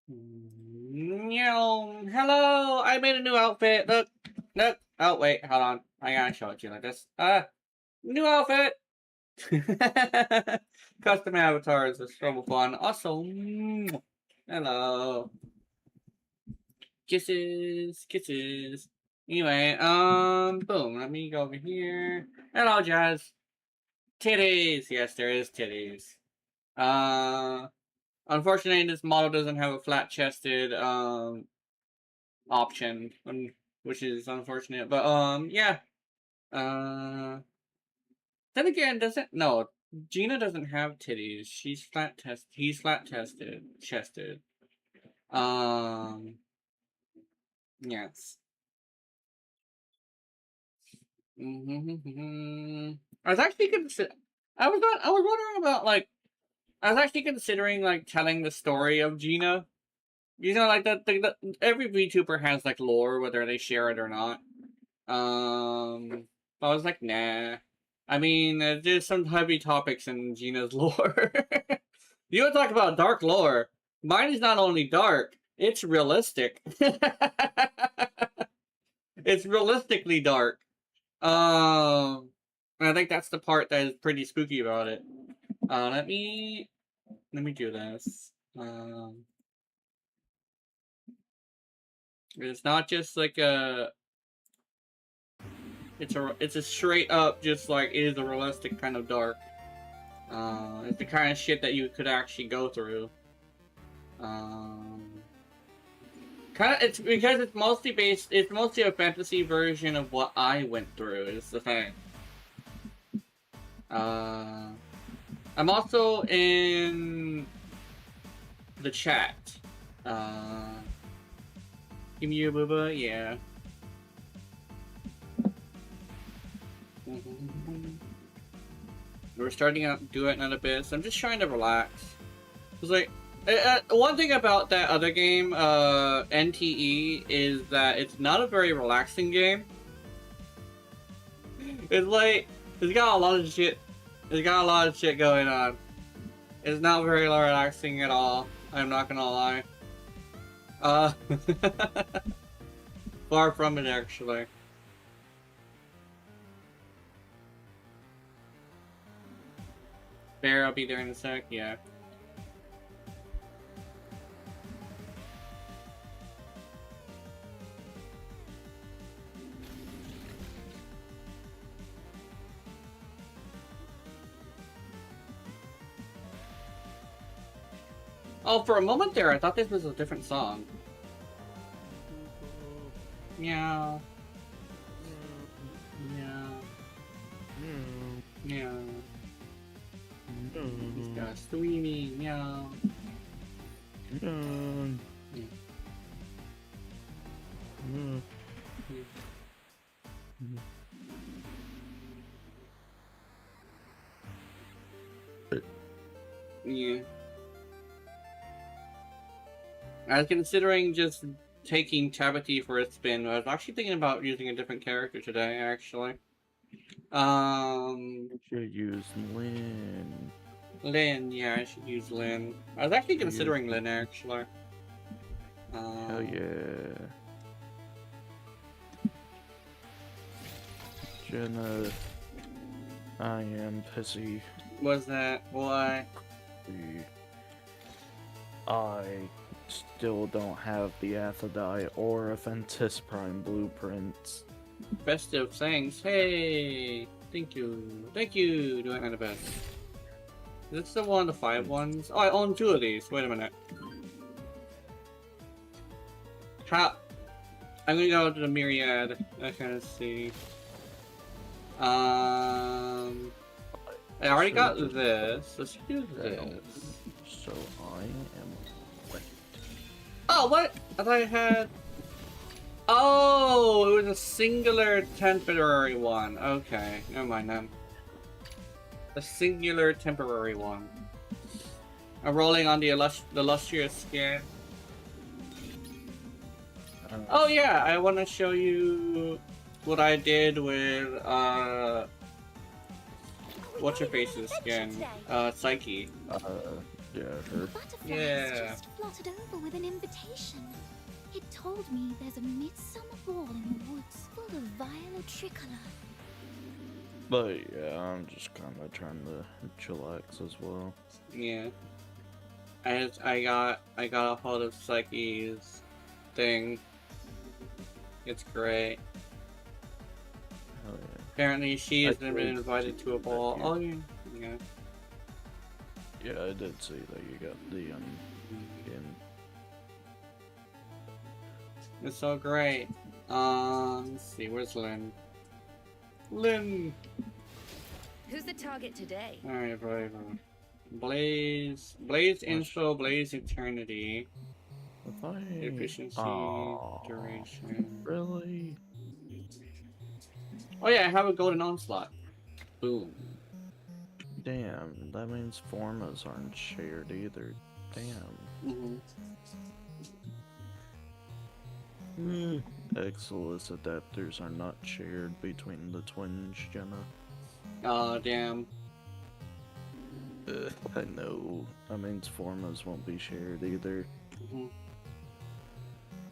Meow. Hello, I made a new outfit. Look, look. Oh wait, hold on. I gotta show it to you like this. New outfit. Custom avatars is so fun. Also, hello. Kisses, kisses. Anyway, boom. Let me go over here. Hello, Jazz. Titties. Yes, there is titties. Unfortunately, this model doesn't have a flat-chested option, which is unfortunate. But yeah. Uh, then again, doesn't no. Gina doesn't have titties. She's flat test. He's flat tested, chested. Yes. I was actually I was wondering about like. I was actually considering like telling the story of Gina. You know, like every VTuber has like lore, whether they share it or not. I was like, nah. I mean, there's some heavy topics in Gina's lore. You want to talk about dark lore? Mine is not only dark, it's realistic. It's realistically dark. I think that's the part that is pretty spooky about it. Let me do this. It's not just like a. It's a straight up just like it is a realistic kind of dark. It's the kind of shit that you could actually go through. It's because it's mostly based. It's mostly a fantasy version of what I went through. Is the thing. I'm also in the chat. Give me a booba, yeah. We're starting out Duet in a bit, so I'm just trying to relax. It's like one thing about that other game, NTE, is that it's not a very relaxing game. It's like it's got a lot of shit. It's got a lot of shit going on. It's not very relaxing at all. I'm not gonna lie. Far from it, actually. Bear, I'll be there in a sec. Yeah. Oh, for a moment there, I thought this was a different song. Meow. Meow. Meow. He's got streaming. Meow. Yeah. I was considering just taking Tabati for a spin. I was actually thinking about using a different character today, actually. You should use Lynn. Lynn, yeah, I should use Lynn. I was actually considering Lynn, actually. Hell yeah. Jenna, I am pissy. Was that why? I still don't have the Aphrodite or Aventus Prime blueprints. Best of thanks. Hey! Thank you. Thank you, doing the best. Is this the one of the 5 ones? Oh, I own 2 of these. Wait a minute. I'm gonna go to the Myriad. I kind of see. I already got this. Let's do this. So I am late. Oh, what? I thought I had. Oh, it was a singular temporary one. Okay, never mind then. A singular temporary one. I'm rolling on the illustrious skin. Oh yeah, I want to show you what I did with what's your face's skin? Psyche. Yeah, The her. butterfly Yeah. has just fluttered over with an invitation. It told me there's a midsummer ball in the woods full of violet tricolour. But yeah, I'm just kind of trying to chillax as well. Yeah. I got a hold of Psyche's thing. It's great. Hell yeah. Apparently she has I been did invited see to a that ball. you- Oh yeah. Yeah. Yeah, I did see that you got the game. It's so great. Let's see, where's Lynn? Lynn! Who's the target today? Alright, right. Blaze Inspo, Blaze Eternity. If I... Efficiency, Aw, duration. really? Oh yeah, I have a golden onslaught. Boom. Damn, that means formas aren't shared either. Damn. Exilus adapters are not shared between the twins, Jenna. Oh damn. I know. That means formas won't be shared either.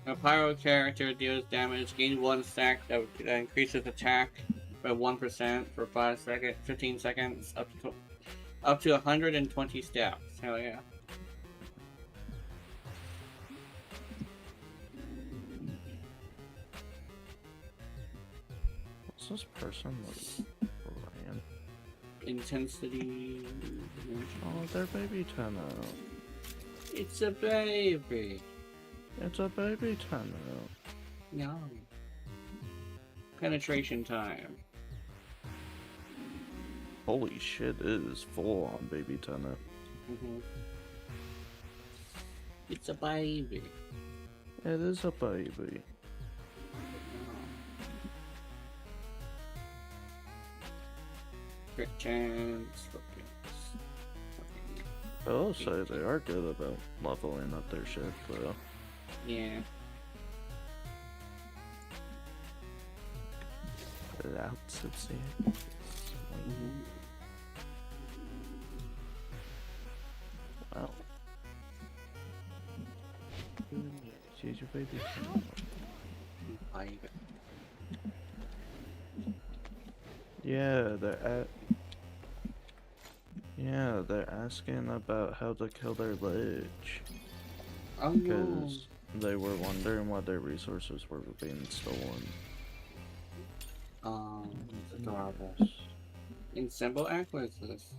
A pyro character deals damage, gains 1 stack that increases attack by 1% for 15 seconds, up to 120 steps. Hell yeah. What's this person like ran? Intensity. Oh, they're baby Tenno. It's a baby. It's a baby Tenno. No. Penetration time. Holy shit, it is full on baby Tenno. It's a baby. It is a baby. Crit chance. I will say they are good about leveling up their shit, though. Yeah. Without subsidy. Wow. She's your baby. Baby. Yeah, they're asking about how to kill their lich. Oh no. Because they were wondering why their resources were being stolen. It's adorable. In Symbol Act, what is this?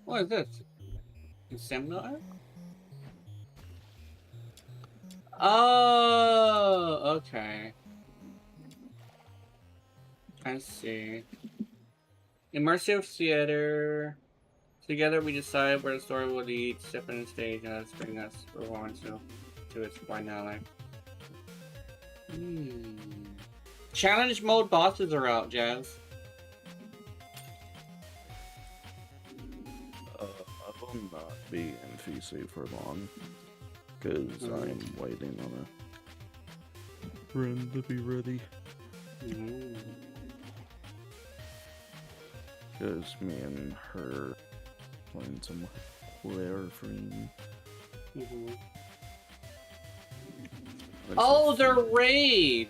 What is this? In Symbol Act? Oh, okay. I see. Immersive theater. Together we decide where the story will lead, step in the stage, and let's bring us performance to its finale. Challenge mode bosses are out, Jazz. I will not be in VC for long. Because I'm waiting on a friend to be ready. Because me and her playing some Claire Freen. Oh, they're raids!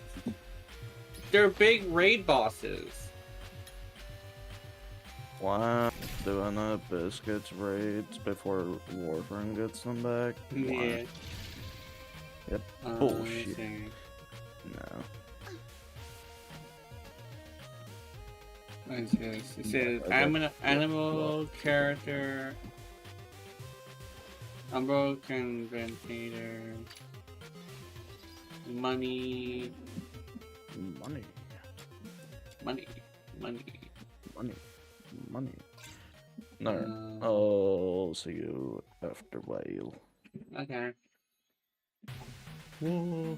They're big raid bosses. Wow, doing a Biscuits raids before Warframe gets them back? Yeah. Yep. Bullshit. No. What is this? It says, I'm an animal character. Unbroken Ventilator. Money. Money. Money. Money. Money. Money. No. I'll see you after a while. Okay. Whoa.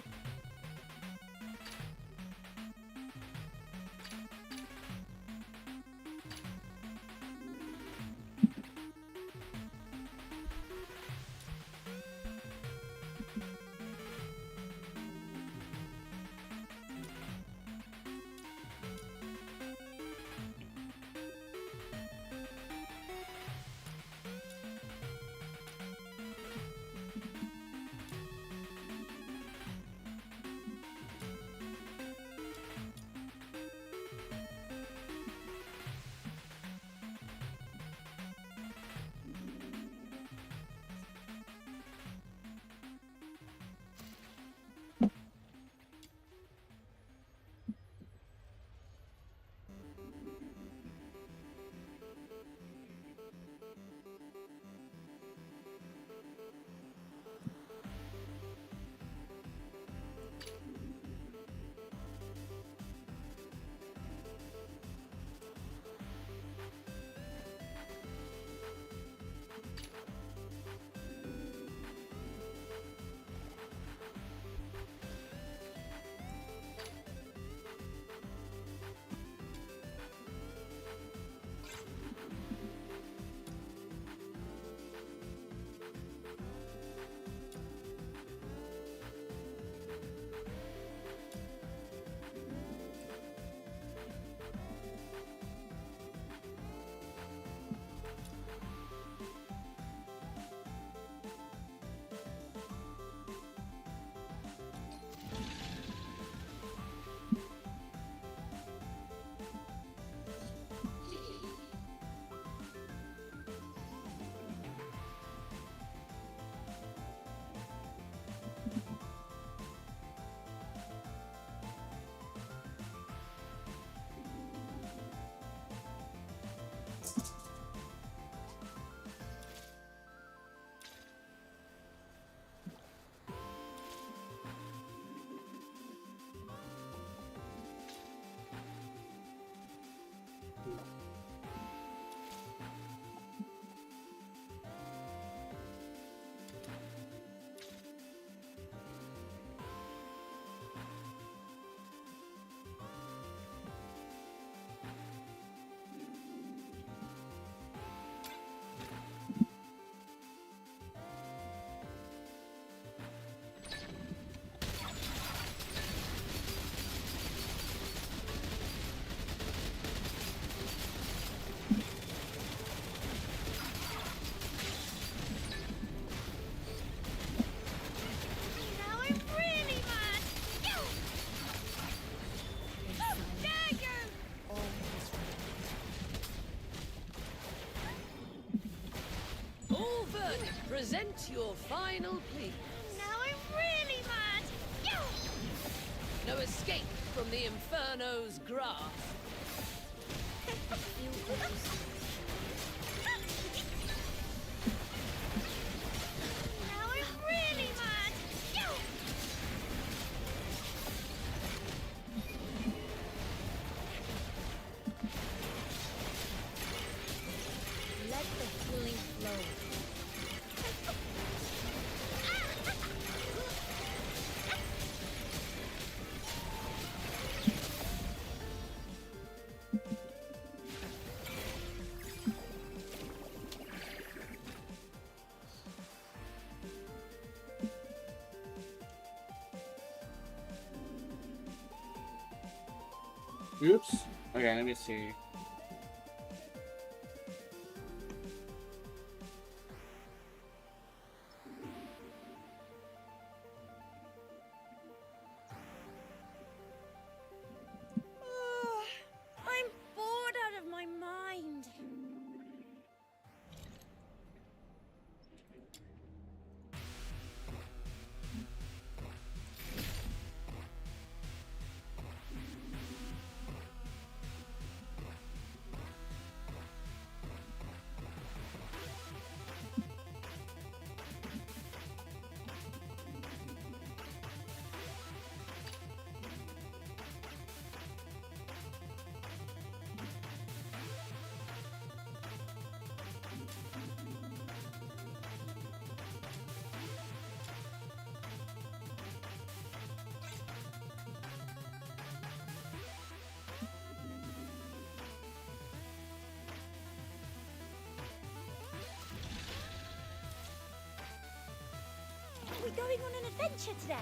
Present your final plea. Now I'm really mad! No escape from the Inferno's grasp. Now I'm really mad! Let the healing flow. Oops. Okay, let me see. I'm bored out of my mind. Are we going on an adventure today?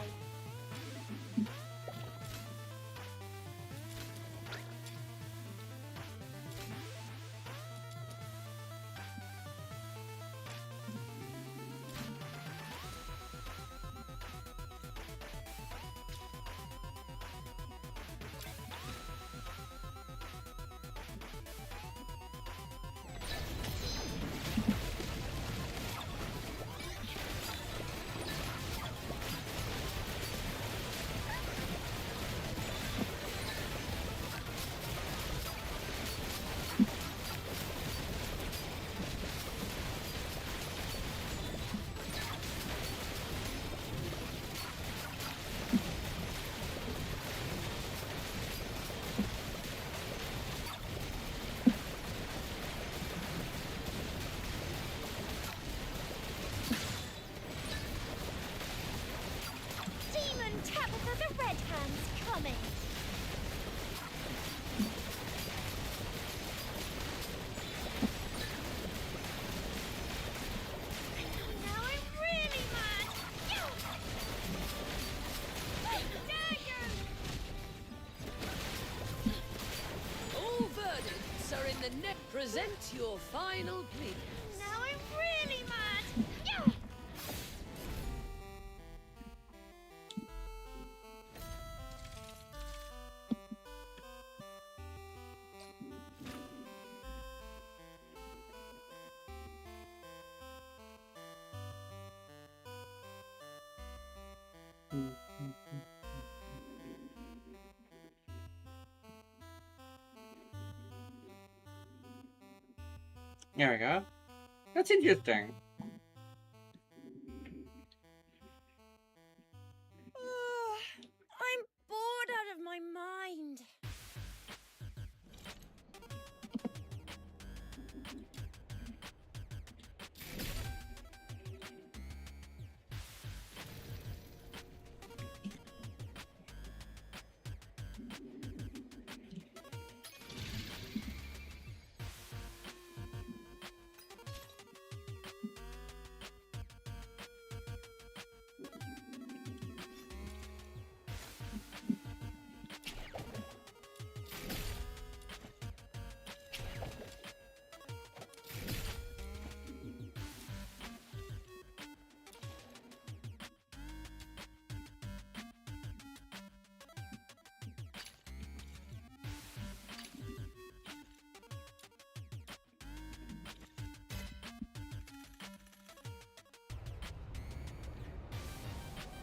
Demon Tabitha the Red Hand's coming! Now I'm really mad! Dagger! All verdicts are in the net. Present your final plea. Now I'm really mad! There we go. That's interesting. I'm bored out of my mind.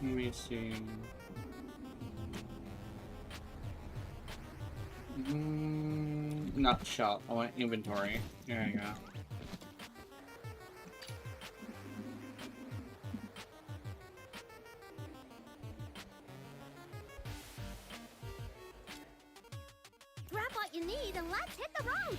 Let me see. Not shop. I want inventory. There you go. Grab what you need and let's hit the road.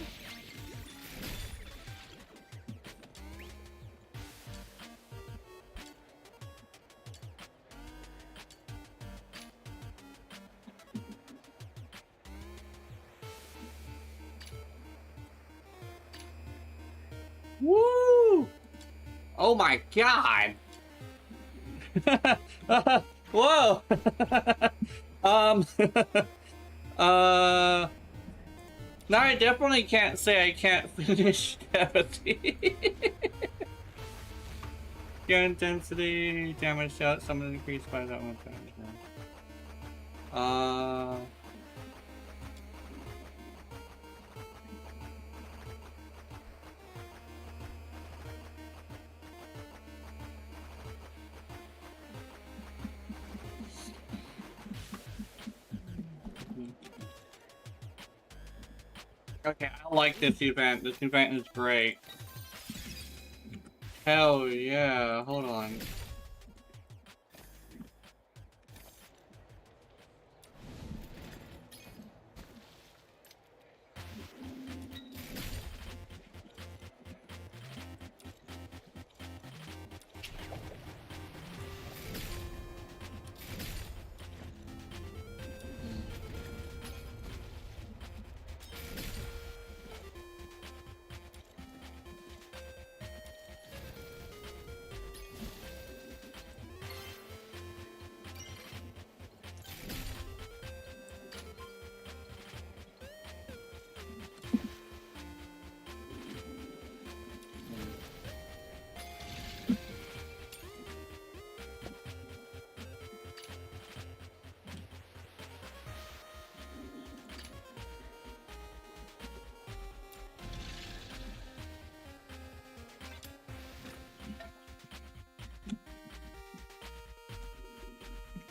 Woo! Oh my god! Whoa! No, I definitely can't say I can't finish cavity. Gun intensity, damage shot, summon increased by that one time. Okay, I like this event. This event is great. Hell yeah, hold on.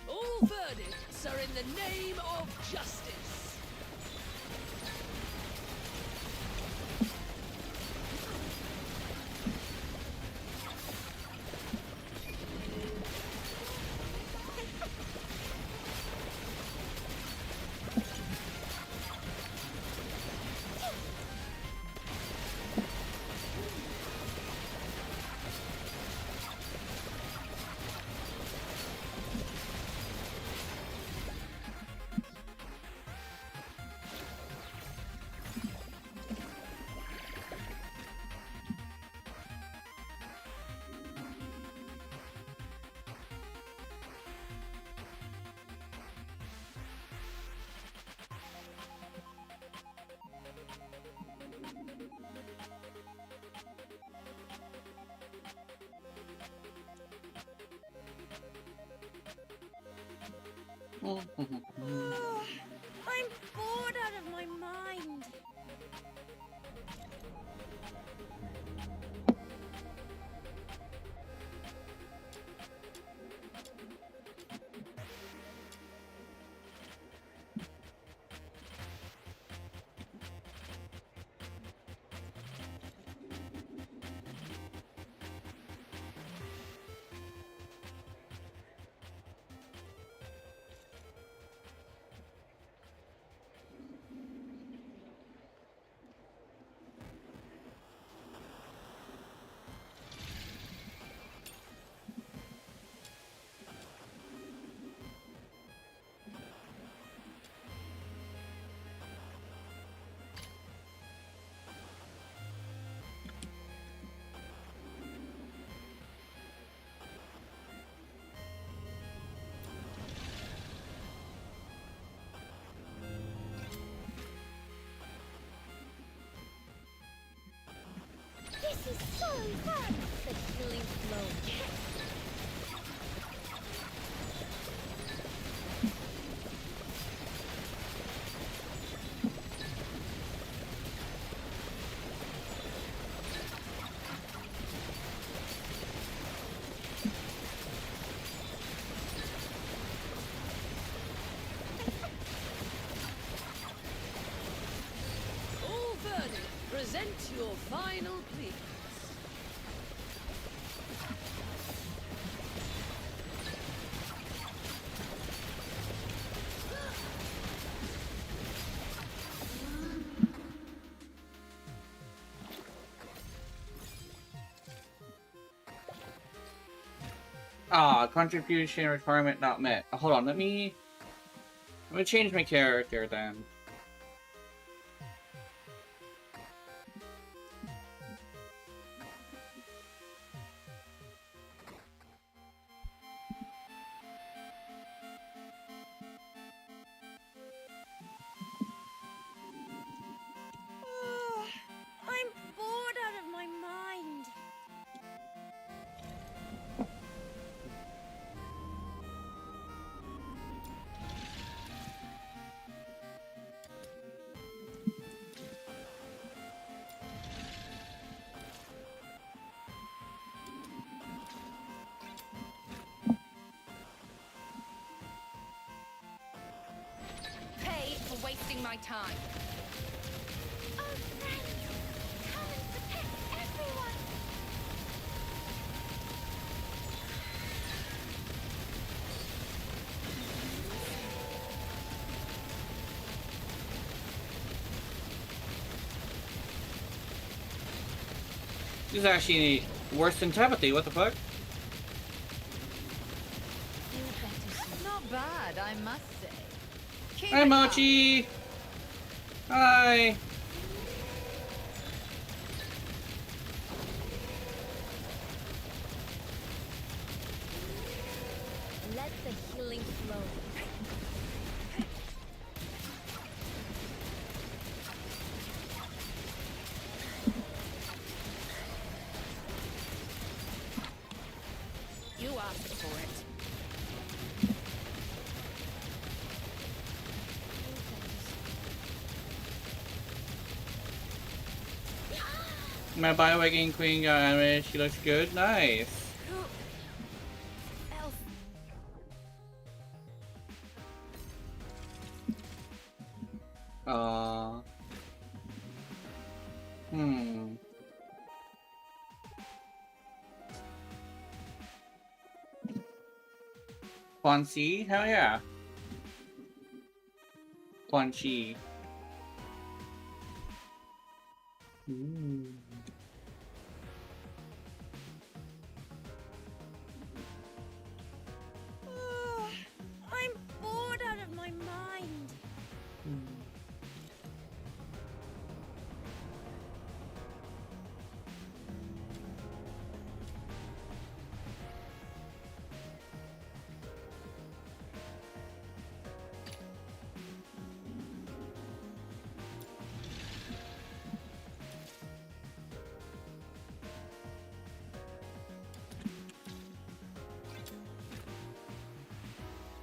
All verdicts are in the name of justice. I'm bored out of my mind. present your final please. Ah, contribution requirement not met. Hold on, let me change my character then. I'm bored out of my mind. Pay for wasting my time. Oh, thanks. Come and protect everyone. This is actually worse than telepathy. What the fuck? Not bad, I must say. Keep Hi, it up. Mochi. Hi. Let the healing flow. You asked for it. My biohacking queen got animated. She looks good. Nice. Elf. Aww. Quan Chi? Hell yeah. Quan Chi. Ooh. I'm bored out of my mind.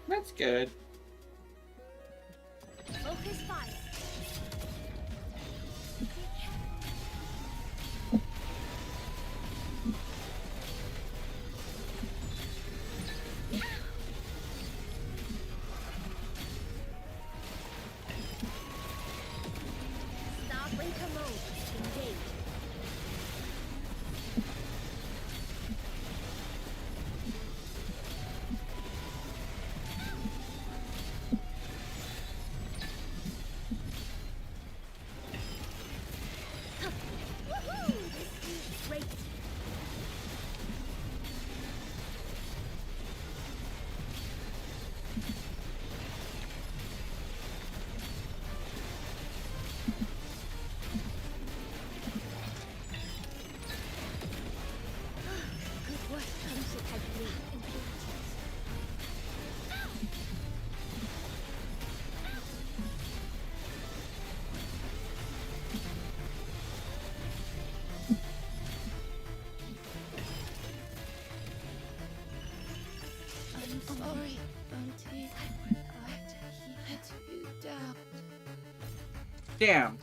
That's good. Focus fire. Starbreaker mode. Engage. Woohoo! This is great. Good work. Cleanse has leaked impurities. I'm sorry, Auntie. I let you down. Damn.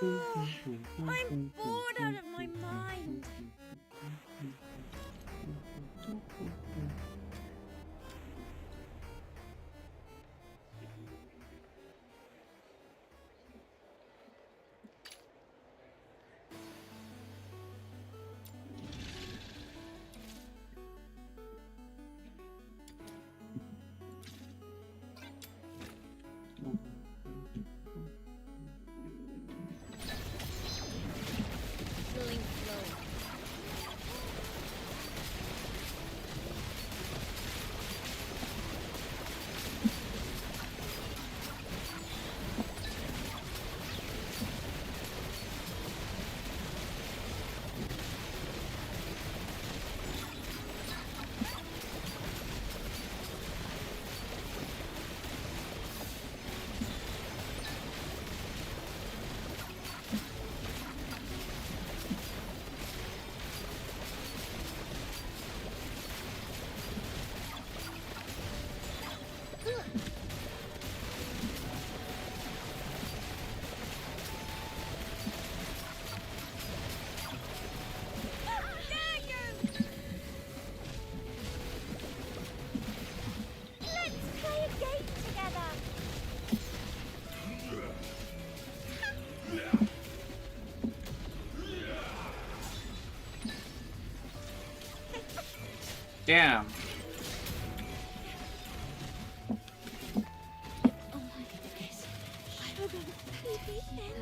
I'm bored out of my mind. Blink low. Let's play a game together. Damn. Oh my goodness. I don't know the end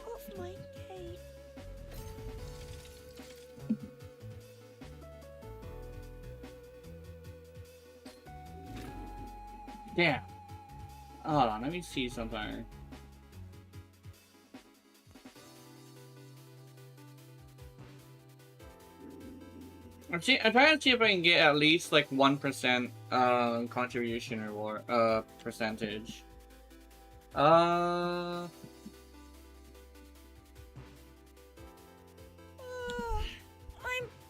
of my game. Damn. Hold on, let me see something. I'm trying to see if I can get at least like 1% contribution reward percentage. I'm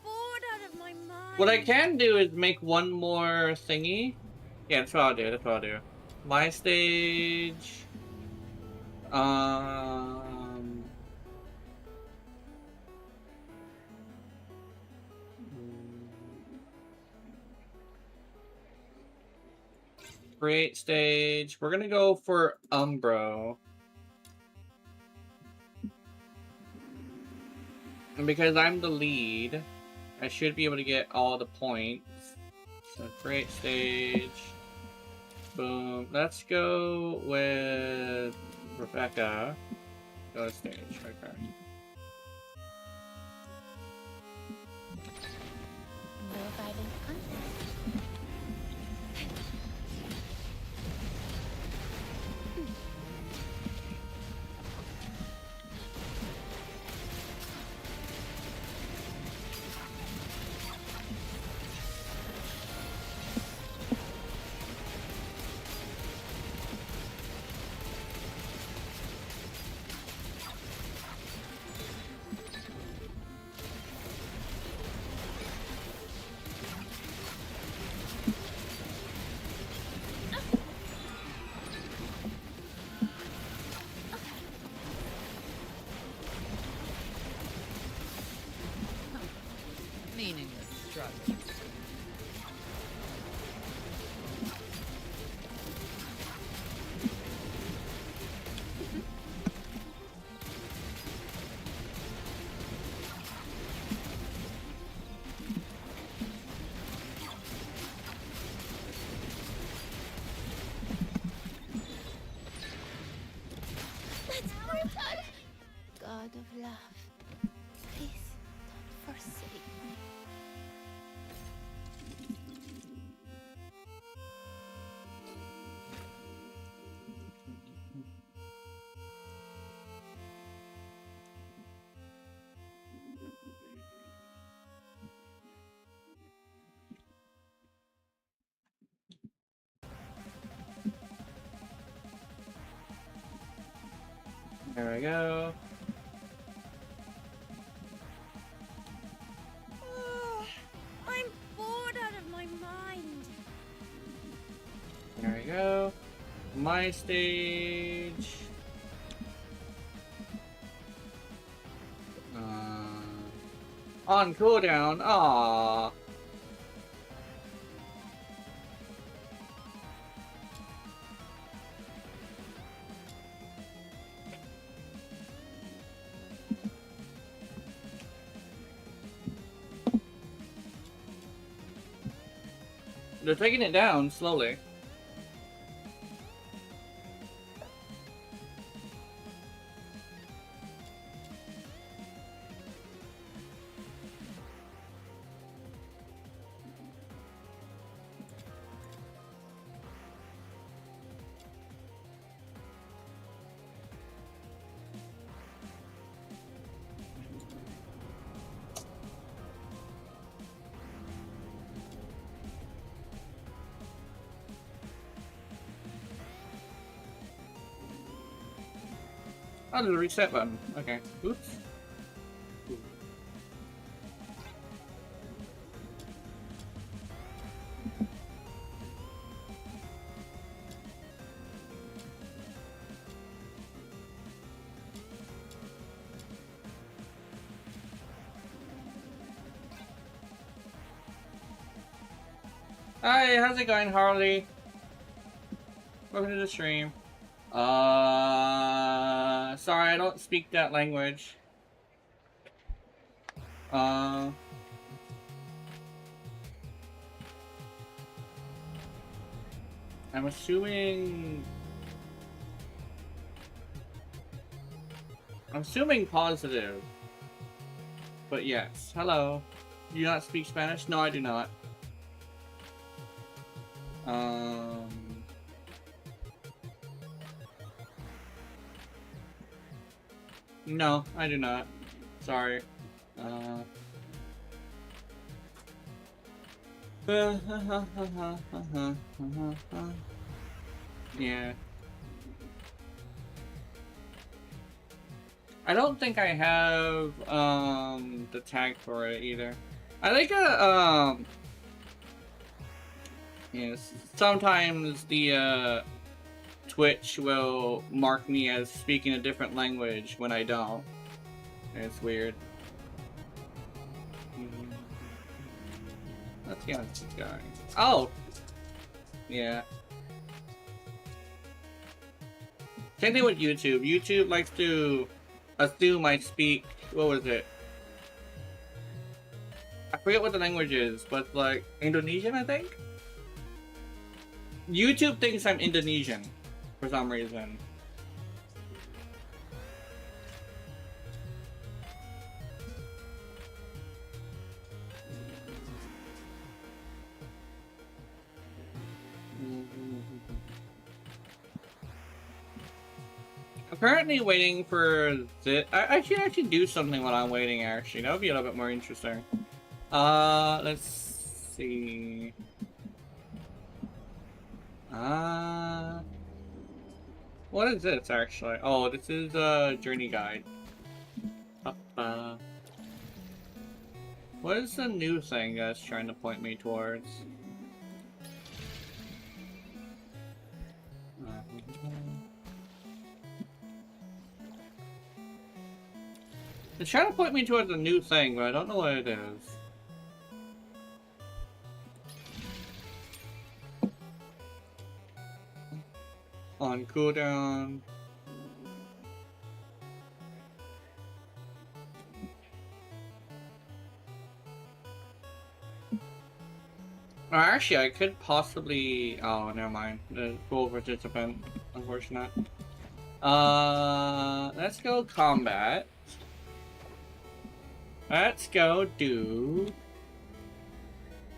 bored out of my mind. What I can do is make one more thingy. Yeah, that's what I'll do. That's what I'll do. My stage. Create stage. We're gonna go for Umbro. And because I'm the lead, I should be able to get all the points. So create stage. Boom. Let's go with Rebecca. Go to stage. Okay. No violent contact. Meaningless struggle. Let's return. God of love, please don't forsake me. There we go. I'm bored out of my mind. There we go. My stage. On cooldown. Aww. They're taking it down slowly. Oh, there's a reset button. Okay. Oops. Hi, how's it going, Harley? Welcome to the stream. Sorry, I don't speak that language. I'm assuming positive. But yes. Hello. Do you not speak Spanish? No, I do not. No, I do not. Sorry. Yeah. I don't think I have the tag for it either. I think yes, sometimes the Twitch will mark me as speaking a different language when I don't. It's weird. Let's see how this is going. Oh! Yeah. Same thing with YouTube. YouTube likes to assume I speak... What was it? I forget what the language is, but like... Indonesian, I think? YouTube thinks I'm Indonesian. For some reason. I'm currently waiting for this. I should actually do something while I'm waiting, actually. That would be a little bit more interesting. Let's see. What is this, actually? Oh, this is a journey guide. What is the new thing that's trying to point me towards? It's trying to point me towards a new thing, but I don't know what it is. On cooldown. Or actually, I could possibly... Oh, never mind. The full participant. Unfortunate. Let's go combat. Let's go do...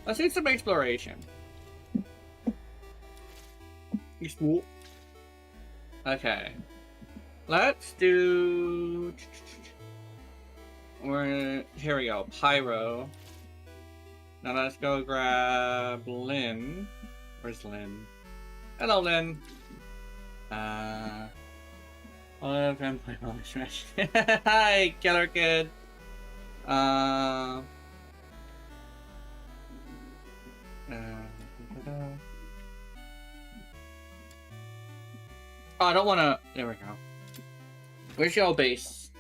Let's do some exploration. Okay. Let's do... Here we go. Pyro. Now let's go grab Lynn. Where's Lynn? Hello, Lynn. Oh, I'm playing on Smash. Hi, Killer Kid. Oh, I don't want to. There we go. Where's your base?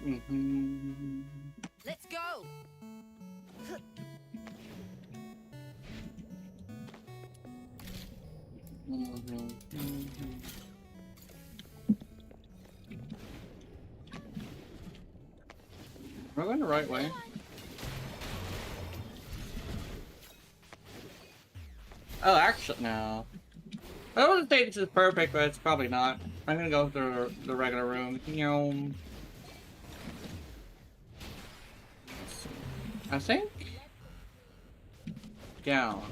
Let's go. We're going the right way. Oh, actually, no. I wouldn't say this is perfect, but it's probably not. I'm gonna go through the regular room. I think down.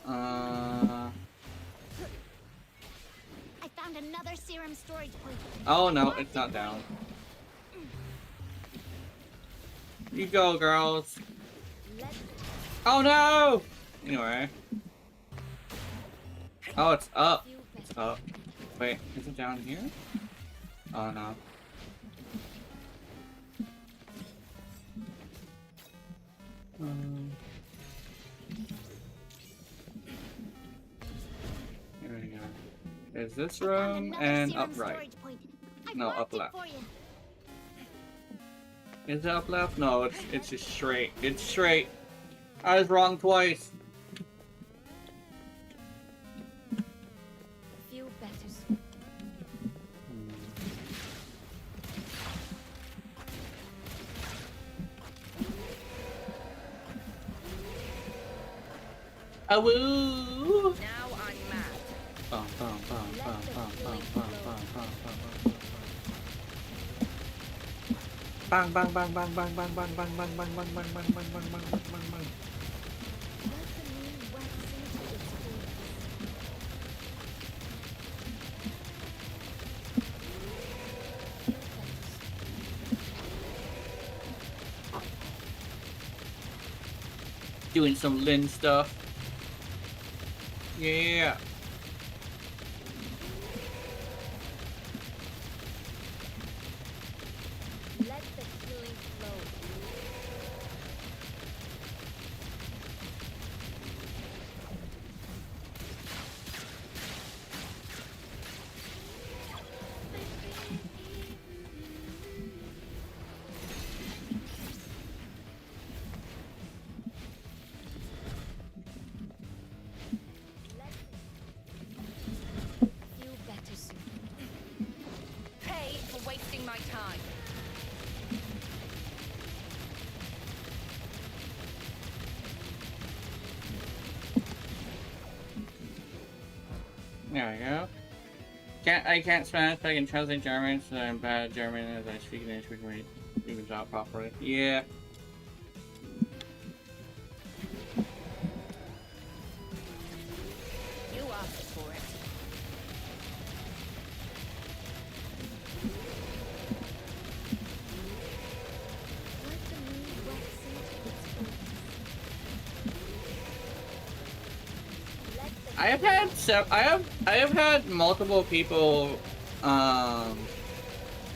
I found another serum storage point. Oh no, it's not down. You go, girls. Oh no! Anyway. Oh, it's up. It's up. Wait, is it down here? Oh no. Here we go. There's this room and up right. No, up left. Is it up left? No, it's just straight. It's straight. I was wrong twice. Feel better. Ah woo! Now I'm mad. Bum, bum, bum, bum, bum, bum, bum, bum, bum, bum. Bang bang bang bang bang bang bang bang bang bang bang bang bang bang bang bang bang bang bang. Doing some Lin stuff. Yeah. Let the killing flow. Feel better soon. Pay for wasting my time. There we go. I can't Spanish, but I can translate German, so I'm bad at German as I speak English, we can read it out properly. Yeah. You asked for it. I have had multiple people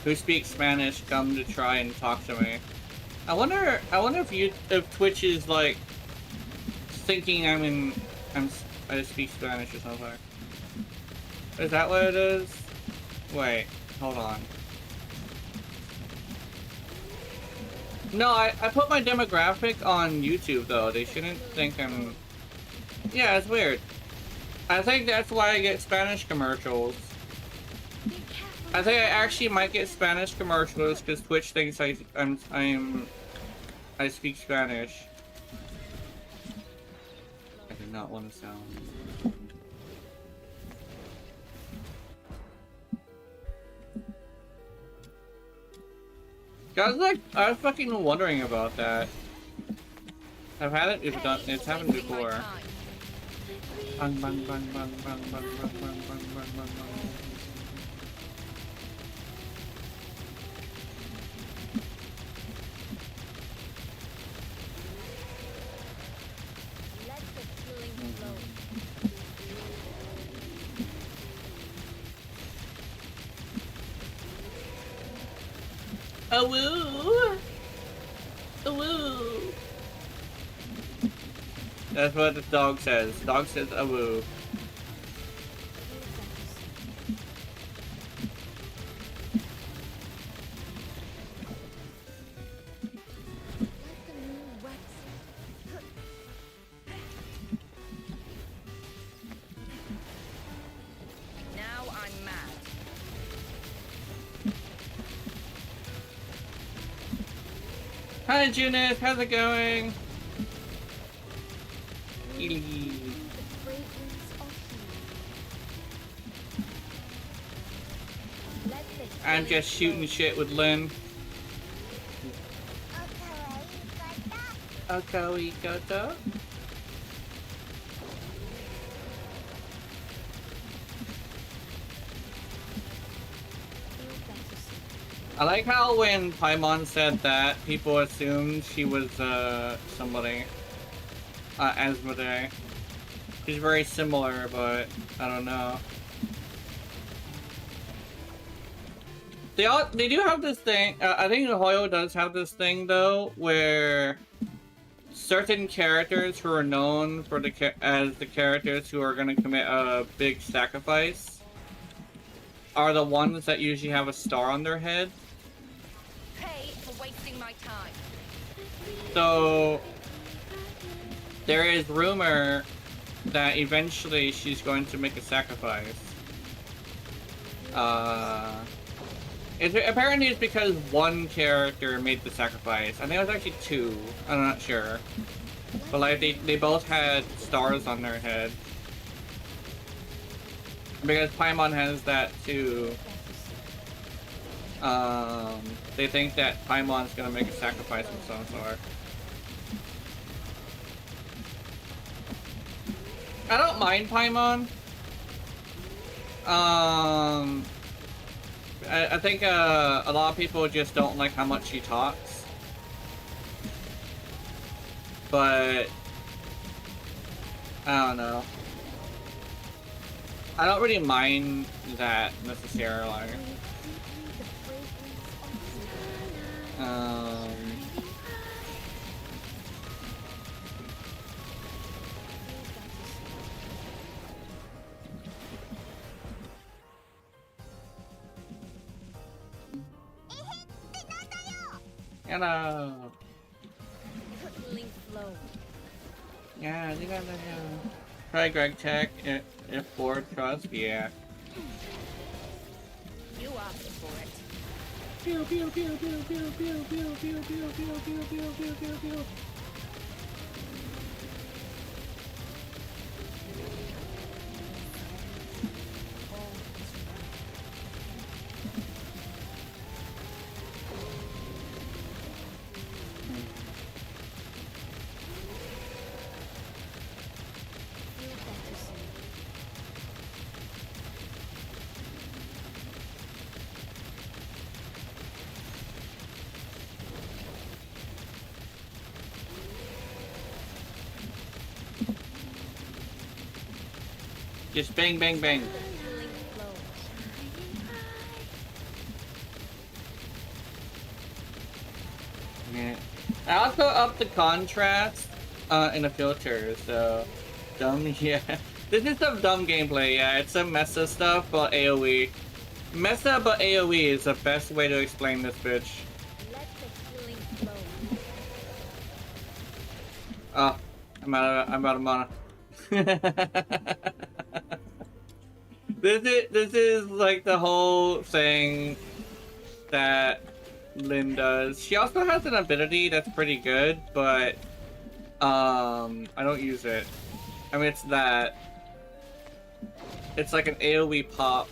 who speak Spanish come to try and talk to me. I wonder if Twitch is like thinking I speak Spanish or something. Is that what it is? Wait, hold on. No, I put my demographic on YouTube though. They shouldn't think I'm. Yeah, it's weird. I think that's why I get Spanish commercials. I think I actually might get Spanish commercials because Twitch thinks I speak Spanish. I did not want to sound. Guys, like, I was fucking wondering about that. I've had it. It's happened before. Bang bang bang bang bang bang bang bang bang bang bang bang. Let the killing flow. A woo! A woo! That's what the dog says. Dog says a woo. Hi, Junith. How's it going? Eee. The fragrance of healing. Let the I'm just shooting shit with Lynn. Okay, Goto. I like how when Paimon said that, people assumed she was somebody. Asmodee. She's very similar, but I don't know. They do have this thing. I think Hoyo does have this thing though, where certain characters who are known for as the characters who are going to commit a big sacrifice are the ones that usually have a star on their head. Pay for wasting my time. So there is rumor that eventually she's going to make a sacrifice. Apparently it's because one character made the sacrifice. I think it was actually two. I'm not sure. But like they both had stars on their head. Because Paimon has that too. They think that Paimon's gonna make a sacrifice of some sort. I don't mind Paimon. I think a lot of people just don't like how much she talks. But I don't know. I don't really mind that necessarily. Hello. Link flow. Yeah, you got that. Try Greg Tech if board trust. Yeah. You asked for it. Pew pew pew pew pew pew pew pew pew pew pew pew pew pew pew. Just bang, bang, bang. Link flow. Yeah. I also up the contrast in the filter, so dumb. Yeah, this is some dumb gameplay. Yeah, it's some Mesa stuff, but AOE. Mesa, but AOE is the best way to explain this bitch. Let the healing flow. Oh, I'm out of mana. This is like the whole thing that Lynn does. She also has an ability that's pretty good, but I don't use it. I mean, it's that. It's like an AoE pop.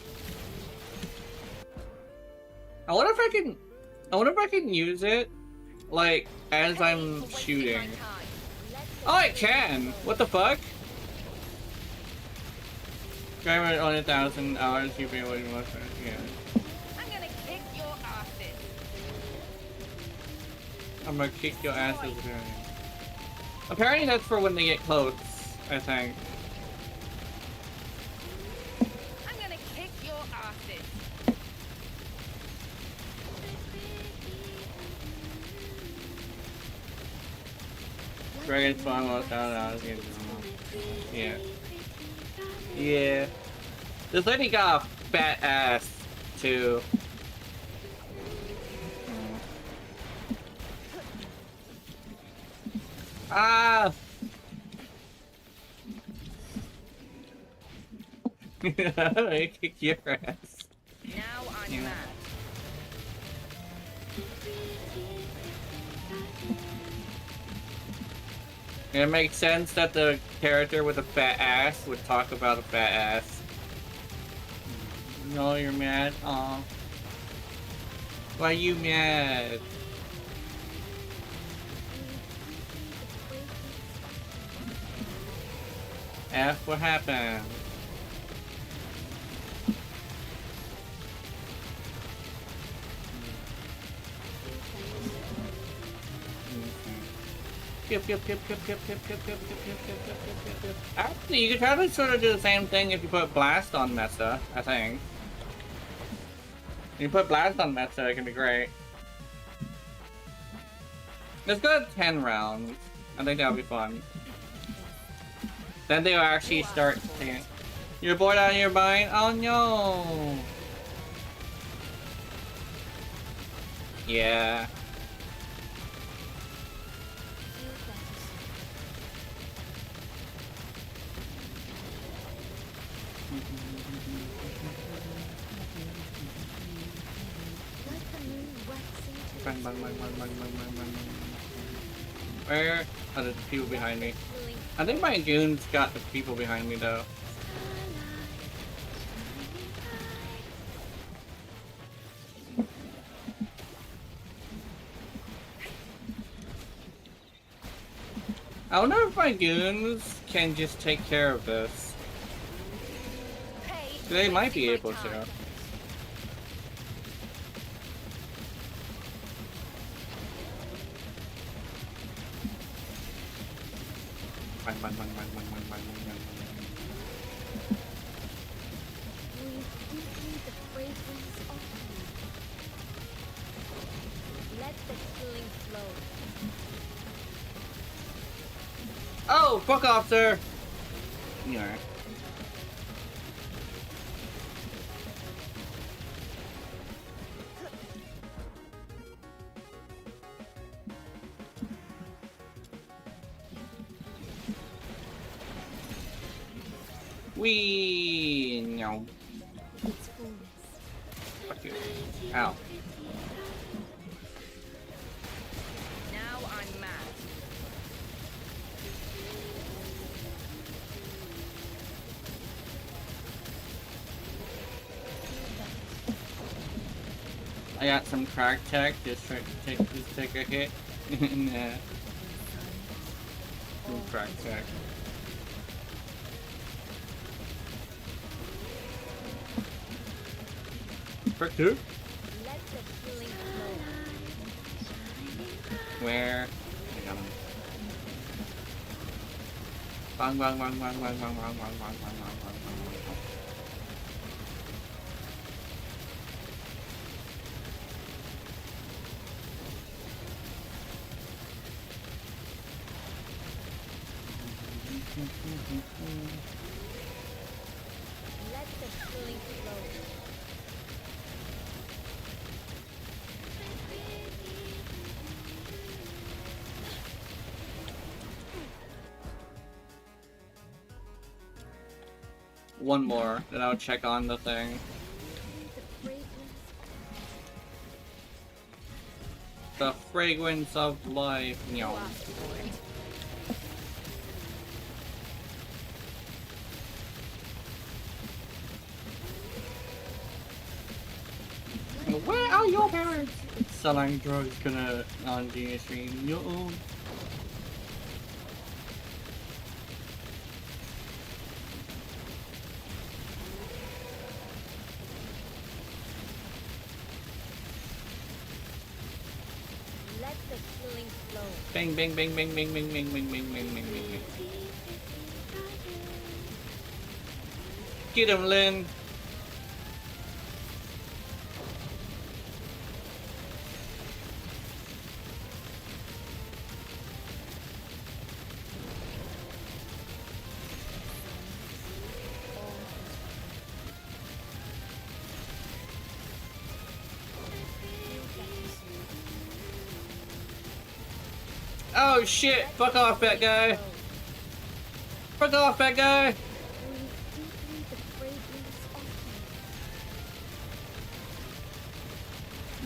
I wonder if I can use it like as I'm shooting. Oh, I can. What the fuck? Driver on 1,000 hours, you've been waiting less than yeah. I'm gonna kick your asses. I'm gonna kick your asses. Apparently that's for when they get close, I think. I'm gonna kick your asses. Dragon spawn 1,000 hours. Yeah. Yeah. This lady got a fat ass, too. Ah! I kick your ass. Now I'm Yeah. mad. It makes sense that the character with a fat ass would talk about a fat ass. No, you're mad? Aw. Why you mad? F, what happened? Actually, you could probably sort of do the same thing if you put Blast on Mesa, I think. If you put Blast on Mesa, it can be great. Let's go to 10 rounds. I think that'll be fun. Then they'll actually start saying, "You're bored out of your mind? Oh no!" Yeah. Bang, bang, bang, bang, bang, bang, bang, bang. Where are the people behind me? I think my goons got the people behind me though. I wonder if my goons can just take care of this. They might be able to. Bang, bang, bang, bang, bang, bang, bang, bang, bang. Let the killing flow. Oh, fuck off, sir! Yeah. Wee no. Fuck you. Ow. Now I'm mad. I got some crack tech, just try to take a hit. Nah. Some crack tech. Frick who? Let the killing flow. Where? I got him. Bang bang bang bang bang bang bang bang bang bang bang bang bang. Let the killing flow. One more, then I'll check on the thing. The fragrance of life. No. Where are your parents? Selling drugs gonna on Genius stream. Yo. Let the killing flow. Bang bang bang bang bang bang bang bang bang bang bang bang. Get him, Lynn. Oh shit! Fuck off, that guy! Fuck off, that guy!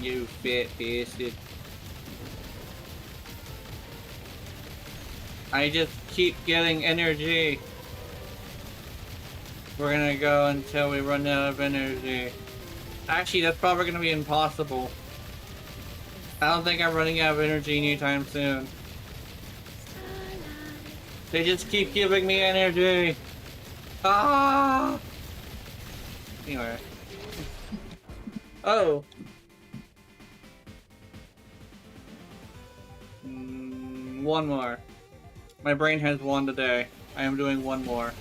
You fat bastard. I just keep getting energy. We're gonna go until we run out of energy. Actually, that's probably gonna be impossible. I don't think I'm running out of energy anytime soon. They just keep giving me energy. Ah! Anyway. Oh. One more. My brain has one today. I am doing one more.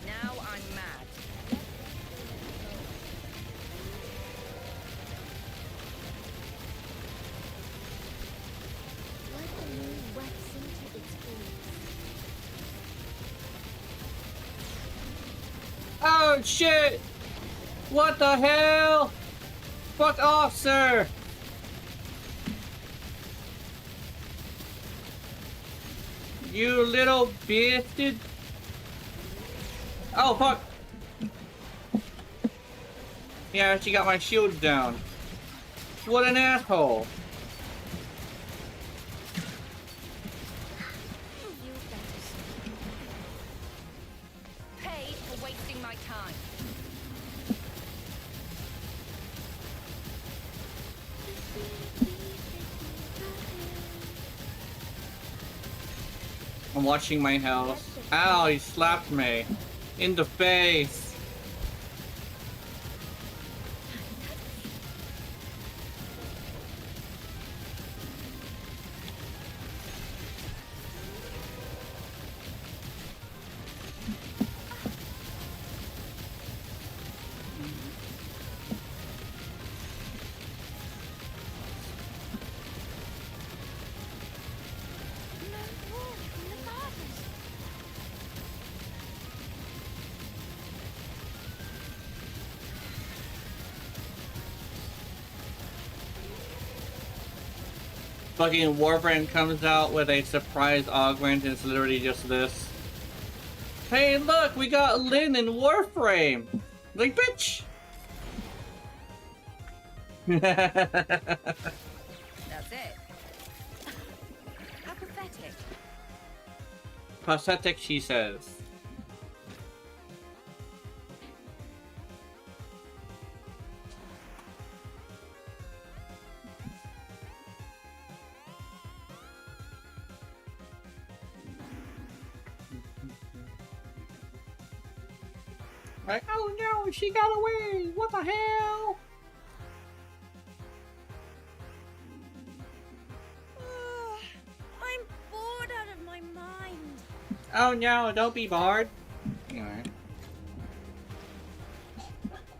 Now I'm mad. Let the moon wax into its fullness. Oh shit! What the hell? Fuck off, sir! You little bastard! Oh fuck! Yeah, she got my shield down. What an asshole! You better pay for wasting my time. I'm watching my health. Ow, he slapped me. In the face. No war from the goddess. Fucking Warframe comes out with a surprise augment and it's literally just this. Hey look, we got Lynn in Warframe! Like, bitch! That's it. How pathetic. Pathetic, she says. Like, oh no, she got away! What the hell? I'm bored out of my mind. Oh no, don't be bored. Anyway.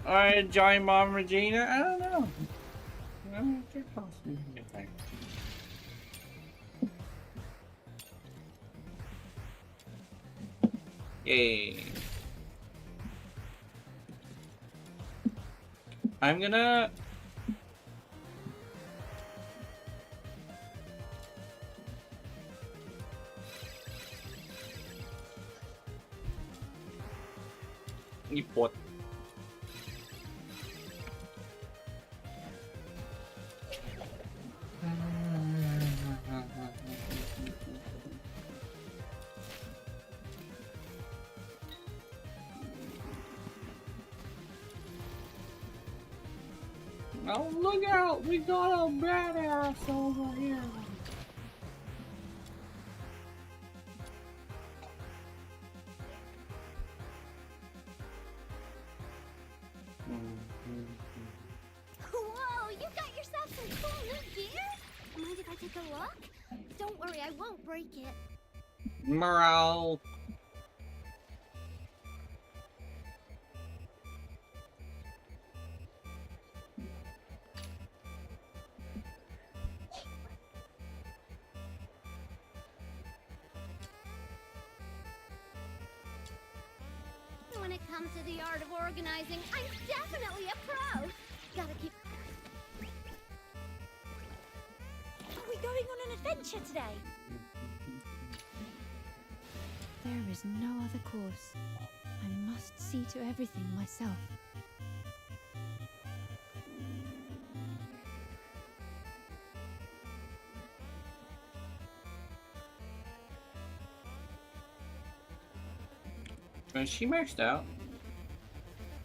Alright, join Mom Regina? I don't know. Yay. I'm gonna... Ipot. Oh, look out! We got a badass over here! Whoa, you got yourself some cool new gear? Mind if I take a look? Don't worry, I won't break it. Morale. When it comes to the art of organizing, I'm definitely a pro. Gotta keep... Are we going on an adventure today? There is no other course. I must see to everything myself. Is she maxed out?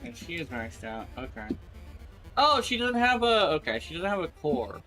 And she is maxed out. Okay. Oh, she doesn't have a. Okay, she doesn't have a core.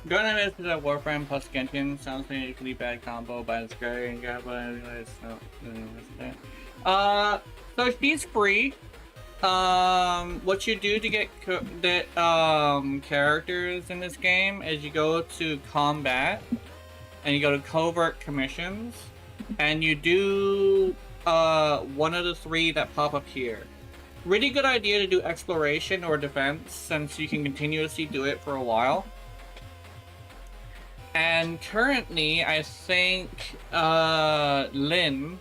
Going to miss that Warframe plus Genshin sounds like a pretty bad combo, but it's great and got so she's free. What you do to get characters in this game is you go to combat and you go to covert commissions and you do one of the three that pop up here. Really good idea to do exploration or defense since you can continuously do it for a while. And currently, I think Lynn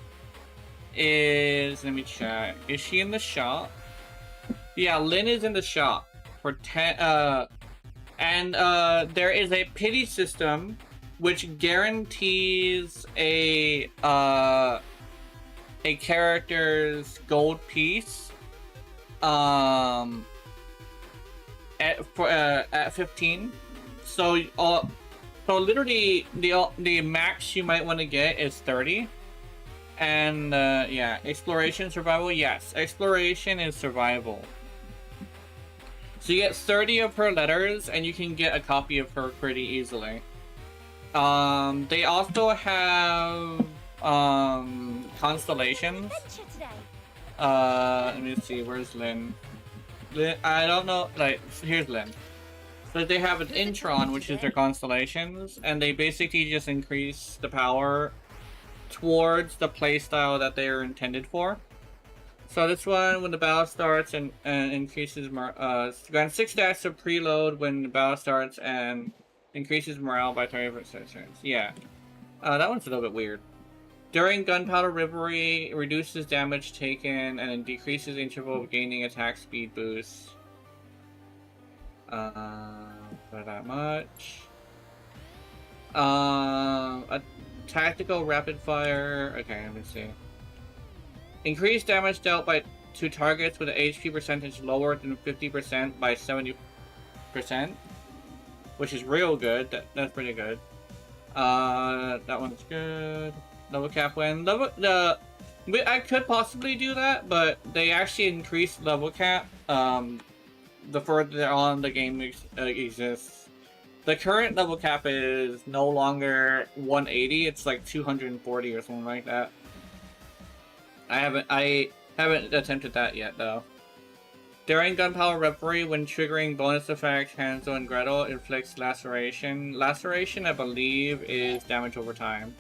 is. Let me check. Is she in the shop? Yeah, Lynn is in the shop for 10. And there is a pity system which guarantees a character's gold piece. At 15. So literally, the max you might want to get is 30. And, yeah, exploration, survival, yes. Exploration is survival. So you get 30 of her letters, and you can get a copy of her pretty easily. They also have, constellations. Let me see, where's Lynn? I don't know, like, here's Lynn. So they have an Intron, which is their constellations, and they basically just increase the power towards the playstyle that they are intended for. So this one, when the battle starts and increases grants 6 stats of preload when the battle starts and increases morale by 30%. Yeah, that one's a little bit weird. During Gunpowder Rivalry, it reduces damage taken and it decreases the interval of gaining attack speed boost. For that much. A tactical rapid fire. Okay, let me see. Increase damage dealt to targets with an HP percentage lower than 50% by 70%, which is real good. That's pretty good. That one's good. Level cap when I could possibly do that, but they actually increased level cap. The further on the game exists. The current level cap is no longer 180, it's like 240 or something like that. I haven't attempted that yet though. During Gunpowder Revelry, when triggering bonus effect, Hansel and Gretel inflicts laceration. Laceration, I believe, is damage over time.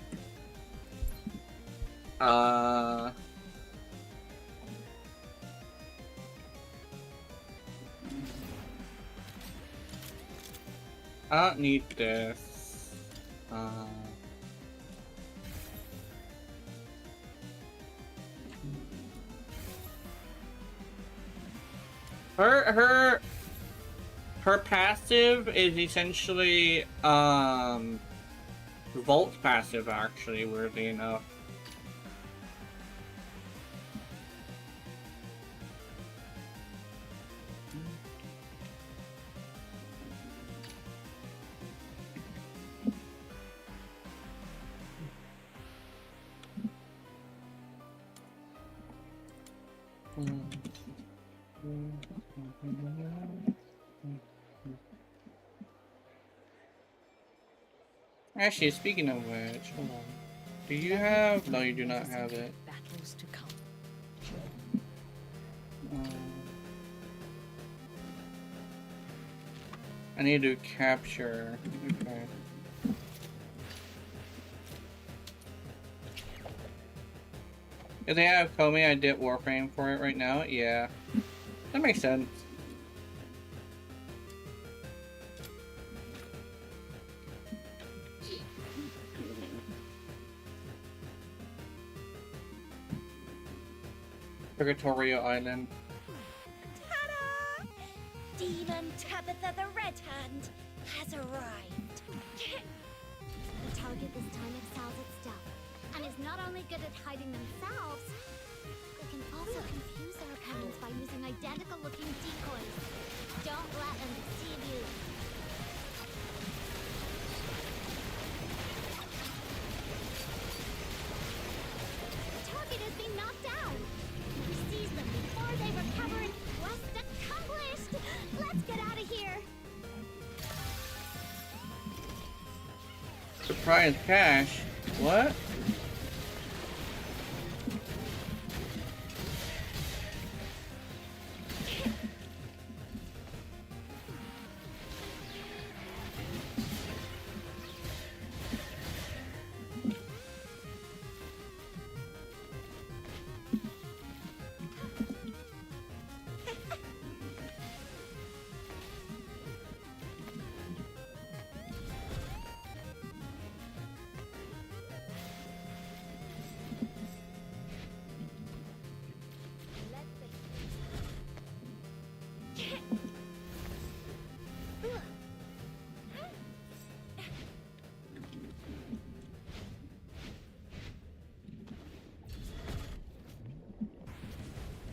I don't need this. Her passive is essentially Volt passive, actually, weirdly enough. Actually, speaking of which, hold on. Do you have? No, you do not have it. Battles to come. I need to capture. Okay. If they have Comey, I did Warframe for it right now. Yeah, that makes sense. Purgatorio Island. Ta-da! Demon Tabitha the Red Hand has arrived. The target this time excels at stealth, and is not only good at hiding themselves, they can also confuse their opponents by using identical-looking decoys. Don't let them deceive you. The target has been knocked down. We seize them before they recover and quest accomplished. Let's get out of here. Surprise cash. What?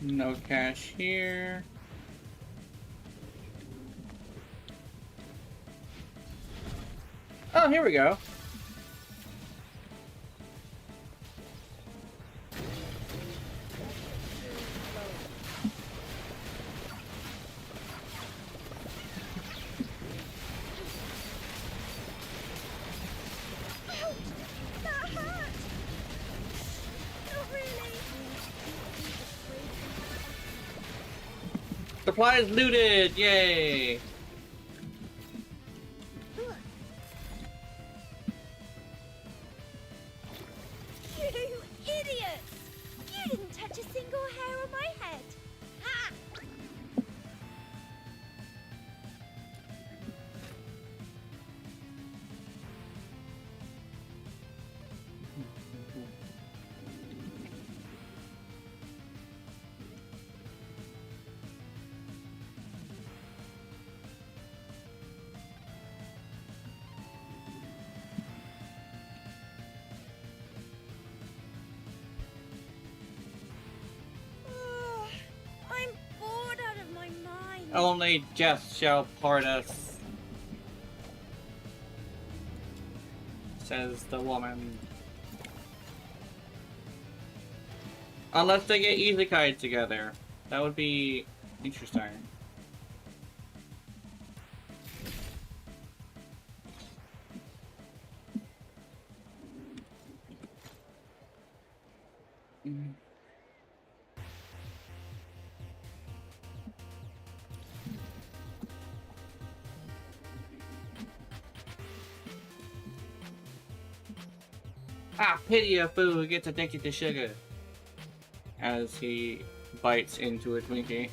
No cash here. Oh, here we go. That hurt! Not really. Supplies looted! Yay! You idiots! You didn't touch a single hair on my head. Ha! Oh, I'm bored out of my mind. Only death shall part us, says the woman. Unless they get isekai together. That would be interesting. Ah, pity a fool who gets addicted to sugar. As he bites into a Twinkie.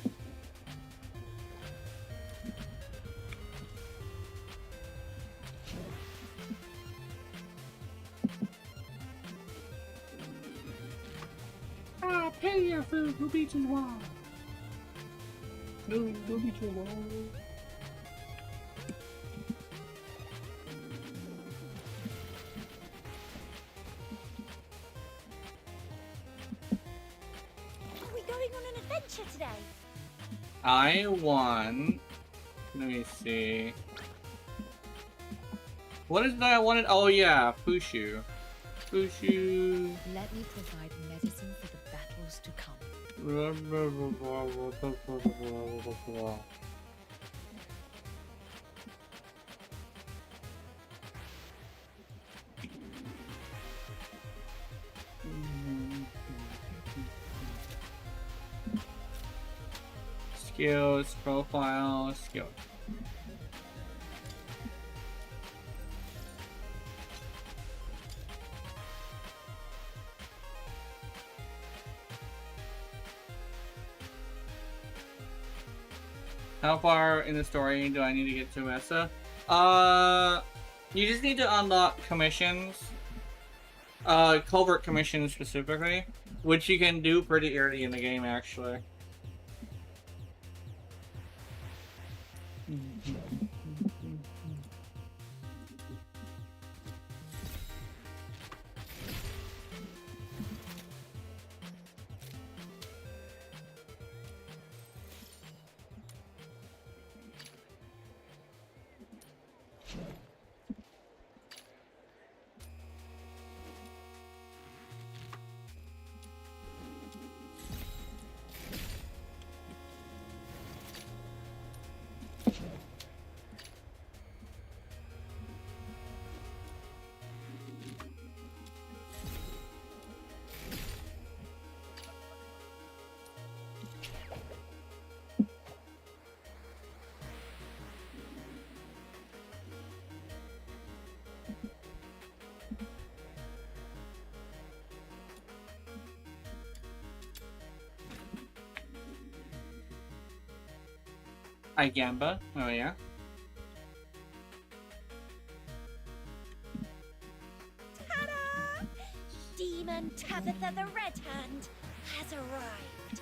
Hey, who beats in wall? Who beats in wall? Are we going on an adventure today? I won. Let me see. What is that I wanted? Oh yeah, Fushu. Fushu. Let me provide medicine for the battles to come. Skills, profile, skills. How far in the story do I need to get to Mesa? You just need to unlock commissions. Covert commissions specifically, which you can do pretty early in the game, actually. Gamba. Oh yeah. Ta-da! Demon Tabitha the Red Hand has arrived.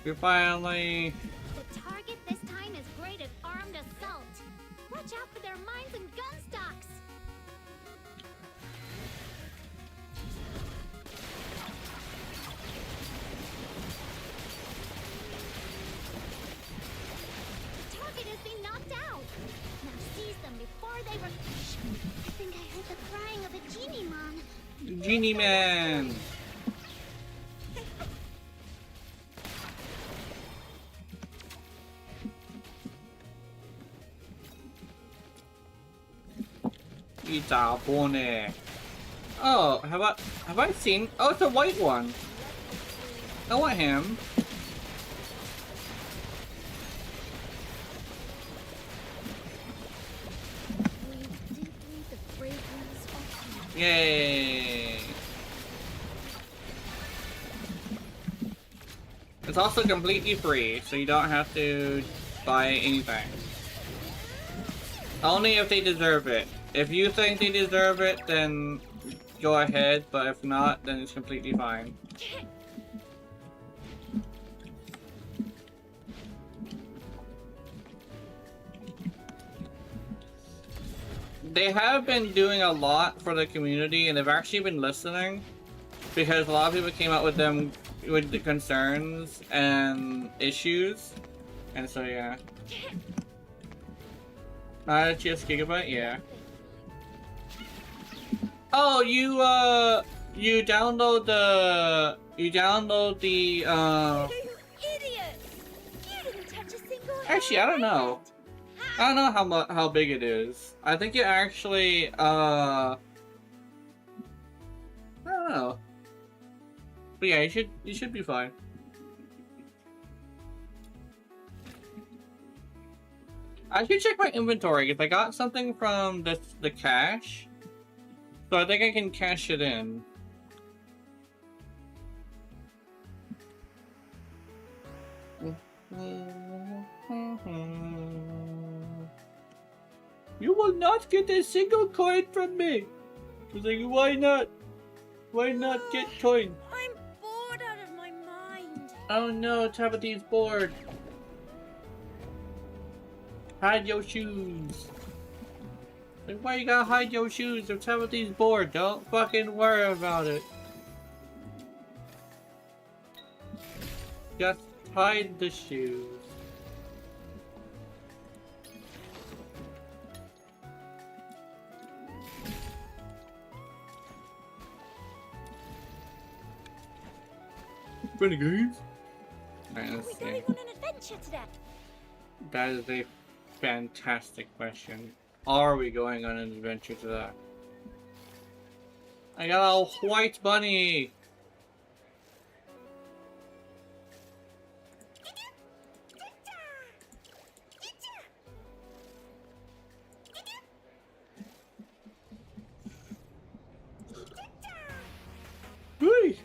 We finally. The target this time is great at armed assault. Watch out for their mines and gun stocks. The target has been knocked out. Now seize them before they were. I think I heard the crying of a genie man. Genie Man! It's a pony. Oh, have I seen? Oh, it's a white one. I want him. Breathe deeply the fragrance of you. Yay! It's also completely free, so you don't have to buy anything. Only if they deserve it. If you think they deserve it, then go ahead, but if not, then it's completely fine. They have been doing a lot for the community, and they've actually been listening, because a lot of people came out with them with the concerns and issues, and so yeah. Just Gigabyte, yeah. Oh, you download the You idiots! You didn't touch a single hair Actually, I on don't my know. head. I don't know how big it is. I think it actually I don't know. But yeah, you should be fine. I should check my inventory if I got something from the cache. So I think I can cash it in. You will not get a single coin from me. was like, why not? Why not get coin? I'm bored out of my mind. Oh no, Tabithy's bored. Hide your shoes. Like, why you gotta hide your shoes if Tabithy's bored? Don't fucking worry about it. Just hide the shoes. Renegades? Alright, Are let's we see. going on an adventure today? That is a fantastic question. Are we going on an adventure to that? I got a white bunny! Whee!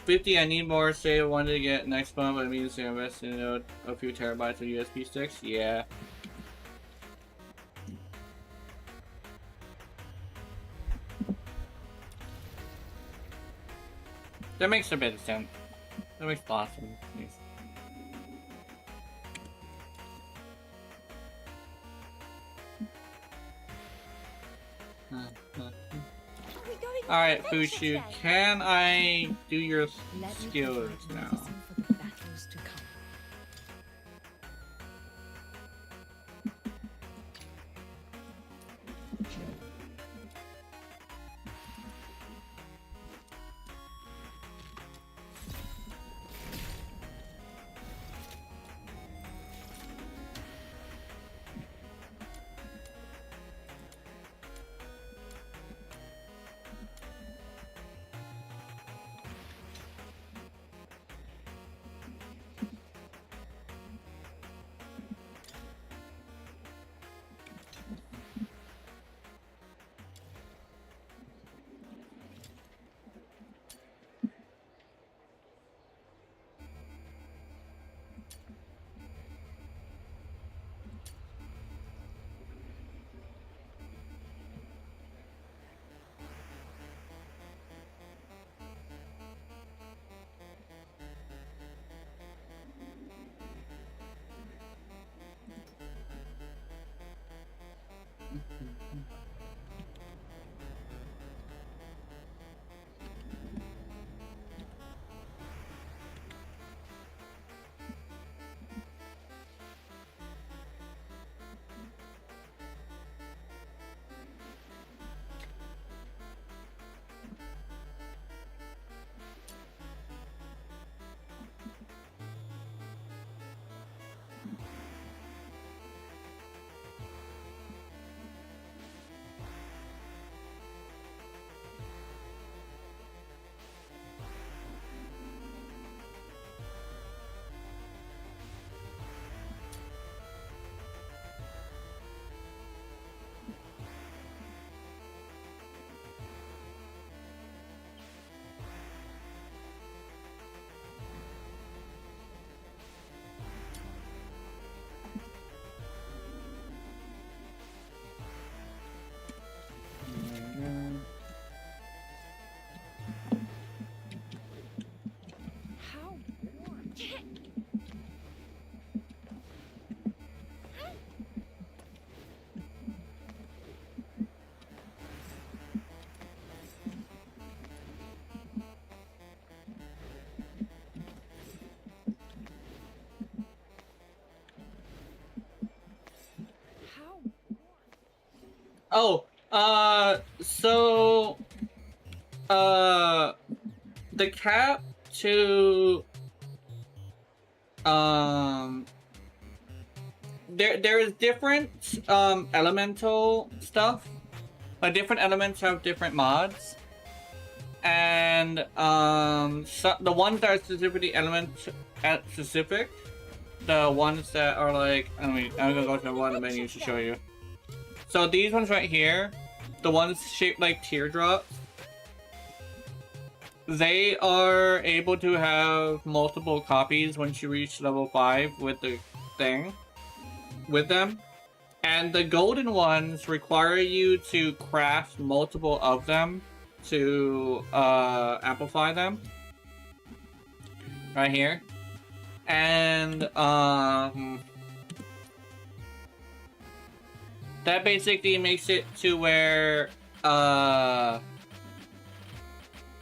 50, I need more. Say I wanted to get next month, but it means to invest in a few terabytes of USB sticks. Yeah. That makes a bit of sense. That makes lots of sense. Are we going on Alright, an adventure Fushu, today? can I do your Let me skills provide now? medicine for the battles to come. How warm. How Oh, so, the cap to, there is different, elemental stuff. Like, different elements have different mods. And, so, the ones that are specifically specific, the ones that are like, I'm gonna go to one of the menus to show you. So these ones right here, the ones shaped like teardrops, they are able to have multiple copies once you reach level 5 with the thing, with them. And the golden ones require you to craft multiple of them to amplify them. Right here. And that basically makes it to where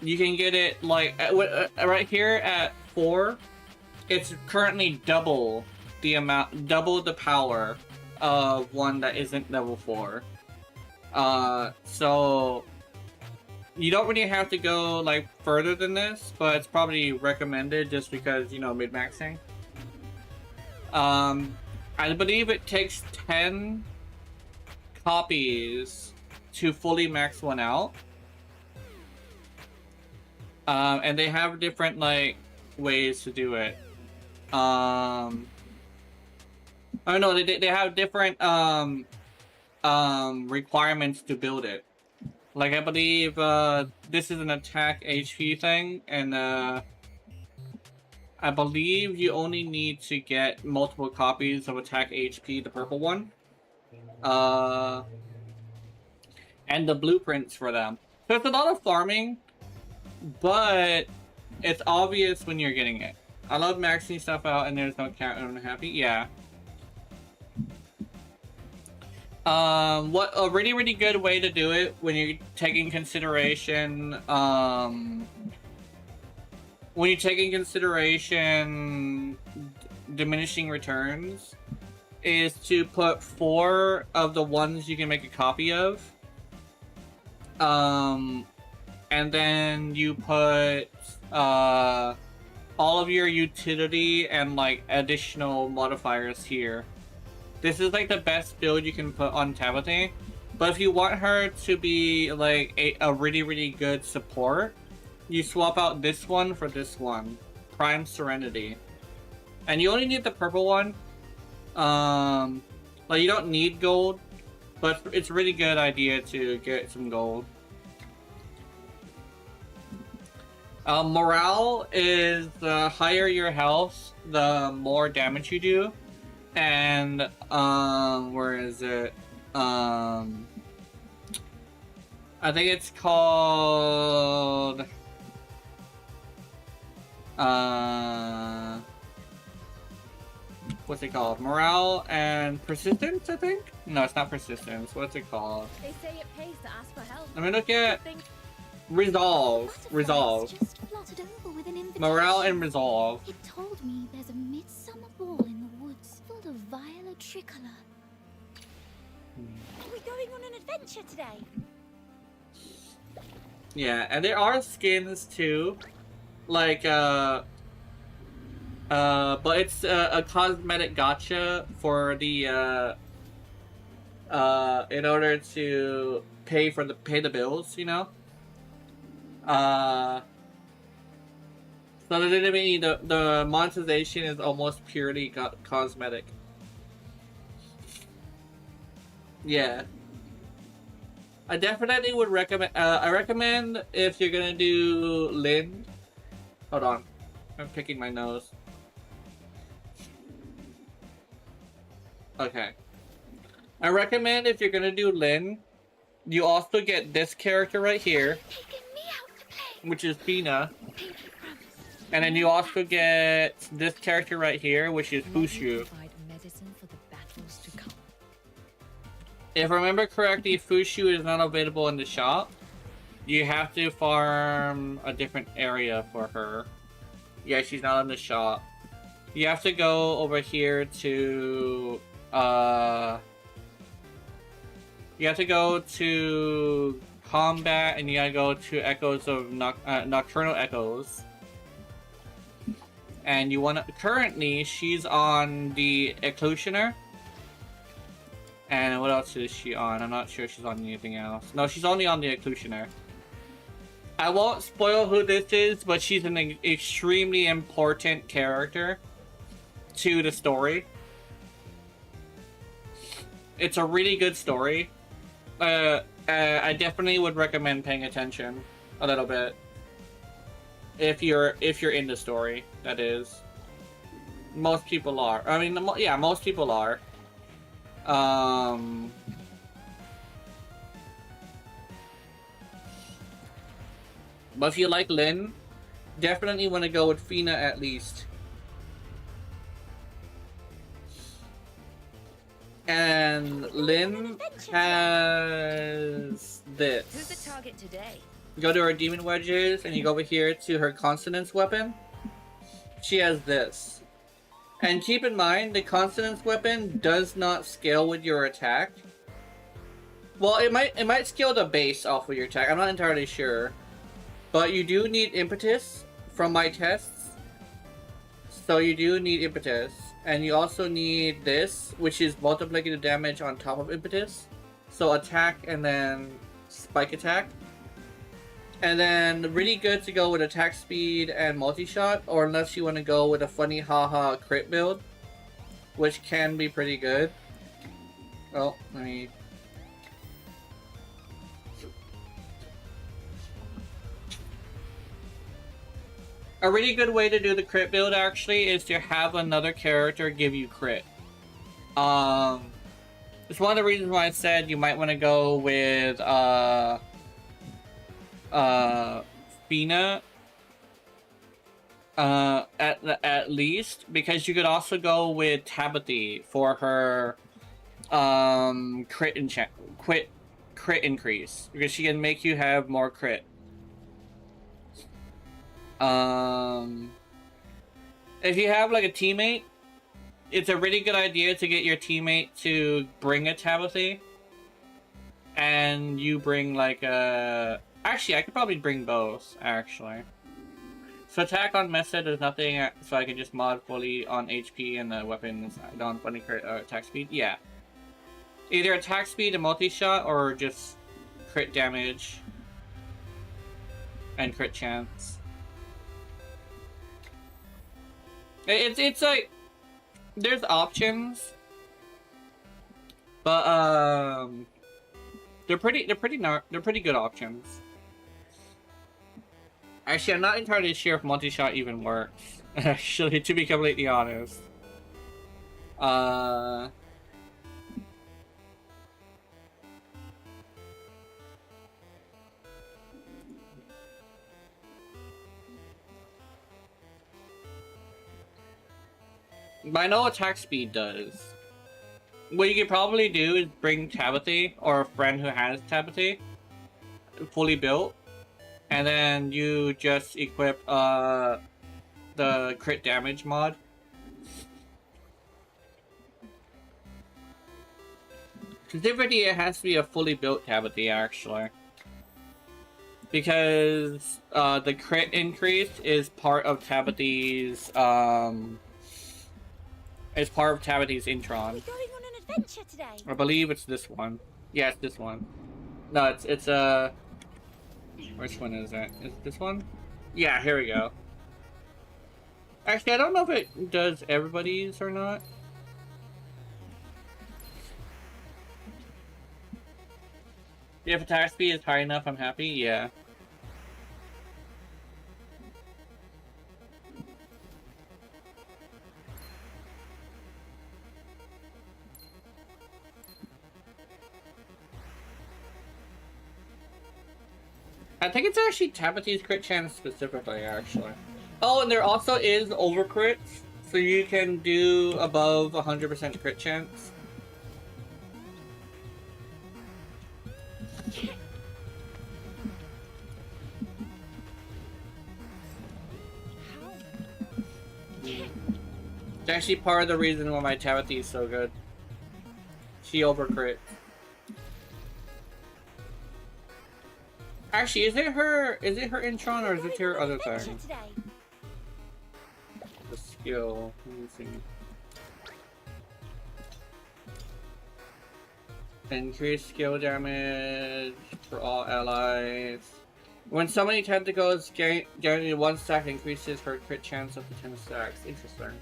you can get it like right here at 4. It's currently double the power of one that isn't level 4. So you don't really have to go like further than this, but it's probably recommended just because, you know, mid-maxing. I believe it takes 10 copies to fully max one out. And they have different like ways to do it. Oh no, they have different requirements to build it. Like I believe this is an attack HP thing, and I believe you only need to get multiple copies of attack HP, the purple one. And the blueprints for them. So it's a lot of farming, but it's obvious when you're getting it. I love maxing stuff out and there's no cat and I'm happy. Yeah. What a really good way to do it when you're taking consideration diminishing returns is to put 4 of the ones you can make a copy of. And then you put all of your utility and like additional modifiers here. This is like the best build you can put on Tabitha. But if you want her to be like a really good support, you swap out this one for this one. Prime Serenity. And you only need the purple one. Like you don't need gold, but it's a really good idea to get some gold. Morale is the higher your health, the more damage you do. And where is it? I think it's called what's it called? Morale and persistence, I think? No, it's not persistence. What's it called? They say it pays to ask for help. Let me look at resolve. Just fluttered over with an invitation. Morale and resolve. It told me there's a midsummer ball in the woods full of violet tricolor. Are we going on an adventure today? Yeah, and there are skins too. Like but it's a cosmetic gacha for the in order to pay the bills, you know. So literally the monetization is almost purely cosmetic. Yeah. I definitely would recommend, I recommend if you're gonna do Lynn. Hold on. I'm picking my nose. Okay. I recommend if you're gonna do Lynn, you also get this character right here, which is Fina. And then you also get this character right here, which is Fushu. If I remember correctly, Fushu is not available in the shop. You have to farm a different area for her. Yeah, she's not in the shop. You have to go over here to you have to go to combat, and you gotta go to Echoes of Nocturnal Echoes. And you wanna currently she's on the Ecclusioner. And what else is she on? I'm not sure she's on anything else. No, she's only on the Ecclusioner. I won't spoil who this is, but she's an extremely important character to the story. It's a really good story. I definitely would recommend paying attention a little bit. If you're in the story, that is. Most people are. I mean, yeah, most people are. Um, but if you like Lynn, definitely want to go with Fina at least. And Lynn has this. Who's the target today? Go to her demon wedges and you go over here to her consonance weapon. She has this. And keep in mind, the consonance weapon does not scale with your attack. Well, it might scale the base off of your attack. I'm not entirely sure. But you do need impetus from my tests. So you do need impetus. And you also need this, which is multiplicative damage on top of impetus. So attack and then spike attack. And then really good to go with attack speed and multi-shot, or unless you want to go with a funny haha crit build, which can be pretty good. Oh, let me... A really good way to do the crit build actually is to have another character give you crit. It's one of the reasons why I said you might want to go with Fina at least, because you could also go with Tabitha for her crit increase, because she can make you have more crit. If you have like a teammate, it's a really good idea to get your teammate to bring a Tabitha, and you bring like a... Actually, I could probably bring both, actually. So attack on Mesa does nothing, so I can just mod fully on HP and the weapons on funny attack speed. Yeah. Either attack speed and multi-shot, or just crit damage and crit chance. It's like... There's options, but they're pretty good options. Actually, I'm not entirely sure if multi-shot even works. Actually, to be completely honest. But I know attack speed does. What you could probably do is bring Tabitha, or a friend who has Tabitha, fully built, and then you just equip the crit damage mod. Specifically, it has to be a fully built Tabitha, actually. Because the crit increase is part of Tabitha's Intron. Are we going on an adventure today? I believe it's this one. Yeah, it's this one. No, it's which one is it? Is it this one? Yeah, here we go. Actually, I don't know if it does everybody's or not. Yeah, if attack speed is high enough, I'm happy. Yeah. I think it's actually Tabitha's crit chance specifically, actually. Oh, and there also is over crits, so you can do above 100% crit chance. It's actually part of the reason why my Tabitha is so good. She over crit. Actually, is it her Intron, or is it her other thing? The skill. Let me see. Increase skill damage for all allies. When somebody tentacles guaranteed 1 stack, increases her crit chance up to 10 stacks. Interesting.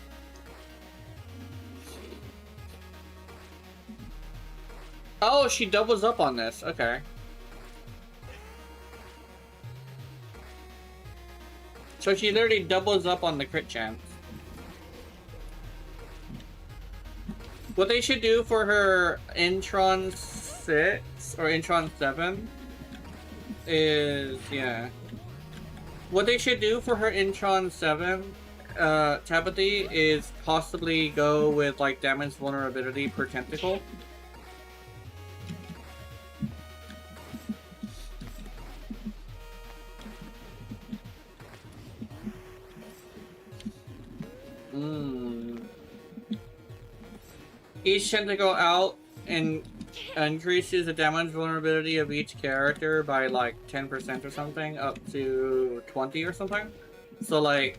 Oh, she doubles up on this. Okay. So she literally doubles up on the crit chance. What they should do for her Intron 6 or Intron 7 is, yeah. What they should do for her Intron 7, Tabithy, is possibly go with like damage vulnerability per tentacle. Each tentacle out and increases the damage vulnerability of each character by like 10% or something, up to 20 or something. So like,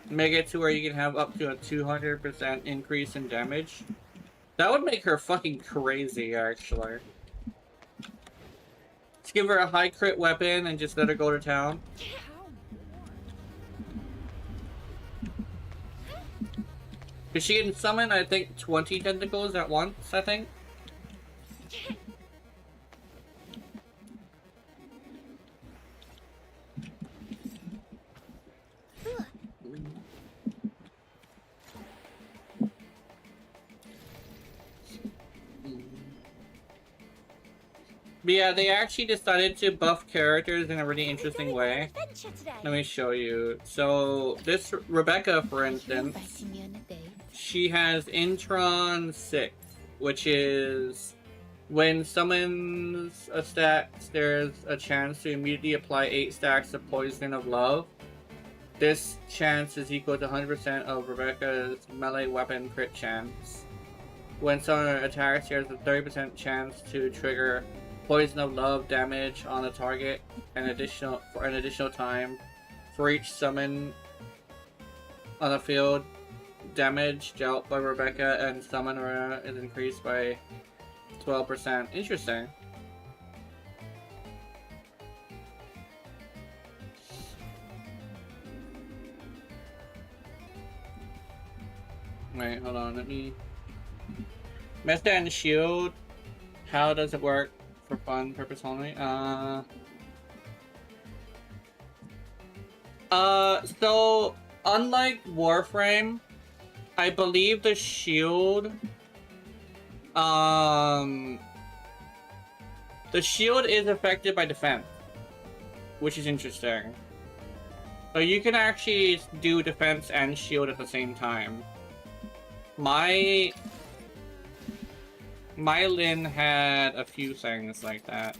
make it to where you can have up to a 200% increase in damage. That would make her fucking crazy, actually. Just give her a high crit weapon and just let her go to town. Because she can summon, I think, 20 tentacles at once, I think. But yeah, they actually decided to buff characters in a really interesting way. Let me show you. So, this Rebecca, for instance, she has Intron 6, which is when summons a stack, there's a chance to immediately apply 8 stacks of Poison of Love. This chance is equal to 100% of Rebecca's melee weapon crit chance. When someone attacks, there's a 30% chance to trigger Poison of Love damage on a target for an additional time for each summon on the field. Damage dealt by Rebecca and Summoner is increased by 12%. Interesting. Wait, hold on, let me... Mesta and Shield, how does it work for fun purpose only? So, unlike Warframe, I believe the shield, the shield is affected by defense, which is interesting. So you can actually do defense and shield at the same time. My Lin had a few things like that.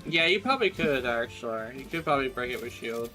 Yeah, you probably could, actually. You could probably break it with shield.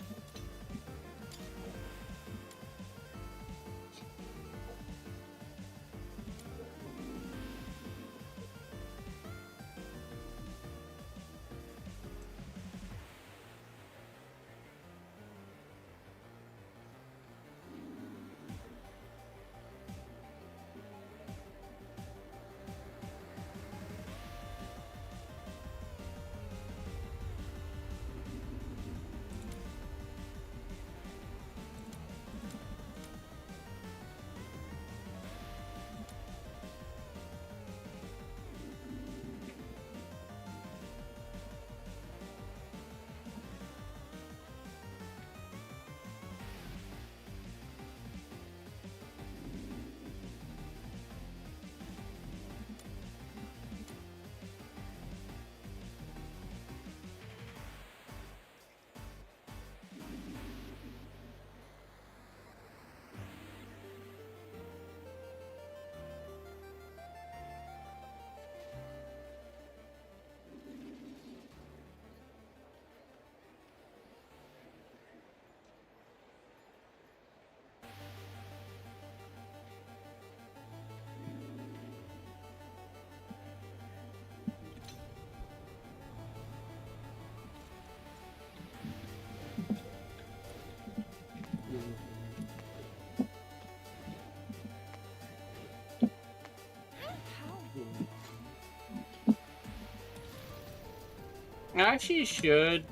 I actually should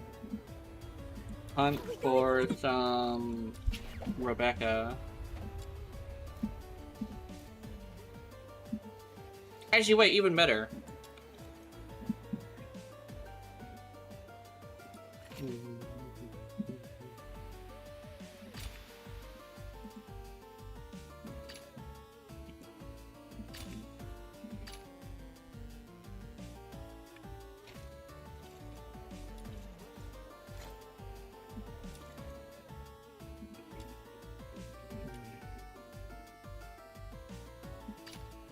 hunt for some Rebecca. Actually, wait, even better.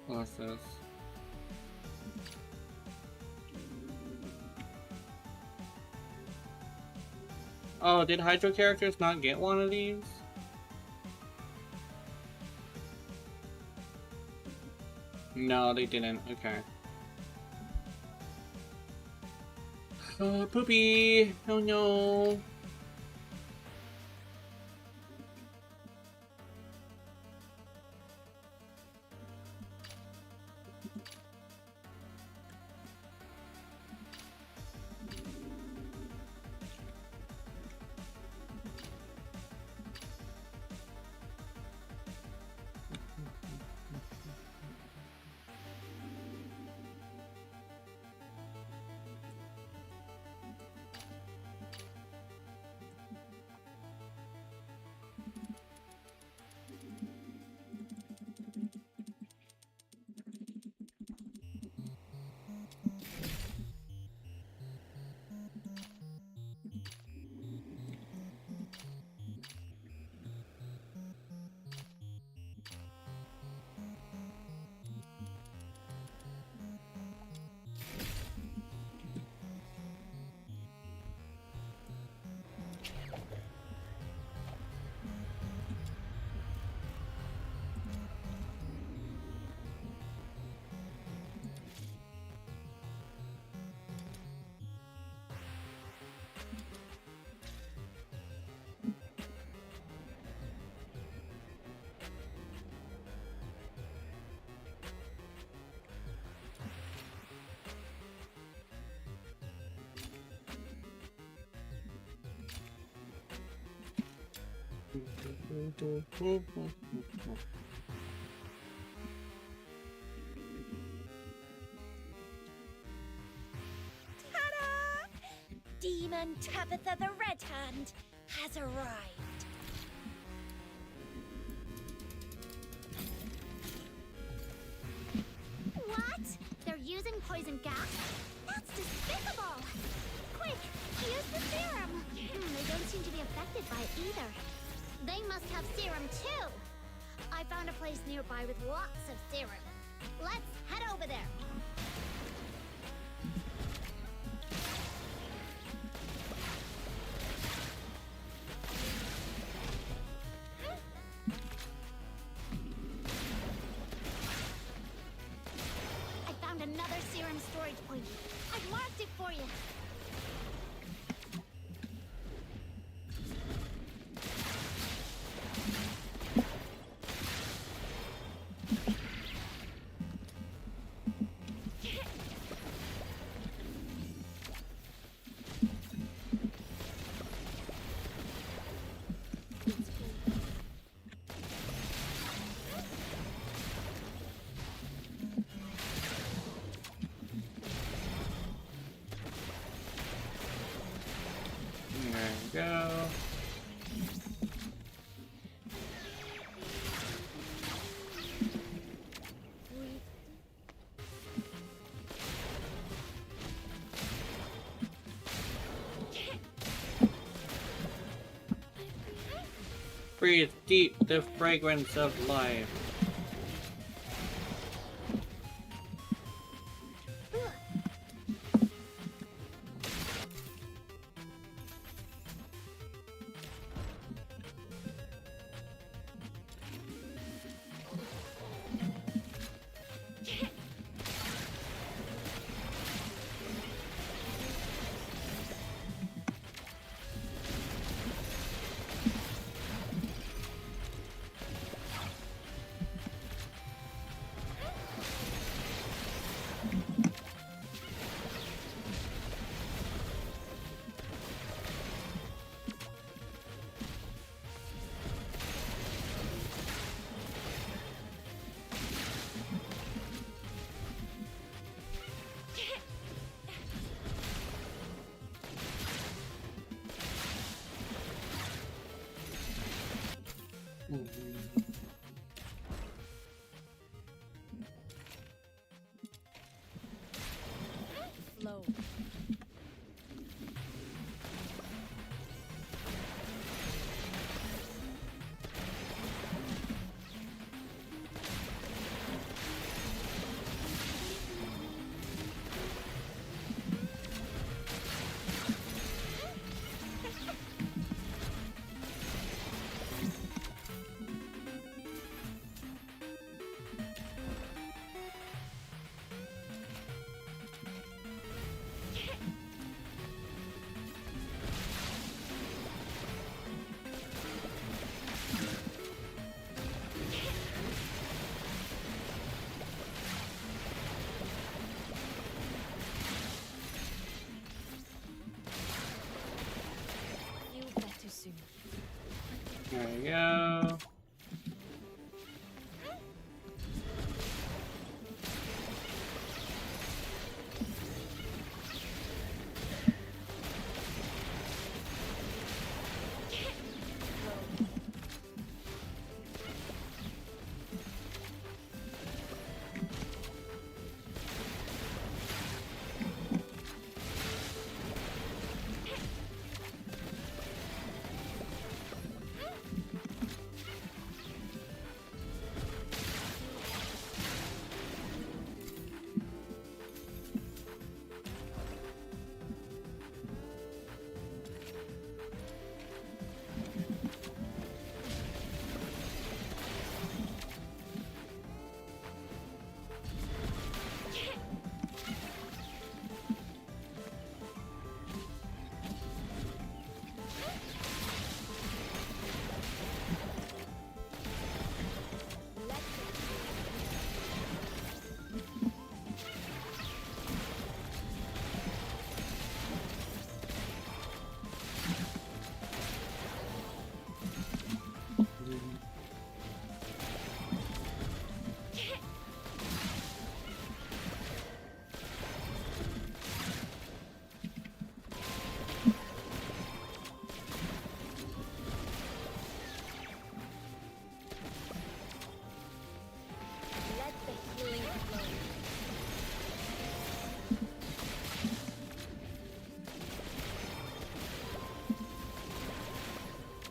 What's this? Oh, did Hydro characters not get one of these? No, they didn't. Okay. Oh, poopy! Oh no! Ta-da! Demon Tabitha the Red Hand has arrived. What? They're using poison gas? That's despicable! Quick, use the serum! They don't seem to be affected by it either. They must have serum too! I found a place nearby with lots of serum. Let's head over there. I found another serum storage point. I've marked it for you. There we go. Breathe deep the fragrance of life. Flow. Feel better soon. There you go. Let the healing flow.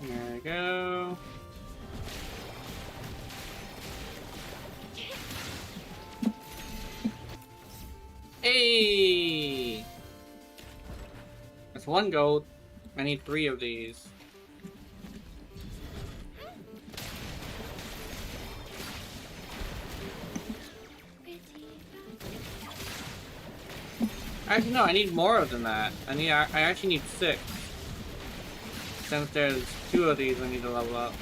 There you go. Hey! That's one gold. I need 3 of these. Actually, no, I need more than that. I actually need 6. Since there's 2 of these I need to level up.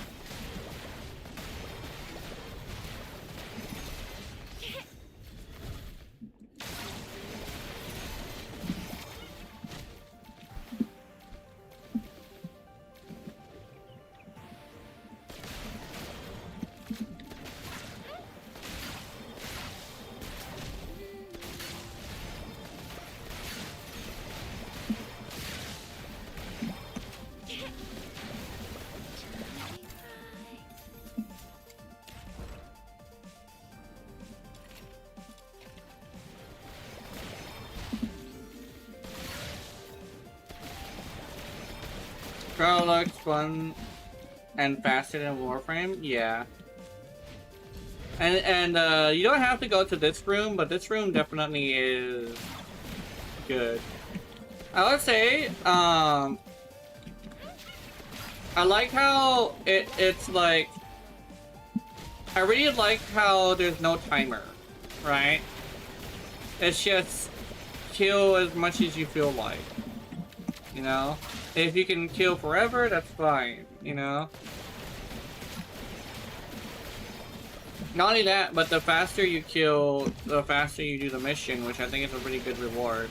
Girl looks fun and faster than Warframe, yeah. And you don't have to go to this room, but this room definitely is good. I would say, I like how it's like, I really like how there's no timer, right? It's just kill as much as you feel like, you know? If you can kill forever, that's fine, you know? Not only that, but the faster you kill, the faster you do the mission, which I think is a really good reward.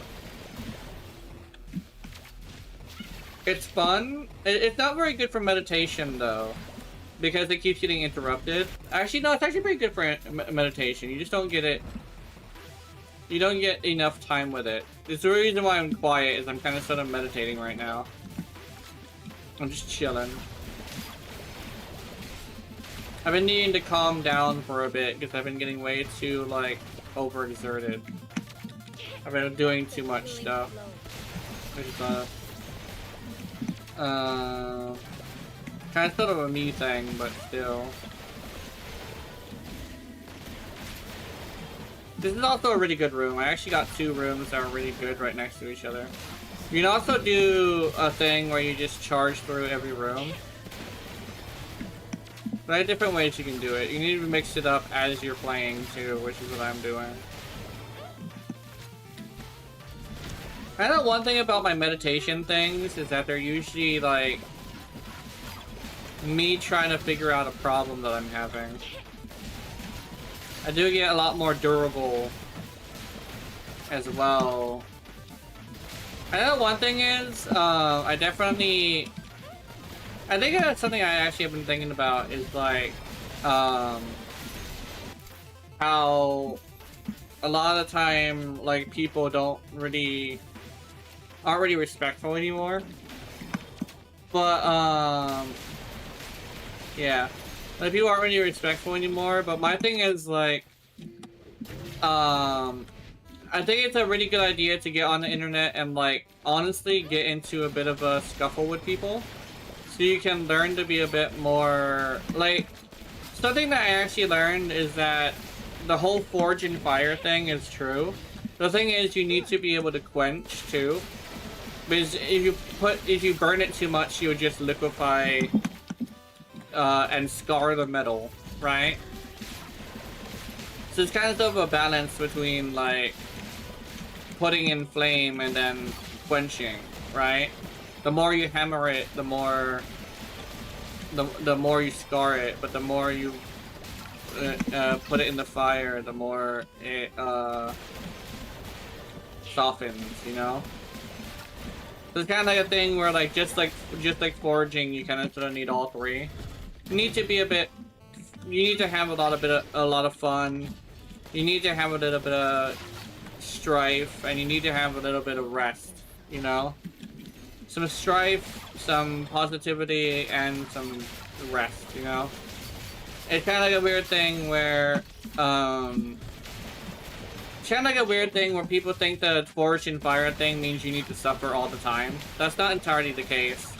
It's fun. It's not very good for meditation, though, because it keeps getting interrupted. Actually, no, it's actually pretty good for meditation. You just don't get it. You don't get enough time with it. It's the reason why I'm quiet, is I'm kind of sort of meditating right now. I'm just chilling. I've been needing to calm down for a bit because I've been getting way too, like, overexerted. I've been doing too much stuff. Which is, kind of sort of a me thing, but still. This is also a really good room. I actually got 2 rooms that are really good right next to each other. You can also do a thing where you just charge through every room. There are different ways you can do it. You need to mix it up as you're playing too, which is what I'm doing. I know one thing about my meditation things is that they're usually like me trying to figure out a problem that I'm having. I do get a lot more durable as well. I know one thing is, I think that's something I actually have been thinking about is like, how a lot of the time, like, people aren't really respectful anymore. But, yeah. Like, people aren't really respectful anymore, but my thing is, like, I think it's a really good idea to get on the internet and, like, honestly get into a bit of a scuffle with people. So you can learn to be a bit more, like, something that I actually learned is that the whole forge and fire thing is true. The thing is, you need to be able to quench, too. Because if you burn it too much, you'll just liquefy and scar the metal, right? So it's kind of a balance between, like, putting in flame and then quenching, right? The more you hammer it, the more you scar it, but the more you put it in the fire, the more it softens, you know? So it's kind of like a thing where, like, just like forging, you kind of sort of need all 3. You need to be you need to have a lot of fun. You need to have a little bit of strife, and you need to have a little bit of rest, you know? Some strife, some positivity, and some rest, you know? It's kind of like a weird thing where, people think the forge and fire thing means you need to suffer all the time. That's not entirely the case.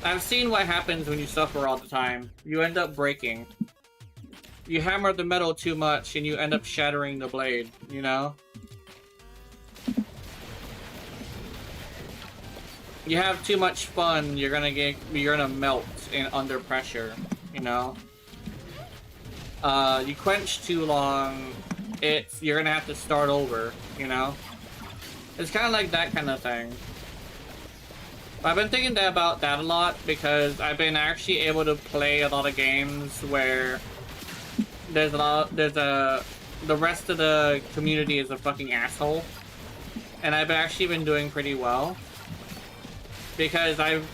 I've seen what happens when you suffer all the time. You end up breaking. You hammer the metal too much and you end up shattering the blade, you know? You have too much fun, you're gonna melt under pressure, you know? You quench too long, you're gonna have to start over, you know? It's kind of like that kind of thing. I've been thinking about that a lot because I've been actually able to play a lot of games where the rest of the community is a fucking asshole. And I've actually been doing pretty well. Because I've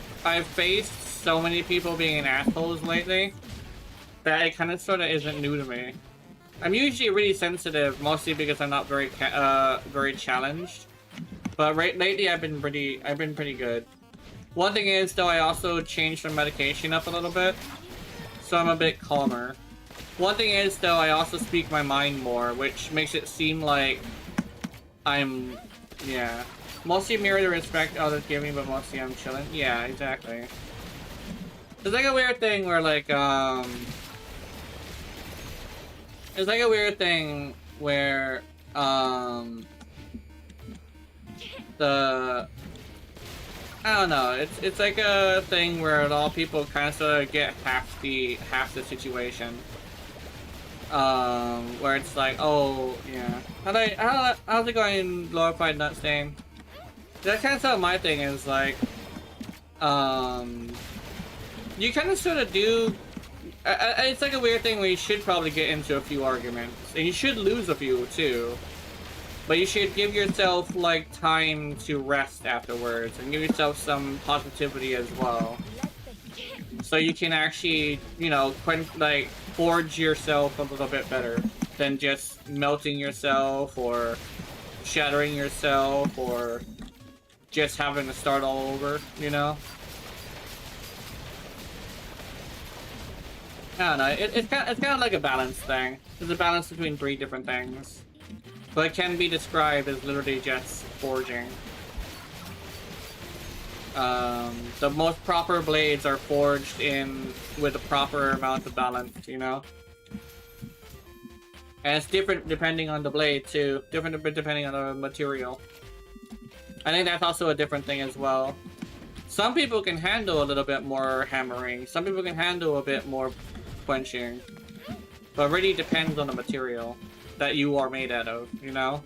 faced so many people being assholes lately that it kind of sort of isn't new to me. I'm usually really sensitive, mostly because I'm not very challenged. But lately I've been pretty good. One thing is, though, I also changed my medication up a little bit, so I'm a bit calmer. One thing is, though, I also speak my mind more, which makes it seem like I'm, yeah. Mostly mirror the respect others give me, but mostly I'm chilling. Yeah, exactly. It's like a weird thing where, like, it's like a weird thing where, I don't know, it's like a thing where all people kind of sort of get half the situation. Where it's like, oh, yeah. How's it going, glorified nut stain? That's kind of my thing is, like, you kind of sort of do, it's like a weird thing where you should probably get into a few arguments, and you should lose a few, too. But you should give yourself, like, time to rest afterwards, and give yourself some positivity as well. So you can actually, you know, like, forge yourself a little bit better than just melting yourself, or shattering yourself, or just having to start all over, you know? I don't know. It's kind of like a balance thing. There's a balance between 3 different things, but it can be described as literally just forging. The most proper blades are forged in with a proper amount of balance, you know? And it's different depending on the blade too. Different depending on the material. I think that's also a different thing as well. Some people can handle a little bit more hammering. Some people can handle a bit more quenching. But it really depends on the material that you are made out of, you know?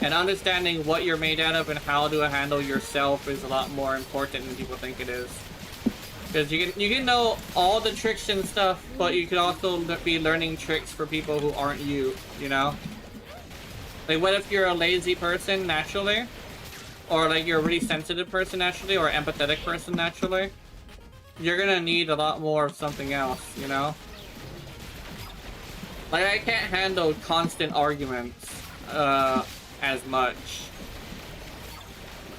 And understanding what you're made out of and how to handle yourself is a lot more important than people think it is. Because you can know all the tricks and stuff, but you could also be learning tricks for people who aren't you, you know? Like, what if you're a lazy person naturally? Or like you're a really sensitive person naturally, or an empathetic person naturally? You're gonna need a lot more of something else, you know? Like, I can't handle constant arguments, as much.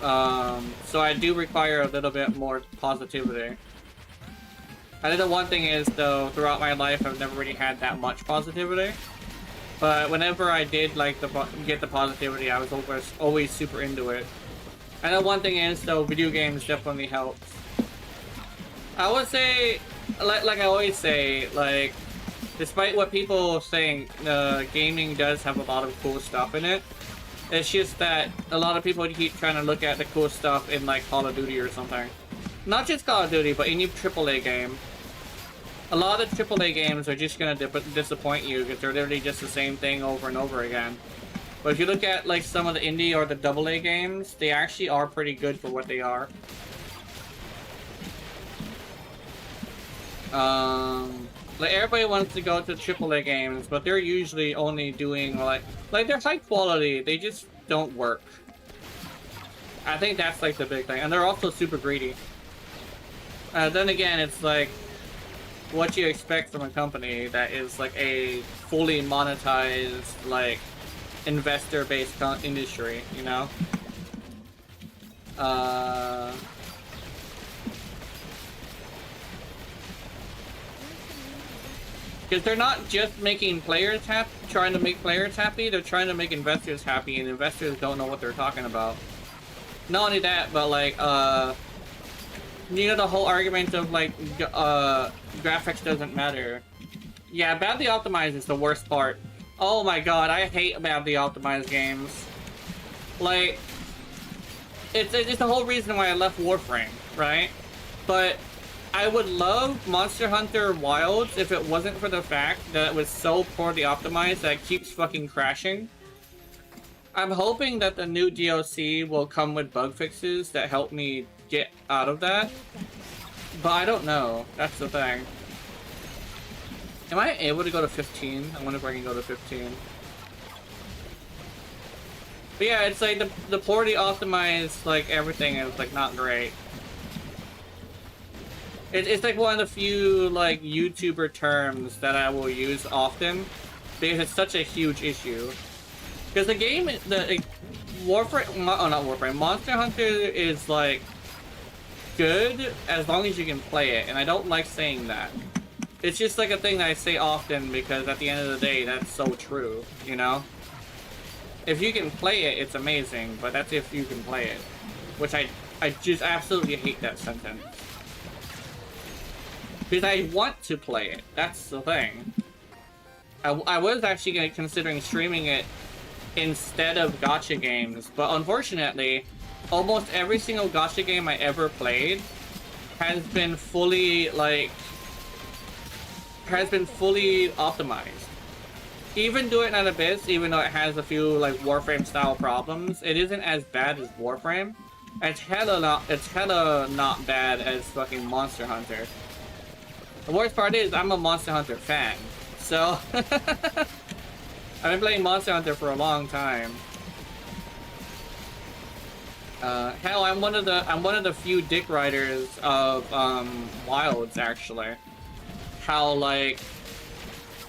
So I do require a little bit more positivity. I think the one thing is, though, throughout my life, I've never really had that much positivity. But whenever I did, like, get the positivity, I was always super into it. And the one thing is, though, video games definitely helps. I would say, like I always say, like, despite what people think, gaming does have a lot of cool stuff in it. It's just that a lot of people keep trying to look at the cool stuff in, like, Call of Duty or something. Not just Call of Duty, but any AAA game. A lot of AAA games are just gonna disappoint you because they're literally just the same thing over and over again. But if you look at, like, some of the indie or the AA games, they actually are pretty good for what they are. Like, everybody wants to go to AAA games, but they're usually only doing, like they're high quality, they just don't work. I think that's, like, the big thing. And they're also super greedy. Then again, it's like, what you expect from a company that is, like, a fully monetized, like, investor-based industry, you know? Because they're not just making players happy, trying to make players happy, they're trying to make investors happy, and investors don't know what they're talking about. Not only that, but, like, you know, the whole argument of, like, graphics doesn't matter. Yeah, badly optimized is the worst part. Oh my god, I hate badly optimized games. Like, it's the whole reason why I left Warframe, right? But I would love Monster Hunter Wilds if it wasn't for the fact that it was so poorly optimized that it keeps fucking crashing. I'm hoping that the new DLC will come with bug fixes that help me get out of that. But I don't know. That's the thing. Am I able to go to 15? I wonder if I can go to 15. But yeah, it's like the poorly optimized, like, everything is, like, not great. It's like one of the few, like, YouTuber terms that I will use often because it's such a huge issue. Because the game, like, Warframe, oh, not Warframe, Monster Hunter is, like, good as long as you can play it, and I don't like saying that. It's just like a thing that I say often because at the end of the day, that's so true, you know? If you can play it, it's amazing, but that's if you can play it. Which I just absolutely hate that sentence. Because I want to play it, that's the thing. I was actually considering streaming it instead of gacha games, but unfortunately, almost every single gacha game I ever played has been fully, like, optimized. Even Duet and Abyss, even though it has a few, like, Warframe style problems, it isn't as bad as Warframe. It's hella not bad as fucking Monster Hunter. The worst part is I'm a Monster Hunter fan, so I've been playing Monster Hunter for a long time. Hell, I'm one of the few dick riders of Wilds, actually. How, like,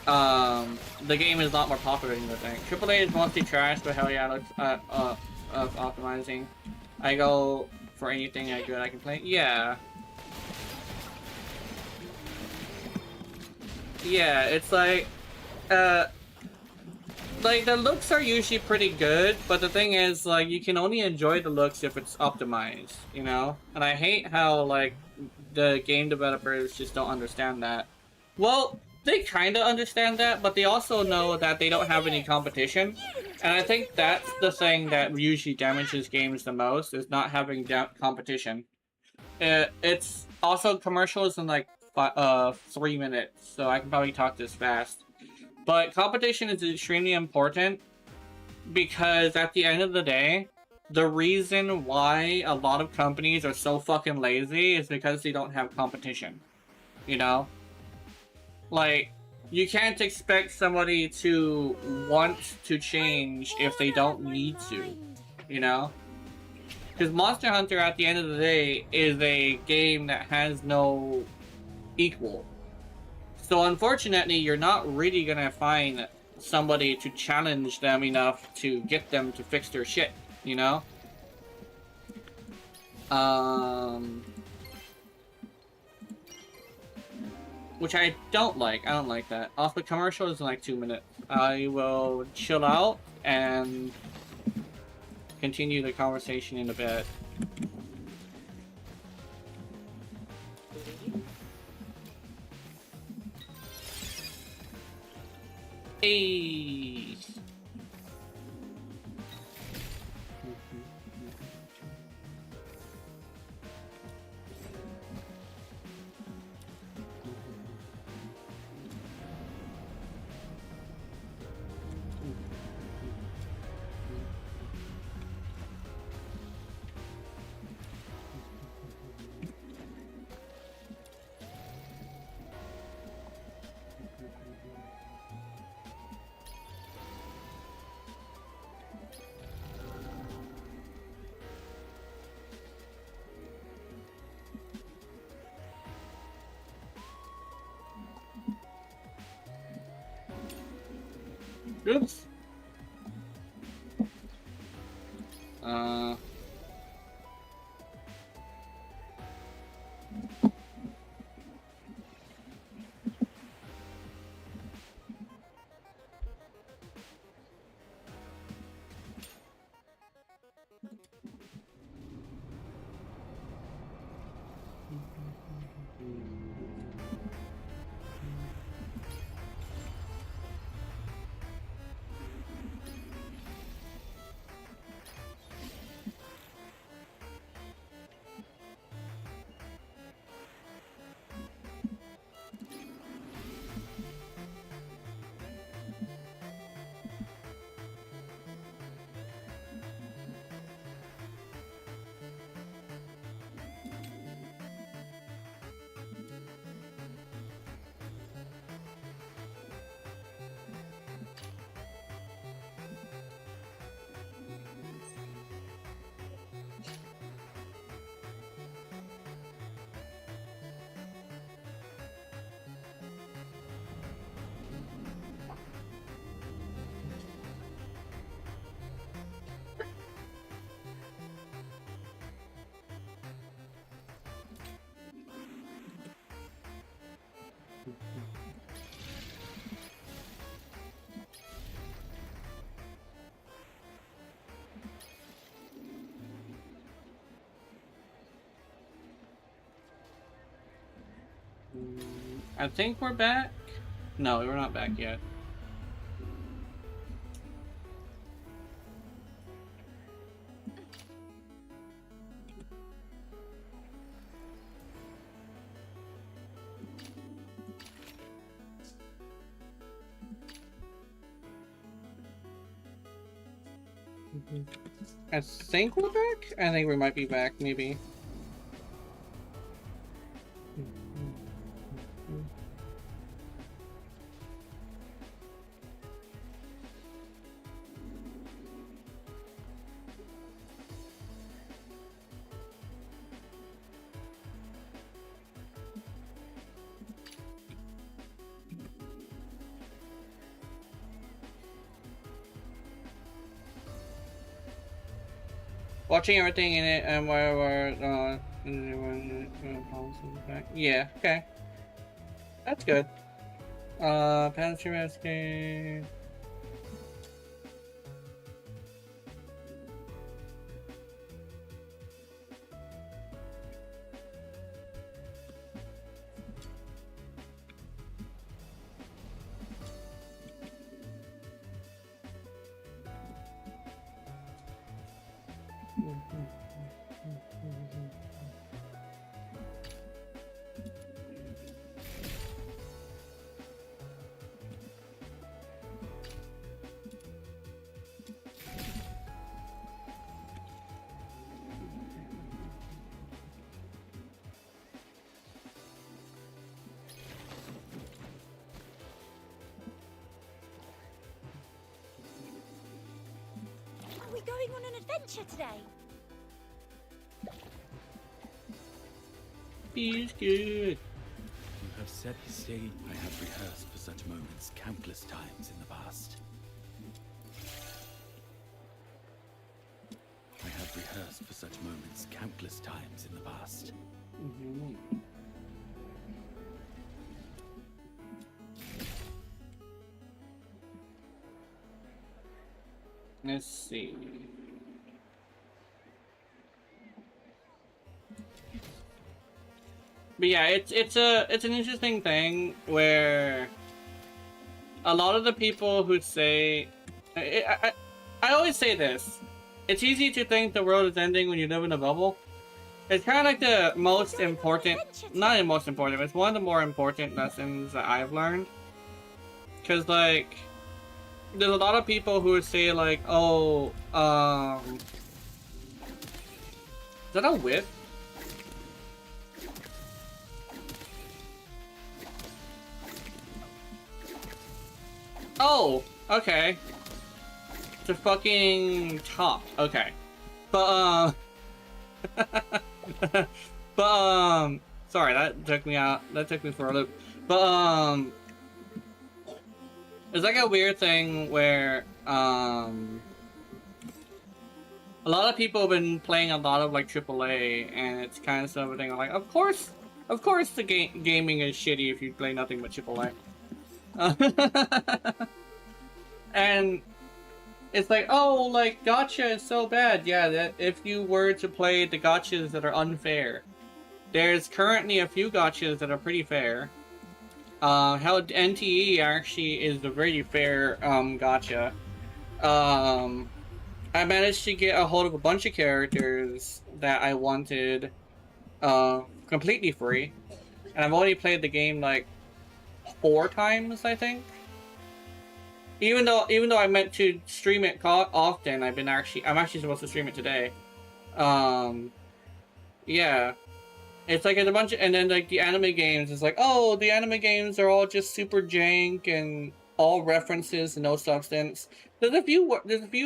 the game is a lot more popular than you would think. AAA is mostly trash, but hell yeah, I look of optimizing. I go for anything I can play. Yeah. Yeah, it's like the looks are usually pretty good, but the thing is, like, you can only enjoy the looks if it's optimized, you know? And I hate how, like, the game developers just don't understand that. Well, they kind of understand that, but they also know that they don't have any competition. You didn't And I touch a think single that's hair the on my thing head. that usually damages games the most, is not having competition. It's also commercials in like 3 minutes, so I can probably talk this fast. But competition is extremely important because at the end of the day, the reason why a lot of companies are so fucking lazy is because they don't have competition. You know? Like, you can't expect somebody to want to change if they don't My need to. mind. You know? Because Monster Hunter, at the end of the day, is a game that has no equal. So unfortunately, you're not really gonna find somebody to challenge them enough to get them to fix their shit, you know? Which I don't like. I don't like that. Off the commercial is in like 2 minutes. I will chill out and continue the conversation in a bit. Hey. Oops. I think we're back. No, we're not back yet. I think we're back? I think we might be back, maybe. Watching everything in it and where yeah, okay. That's good. Pantry Escape. Are we going on an adventure today? He's good. You have set the stage. I have rehearsed for such moments countless times in the past. I have rehearsed for such moments countless times in the past. Let's see. But yeah, it's an interesting thing where a lot of the people who say, I always say this. It's easy to think the world is ending when you live in a bubble. It's kind of like the most important, not the most important, but it's one of the more important lessons that I've learned. Cause like, there's a lot of people who would say like, oh, is that a whip? Oh, okay. The fucking top. Okay. But, sorry, that took me out. That took me for a loop. But, it's like a weird thing where, a lot of people have been playing a lot of, like, AAA, and it's kind of something like, of course the gaming is shitty if you play nothing but AAA. And it's like, oh, like, gacha is so bad. Yeah, that if you were to play the gachas that are unfair, there's currently a few gachas that are pretty fair. How NTE actually is a very fair gacha. I managed to get a hold of a bunch of characters that I wanted completely free, and I've only played the game like 4 times, I think. Even though I meant to stream it often, I'm actually supposed to stream it today. Yeah. It's like a bunch of, and then like the anime games is like, oh, the anime games are all just super jank and all references and no substance. There's a few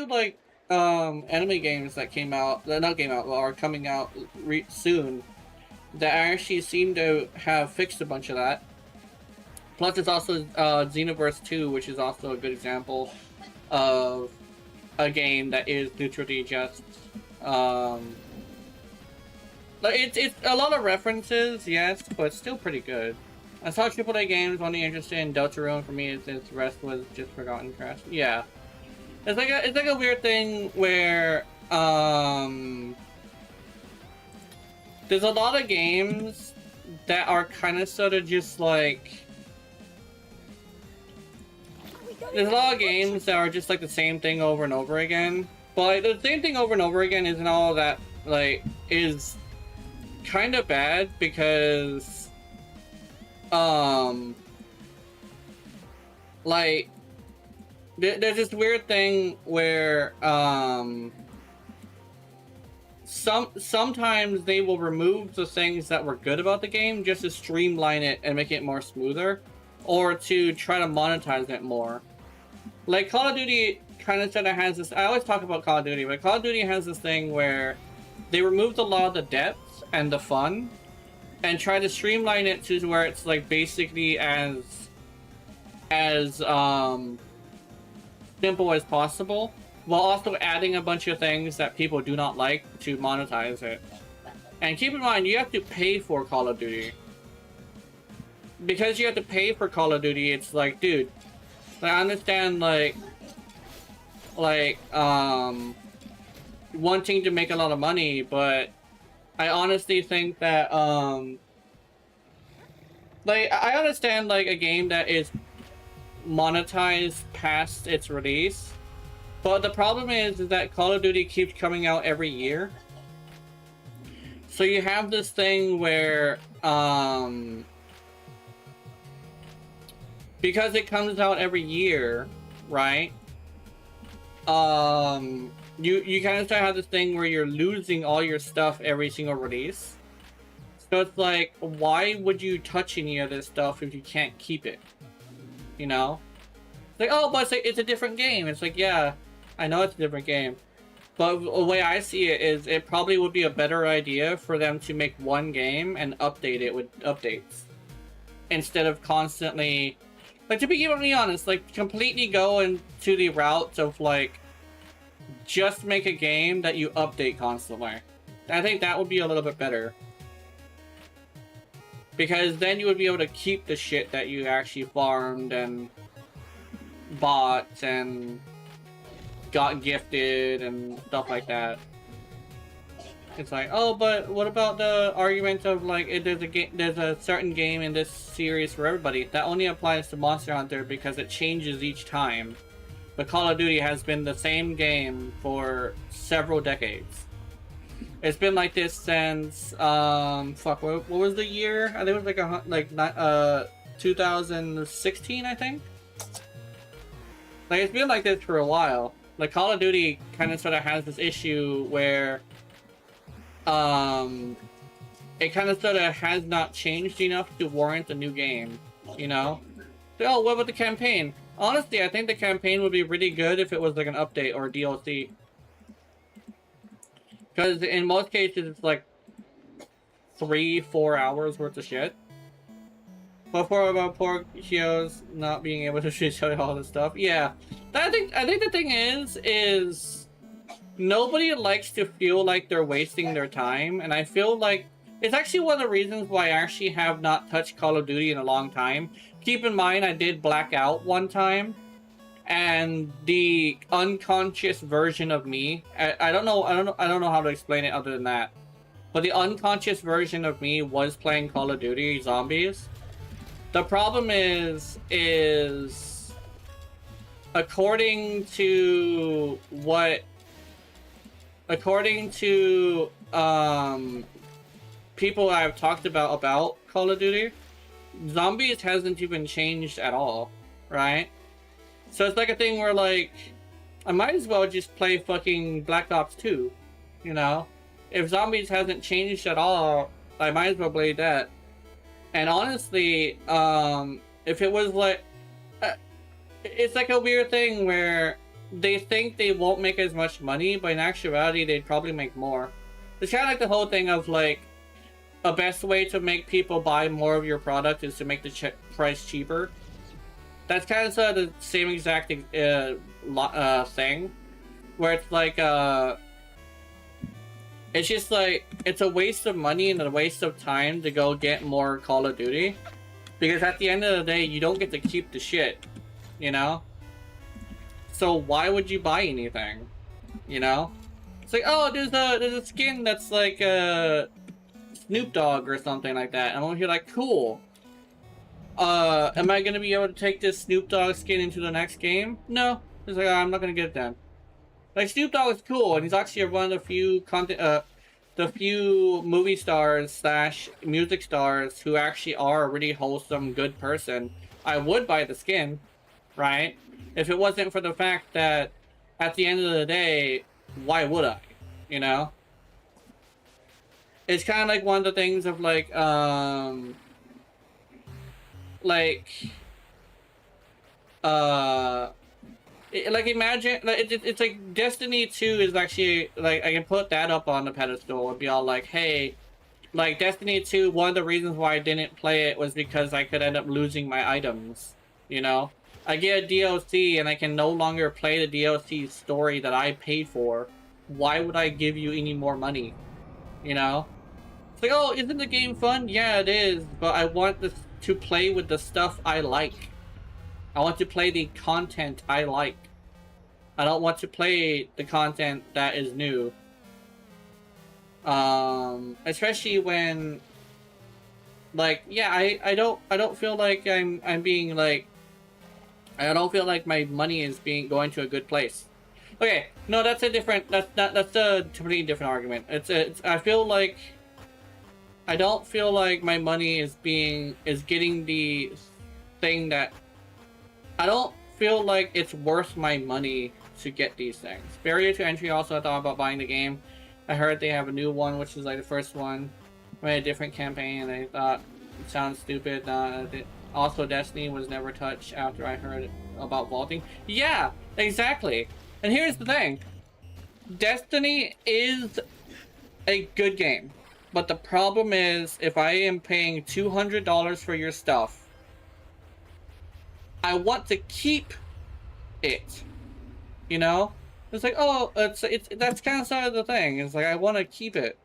like anime games that are coming out soon that actually seem to have fixed a bunch of that. Plus, it's also Xenoverse 2, which is also a good example of a game that is literally just it's a lot of references, yes, but still pretty good. I saw AAA games only interested in Deltarune. For me, the rest was just forgotten trash. Yeah, it's like a weird thing where there's a lot of games that are kind of sort of just like. There's a lot of games that are just like the same thing over and over again. But like, the same thing over and over again isn't all that, like, is kind of bad because, like, there's this weird thing where, sometimes they will remove the things that were good about the game just to streamline it and make it more smoother, or to try to monetize it more. Like, Call of Duty kind of has this, I always talk about Call of Duty, but Call of Duty has this thing where they removed a lot of the depth and the fun, and try to streamline it to where it's, like, basically as simple as possible, while also adding a bunch of things that people do not like to monetize it. And keep in mind, you have to pay for Call of Duty. because you have to pay for Call of Duty, it's like, dude, I understand, wanting to make a lot of money, but I honestly think that, I understand, a game that is monetized past its release, but the problem is that Call of Duty keeps coming out every year. So you have this thing where, because it comes out every year, right? You kind of start to have this thing where you're losing all your stuff every single release. So it's like, why would you touch any of this stuff if you can't keep it? You know? It's like, oh, but it's a different game. It's like, yeah, I know it's a different game. But the way I see it is, it probably would be a better idea for them to make one game and update it with updates. Instead of constantly... to be completely honest, completely go into the route of, just make a game that you update constantly. I think that would be a little bit better. Because then you would be able to keep the shit that you actually farmed and bought and got gifted and stuff like that. It's like, oh, but what about the argument of there's a certain game in this series for everybody? That only applies to Monster Hunter because it changes each time. But Call of Duty has been the same game for several decades. It's been like this since what was the year? I think it was 2016, I think. It's been like this for a while. Call of Duty kind of sort of has this issue where it kind of sort of has not changed enough to warrant a new game, you know? So, oh, what about the campaign? Honestly, I think the campaign would be really good if it was an update or a DLC. Because in most cases, it's 3-4 hours worth of shit. But about poor Kyo's not being able to show you all this stuff. Yeah. I think the thing is nobody likes to feel like they're wasting their time, and I feel like it's actually one of the reasons why I actually have not touched Call of Duty in a long time. Keep in mind, I did black out one time, and the unconscious version of me, I don't know how to explain it other than that, but the unconscious version of me was playing Call of Duty Zombies. The problem is according to people I've talked about Call of Duty, Zombies hasn't even changed at all, right? So it's a thing where I might as well just play fucking Black Ops 2, you know? If Zombies hasn't changed at all, I might as well play that. And honestly, if it was it's a weird thing where they think they won't make as much money, but in actuality, they'd probably make more. It's kind of the whole thing of a best way to make people buy more of your product is to make the price cheaper. That's kind of the same exact thing, where it's it's just it's a waste of money and a waste of time to go get more Call of Duty, because at the end of the day, you don't get to keep the shit, you know? So why would you buy anything, you know? It's oh, there's a skin that's Snoop Dogg or something like that, and I'm over here cool. Am I gonna be able to take this Snoop Dogg skin into the next game? No. It's I'm not gonna get it then. Snoop Dogg is cool, and he's actually one of the few movie stars / music stars who actually are a really wholesome, good person. I would buy the skin, right? If it wasn't for the fact that, at the end of the day, why would I? You know? It's kind of one of the things of imagine it's Destiny 2 is actually I can put that up on the pedestal and be all hey, Destiny 2, one of the reasons why I didn't play it was because I could end up losing my items, you know? I get a DLC and I can no longer play the DLC story that I paid for. Why would I give you any more money? You know? It's oh, isn't the game fun? Yeah, it is, but I want this to play with the stuff I like. I want to play the content I like. I don't want to play the content that is new. Especially when, like, yeah, I don't feel like I'm being like, I don't feel like my money is going to a good place. Okay, no, that's a completely different argument. I feel like I don't feel like my money is getting the thing that I don't feel like it's worth my money to get these things. Barrier to entry also, I thought about buying the game. I heard they have a new one, which is like the first one, with a different campaign, and I thought it sounds stupid. Also, Destiny was never touched after I heard about vaulting. Yeah, exactly. And here's the thing. Destiny is a good game. But the problem is, if I am paying $200 for your stuff, I want to keep it. You know? It's like, oh, that's kind of sort of the thing. It's like, I want to keep it.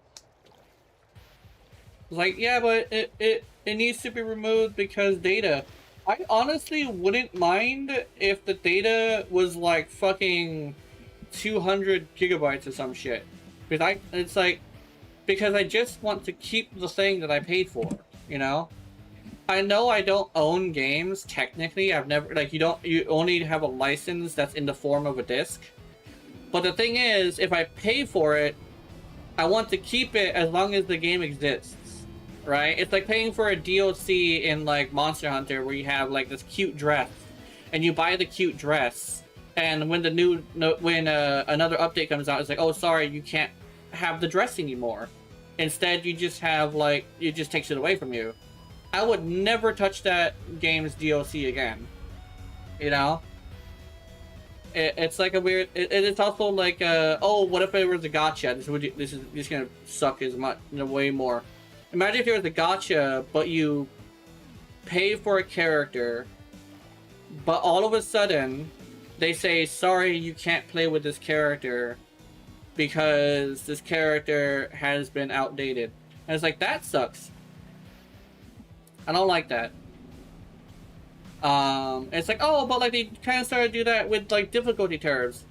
It's like, yeah, but it needs to be removed because data. I honestly wouldn't mind if the data was like fucking 200 gigabytes or some shit. Because because I just want to keep the thing that I paid for, you know? I know I don't own games, technically. I've never, like, you only have a license that's in the form of a disc. But the thing is, if I pay for it, I want to keep it as long as the game exists, right? It's like paying for a DLC in, like, Monster Hunter, where you have, like, this cute dress, and you buy the cute dress, and when another update comes out, it's like, oh, sorry, you can't have the dress anymore. Instead, you just have, like, it just takes it away from you. I would never touch that game's DLC again. You know? It's like a weird... It's also like, oh, what if it was a gacha? This is gonna suck as much, way more. Imagine if there was a gacha, but you pay for a character, but all of a sudden, they say, sorry, you can't play with this character because this character has been outdated. And it's like, that sucks. I don't like that. It's like, oh, but like they kind of started to do that with like difficulty terms.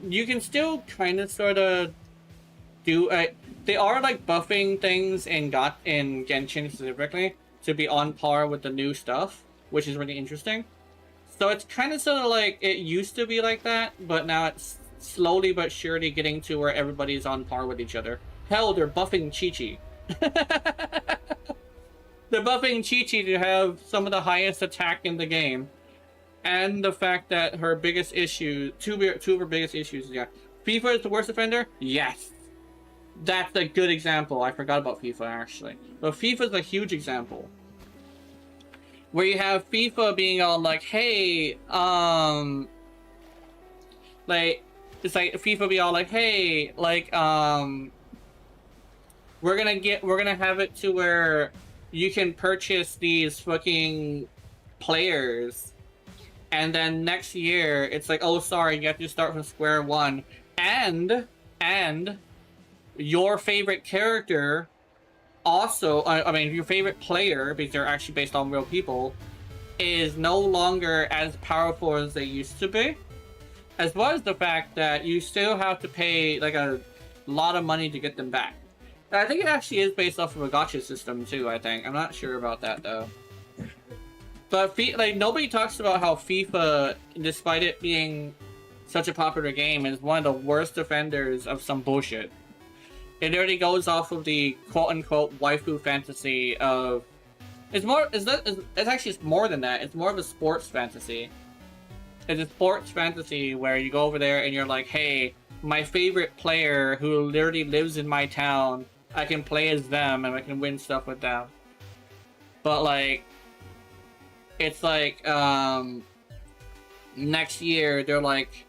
You can still kind of sort of do. They are like buffing things in Genshin specifically to be on par with the new stuff, which is really interesting. So it's kind of sort of like it used to be like that, but now it's slowly but surely getting to where everybody's on par with each other. Hell, they're buffing Chi-Chi. They're buffing Chi-Chi to have some of the highest attack in the game. And the fact that her biggest issue, two of her biggest issues, yeah. FIFA is the worst offender? Yes. That's a good example. I forgot about FIFA, actually. But FIFA is a huge example. Where you have FIFA being all like, hey, like, it's like FIFA be all like, hey, like, we're gonna have it to where you can purchase these fucking players, and then next year it's like, oh, sorry, you have to start from square one, and your favorite character also, I mean, your favorite player, because they're actually based on real people, is no longer as powerful as they used to be, as well as the fact that you still have to pay like a lot of money to get them back. I think it actually is based off of a gacha system too, I think. I'm not sure about that though. But like nobody talks about how FIFA, despite it being such a popular game, is one of the worst offenders of some bullshit. It already goes off of the quote-unquote waifu fantasy of... It's actually more than that. It's more of a sports fantasy. It's a sports fantasy where you go over there and you're like, hey, my favorite player who literally lives in my town, I can play as them and I can win stuff with them. But like, it's like, next year they're like,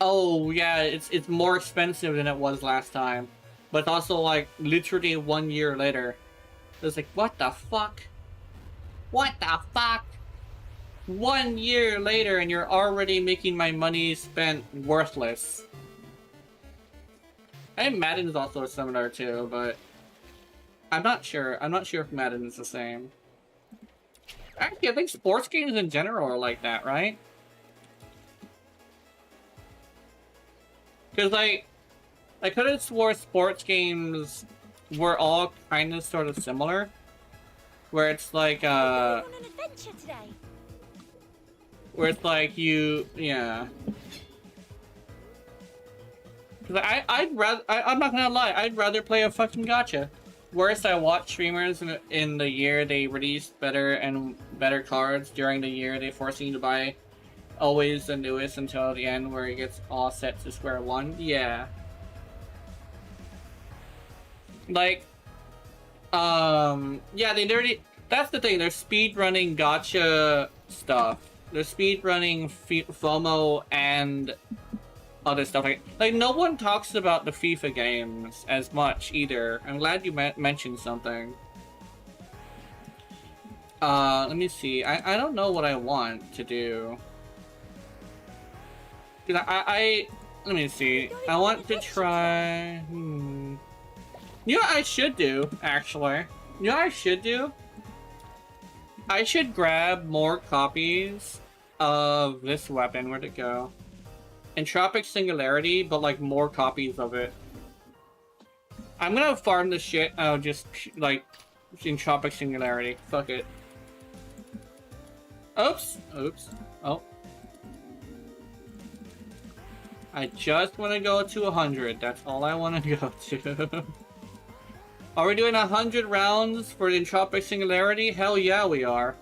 oh yeah, it's more expensive than it was last time. But it's also like literally 1 year later. It's like, what the fuck? What the fuck? 1 year later and you're already making my money spent worthless. I think Madden is also similar too, but I'm not sure. I'm not sure if Madden is the same. Actually, I think sports games in general are like that, right? Because, like, I could have swore sports games were all kind of sort of similar. Where it's like, On an adventure today. where it's like yeah. Because I'm not gonna lie, I'd rather play a fucking gacha. Worst, I watch streamers in the year they released better and better cards during the year they forcing you to buy always the newest until the end where it gets all set to square one. Yeah. Like, yeah, they literally, that's the thing, they're speedrunning gacha stuff. They're speedrunning FOMO and other stuff. Like, no one talks about the FIFA games as much either. I'm glad you mentioned something. Let me see. I don't know what I want to do. Let me see. I want to try... You know what I should do, actually? You know what I should do? I should grab more copies of this weapon. Where'd it go? Entropic Singularity, but like more copies of it. I'm gonna farm the shit out of just like Entropic Singularity. Fuck it. Oops. Oops. Oh. I just want to go to 100. That's all I want to go to. Are we doing 100 rounds for the Entropic Singularity? Hell yeah, we are.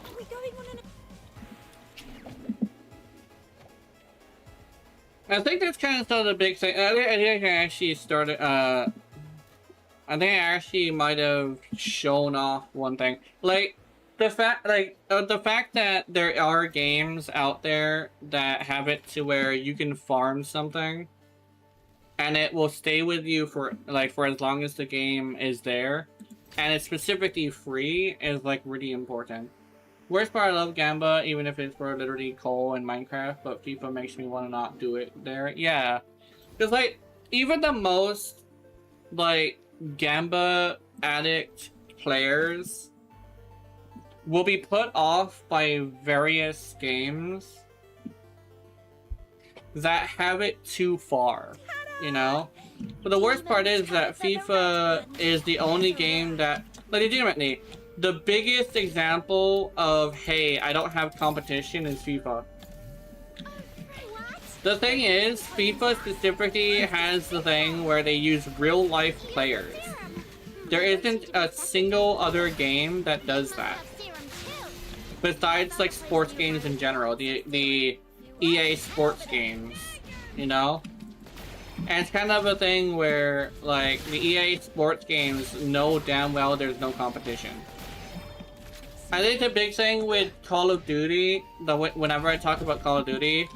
Are we going on an... I think that's kind of still the big thing. I think I actually started, I think I actually might have shown off one thing. Like, the fact that there are games out there that have it to where you can farm something and it will stay with you for as long as the game is there, and it's specifically free, is like really important. Worst part, I love Gamba, even if it's for literally coal and Minecraft, but FIFA makes me want to not do it there. Yeah, because like even the most like Gamba addict players will be put off by various games that have it too far, you know? But the worst part is that FIFA is the only game that, like, legitimately, the biggest example of, hey, I don't have competition is FIFA. The thing is, FIFA specifically has the thing where they use real-life players. There isn't a single other game that does that. Besides, like, sports games in general, the EA sports games, you know? And it's kind of a thing where, like, the EA sports games know damn well there's no competition. I think the big thing with Call of Duty, whenever I talk about Call of Duty,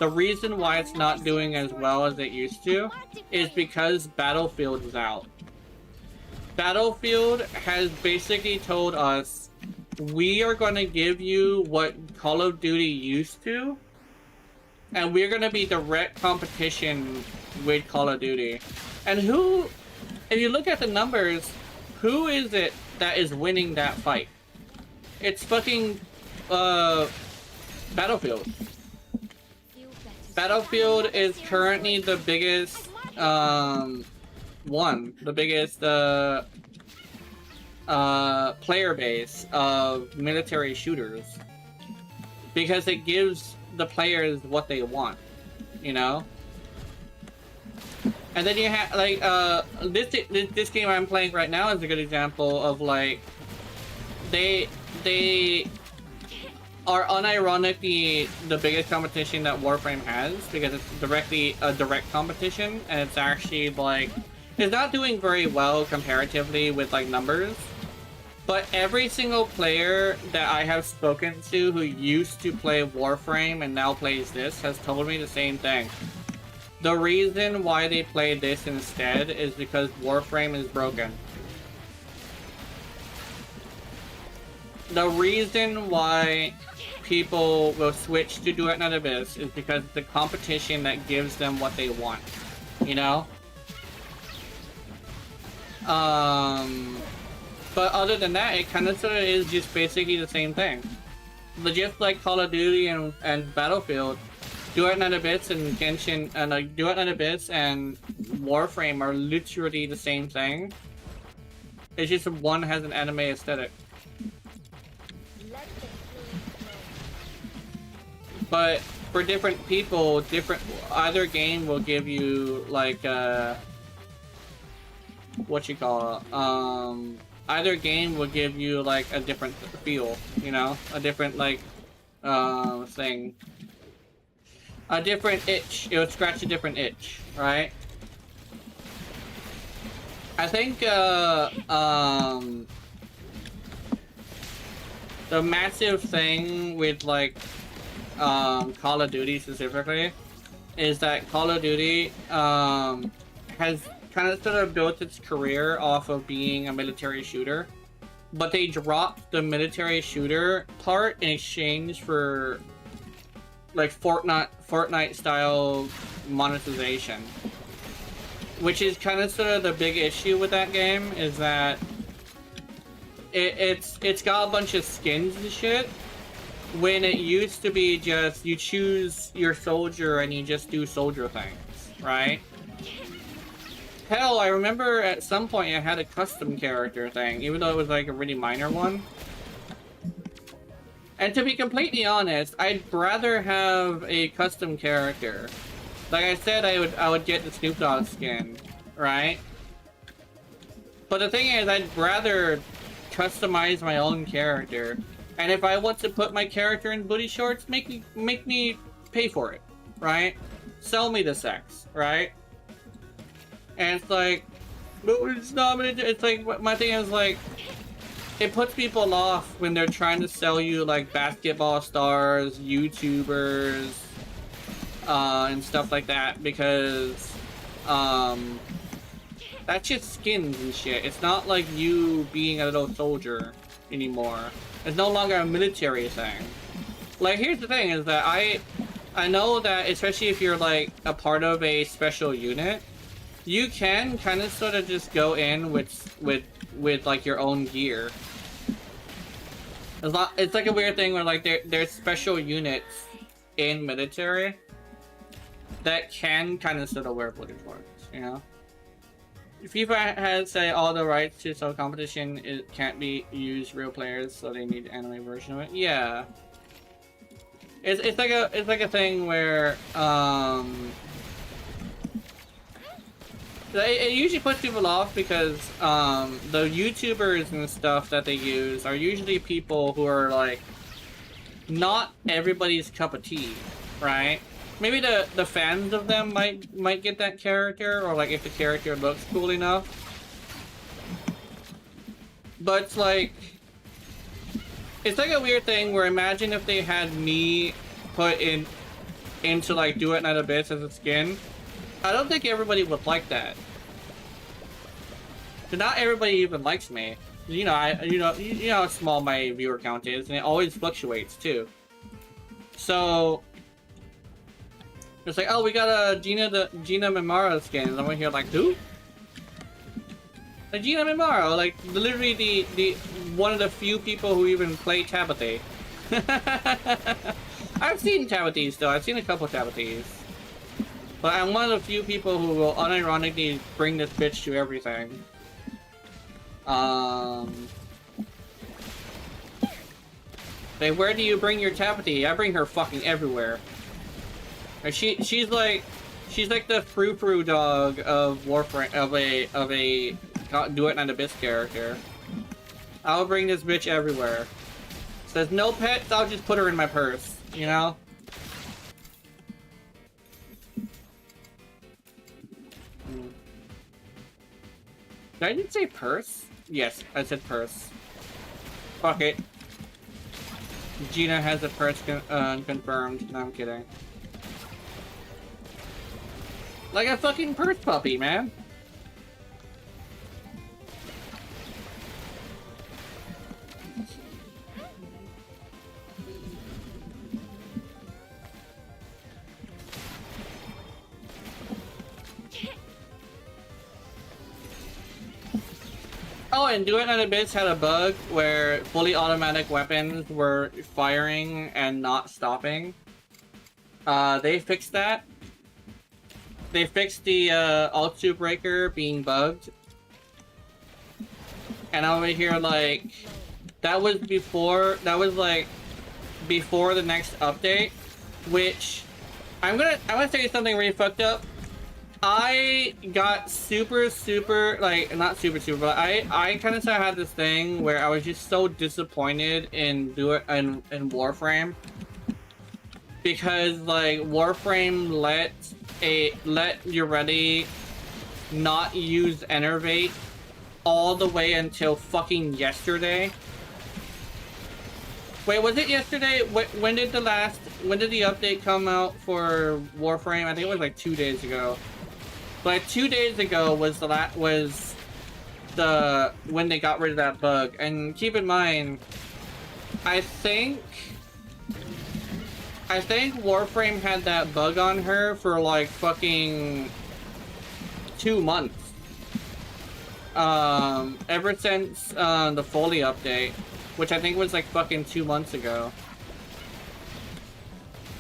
the reason why it's not doing as well as it used to is because Battlefield is out. Battlefield has basically told us, we are going to give you what Call of Duty used to, and we're going to be direct competition with Call of Duty. And who, if you look at the numbers, who is it that is winning that fight? It's fucking, Battlefield. Battlefield is currently the biggest, player base of military shooters, because it gives the players what they want, you know? And then you have, like, this game I'm playing right now is a good example of, like, they are unironically the biggest competition that Warframe has, because it's directly a direct competition, and it's actually, like, it's not doing very well comparatively with, like, numbers. But every single player that I have spoken to who used to play Warframe and now plays this has told me the same thing. The reason why they play this instead is because Warframe is broken. The reason why people will switch to Duet Not Abyss is because it's the competition that gives them what they want, you know? But other than that, it kind of sort of is just basically the same thing. But just like Call of Duty and Battlefield, Duet Night Abyss and Genshin, and like Duet Night Abyss and Warframe are literally the same thing. It's just one has an anime aesthetic. But for different people, either game will give you like what you call it, either game will give you like a different feel, you know, a different like thing, a different itch. It would scratch a different itch, right? I think the massive thing with like Call of Duty specifically is that Call of Duty has kind of sort of built its career off of being a military shooter, but they dropped the military shooter part in exchange for like Fortnite style monetization, which is kind of sort of the big issue with that game, is that it's got a bunch of skins and shit, when it used to be just you choose your soldier and you just do soldier things, right? Hell, I remember at some point I had a custom character thing, even though it was like a really minor one. And to be completely honest, I'd rather have a custom character. Like I said, I would get the Snoop Dogg skin, right? But the thing is, I'd rather customize my own character. And if I want to put my character in booty shorts, make me pay for it, right? Sell me the sex, right? And it's like, it's not. It's like, my thing is like, it puts people off when they're trying to sell you like basketball stars, YouTubers, and stuff like that, because that's just skins and shit. It's not like you being a little soldier anymore. It's no longer a military thing. Like, here's the thing, is that I know that, especially if you're like a part of a special unit, you can kind of sort of just go in with like your own gear. It's like a weird thing where like there's special units in military that can kind of sort of wear booty shorts, you know? FIFA has say all the rights to sell competition, it can't be used real players, so they need an anime version of it. Yeah, it's like a thing where it usually puts people off because the YouTubers and stuff that they use are usually people who are like not everybody's cup of tea, right? Maybe the fans of them might get that character, or like if the character looks cool enough. But it's like a weird thing where, imagine if they had me put into like Duet Night Abyss as a skin. I don't think everybody would like that. So not everybody even likes me. You know, you know how small my viewer count is, and it always fluctuates too. So it's like, oh, we got a Gina Mimaro skin, and I'm over here like, who? Like Gina Mimaro, like literally the one of the few people who even play Tabata. I've seen Tabatis though. I've seen a couple Tabatis. But I'm one of the few people who will unironically bring this bitch to everything. Like, where do you bring your Tapati? I bring her fucking everywhere. She's like the frou-frou dog of Warframe, of a Duet Night Abyss character. I'll bring this bitch everywhere. Says no pets, I'll just put her in my purse, you know? Did I just say purse? Yes, I said purse. Fuck it. Gina has a purse confirmed. No, I'm kidding. Like a fucking purse puppy, man. Oh, and Duet and Abyss had a bug where fully automatic weapons were firing and not stopping. They fixed that. They fixed the Alt-2 breaker being bugged. And over here, like, that was like before the next update, which I'm gonna say something really fucked up. I got super, like, not super, but I kind of had this thing where I was just so disappointed in Warframe. Because, like, Warframe let Uretti not use Enervate all the way until fucking yesterday. Wait, was it yesterday? When did the update come out for Warframe? I think it was like 2 days ago. But 2 days ago was when they got rid of that bug. And keep in mind, I think Warframe had that bug on her for like fucking 2 months. Ever since the Foley update, which I think was like fucking 2 months ago.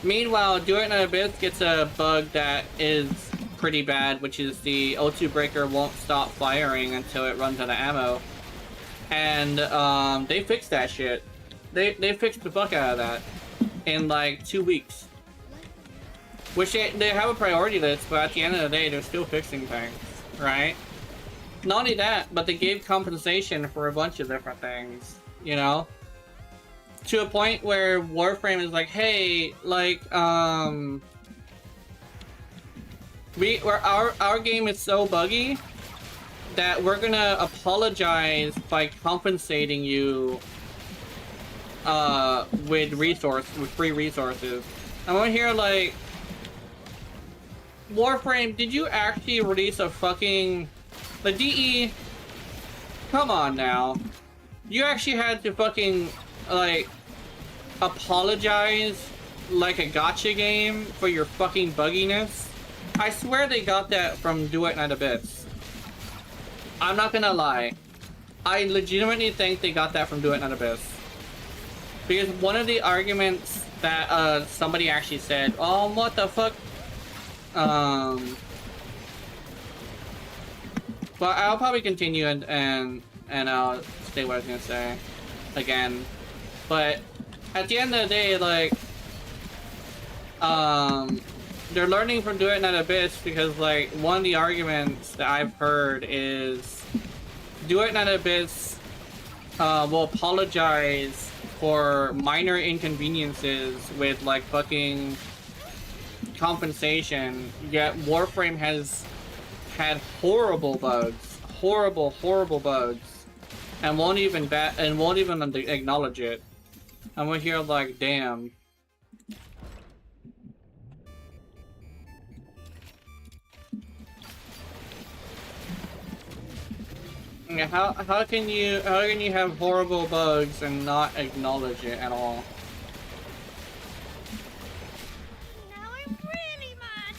Meanwhile, Duet and Abyss gets a bug that is pretty bad, which is the O2 breaker won't stop firing until it runs out of ammo. And they fixed that shit. They fixed the fuck out of that in like 2 weeks. Which they have a priority list, but at the end of the day, they're still fixing things, right? Not only that, but they gave compensation for a bunch of different things, you know? To a point where Warframe is like, hey, like, our game is so buggy that we're gonna apologize by compensating you with free resources. I'm over here like, Warframe, did you actually release a fucking the DE? Come on now. You actually had to fucking like apologize like a gacha game for your fucking bugginess. I swear they got that from Duet and Abyss. I'm not gonna lie. I legitimately think they got that from Duet and Abyss. Because one of the arguments that somebody actually said, oh, what the fuck? But I'll probably continue and I'll say what I was gonna say again. But at the end of the day, like, they're learning from Duet and Abyss because, like, one of the arguments that I've heard is Duet and Abyss will apologize for minor inconveniences with, like, fucking compensation, yet Warframe has had horrible bugs, horrible bugs, and won't even acknowledge it. And we're here like, damn. Yeah, how can you have horrible bugs and not acknowledge it at all? Now I'm really mad.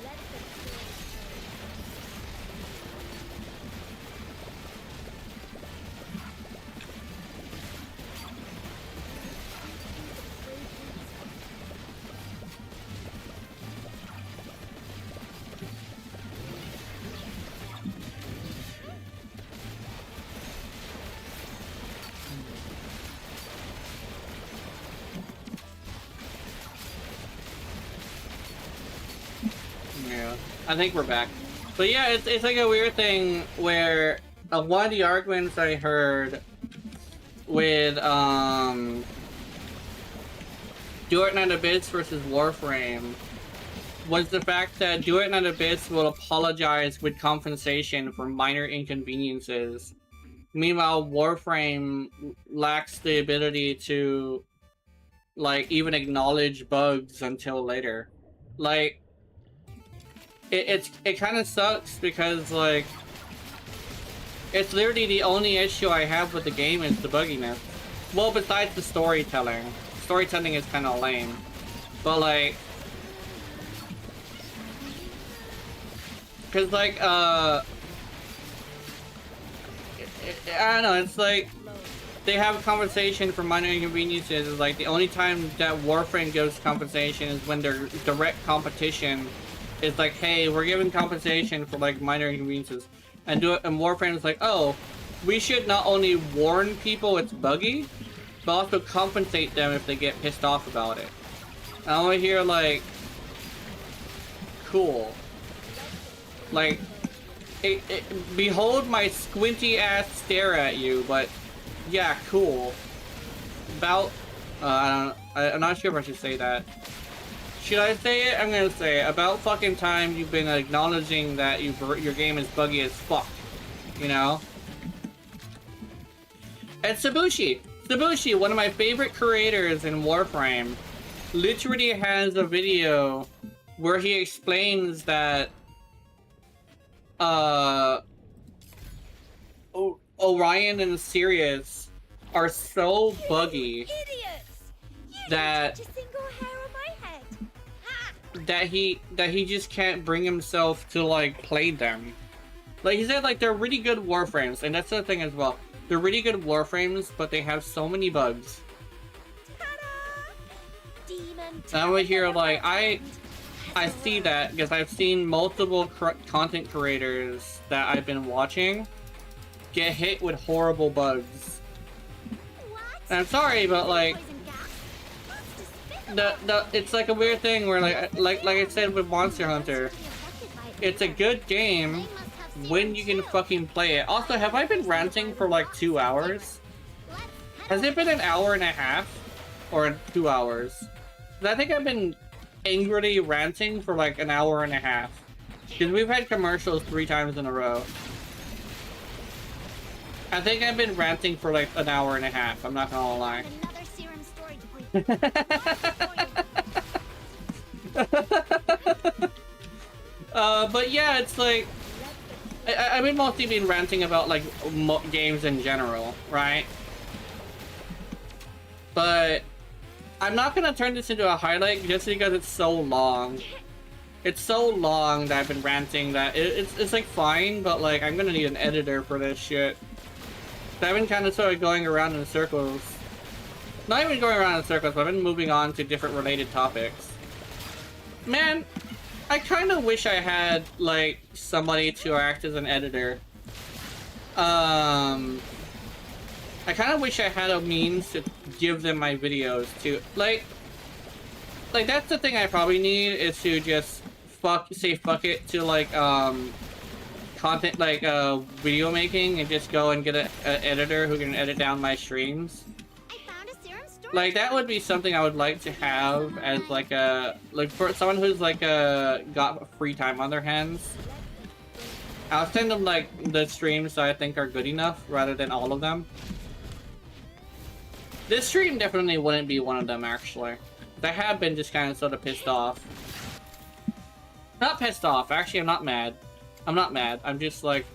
Let the Yeah, I think we're back. But yeah, it's like a weird thing where one of the arguments I heard with Duet and Abyss versus Warframe was the fact that Duet and Abyss will apologize with compensation for minor inconveniences. Meanwhile, Warframe lacks the ability to, like, even acknowledge bugs until later. Like, it kind of sucks because, like, it's literally the only issue I have with the game is the bugginess. Well, besides the storytelling. Storytelling is kind of lame. But, like, Cause like I don't know, it's like they have compensation for minor inconveniences. It's like the only time that Warframe gives compensation is when their direct competition is like, hey, we're giving compensation for like minor inconveniences. And Warframe is like, oh, we should not only warn people it's buggy, but also compensate them if they get pissed off about it. And I'm over here like, cool. Like, behold my squinty ass stare at you, but yeah, cool. About, I'm not sure if I should say that. Should I say it? I'm gonna say it. About fucking time you've been acknowledging that your game is buggy as fuck. You know? And Sabushi! Sabushi, one of my favorite creators in Warframe, literally has a video where he explains that Orion and Sirius are so buggy that he just can't bring himself to like play them. Like he said, like they're really good Warframes, and that's the thing as well. They're really good Warframes, but they have so many bugs. And I'm over here like I see that because I've seen multiple content creators that I've been watching get hit with horrible bugs. And I'm sorry, but like it's like a weird thing where like I said with Monster Hunter, it's a good game when you can fucking play it. Also, have I been ranting for like 2 hours? Has it been an hour and a half? Or 2 hours? 'Cause I think I've been angrily ranting for like an hour and a half. Because we've had commercials 3 times in a row. I think I've been ranting for like an hour and a half, I'm not gonna lie. Another serum storage point. But yeah, it's like I've been mostly been ranting about like games in general, right? But I'm not gonna turn this into a highlight just because it's so long. It's so long that I've been ranting that it's like fine, but like I'm gonna need an editor for this shit. I've been kind of sort of going around in circles. Not even going around in circles, but I've been moving on to different related topics. Man, I kind of wish I had, like, somebody to act as an editor. I kind of wish I had a means to give them my videos to, like that's the thing I probably need is to just say fuck it to, like, content, like, video making and just go and get an editor who can edit down my streams. Like, that would be something I would like to have as, like, for someone who's, like, got free time on their hands. I'll send them, like, the streams that I think are good enough, rather than all of them. This stream definitely wouldn't be one of them, actually. I have been just kind of sort of pissed off. Not pissed off, actually I'm not mad. I'm not mad, I'm just, like,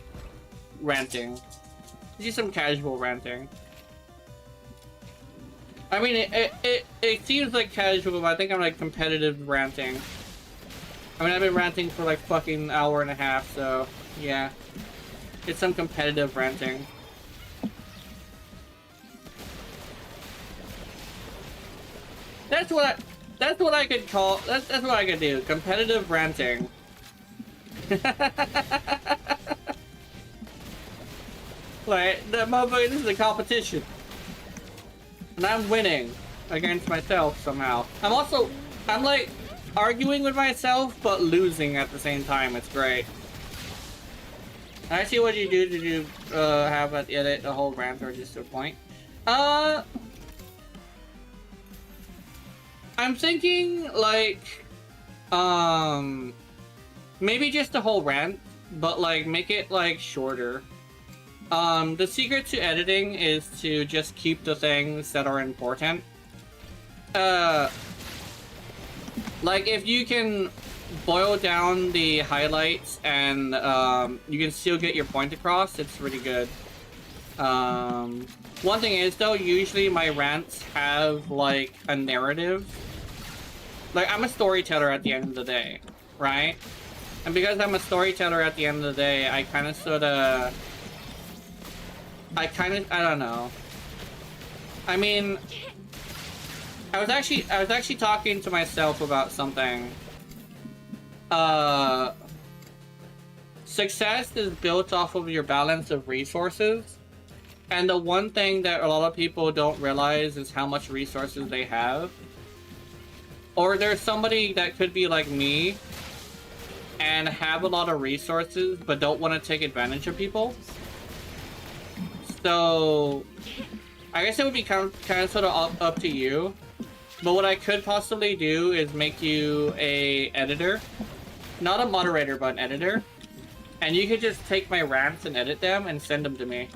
ranting. Just some casual ranting. I mean, it seems like casual, but I think I'm like competitive ranting. I mean, I've been ranting for like fucking hour and a half, so yeah. It's some competitive ranting. That's what I could call, that's what I could do. Competitive ranting. Like, the motherfucker, this is a competition. And I'm winning against myself somehow. I'm like arguing with myself, but losing at the same time. It's great. I see what you do. Did you have an edit, a whole rant, or just a point? I'm thinking like, maybe just a whole rant, but like make it like shorter. The secret to editing is to just keep the things that are important. Like if you can boil down the highlights and you can still get your point across, it's really good. One thing is though, usually my rants have like a narrative. Like I'm a storyteller at the end of the day, right? And because I'm a storyteller at the end of the day, I kind of sorta... I don't know. I mean... I was actually talking to myself about something. Success is built off of your balance of resources. And the one thing that a lot of people don't realize is how much resources they have. Or there's somebody that could be like me and have a lot of resources but don't want to take advantage of people. So I guess it would be kind of sort of up to you. But what I could possibly do is make you a editor. Not a moderator, but an editor. And you could just take my rants and edit them and send them to me.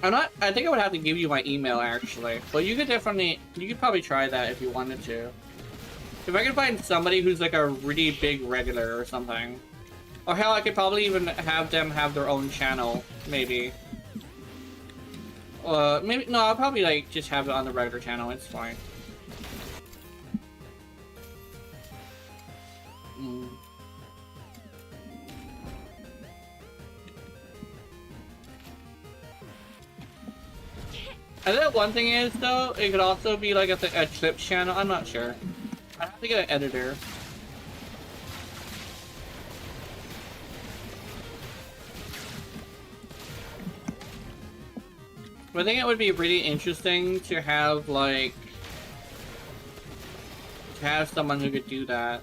I think I would have to give you my email actually. But you could probably try that if you wanted to. If I could find somebody who's like a really big regular or something. Or hell, I could probably even have them have their own channel, maybe. Maybe, no, I'll probably like just have it on the regular channel, it's fine. I think one thing is though, it could also be like a clip channel, I'm not sure. I have to get an editor. But I think it would be really interesting to have, like... to have someone who could do that.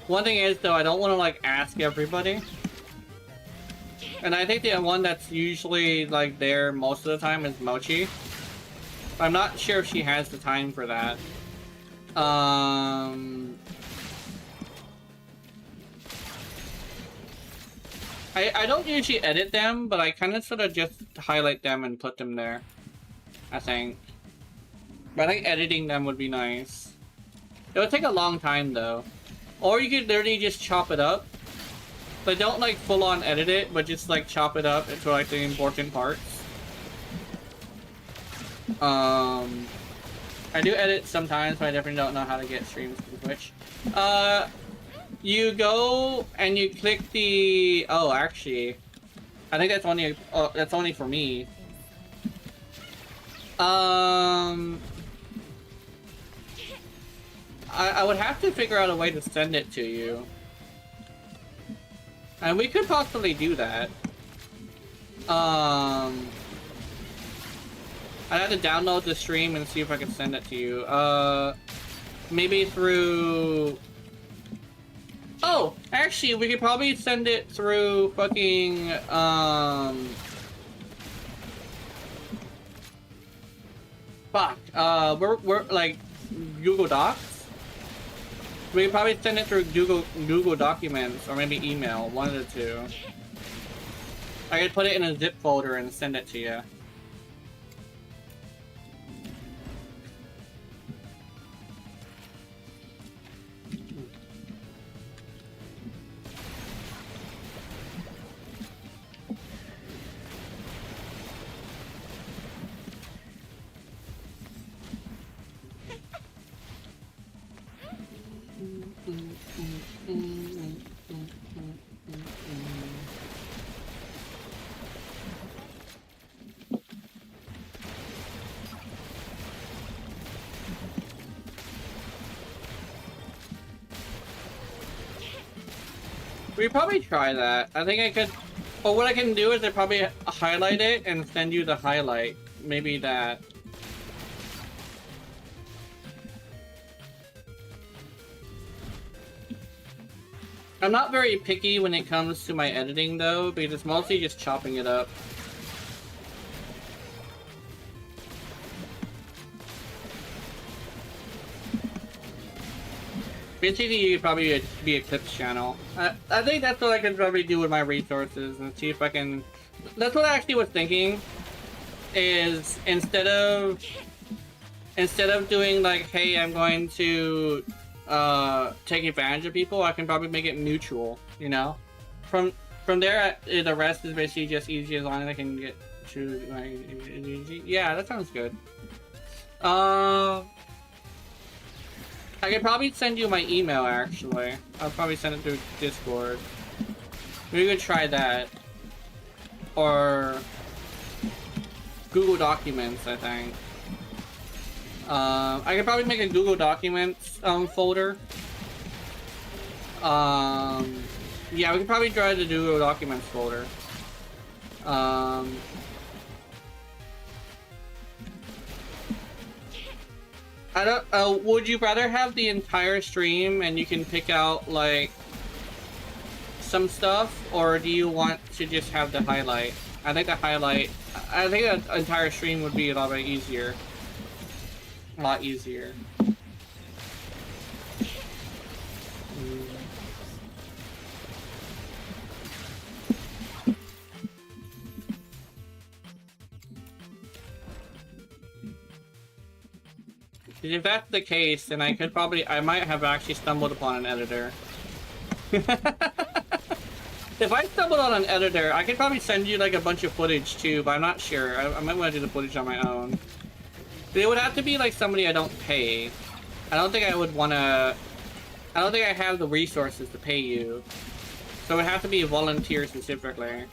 One thing is, though, I don't want to, like, ask everybody. And I think the one that's usually, like, there most of the time is Mochi. But I'm not sure if she has the time for that. I don't usually edit them, but I kind of sort of just highlight them and put them there, I think. But I think editing them would be nice. It would take a long time though. Or you could literally just chop it up. But don't like full on edit it, but just like chop it up into like the important parts. I do edit sometimes, but I definitely don't know how to get streams to Twitch. You go and you click the... Oh, actually, I think that's only for me. I would have to figure out a way to send it to you. And we could possibly do that. I'd have to download the stream and see if I can send it to you. Maybe through... Oh, actually, we could probably send it through fucking, fuck, we're like, Google Docs? We could probably send it through Google Documents, or maybe email, one of the two. I could put it in a zip folder and send it to you. We probably try that. I think I could... But what I can do is I probably highlight it and send you the highlight. Maybe that. I'm not very picky when it comes to my editing though, because it's mostly just chopping it up. Basically, you could probably be a clips channel. I think that's what I could probably do with my resources and see if I can... That's what I actually was thinking, is instead of doing like, hey, I'm going to take advantage of people, I can probably make it mutual, you know? From there, the rest is basically just easy as long as I can get to... Yeah, that sounds good. I could probably send you my email, actually. I'll probably send it through Discord. Maybe we could try that. Or Google Documents, I think. I could probably make a Google Documents folder. Yeah, we could probably try the Google Documents folder. I don't. Would you rather have the entire stream and you can pick out like some stuff, or do you want to just have the highlight? I think the highlight. I think the entire stream would be a lot easier. A lot easier. If that's the case, then I might have actually stumbled upon an editor. If I stumbled on an editor, I could probably send you like a bunch of footage too, but I'm not sure. I might want to do the footage on my own. But it would have to be like somebody I don't pay. I don't think I would want to... I don't think I have the resources to pay you. So it would have to be a volunteer specifically.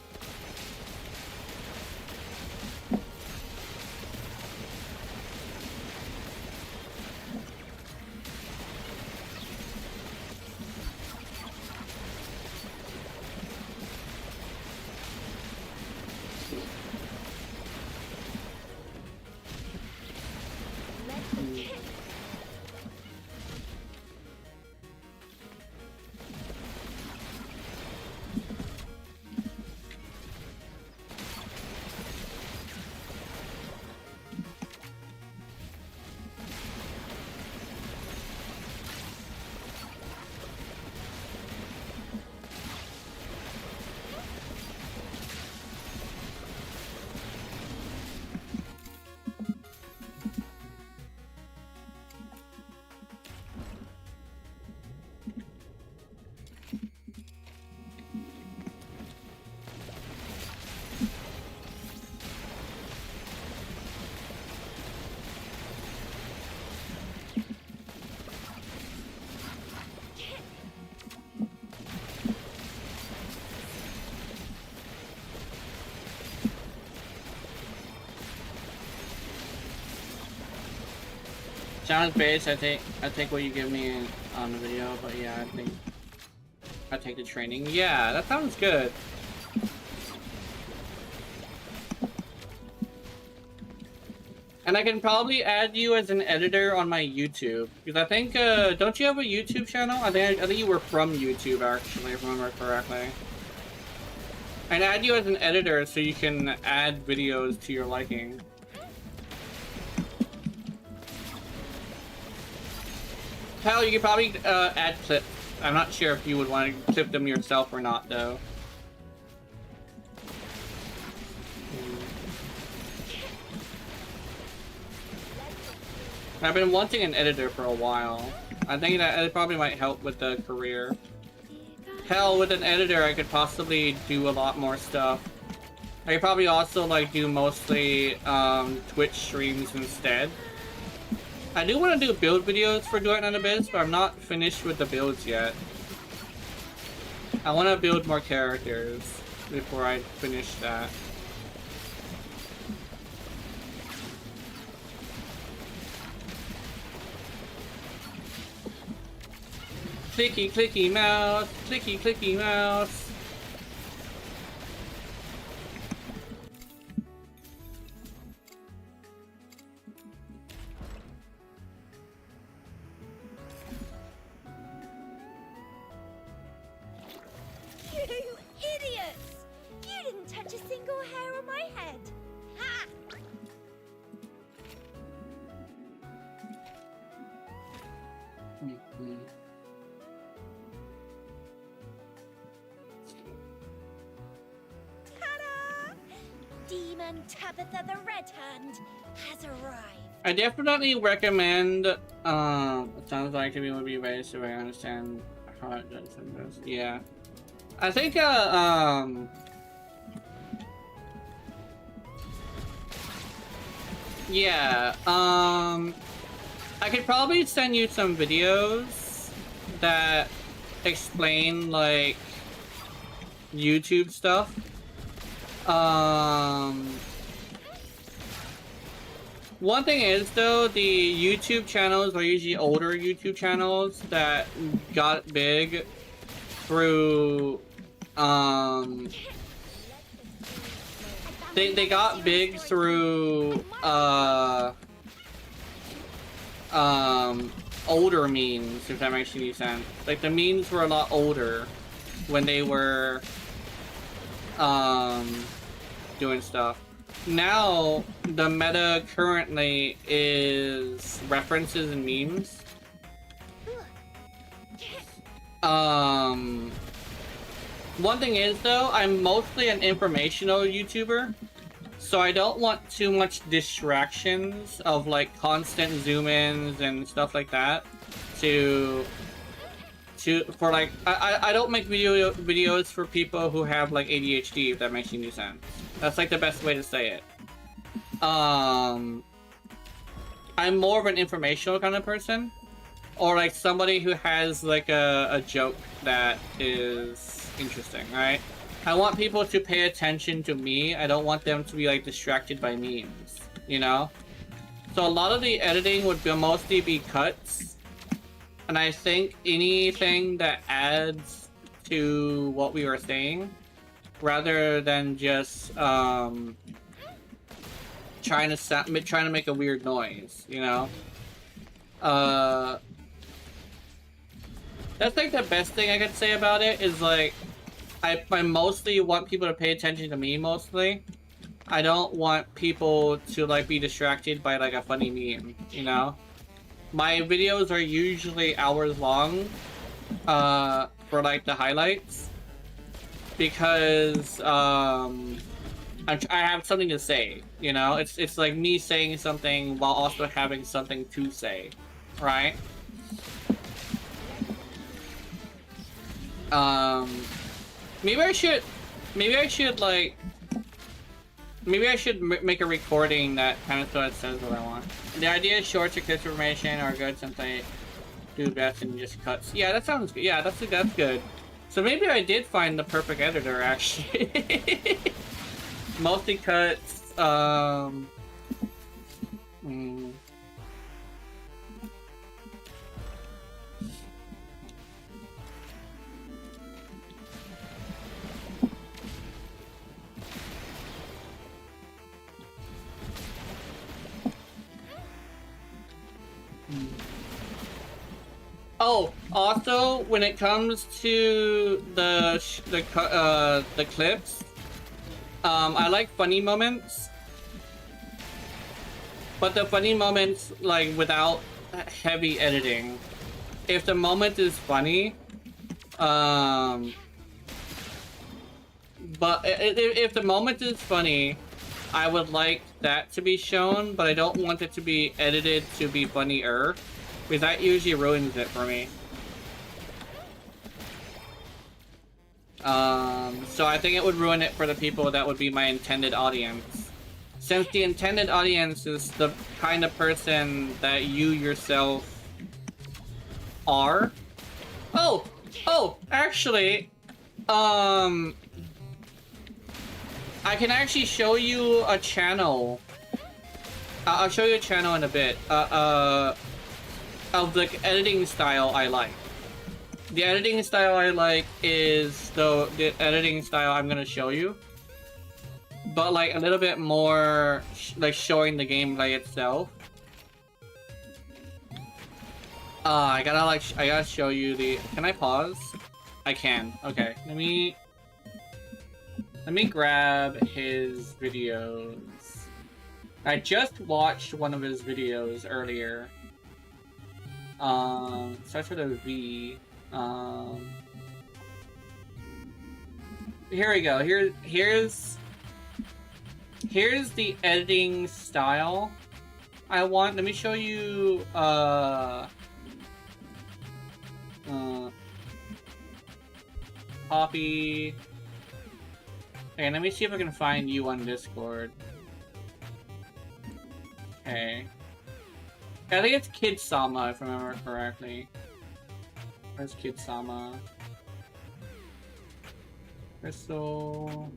Sounds base. I take what you give me on the video, but yeah, I think I take the training. Yeah, that sounds good. And I can probably add you as an editor on my YouTube, because I think don't you have a YouTube channel? I think you were from YouTube actually, if I remember correctly. I'd add you as an editor so you can add videos to your liking. Hell, you could probably add clips. I'm not sure if you would want to clip them yourself or not, though. I've been wanting an editor for a while. I think that it probably might help with the career. Hell, with an editor, I could possibly do a lot more stuff. I could probably also, like, do mostly Twitch streams instead. I do want to do build videos for Duet and Abyss, but I'm not finished with the builds yet. I want to build more characters before I finish that. Clicky, clicky mouse, clicky, clicky mouse. You idiots! You didn't touch a single hair on my head. Ha! Ta-da! Demon Tabitha the Red Hand has arrived. I definitely recommend, it sounds like to me would be based if I understand how it does and does. Yeah. I think, yeah, I could probably send you some videos that explain like YouTube stuff. One thing is though, the YouTube channels are usually older YouTube channels that got big through they got big through older memes, if that makes any sense. Like the memes were a lot older when they were doing stuff. Now the meta currently is references and memes. One thing is though, I'm mostly an informational YouTuber, so I don't want too much distractions of like constant zoom-ins and stuff like that for like I don't make videos for people who have like ADHD, if that makes any sense. That's like the best way to say it. I'm more of an informational kind of person, or like somebody who has like a joke that is interesting, right? I want people to pay attention to me. I don't want them to be like distracted by memes, you know? So a lot of the editing would mostly be cuts. And I think anything that adds to what we were saying, rather than just trying to make a weird noise, you know? That's like the best thing I could say about it is like I mostly want people to pay attention to me mostly. I don't want people to like be distracted by like a funny meme, you know? My videos are usually hours long for like the highlights because I have something to say, you know? It's like me saying something while also having something to say, right? Maybe I should make a recording that kind of says what I want. The idea is shorts or clips of information are good since I do best in just cuts. Yeah, that sounds good. Yeah, that's good. So maybe I did find the perfect editor actually. Mostly cuts. Oh, also, when it comes to the clips, I like funny moments, but the funny moments like without heavy editing. If the moment is funny, but if the moment is funny, I would like that to be shown, but I don't want it to be edited to be funnier. Because that usually ruins it for me. So I think it would ruin it for the people that would be my intended audience. Since the intended audience is the kind of person that you yourself are. Oh, actually, I can actually show you a channel. I'll show you a channel in a bit. Of the editing style I like. The editing style I like is the editing style I'm gonna show you, but like a little bit more like showing the gameplay itself. I gotta show you the. Can I pause? I can. Okay. Let me grab his videos. I just watched one of his videos earlier. Starts with a V. Here we go. Here's the editing style I want. Let me show you. Copy. Okay, let me see if I can find you on Discord. Okay. I think it's Kid Sama, if I remember correctly. Where's Kid Sama? Crystal.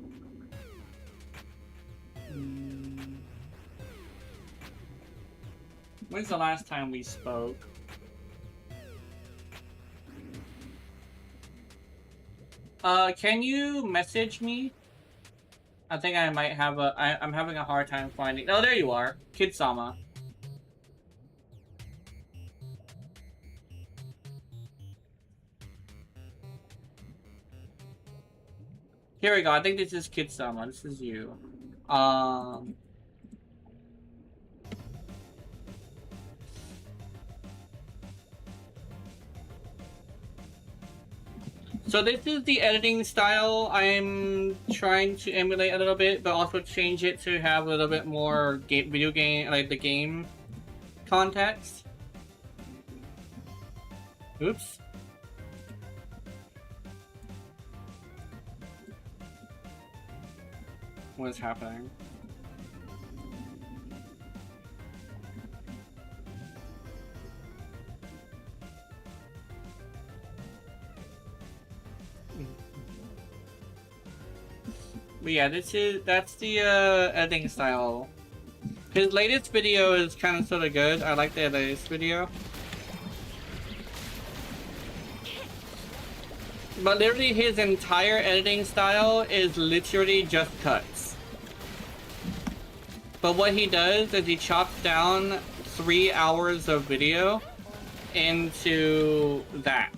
When's the last time we spoke? Can you message me? I think I might have I'm having a hard time finding. Oh, there you are. Kid Sama. Here we go. I think this is Kid Sama. This is you. So this is the editing style I'm trying to emulate a little bit, but also change it to have a little bit more video game, like the game context. Oops. What is happening? But yeah, that's the editing style. His latest video is kind of sort of good. I like the latest video. But literally his entire editing style is literally just cuts. But what he does is he chops down 3 hours of video into that.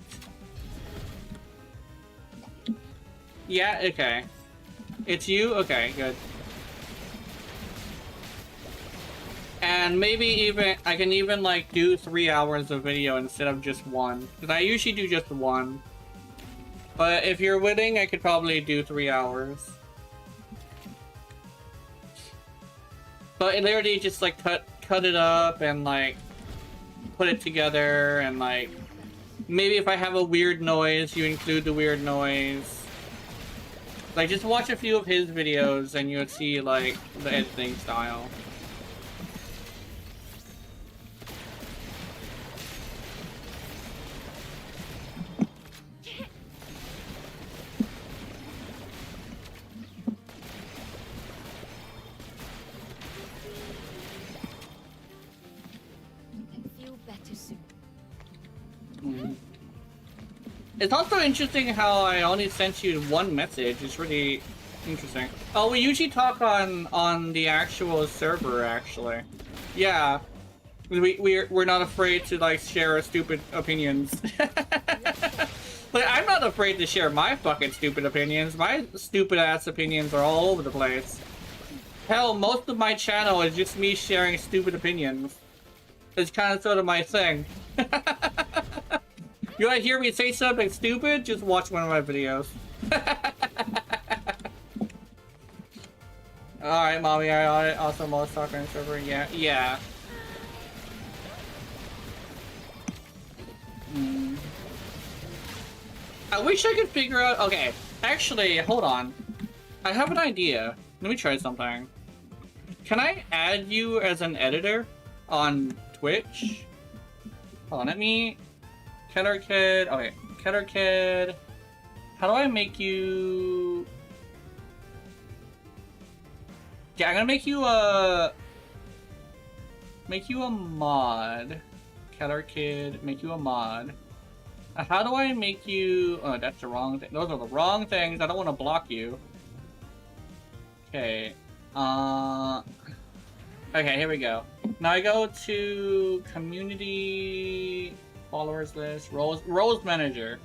Yeah, okay. It's you? Okay, good. And maybe even, I can even like do 3 hours of video instead of just one. Because I usually do just one. But if you're willing, I could probably do 3 hours. But it literally just like cut it up and like put it together and like maybe if I have a weird noise, you include the weird noise. Like, just watch a few of his videos and you'll see, like, the editing style. Feel better soon. It's also interesting how I only sent you one message. It's really interesting. Oh, we usually talk on the actual server, actually. Yeah. We're not afraid to, like, share our stupid opinions. Like, I'm not afraid to share my fucking stupid opinions. My stupid-ass opinions are all over the place. Hell, most of my channel is just me sharing stupid opinions. It's kind of sort of my thing. You wanna hear me say something stupid? Just watch one of my videos. Alright, mommy, I also most soccer and server. Yeah, yeah. I wish I could figure out. Okay, actually, hold on. I have an idea. Let me try something. Can I add you as an editor on Twitch? Hold on, let me. Ketter Kid. Okay, Ketter Kid. How do I make you? Yeah, I'm gonna make you a mod. Ketter Kid, make you a mod. How do I make you? Oh, that's the wrong thing. Those are the wrong things. I don't want to block you. Okay. Okay, here we go. Now I go to community. Followers list, roles manager.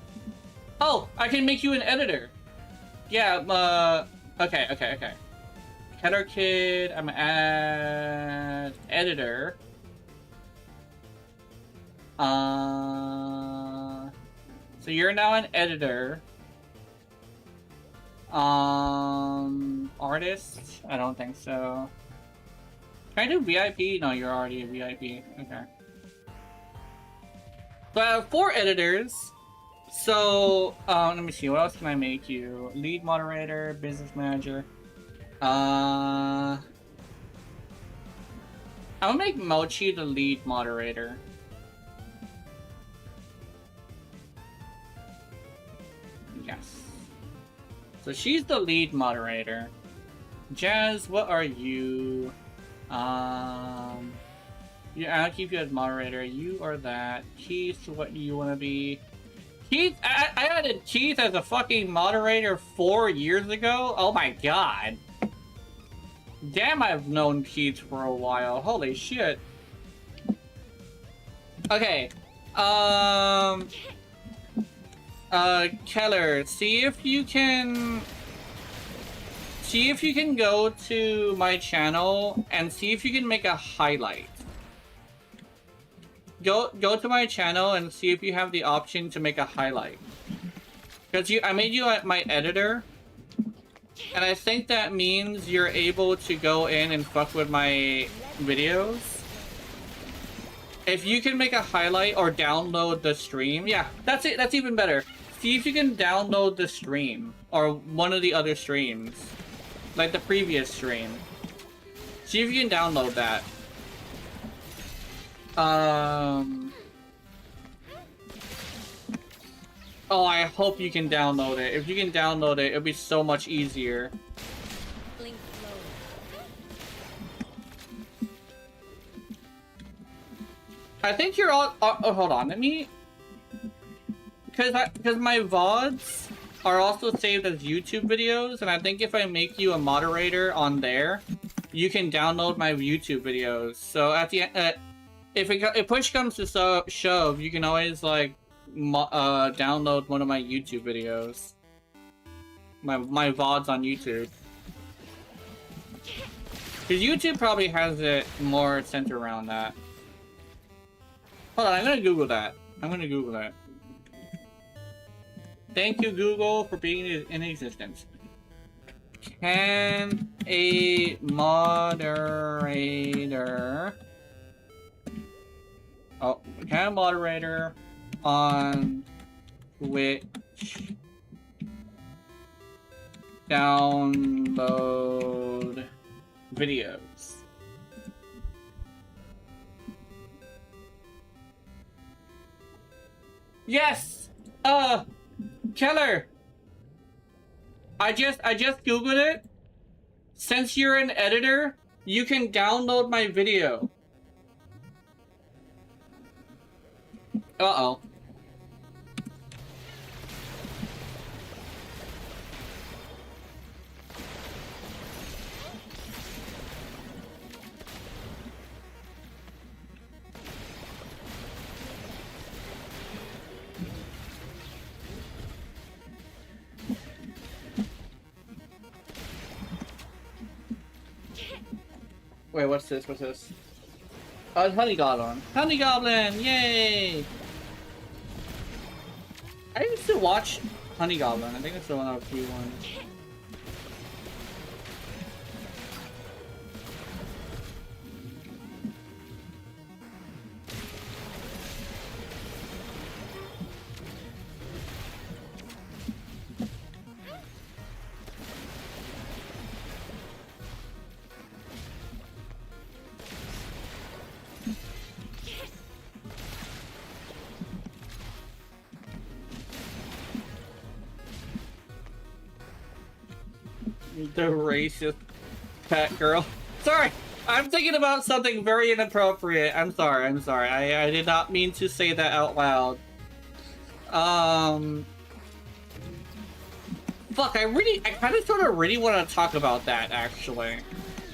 Oh, I can make you an editor. Yeah, okay. Ketter Kid, I'm at editor. So you're now an editor. Artist? I don't think so. Can I do VIP? No, you're already a VIP. Okay. So I have 4 editors. So, let me see. What else can I make you? Lead moderator, business manager. I'm gonna make Mochi the lead moderator. Yes. So she's the lead moderator. Jazz, what are you? Yeah, I'll keep you as moderator. You are that. Keith, what do you want to be? Keith, I added Keith as a fucking moderator 4 years ago? Oh my god. Damn, I've known Keith for a while. Holy shit. Okay. Keller, see if you can go to my channel and see if you can make a highlight. Go to my channel and see if you have the option to make a highlight. Because I made you my editor, and I think that means you're able to go in and fuck with my videos. If you can make a highlight or download the stream, yeah, that's it. That's even better. See if you can download the stream or one of the other streams, like the previous stream. See if you can download that. Oh, I hope you can download it. If you can download it, it'll be so much easier. Link low. I think you're all. Oh, hold on. Let me. Because my VODs are also saved as YouTube videos, and I think if I make you a moderator on there, you can download my YouTube videos. So at the end, if push comes to shove, you can always like download one of my YouTube videos. My VODs on YouTube. Because YouTube probably has it more centered around that. Hold on, I'm gonna Google that. Thank you, Google, for being in existence. Can a moderator... Oh, can a moderator on Twitch download videos? Yes! Keller! I just Googled it. Since you're an editor, you can download my video. Uh-oh. Wait, what's this? Oh, it's Honey Goblin. Honey Goblin! Yay! I used to watch Honey Goblin. I think it's the one of the few ones. The racist cat girl. Sorry, I'm thinking about something very inappropriate. I'm sorry. I did not mean to say that out loud. Fuck, I kind of sort of really want to talk about that, actually.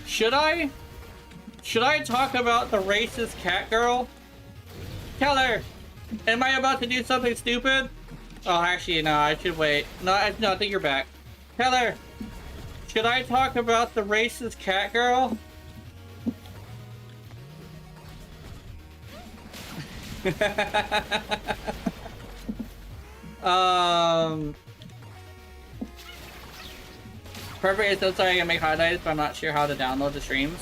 Should I? Should I talk about the racist cat girl? Keller, am I about to do something stupid? Oh, actually, no, I should wait. No, I think you're back. Keller! Should I talk about the racist cat girl? Perfect. It's so sorry I can make highlights, but I'm not sure how to download the streams.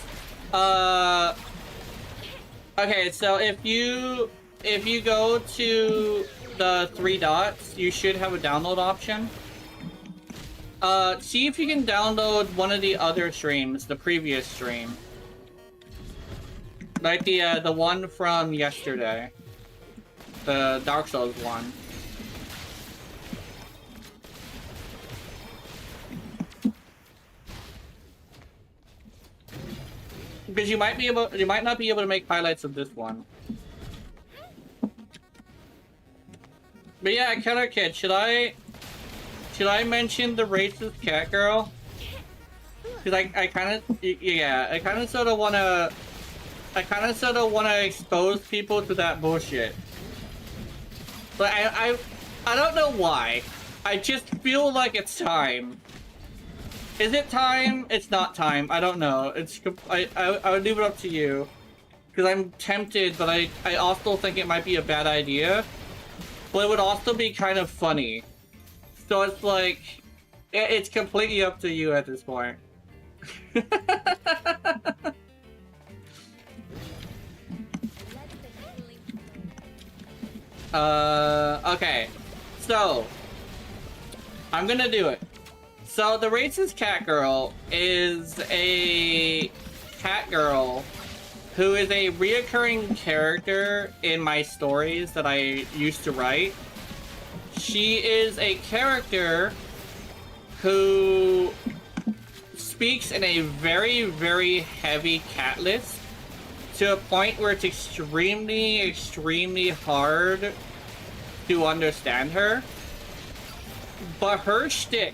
Okay, so if you go to the 3 dots, you should have a download option. See if you can download one of the other streams, the previous stream. Like the one from yesterday. The Dark Souls one. Because you might not be able to make highlights of this one. But yeah, Killer Kid, should I mention the racist cat girl? Cause I kind of sort of wanna expose people to that bullshit. But I don't know why. I just feel like it's time. Is it time? It's not time. I don't know. I would leave it up to you. Because I'm tempted, but I also think it might be a bad idea. But it would also be kind of funny. So it's like, it's completely up to you at this point. Okay. So, I'm gonna do it. So, the racist cat girl is a cat girl who is a reoccurring character in my stories that I used to write. She is a character who speaks in a very, very heavy cat list to a point where it's extremely, extremely hard to understand her. But her shtick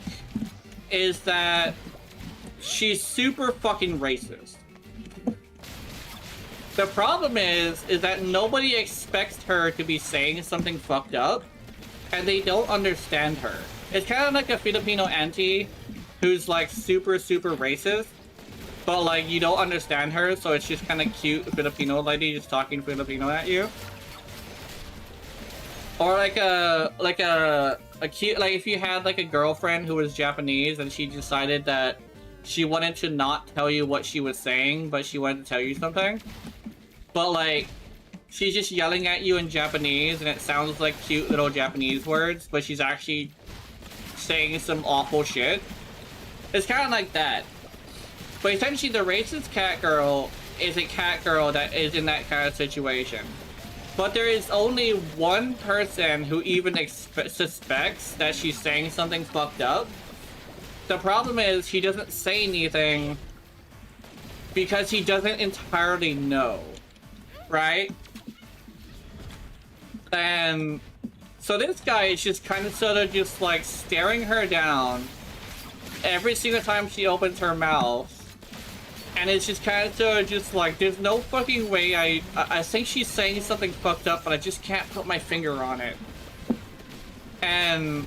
is that she's super fucking racist. The problem is that nobody expects her to be saying something fucked up, and they don't understand her. It's kind of like a Filipino auntie who's like super, super racist, but like you don't understand her, so it's just kind of cute Filipino lady just talking Filipino at you. Or like a cute, like if you had like a girlfriend who was Japanese and she decided that she wanted to not tell you what she was saying, but she wanted to tell you something. But like, she's just yelling at you in Japanese and it sounds like cute little Japanese words, but she's actually saying some awful shit. It's kind of like that. But essentially the racist cat girl is a cat girl that is in that kind of situation. But there is only one person who even suspects that she's saying something fucked up. The problem is he doesn't say anything because he doesn't entirely know, right? And so this guy is just kind of sort of just like staring her down every single time she opens her mouth. And it's just kind of sort of just like, there's no fucking way I think she's saying something fucked up, but I just can't put my finger on it. And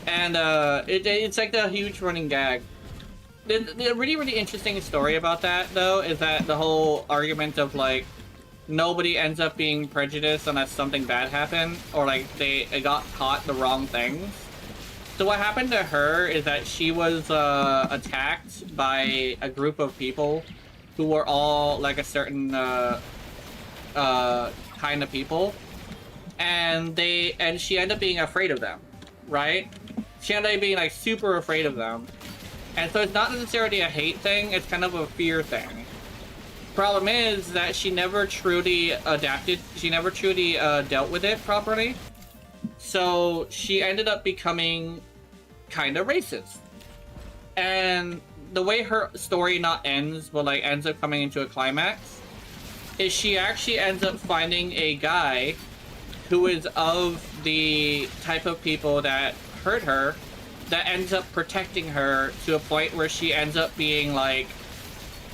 it's like the huge running gag. The really, really interesting story about that, though, is that the whole argument of like, nobody ends up being prejudiced unless something bad happened, or like they got taught the wrong things. So what happened to her is that she was attacked by a group of people who were all like a certain kind of people, and she ended up being afraid of them, right? She ended up being like super afraid of them, and so it's not necessarily a hate thing; it's kind of a fear thing. Problem is that she never truly adapted. She never truly dealt with it properly. So she ended up becoming kind of racist. And the way her story not ends, but like ends up coming into a climax, is she actually ends up finding a guy who is of the type of people that hurt her, that ends up protecting her to a point where she ends up being like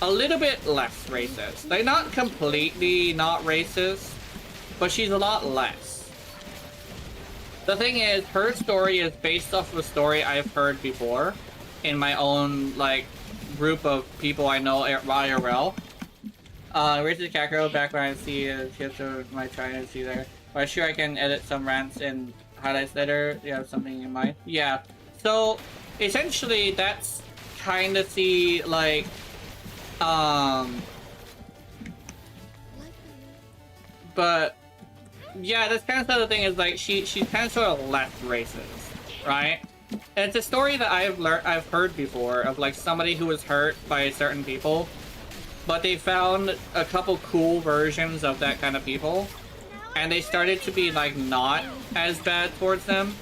a little bit less racist. Like not completely not racist, but she's a lot less. The thing is, her story is based off of a story I've heard before in my own, like, group of people I know at IRL. Racist cat girl, background, see, my trying to see there. But I'm sure I can edit some rants and highlights later. You have something in mind? Yeah. So, essentially, that's kind of the, like, but yeah, that's kind of the thing is like she's kind of sort of less racist, right? And it's a story that I've heard before of like somebody who was hurt by certain people, but they found a couple cool versions of that kind of people, and they started to be like not as bad towards them.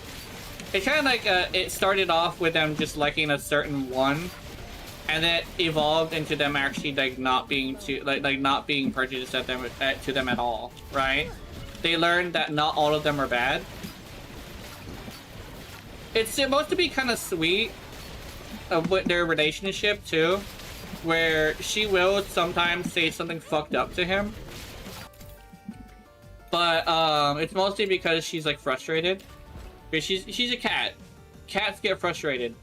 It's kind of like it started off with them just liking a certain one, and then it evolved into them actually like not being too like not being prejudiced at them to them at all, right? They learned that not all of them are bad. It's supposed to be kind of sweet with their relationship too, where she will sometimes say something fucked up to him, but it's mostly because she's like frustrated. Because she's a cat. Cats get frustrated.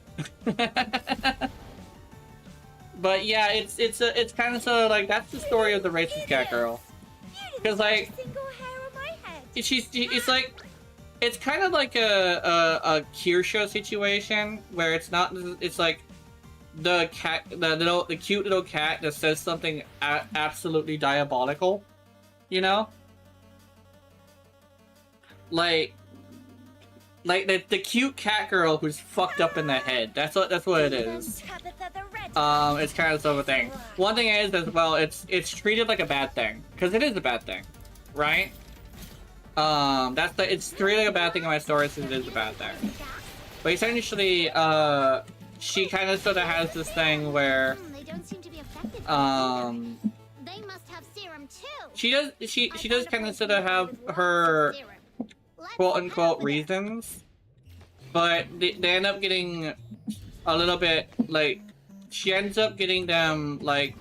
But yeah, it's kind of sort of like that's the story of the racist cat girl. Because like it's like it's kind of like a Kirsha situation where it's not, it's like the cat, the cute little cat that says something absolutely diabolical, you know? Like the cute cat girl who's fucked up in the head. That's what it is. It's kind of sort of a thing. One thing is as well, it's treated like a bad thing because it is a bad thing, right? It's treated like a bad thing in my story since it is a bad thing. But essentially, she kind of sort of has this thing where, she does kind of sort of have her quote-unquote reasons, but they end up getting a little bit, like, she ends up getting them, like,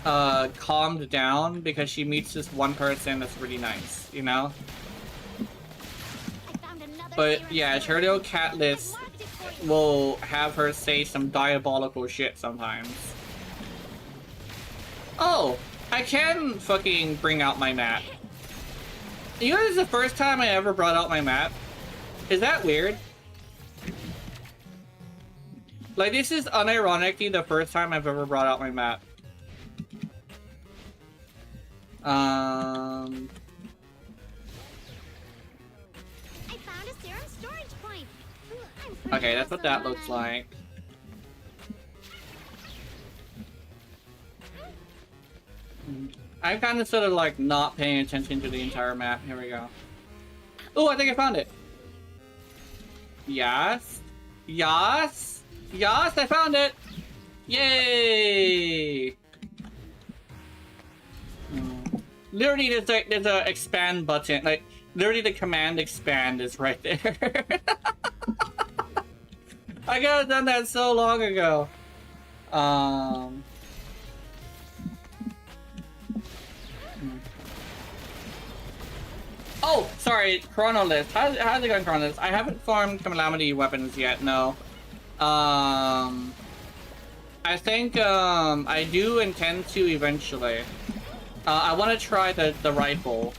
calmed down because she meets this one person that's really nice, you know? But yeah, her little cat list will have her say some diabolical shit sometimes. Oh, I can fucking bring out my map. You know, this is the first time I ever brought out my map. Is that weird? Like, this is unironically the first time I've ever brought out my map. I found a serum storage point. Okay, that's what that looks like. I'm kind of sort of like not paying attention to the entire map. Here we go. Oh, I think I found it. Yes. Yes. Yes, I found it. Yay. Literally, there's a expand button. Like, literally the command expand is right there. I could have done that so long ago. Oh, sorry, Chronolith. How's it going, Chronolith? I haven't farmed Calamity weapons yet, no. I think, I do intend to eventually. I want to try the rifle.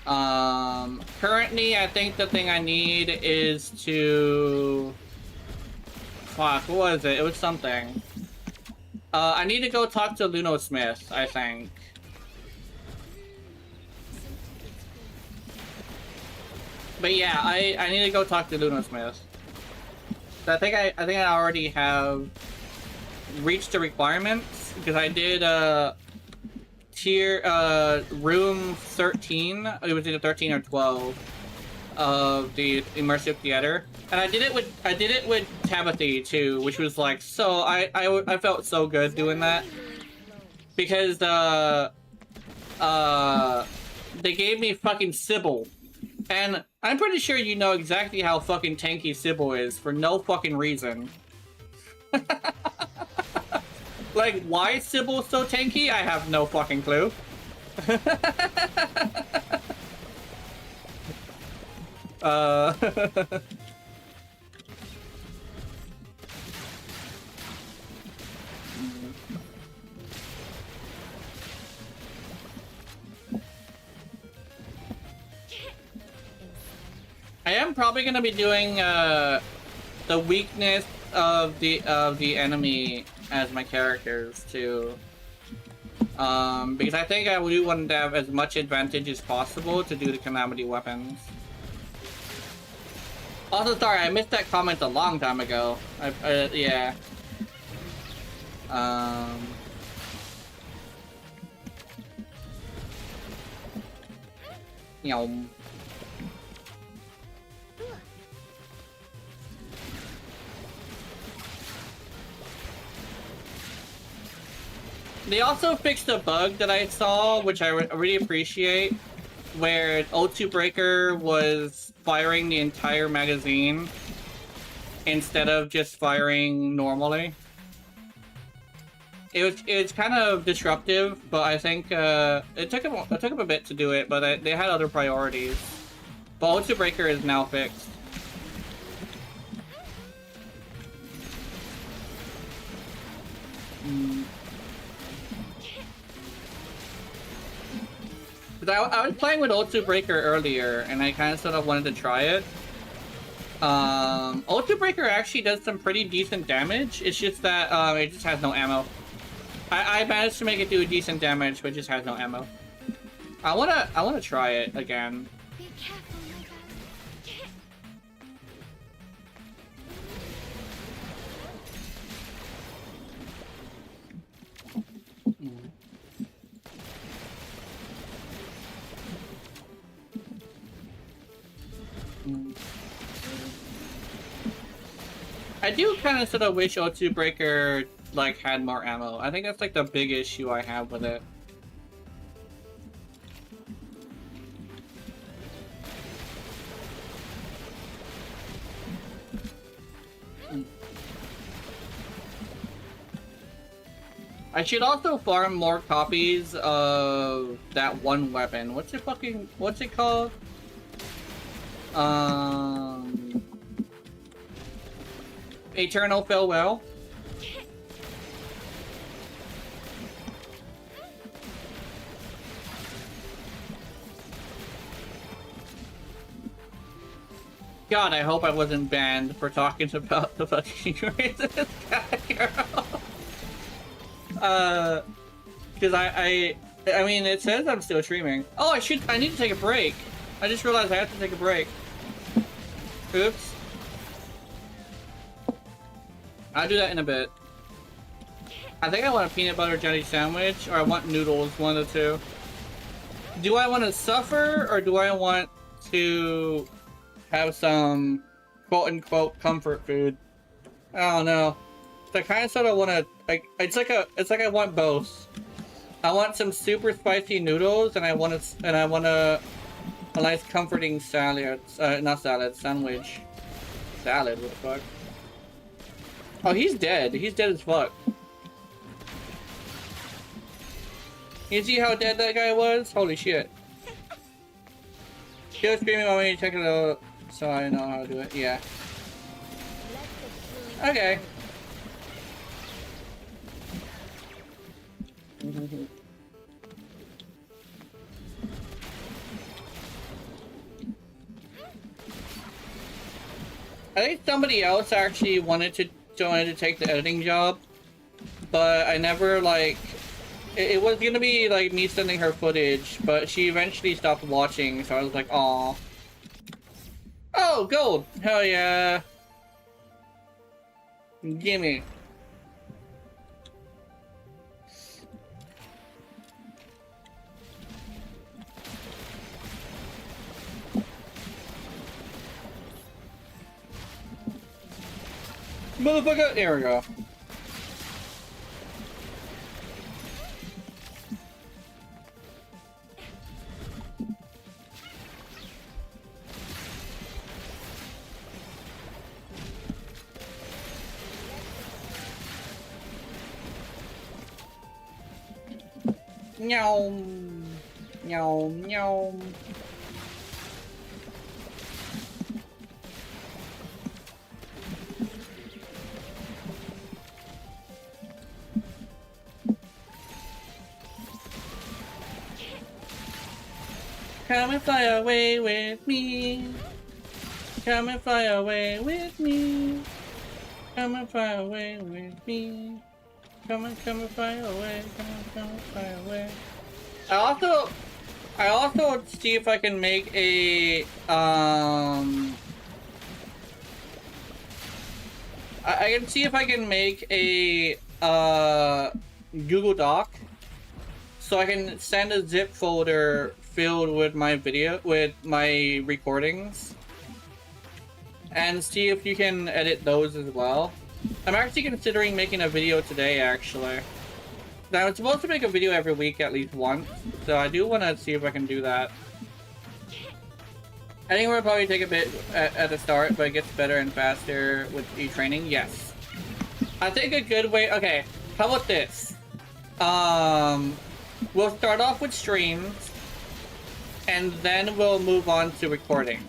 Currently, I think the thing I need is to... Fuck, what was it? It was something. I need to go talk to Luno Smith, I think. But yeah, I need to go talk to Luno Smith. So I think I already have reached the requirements because I did room 13. It was either 13 or 12 of the immersive theater, and I did it with Tabithy too, which was like so. I felt so good doing that because they gave me fucking Sybil. And I'm pretty sure you know exactly how fucking tanky Sybil is for no fucking reason. Like, why Sybil's so tanky? I have no fucking clue. I am probably gonna be doing the weakness of the enemy as my characters too, because I think I would want to have as much advantage as possible to do the Calamity weapons. Also, sorry, I missed that comment a long time ago. Yeah. Yum. They also fixed a bug that I saw, which I really appreciate, where O2 Breaker was firing the entire magazine instead of just firing normally. It's kind of disruptive, but I think it took them a bit to do it, but they had other priorities. But O2 Breaker is now fixed. I was playing with O2 Breaker earlier, and I kind of sort of wanted to try it. O2 Breaker actually does some pretty decent damage. It's just that it just has no ammo. I managed to make it do decent damage, but it just has no ammo. I wanna try it again. Be careful, my I do kind of sort of wish O2 Breaker like had more ammo. I think that's like the big issue I have with it. I should also farm more copies of that one weapon. What's it called? Eternal Farewell. God, I hope I wasn't banned for talking about the fucking racist girl. Because I mean, it says I'm still streaming. Oh, I need to take a break. I just realized I have to take a break. Oops. I'll do that in a bit. I think I want a peanut butter jelly sandwich, or I want noodles, one of the two. Do I want to suffer, or do I want to have some quote-unquote comfort food? I don't know. I kind of sort of want to, like, it's like I want both. I want some super spicy noodles, and I want a nice comforting salad, not salad, sandwich. Salad, what the fuck? Oh, he's dead. He's dead as fuck. You see how dead that guy was? Holy shit. He was screaming while you check it out, so I know how to do it. Yeah. Okay. I think somebody else actually wanted to take the editing job, but I never like. It was gonna be like me sending her footage, but she eventually stopped watching, so I was like, aw. Oh, gold! Hell yeah! Gimme. Motherfucker! There we go. Meow. Meow, meow. Come and fly away with me. Come and fly away with me. Come and fly away with me. Come and fly away. Come and fly away. I also see if I can make a I can see if I can make a Google Doc so I can send a zip folder filled with my recordings, and see if you can edit those as well. I'm actually considering making a video today, actually. Now, I'm supposed to make a video every week at least once, so I do want to see if I can do that. I think we'll probably take a bit at the start, but it gets better and faster with e-training. Yes. I think a good way... Okay, how about this? We'll start off with streams, and then we'll move on to recording.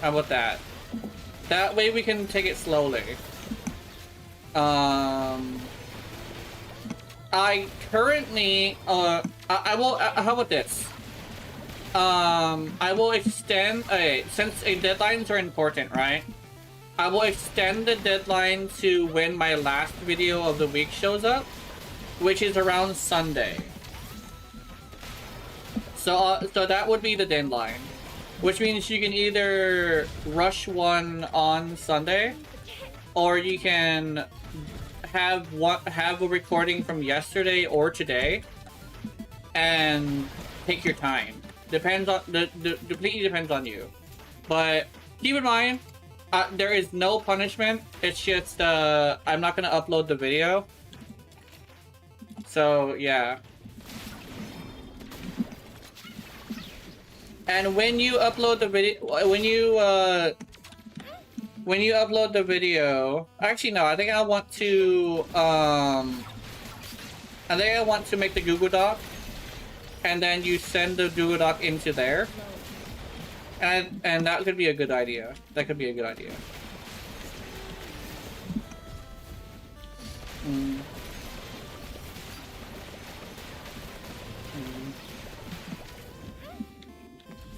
How about that? That way we can take it slowly. I currently, I will, how about this? I will extend, since deadlines are important, right? I will extend the deadline to when my last video of the week shows up, which is around Sunday. So, so that would be the deadline, which means you can either rush one on Sunday, or you can have a recording from yesterday or today, and take your time. Depends on completely depends on you. But keep in mind, there is no punishment. It's just I'm not gonna upload the video. So yeah. And when you upload the video, when you upload the video, actually no, I think I want to make the Google Doc, and then you send the Google Doc into there, and that could be a good idea. That could be a good idea.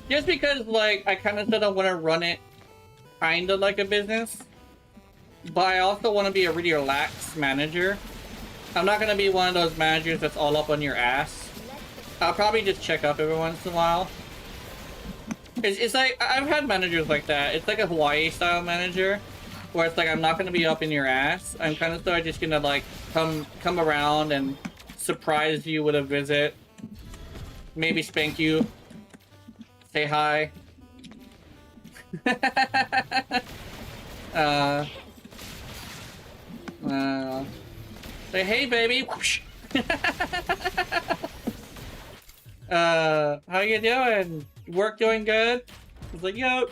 Just because, like, I kind of said I want to run it kind of like a business, but I also want to be a really relaxed manager. I'm not going to be one of those managers that's all up on your ass. I'll probably just check up every once in a while. It's like, I've had managers like that. It's like a Hawaii style manager, where it's like, I'm not going to be up in your ass. I'm kind of sort of just going to, like, come around and surprise you with a visit. Maybe spank you. Say hi. Say hey, baby. Whoosh. How you doing? Work doing good? It's like, yo.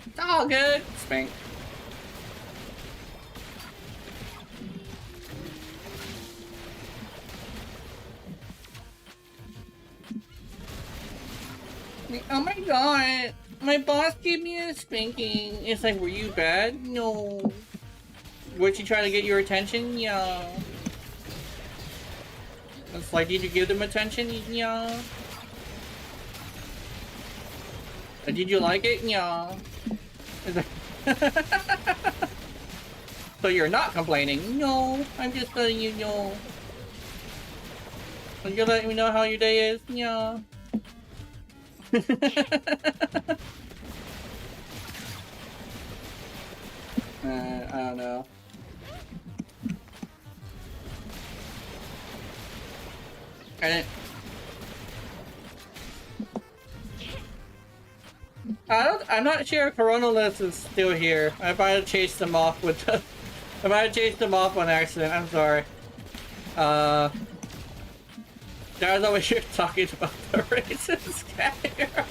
It's all good. Spank. Oh my god, my boss gave me a spanking. It's like, were you bad? No. Was she trying to get your attention? Yeah. It's like, did you give them attention? Yeah. Did you like it? Yeah. So you're not complaining? No, I'm just letting you know. You're letting me know how your day is? Yeah. I don't know. I'm not sure if Coronalist is still here. I might have chased them off with the, I might have chased them off on accident. I'm sorry. I was over here talking about the racist cat hero.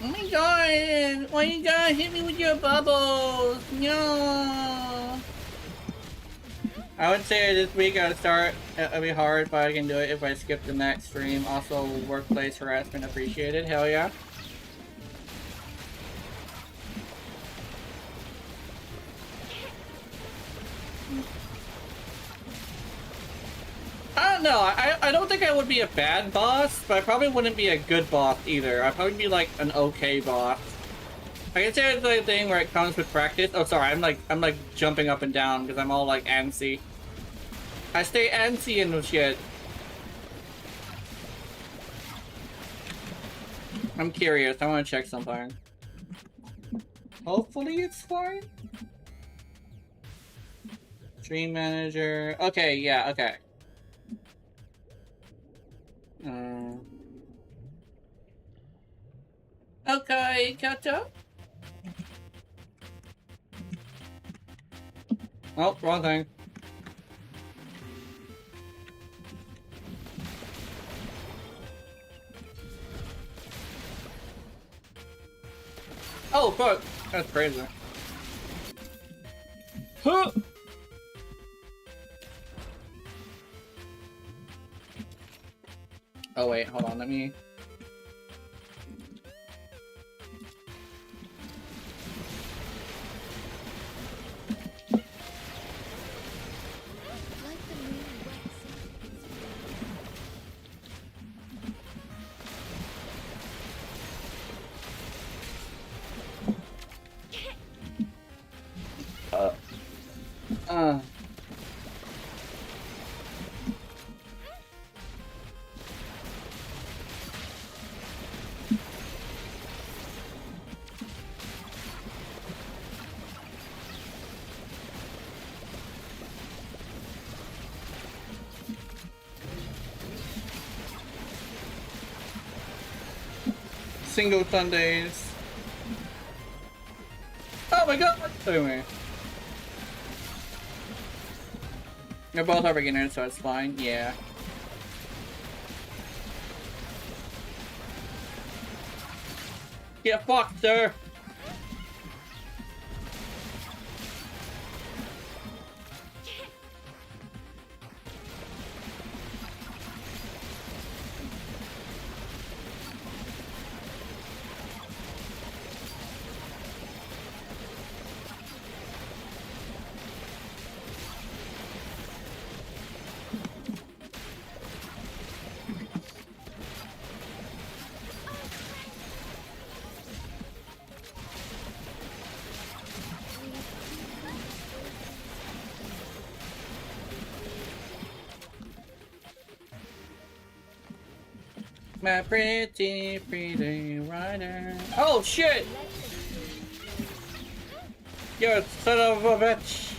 Oh my god! Why you gotta hit me with your bubbles? No! I would say this week I would start. It'll be hard, but I can do it if I skip the next stream. Also, workplace harassment appreciated. Hell yeah. I don't know, I don't think I would be a bad boss, but I probably wouldn't be a good boss either. I'd probably be like an okay boss. I guess it's the thing where it comes with practice. Oh, sorry, I'm like jumping up and down because I'm all like antsy. I stay antsy and shit. I'm curious. I want to check something. Hopefully it's fine. Stream manager. Okay, yeah, okay. Okay, Kato. Oh, wrong thing. Oh, fuck. That's crazy. Huh! Oh, wait, hold on, let me... Single Sundays. Oh my god! Anyway. They're both are beginners, so it's fine. Yeah. Get fucked, sir! My pretty, pretty rider. Oh shit! You son of a bitch!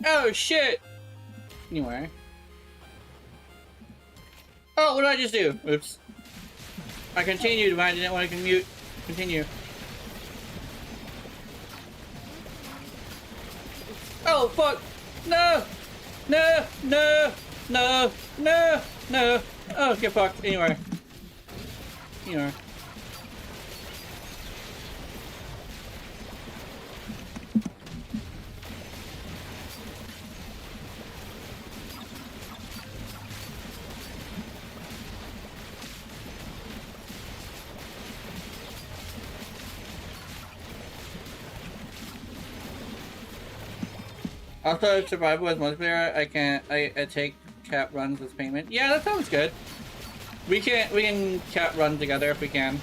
Oh shit! Anyway. Oh, what did I just do? Oops. I continued, but I didn't want to continue. Oh fuck! No! No! No! No! No! No! Oh, get fucked. Anyway. Anyway. Also, survival as multiplayer, I take cat runs as payment. Yeah, that sounds good. We can cat run together if we can.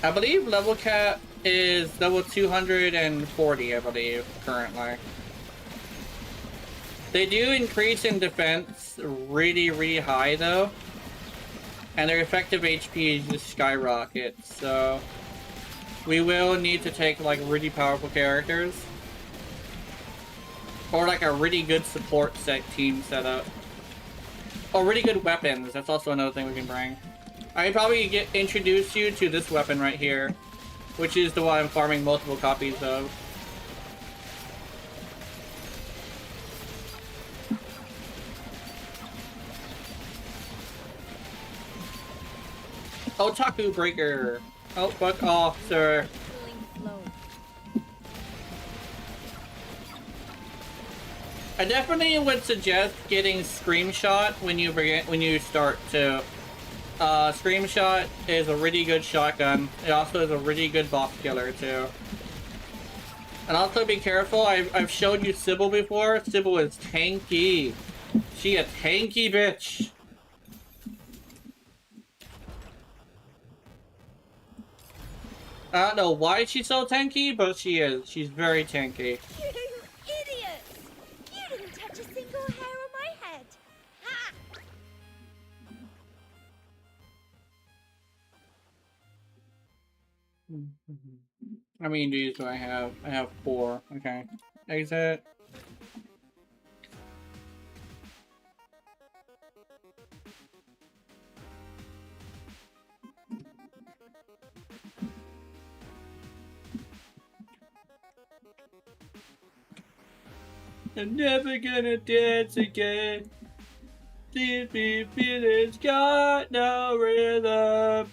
I believe level cap is level 240, I believe, currently. They do increase in defense really, really high though. And their effective HP just skyrockets, so we will need to take like really powerful characters. Or like a really good support team setup. Or really good weapons, that's also another thing we can bring. I'd probably introduce you to this weapon right here, which is the one I'm farming multiple copies of. Otaku Breaker! Oh, fuck off, sir. I definitely would suggest getting Screamshot when you start to. Screamshot is a really good shotgun. It also is a really good boss killer too. And also be careful. I've showed you Sybil before. Sybil is tanky. She a tanky bitch. I don't know why she's so tanky, but she is. She's very tanky. You idiots! You didn't touch a single hair on my head. Ha! How many Ds do I have? I have 4. Okay. Exit. I'm never gonna dance again. These feelings got no rhythm.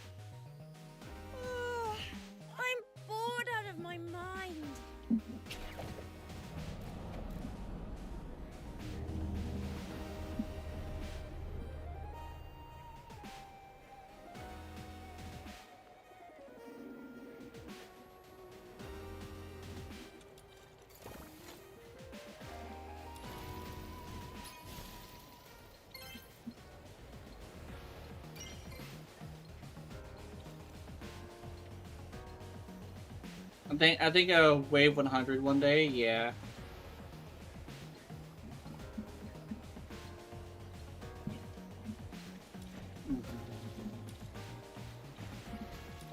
Oh, I'm bored out of my mind. I think I'll wave 100 one day. Yeah.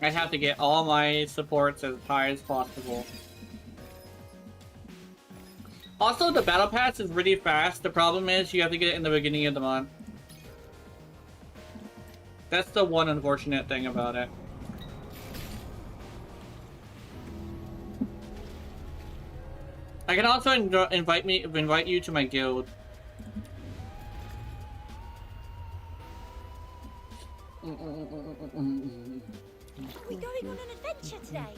I'd have to get all my supports as high as possible. Also, the battle pass is really fast. The problem is you have to get it in the beginning of the month. That's the one unfortunate thing about it. I can also invite you to my guild. Are we going on an adventure today?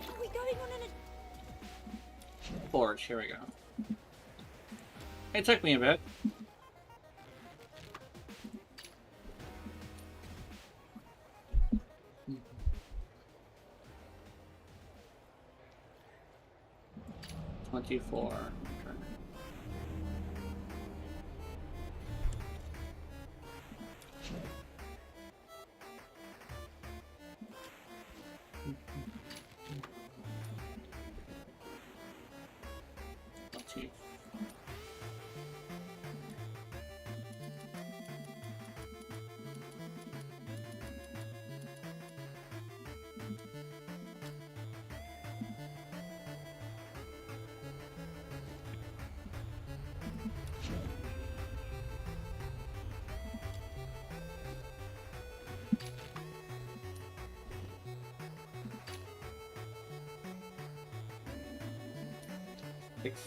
Are we going on an Forge, here we go. It took me a bit. $24. Okay.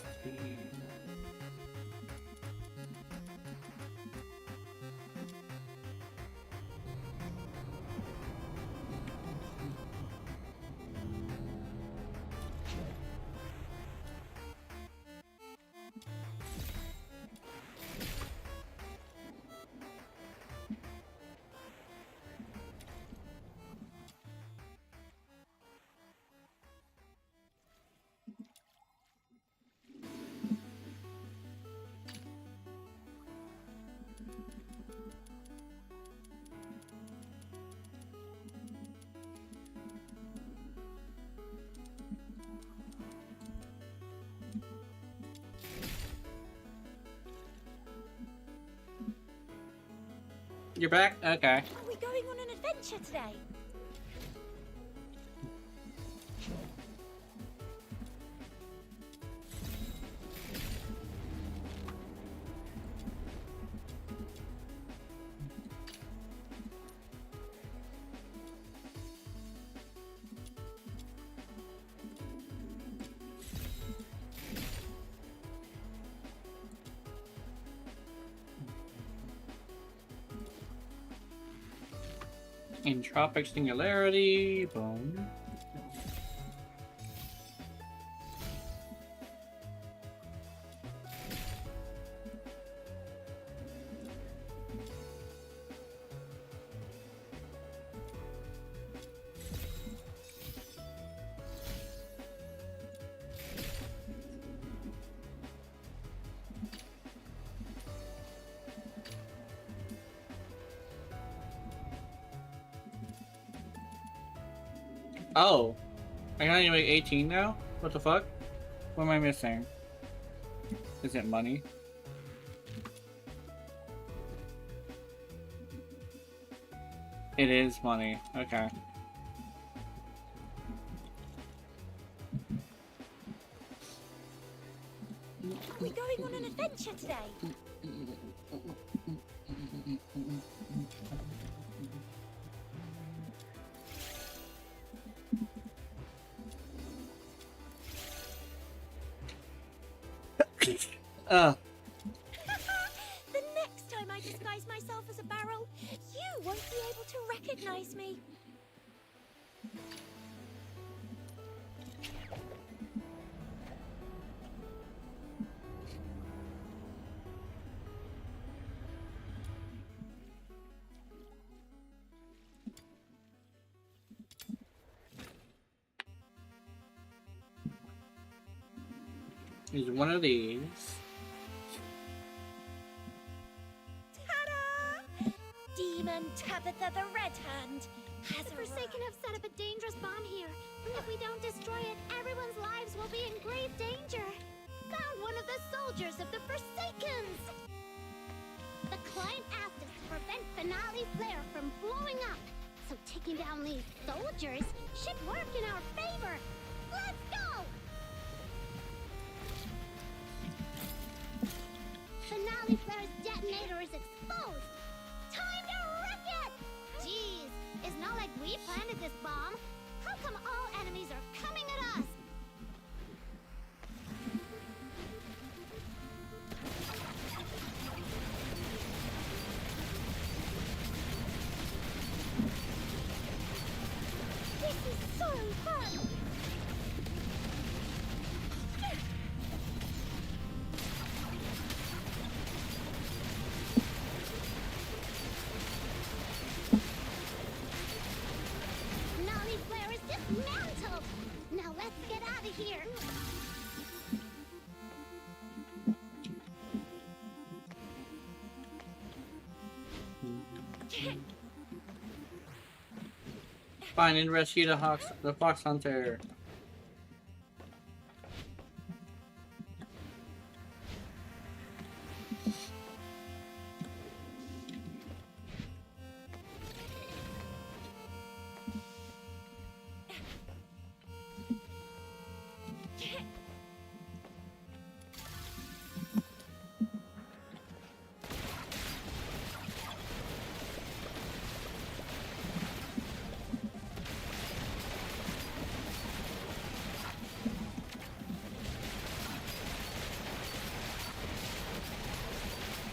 You're back? Okay. Are we going on an adventure today? Entropic Singularity. Boom. Oh, I can only make 18 now? What the fuck? What am I missing? Is it money? It is money. Okay. Are we going on an adventure today? Uh, The next time I disguise myself as a barrel, you won't be able to recognize me. is one of these. Ta-da! Demon Tabitha the Red Hand has The Forsaken have set up a dangerous bomb here. If we don't destroy it, everyone's lives will be in grave danger. Found one of the soldiers of the Forsakens! The client asked us to prevent Finale Flare from blowing up. So taking down these soldiers should work in our favor. Let's go! Finale Flare's detonator is exposed. Time to wreck it! Jeez, it's not like we planted this bomb. How come all enemies are coming at us? This is so fun! Finale Flare is dismantled! Now let's get out of here! Find and rescue the fox hunter.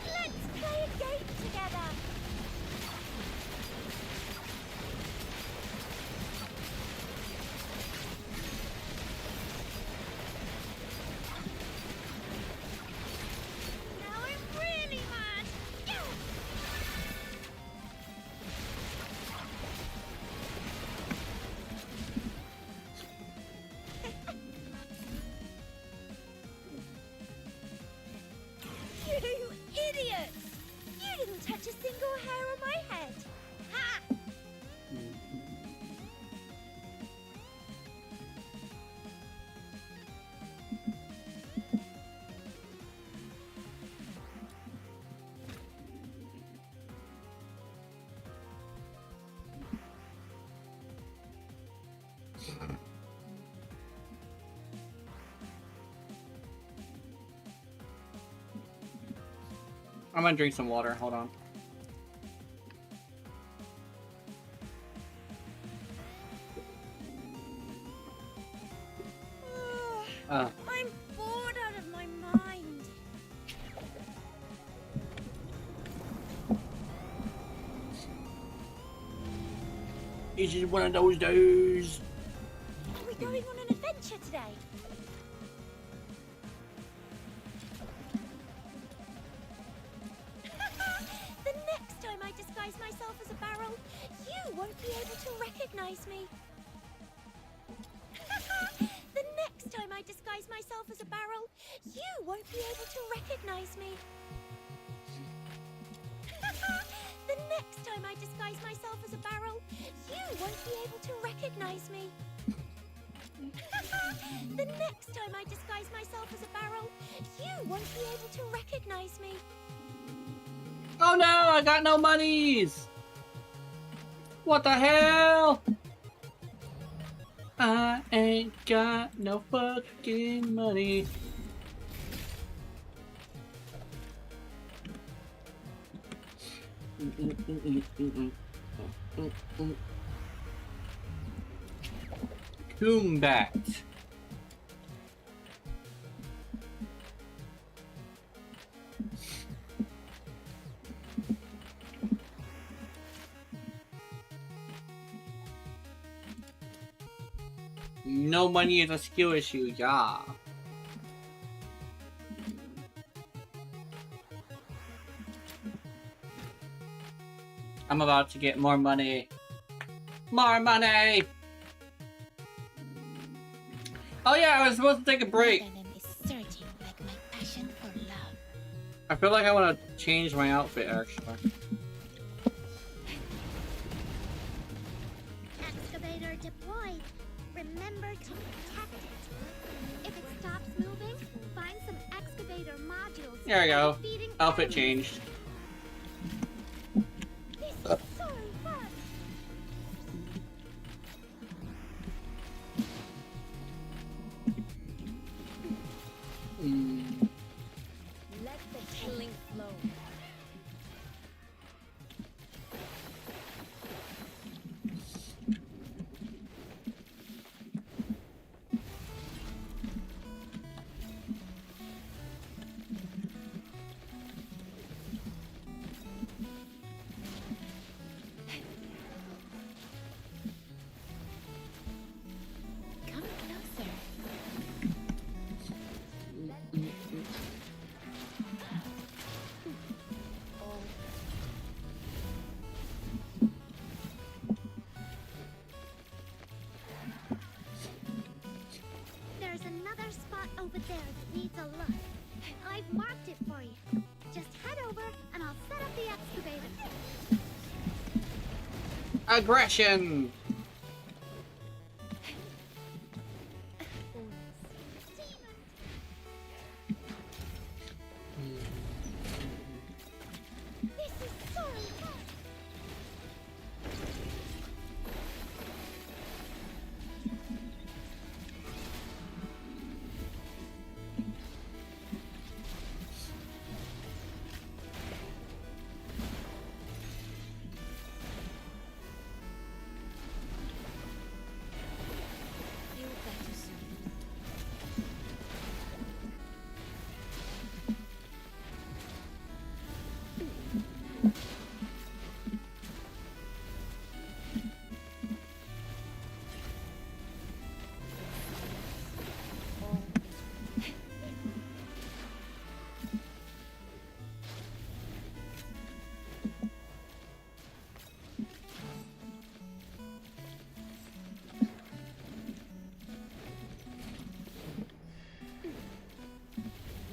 Let's play a game together! Now I'm really mad! You idiots! You didn't touch a single hair on my head! Ha! I'm gonna drink some water. Hold on. I'm bored out of my mind. It's just one of those days. Are we going on an adventure today? The next time I disguise myself as a barrel, you won't be able to recognize me. The next time I disguise myself as a barrel, you won't be able to recognize me. The next time I disguise myself as a barrel, you won't be able to recognize me. The next time I disguise myself as a barrel, you won't be able to recognize me. Oh no, I got no monies! What the hell? I ain't got no fucking money. Combat. No money is a skill issue, yeah. I'm about to get more money. More money! Oh yeah, I was supposed to take a break. Venom is surging like my passion for love. I feel like I want to change my outfit, actually. Excavator deployed. Remember to protect it. If it stops moving, find some excavator modules. There we go. for defeating Outfit enemies. changed. This is so fun. Let the killing flow. Come closer. There's another spot over there that needs a look. I've marked it for you. Just head over and I'll set up the excavator. Aggression! This is so fun. Feel better soon.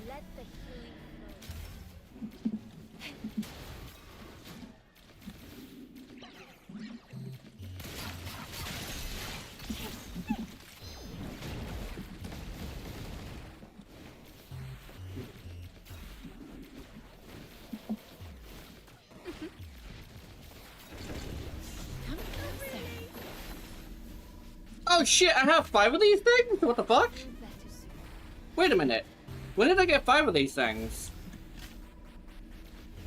Let the healing flow. Come closer. Oh shit, I have 5 of these things? What the fuck? Feel better soon. Wait a minute. When did I get 5 of these things?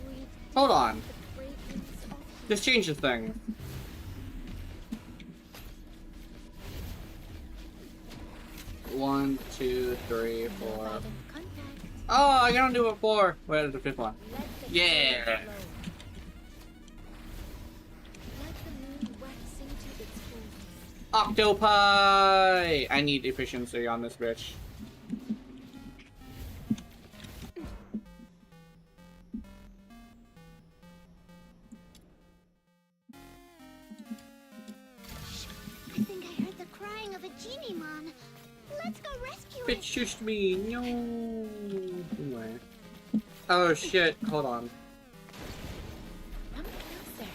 Breathe Hold on. the fragrance of This changes things. One, two, three, No four. vital contact. Oh, I gotta do it 4. Where's the 5th one? let the Yeah. healing flow. Let the moon wax into its Octopi! I need efficiency on this bitch. I think I heard the crying of a genie, Mom. Let's go rescue it. Bitch shushed me. No. Anyway. Oh shit. Hold on. Come closer.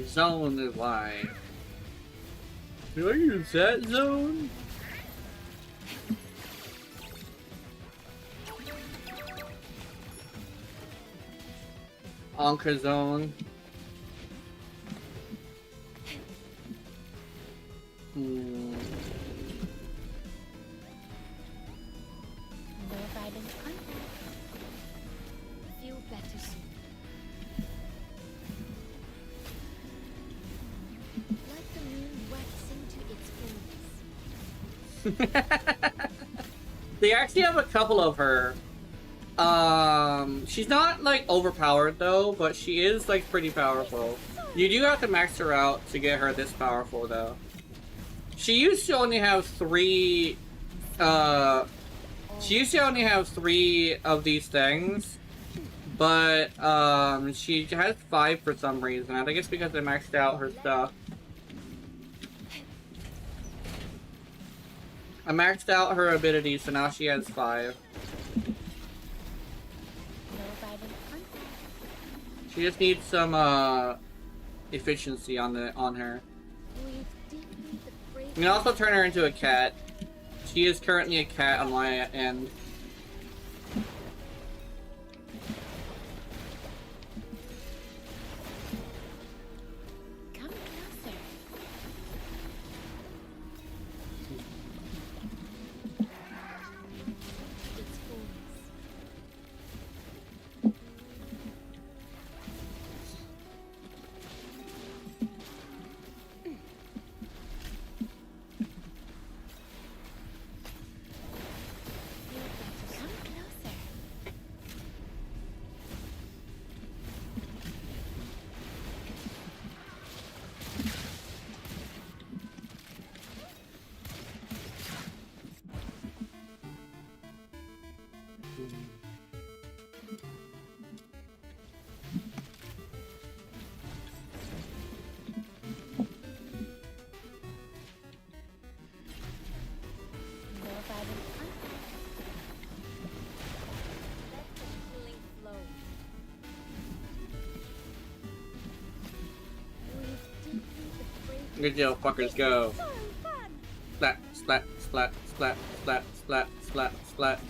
Zone is live. Do I use that zone? Anchor zone. No violent contact. Feel better soon. Let the moon wax into its fullness. They actually have a couple of her. She's not like overpowered though, but she is like pretty powerful. You do have to max her out to get her this powerful though. She used to only have three of these things, but she has 5 for some reason. I think it's because I maxed out her stuff. I maxed out her abilities, so now she has 5. No violent contact. She just needs some efficiency on her. We've deepened the You fragrance. can also turn her into a cat. She is currently a cat on my end. Come closer. Its fullness. Come closer. No violent contact. Let the healing flow. We've deepened the fragrance. Good deal, fuckers, go. So fun. Splat, splat, splat, splat, splat, splat, splat, splat.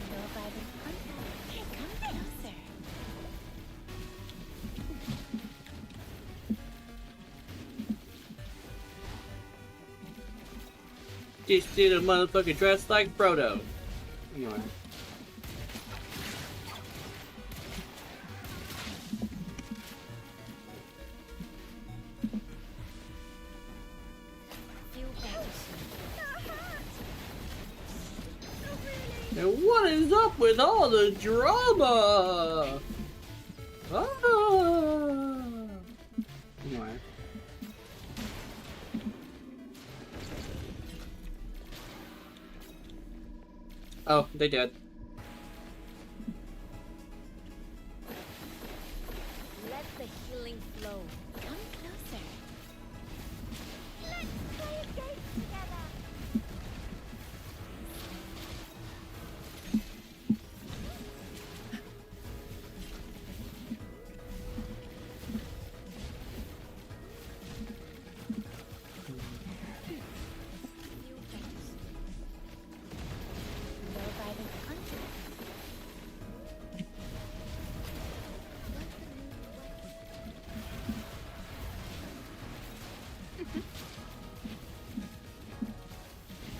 No violent contact. Hey, come closer. This little motherfucker dressed like Frodo. Anyway. Feel better soon. And what is up with all the drama? Ah. Anyway. Oh, they did. Let the healing flow. Come closer. Let's play a game together.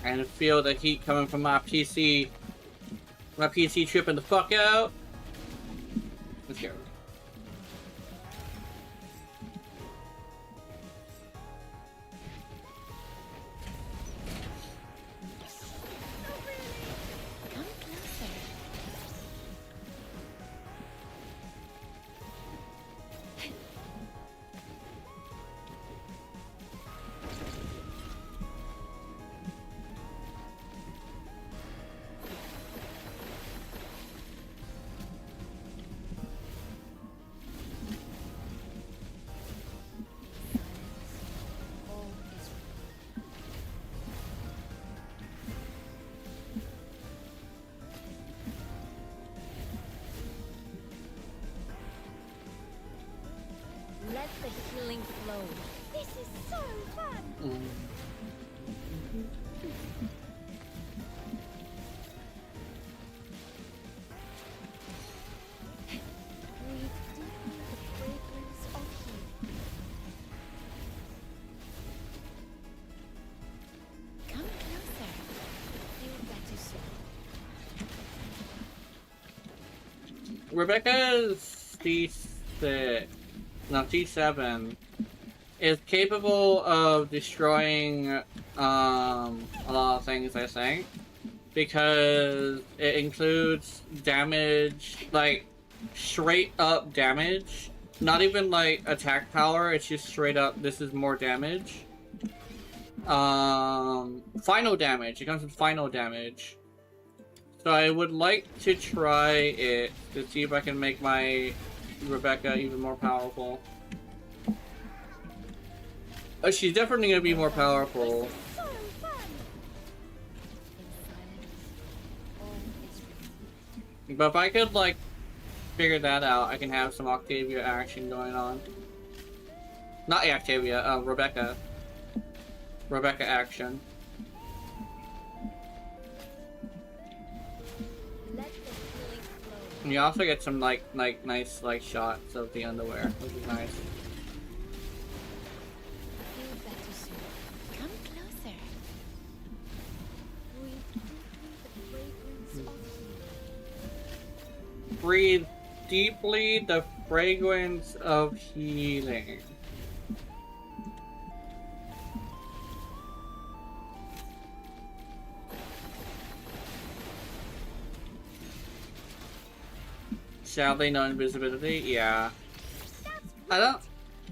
And feel the heat coming from my PC. My PC tripping the fuck out. Let's go. Come closer. All is Let the healing flow. This is so fun! Breathe deeply the fragrance of healing. Come closer. Feel better soon. Rebecca's D6, no, D7 is capable of destroying a lot of things, I think, because it includes damage, like straight up damage, not even like attack power. It's just straight up. This is more damage. Final damage. It comes with final damage. So I would like to try it to see if I can make my Rebecca even more powerful. She's definitely gonna be more powerful. So fun! But if I could, like, figure that out, I can have some Octavia action going on. Not Octavia, Rebecca. Rebecca action. Let the healing flow. And you also get some, like nice, like, shots of the underwear, which is nice. Feel better soon. Come closer. Breathe deeply the fragrance of healing. Breathe deeply the fragrance of healing. Sadly, no invisibility. Yeah. That's I don't.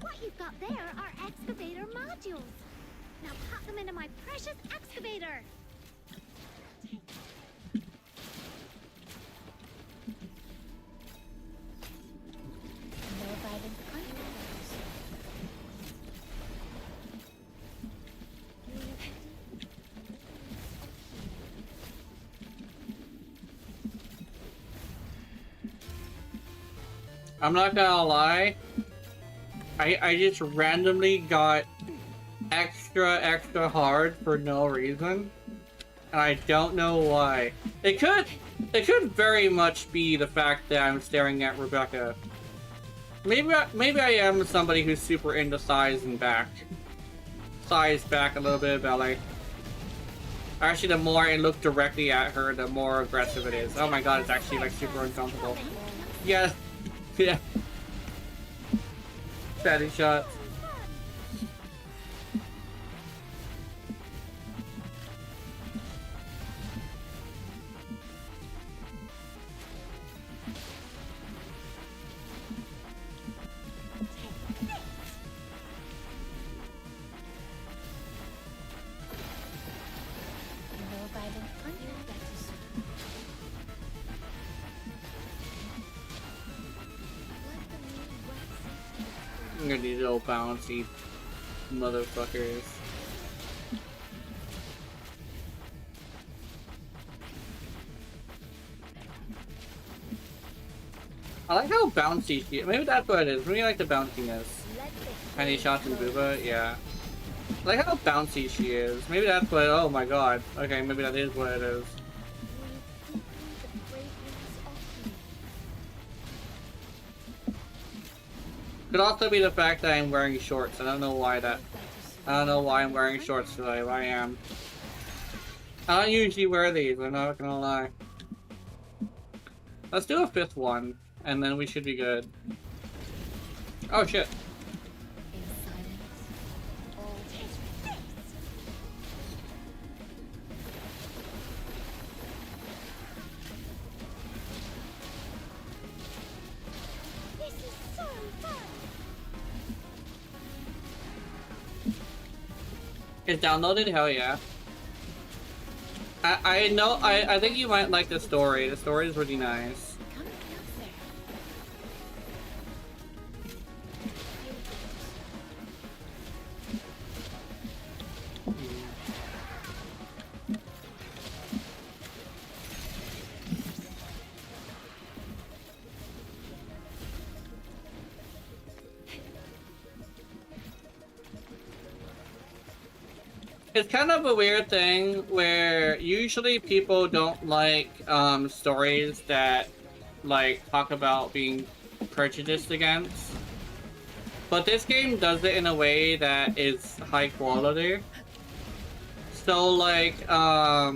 What you've got there are excavator modules. Now pop them into my precious excavator. No violent contact. I'm not gonna lie. I just randomly got extra hard for no reason, and I don't know why. It could very much be the fact that I'm staring at Rebecca. Maybe I am somebody who's super into size back a little bit of belly. Actually, the more I look directly at her, the more aggressive it is. Oh my god, it's actually like super uncomfortable. Yeah, yeah. Fatty shot. No violent contact. Look at these little bouncy motherfuckers. I like how bouncy she is. Maybe that's what it is. Maybe I like the bounciness. Tiny shots and booba, yeah. I like how bouncy she is. Maybe that's what. Oh my god. Okay, maybe that is what it is. Could also be the fact that I'm wearing shorts. I don't know why that. I don't know why I'm wearing shorts today, but I am. I don't usually wear these, I'm not gonna lie. Let's do a 5th one, and then we should be good. Oh shit. It's downloaded? Hell yeah. I know, I think you might like the story. The story is really nice. It's kind of a weird thing where usually people don't like stories that like talk about being prejudiced against. But this game does it in a way that is high quality. So like I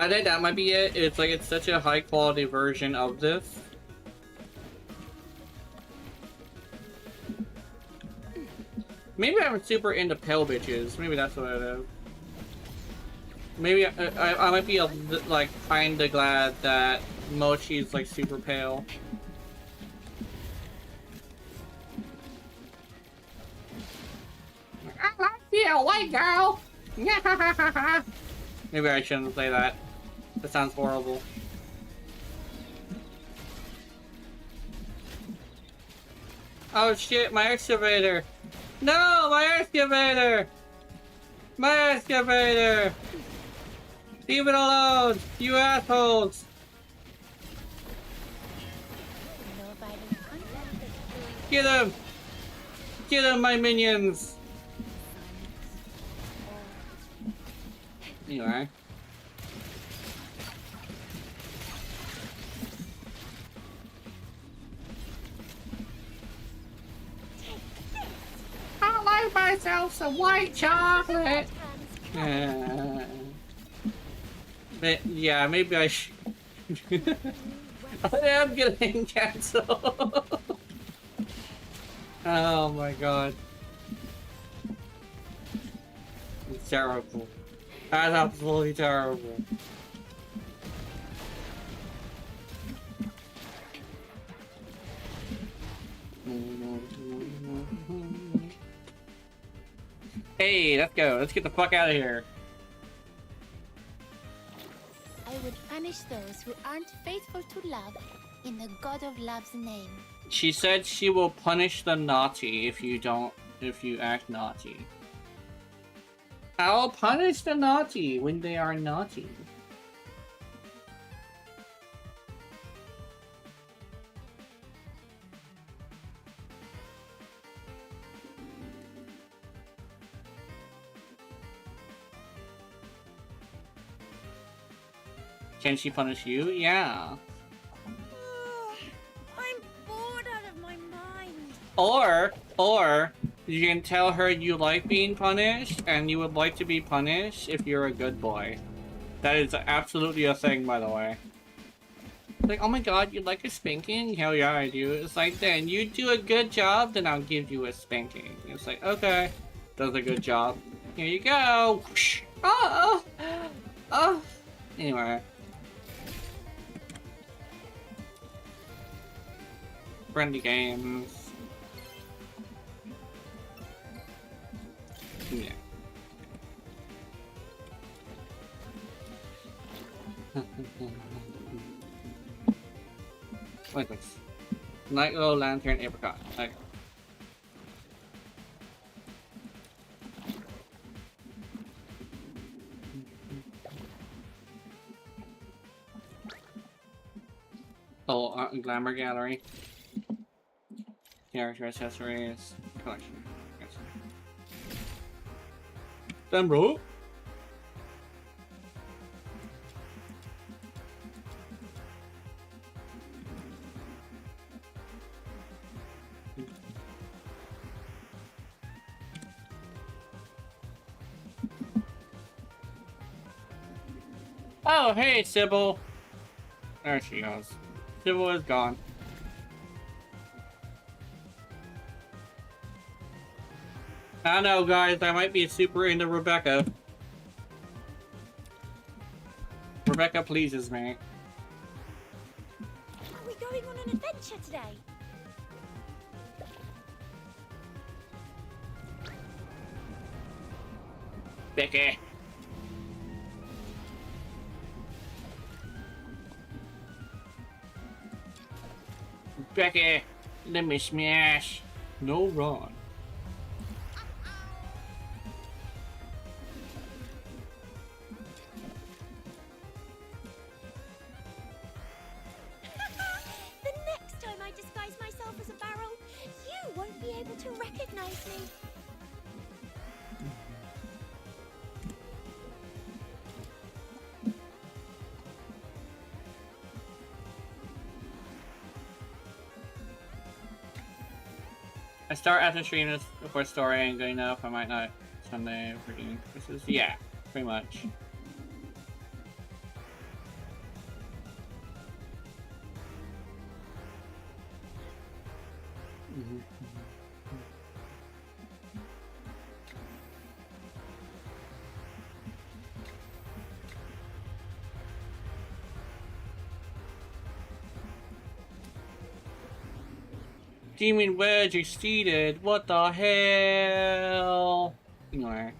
think that might be it. It's like it's such a high quality version of this. Maybe I'm super into pale bitches. Maybe that's what it is. Maybe I might be like kinda glad that Mochi's like super pale. I like you, white girl. Maybe I shouldn't say that. That sounds horrible. Oh shit, my excavator! No, my excavator! My excavator! Leave it alone, you assholes! Get him! Get him, my minions! Anyway. I like myself some white chocolate! But, yeah, maybe I should. I am getting canceled. Oh my god. It's terrible. That's absolutely terrible. Hey, let's go. Let's get the fuck out of here. I would punish those who aren't faithful to love in the God of Love's name. She said she will punish the naughty if you act naughty. I'll punish the naughty when they are naughty. Can she punish you? Yeah. I'm bored out of my mind. Or you can tell her you like being punished and you would like to be punished if you're a good boy. That is absolutely a thing, by the way. Like, oh my god, you like a spanking? Hell yeah, I do. It's like, then you do a good job, then I'll give you a spanking. It's like, okay, does a good job. Here you go. Oh, oh. Anyway. Friendly games. Yeah. Wait. Nightglow, Lantern, Apricot. Okay. Oh, Glamour Gallery. Character accessories. Collection. Yes. Done, bro. Oh, hey, Sybil. There she goes. Sybil is gone. I know, guys. I might be super into Rebecca. Rebecca pleases me. Are we going on an adventure today? Becky. Becky, let me smash. No run. The next time I disguise myself as a barrel, you won't be able to recognize me. I start after stream this before story ain't good enough. I might not Sunday freaking Christmas. Yeah, pretty much. Demon Wedge exceeded. What the hell? Anyway.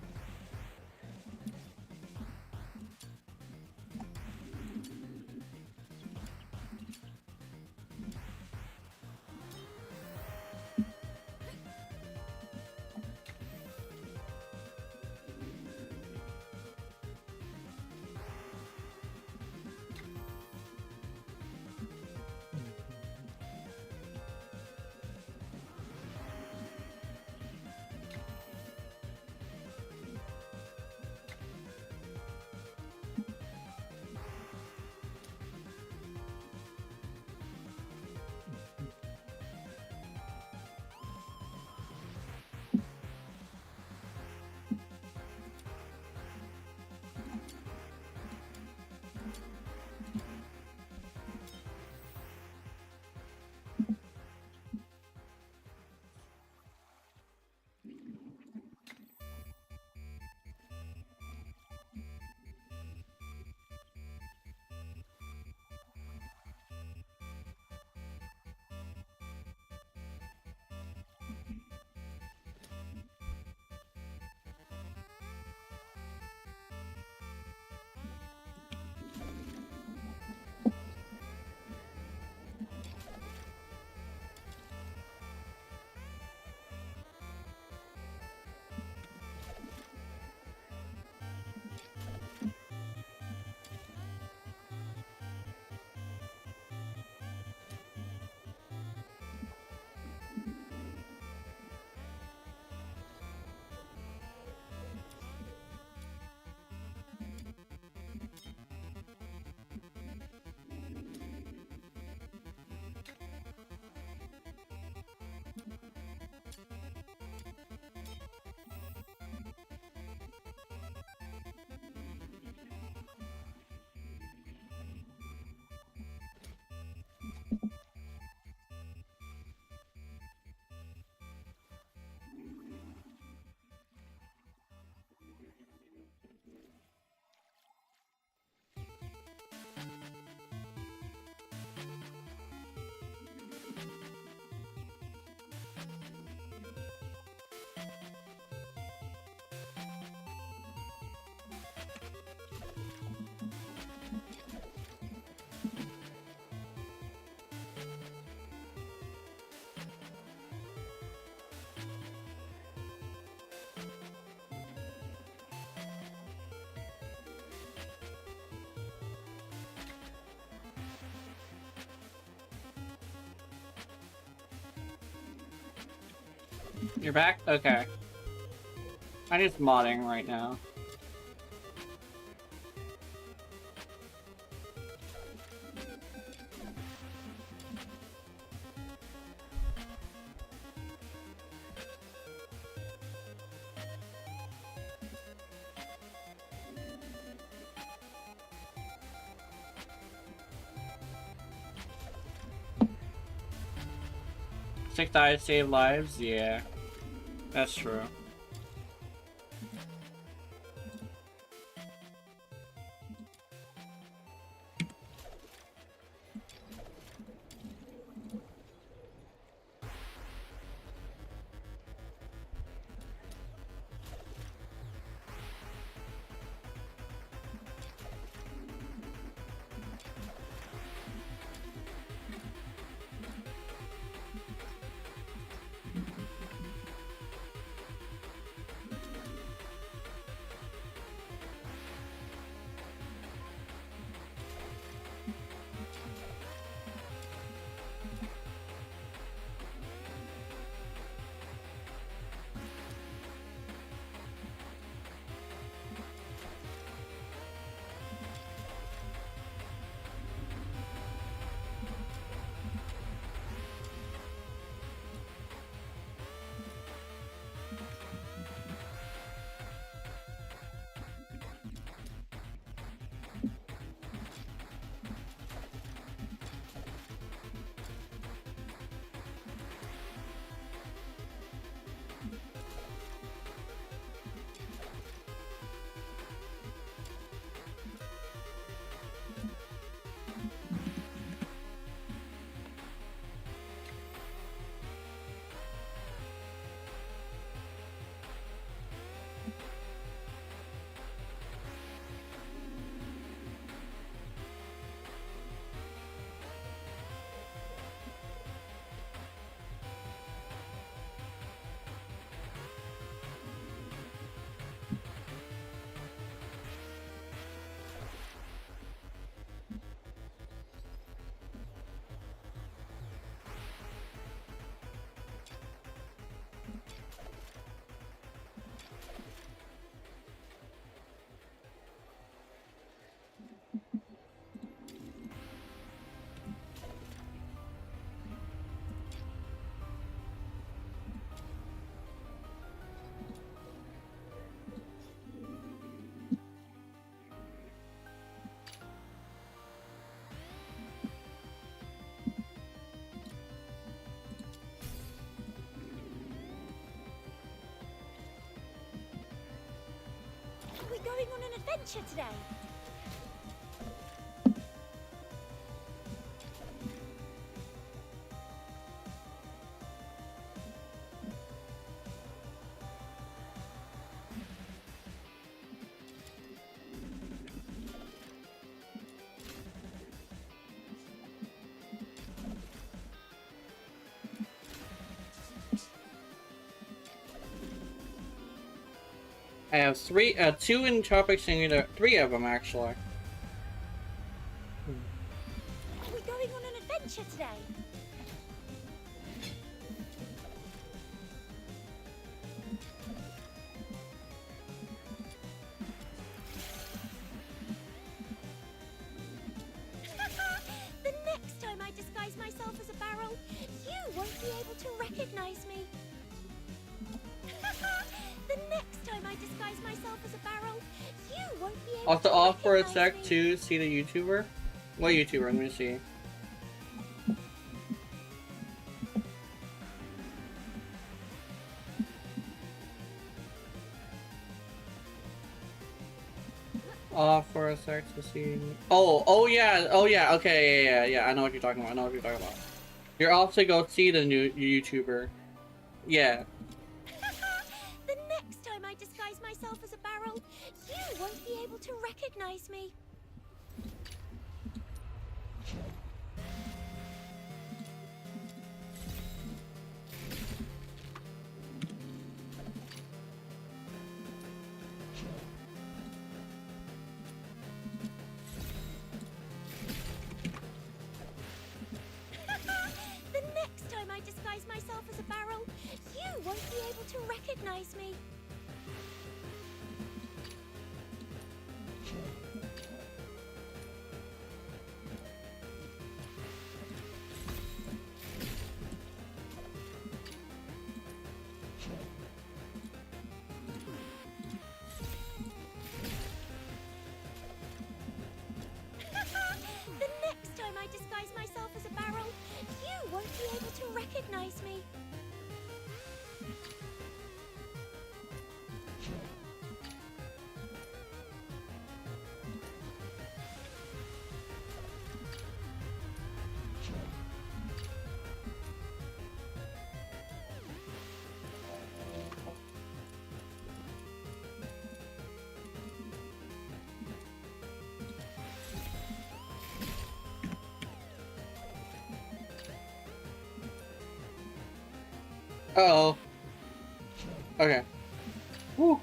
You're back? Okay. I'm just modding right now. Six dives save lives? Yeah. That's true. Are we going on an adventure today? I have two in Tropic Singular, three of them actually. Are we going on an adventure today? The next time I disguise myself as a barrel, you won't be able to recognize me. The next time I disguise myself as a barrel, you won't be able Also to off for a recognize sec me. to see the YouTuber. What YouTuber? I'm gonna see. Off for a sec to see. Oh yeah, okay, yeah. I know what you're talking about. You're off to go see the new YouTuber. Yeah. The next time I disguise myself as a barrel, you won't be able to recognize me. The next time I disguise myself as a barrel, you won't be able recognize me? The next time I disguise myself as a barrel, you won't be able to recognize me. Uh-oh. Okay. Woo.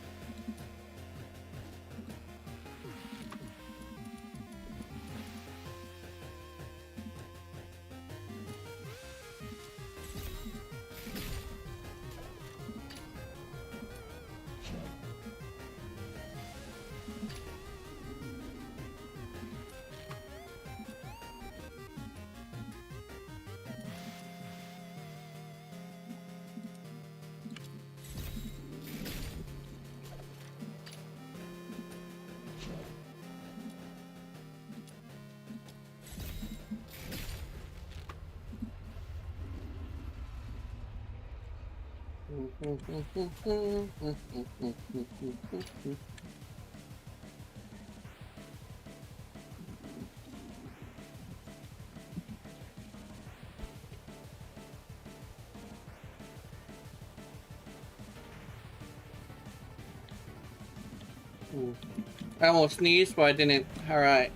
I almost sneezed, but I didn't. Alright.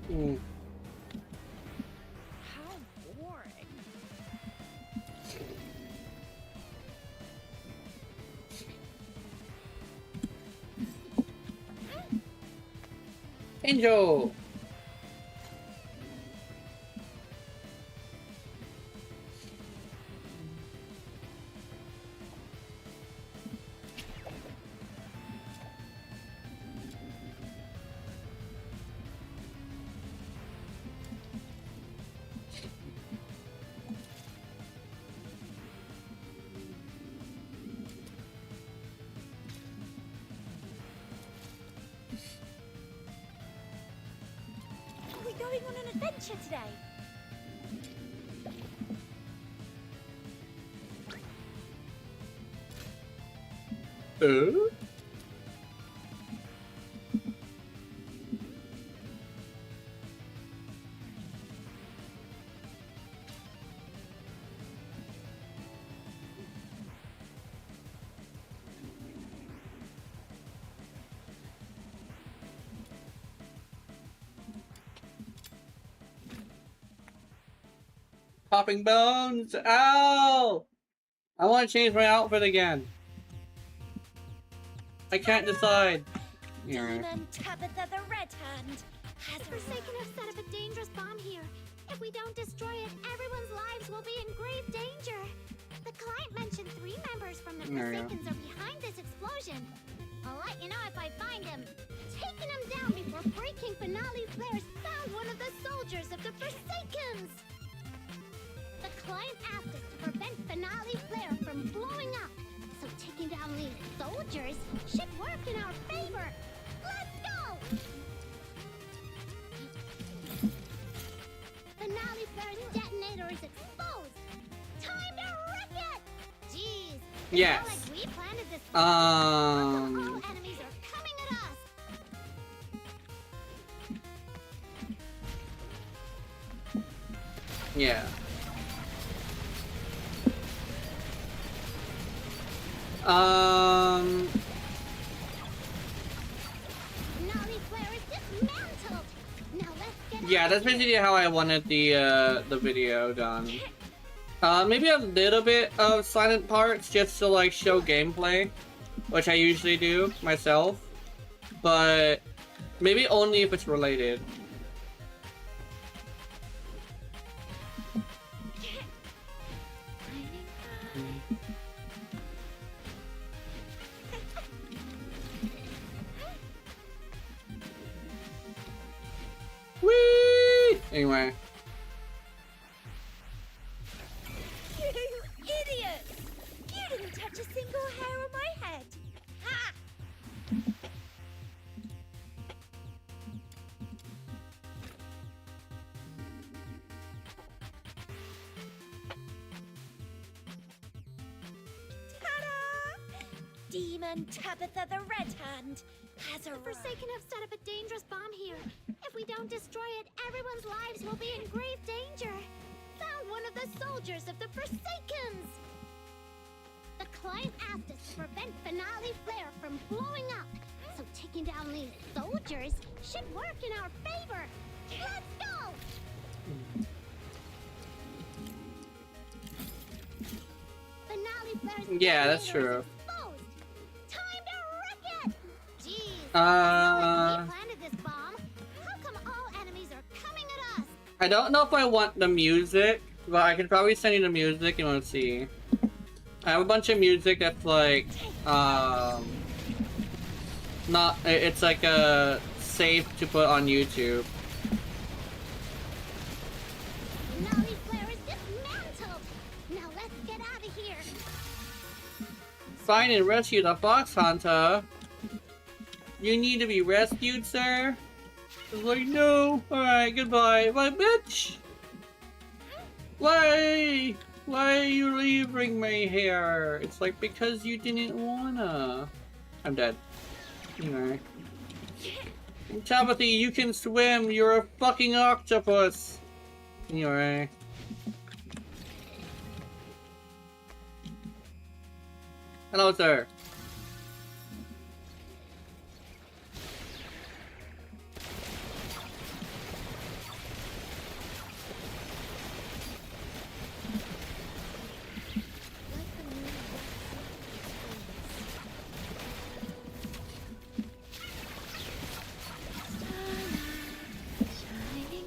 How boring. Angel! Are we going on an adventure today? Popping bones! Ow! I want to change my outfit again. I can't decide. Yeah. Demon Tabitha the Red Hand has The Forsaken have set up a dangerous bomb here. If we don't destroy it, everyone's lives will be in grave danger. The client mentioned 3 members from the There you go. Forsakens are behind this explosion. I'll let you know if I find him. Taking him down before breaking finale flares found one of the soldiers of the Forsakens. The client asked us to prevent finale flare from blowing up. So taking down these soldiers should work in our favor. Let's go! Finale flare's detonator is exposed. Time to wreck it! Jeez. It's Yes. not like we planted this. Um. All enemies are coming at us. Yeah. Finale flare is dismantled. Now let's get Yeah, out that's of here. basically how I wanted the video done. Maybe a little bit of silent parts just to like show gameplay, which I usually do myself, but maybe only if it's related. Anyway. You idiots! You didn't touch a single hair on my head. Ha! Ta-da! Demon Tabitha the Red Hand has The arrived. Forsaken have set up a dangerous bomb here. If we don't destroy it, everyone's lives will be in grave danger. Found one of the soldiers of the Forsakens! The client asked us to prevent Finale Flare from blowing up. So taking down these soldiers should work in our favor. Let's go! Finale Flare's Yeah, that's detonator is true. exposed. Time to wreck it! Jeez. We planted this bomb. How come all enemies are coming at us? I don't know if I want the music, but I can probably send you the music and we'll see. I have a bunch of music that's like, not, it's like safe to put on YouTube. Finale Flare is dismantled. Now let's get out of here. Find and rescue the fox hunter. You need to be rescued, sir? I was like, no. Alright, goodbye. Bye, bitch! Why? Why are you leaving me here? It's like, because you didn't wanna. I'm dead. Anyway. Tabitha, you can swim. You're a fucking octopus. Anyway. Hello, sir. Shining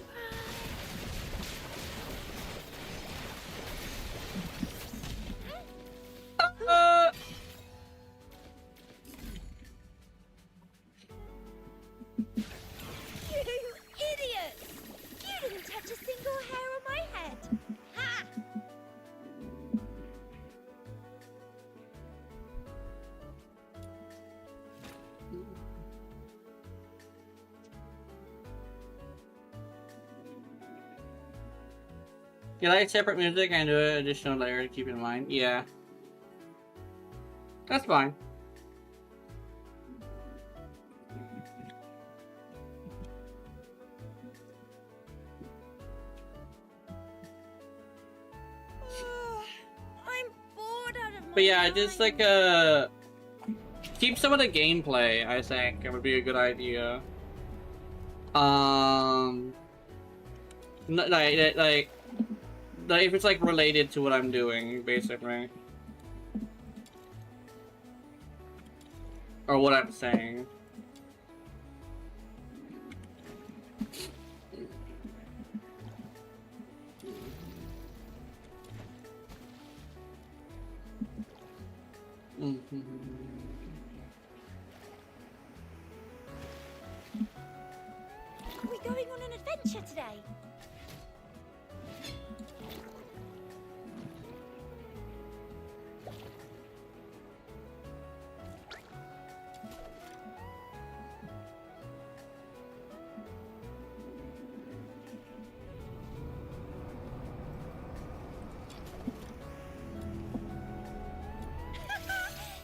You idiots! You didn't touch a single hair on my head. Ha! You like separate music and do an additional layer to keep in mind? Yeah. That's fine. I'm bored out of my But yeah, just mind. like keep some of the gameplay, I think. It would be a good idea. Like if it's like related to what I'm doing, basically. Or what I'm saying. Are we going on an adventure today?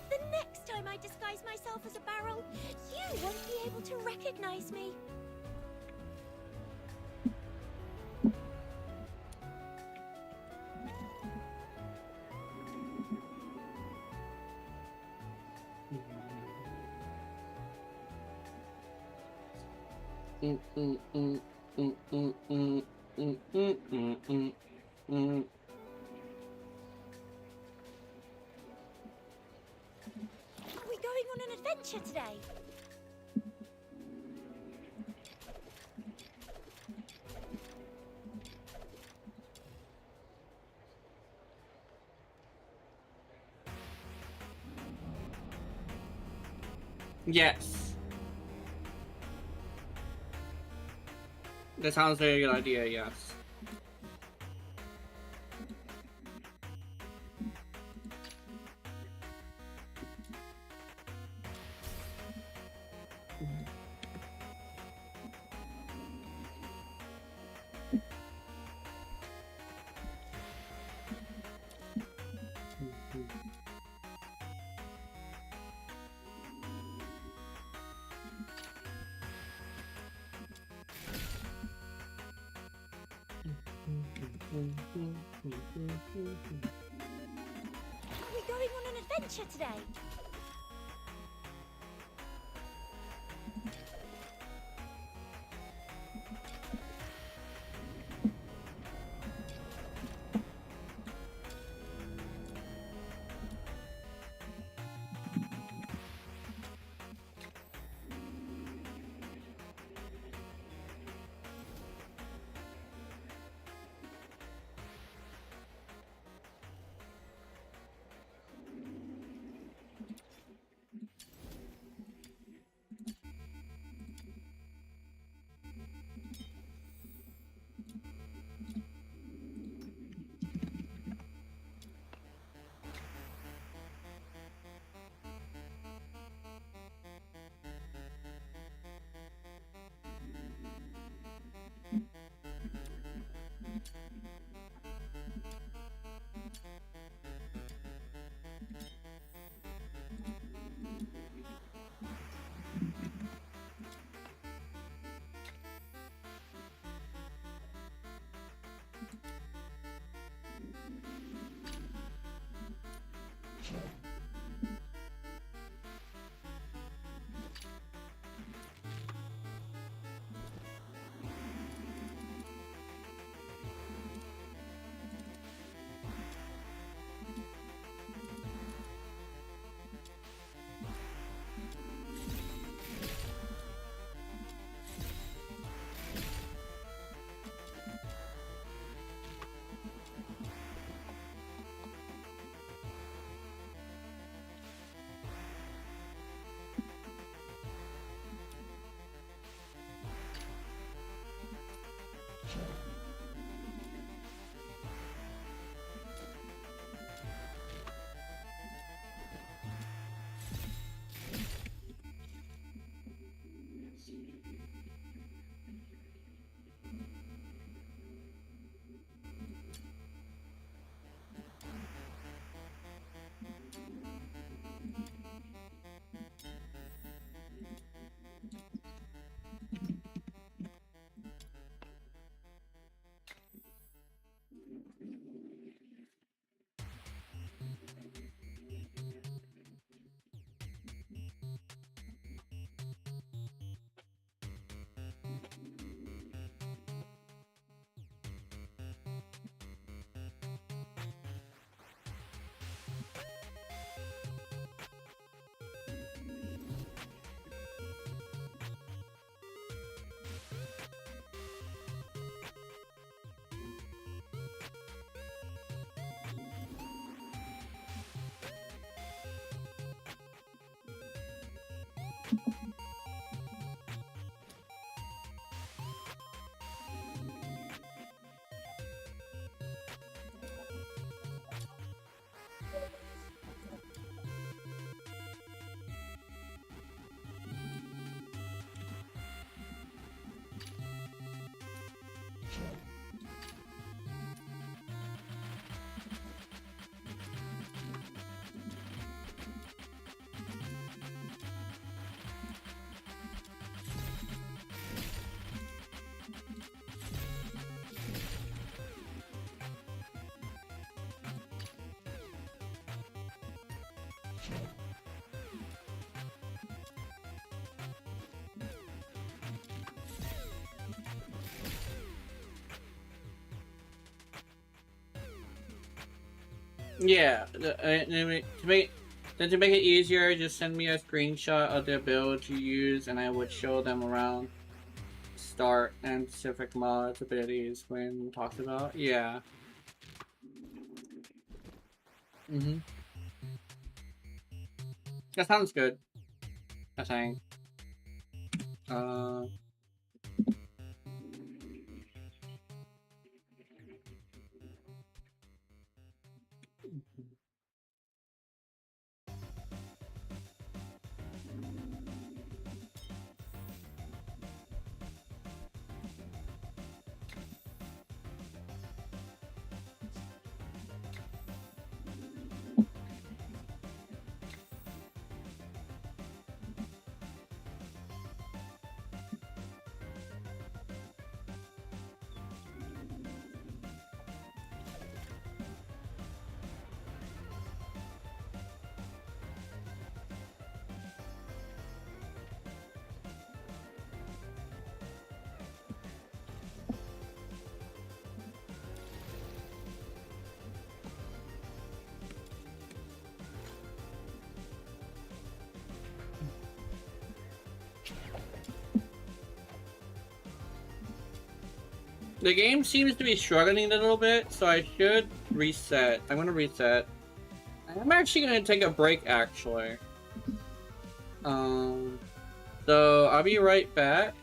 The next time I disguise myself as a barrel, you won't be able to recognize me. Are we going on an adventure today? Yes. That sounds like a good idea, yes. Are we going on an adventure today? Yeah, to make it easier, just send me a screenshot of the build you use, and I would show them around start and specific mods abilities when talked about. Yeah. That sounds good, I think. The game seems to be struggling a little bit, so I should reset. I'm gonna reset. I'm actually gonna take a break, actually. So I'll be right back.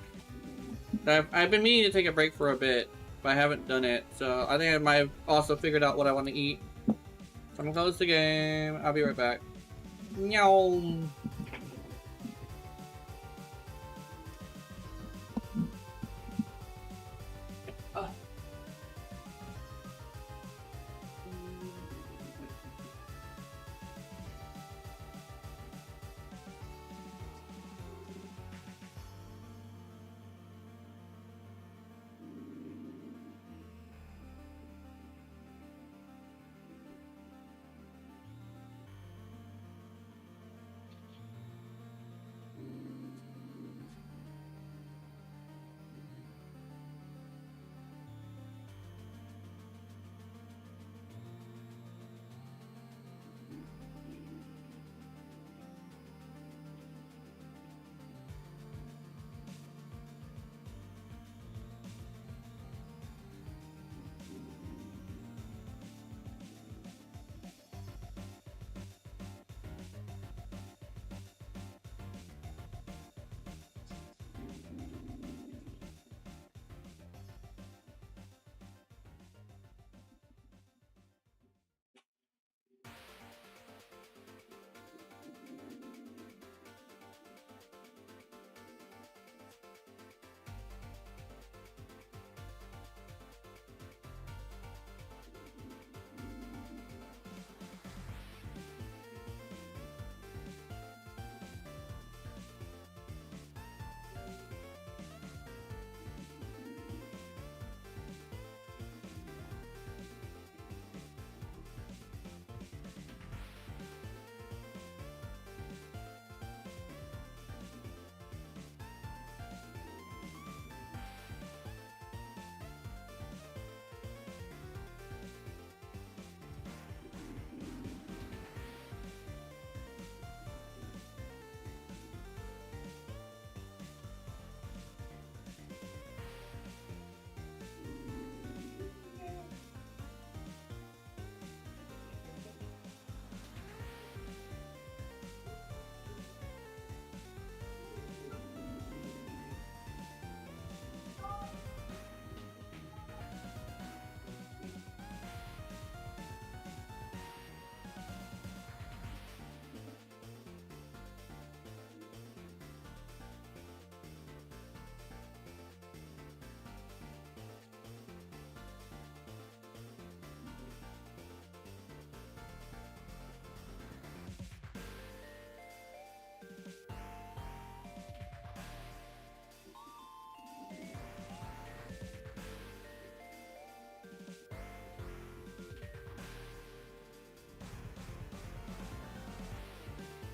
I've been meaning to take a break for a bit, but I haven't done it. So I think I might have also figured out what I want to eat. So I'm gonna close the game. I'll be right back. Meow.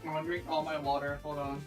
I'm gonna drink all my water. Hold on.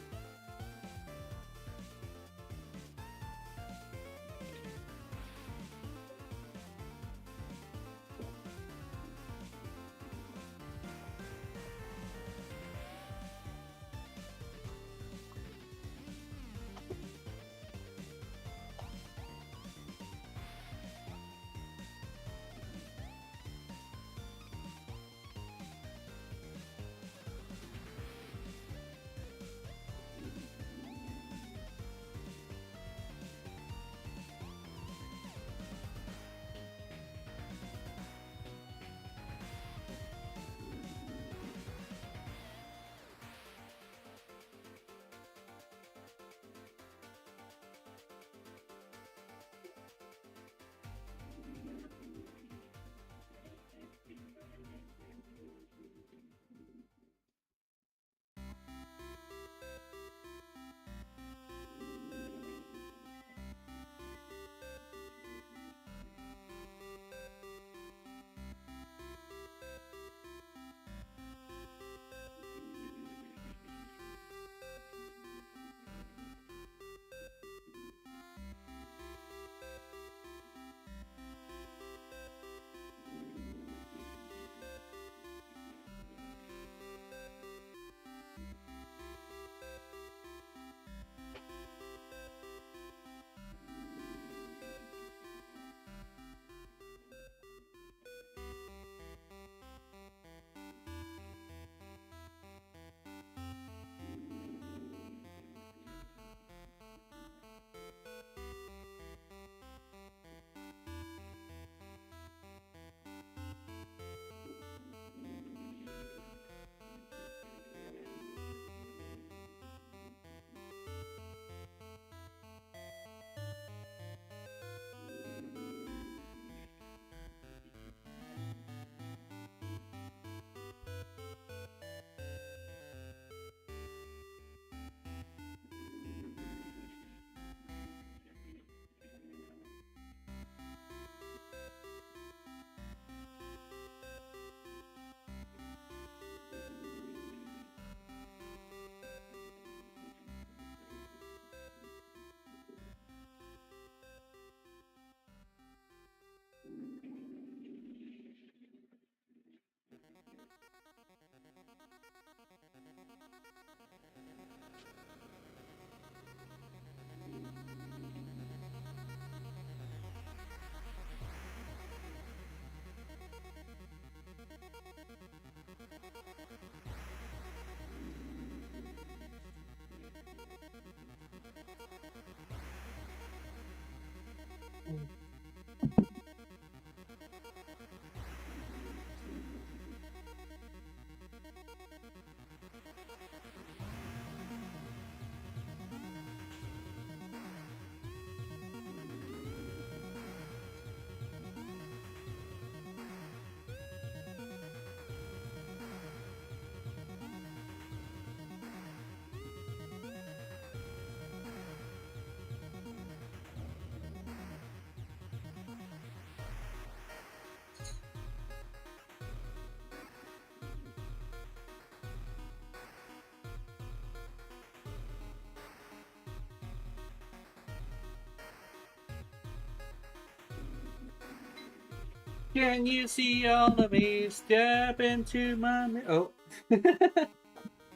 Can you see all of me step into my... Oh.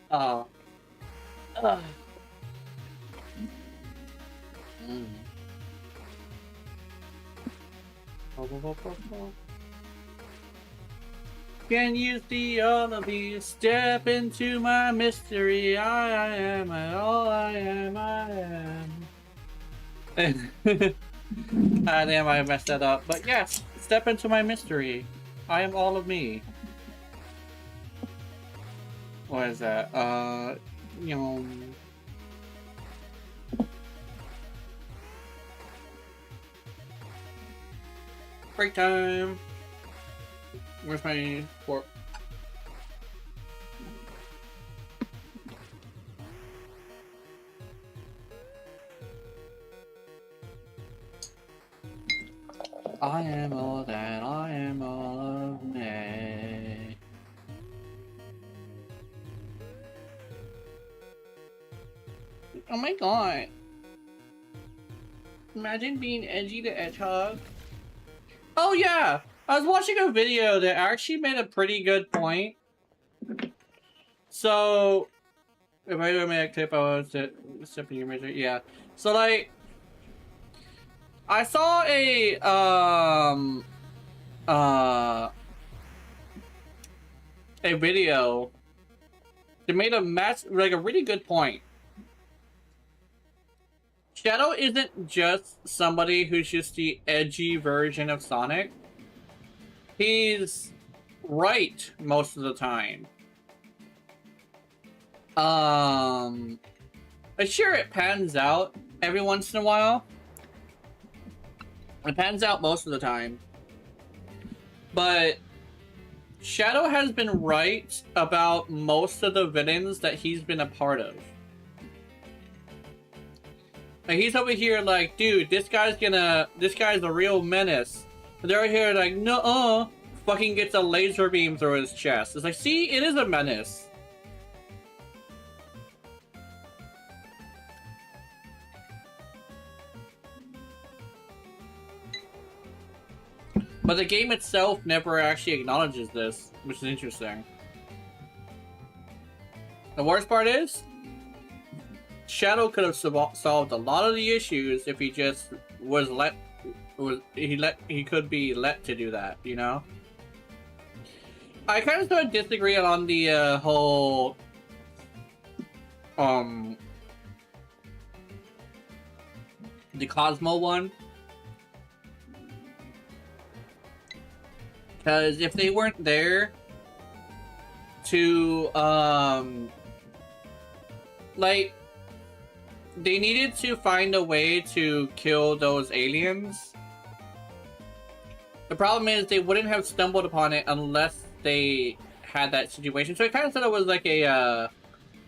Oh. Ugh. Mm. Can you see all of me step into my mystery? I am all I am, I am. Ah, damn, I messed that up. But yes, step into my mystery. I am all of me. What is that? You know... Break time! Where's my fork? I am all that, I am all of me. Oh my god. Imagine being edgy to Hedgehog. Oh yeah! I was watching a video that actually made a pretty good point. So, if I do make a clip, I was stepping your measure. Yeah. So like, I saw a video that made a really good point. Shadow isn't just somebody who's just the edgy version of Sonic. He's right most of the time. Sure, it pans out every once in a while. It pans out most of the time. But Shadow has been right about most of the villains that he's been a part of. Like, he's over here like, dude, this guy's a real menace. But they're over here like, nuh-uh, fucking gets a laser beam through his chest. It's like, see, it is a menace. But the game itself never actually acknowledges this, which is interesting. The worst part is, Shadow could have solved a lot of the issues if he just was he could be let to do that, you know? I kind of sort of disagree on the whole the Cosmo one. Because if they weren't there to, like, they needed to find a way to kill those aliens. The problem is they wouldn't have stumbled upon it unless they had that situation. So it kind of sort of was like a,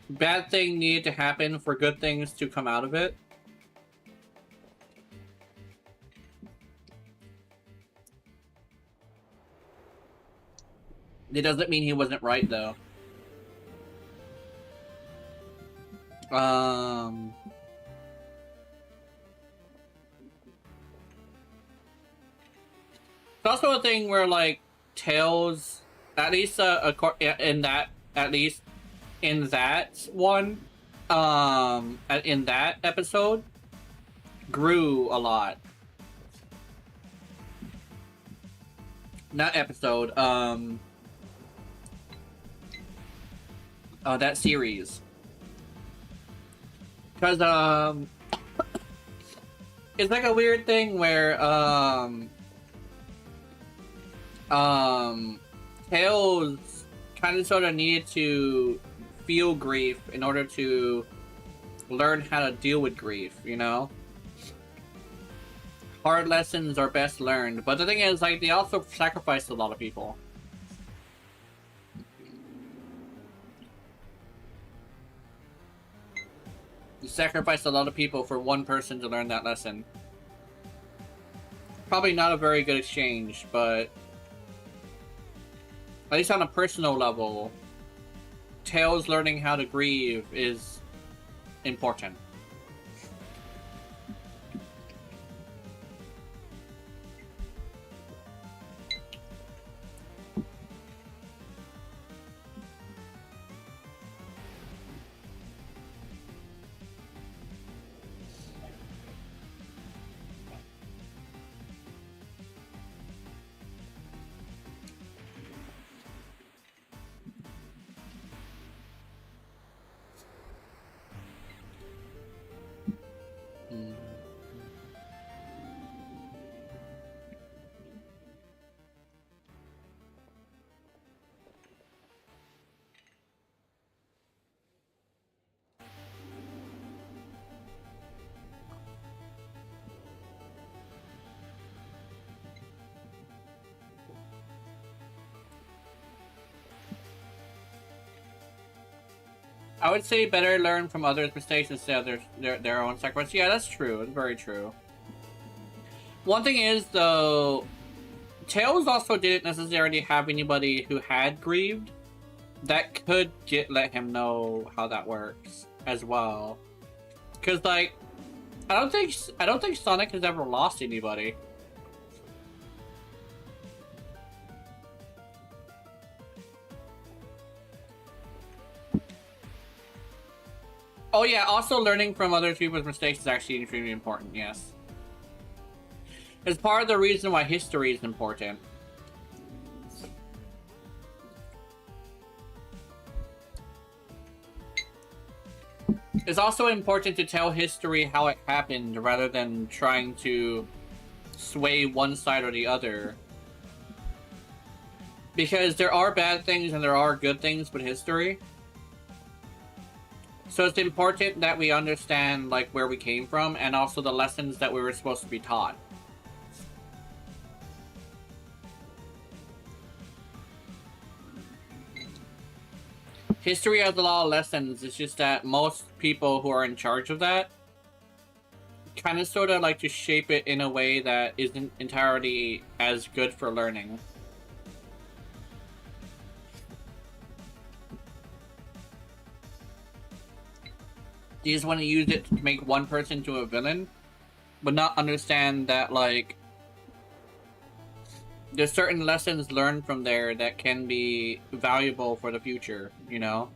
bad thing needed to happen for good things to come out of it. It doesn't mean he wasn't right, though. It's also a thing where, like, Tails, at least in that one, in that episode, grew a lot. Not episode, that series. Because, it's like a weird thing where Tails kind of sort of needed to feel grief in order to learn how to deal with grief, you know? Hard lessons are best learned, but the thing is, like, they also sacrificed a lot of people. You sacrificed a lot of people for one person to learn that lesson. Probably not a very good exchange, but at least on a personal level, Tails learning how to grieve is important. I would say better learn from others' mistakes instead of their own sacrifice. Yeah, that's true. It's very true. One thing is, though, Tails also didn't necessarily have anybody who had grieved that could let him know how that works as well. Because, like, I don't think Sonic has ever lost anybody. Oh yeah, also learning from other people's mistakes is actually extremely important, yes. It's part of the reason why history is important. It's also important to tell history how it happened rather than trying to sway one side or the other. Because there are bad things and there are good things with history. So it's important that we understand, like, where we came from and also the lessons that we were supposed to be taught. History has a lot of lessons. It's just that most people who are in charge of that kind of sort of like to shape it in a way that isn't entirely as good for learning. You just want to use it to make one person to a villain, but not understand that, like, there's certain lessons learned from there that can be valuable for the future, you know?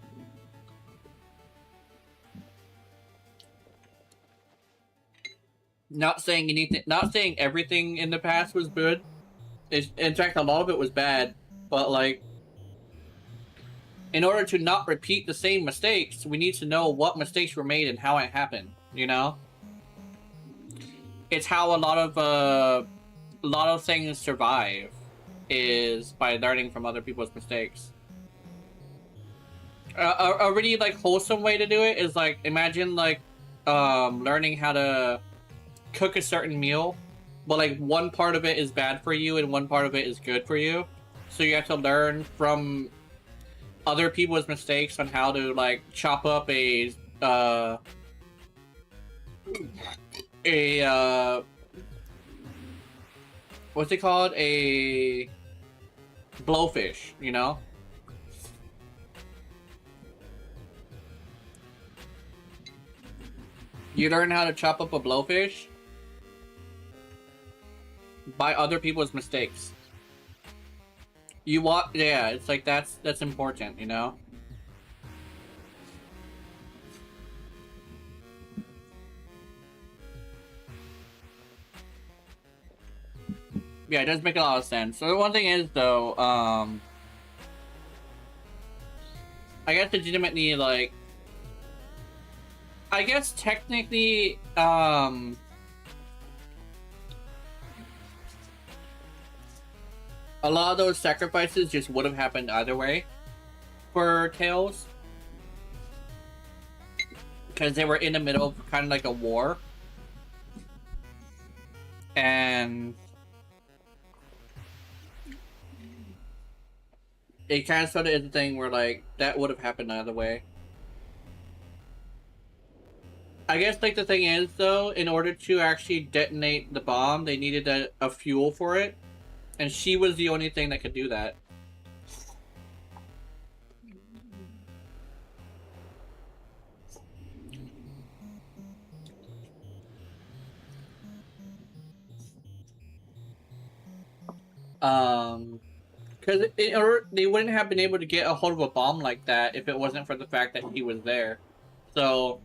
Not saying anything, not saying everything in the past was good. In fact, a lot of it was bad, but, like, in order to not repeat the same mistakes, we need to know what mistakes were made and how it happened, you know? It's how a lot of things survive, is by learning from other people's mistakes. A really, like, wholesome way to do it is, like, imagine, like, learning how to cook a certain meal, but, like, one part of it is bad for you and one part of it is good for you. So you have to learn from other people's mistakes on how to, like, chop up a what's it called? A blowfish, you know? You learn how to chop up a blowfish by other people's mistakes. You want, yeah, it's like that's important, you know? Yeah, it does make a lot of sense. So the one thing is, though, I guess legitimately, like, I guess technically, a lot of those sacrifices just would have happened either way for Tails. Because they were in the middle of kind of like a war. And it kind of sort of is a thing where, like, that would have happened either way. I guess, like, the thing is, though, in order to actually detonate the bomb, they needed a fuel for it. And she was the only thing that could do that. Because they wouldn't have been able to get a hold of a bomb like that if it wasn't for the fact that he was there. So,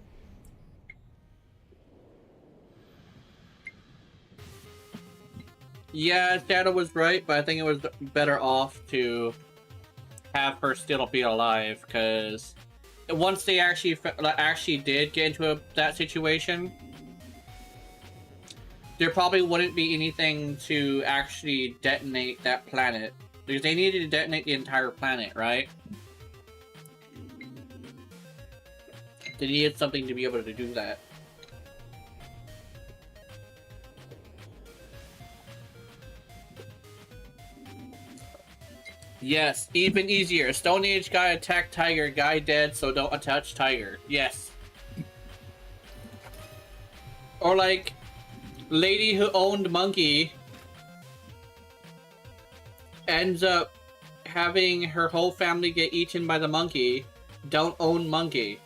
yeah, Shadow was right, but I think it was better off to have her still be alive, because once they actually did get into that situation, there probably wouldn't be anything to actually detonate that planet. Because they needed to detonate the entire planet, right? They needed something to be able to do that. Yes, even easier. Stone Age guy attacked Tiger, guy dead, so don't touch Tiger. Yes. Or like, lady who owned Monkey ends up having her whole family get eaten by the monkey. Don't own Monkey.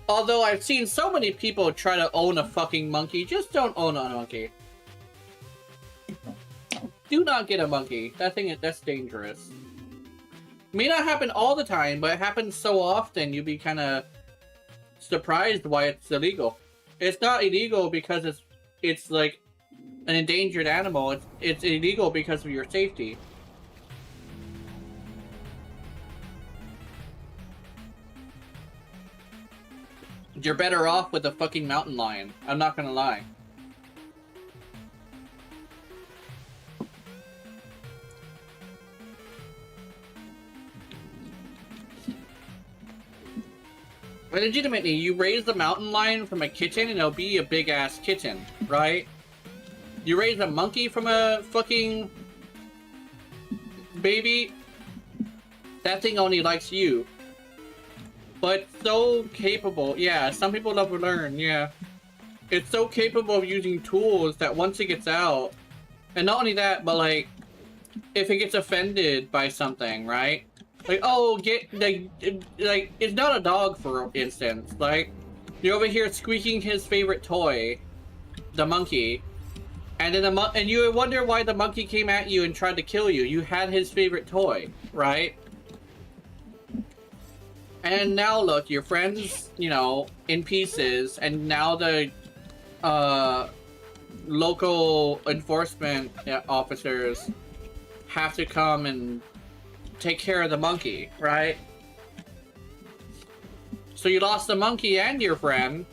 Although I've seen so many people try to own a fucking monkey, just don't own a monkey. Do not get a monkey. That's dangerous. May not happen all the time, but it happens so often you'd be kind of surprised why it's illegal. It's not illegal because it's like an endangered animal. It's illegal because of your safety. You're better off with a fucking mountain lion. I'm not gonna lie. But legitimately, you raise the mountain lion from a kitten and it'll be a big ass kitten, right? You raise a monkey from a fucking baby, that thing only likes you. But so capable, yeah, some people love to learn, yeah. It's so capable of using tools that once it gets out, and not only that, but like, if it gets offended by something, right? Like, oh, like, it's not a dog, for instance. Like, you're over here squeaking his favorite toy, the monkey, and then and you wonder why the monkey came at you and tried to kill you. You had his favorite toy, right? And now look, your friend's, you know, in pieces, and now the local enforcement officers have to come and take care of the monkey, right? So you lost the monkey and your friend.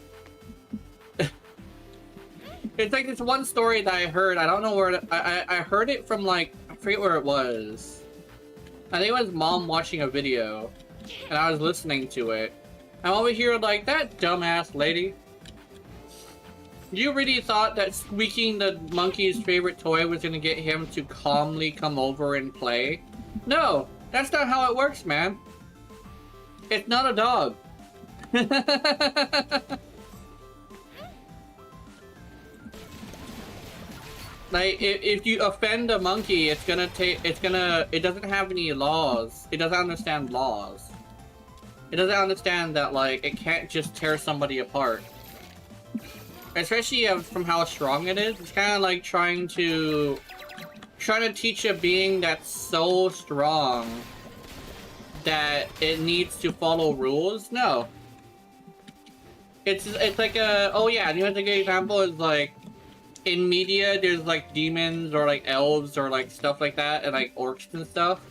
It's like this one story that I heard. I don't know where I heard it from, like, I forget where it was. I think it was mom watching a video, and I was listening to it. I'm over here like, that dumbass lady. You really thought that squeaking the monkey's favorite toy was gonna get him to calmly come over and play? No, that's not how it works, man. It's not a dog. Like, if you offend a monkey, it doesn't have any laws. It doesn't understand laws. It doesn't understand that, like, it can't just tear somebody apart. Especially from how strong it is. It's kind of like trying to teach a being that's so strong that it needs to follow rules. No. It's like oh yeah, you know, a good example is like, in media, there's like demons or like elves or like stuff like that, and like orcs and stuff.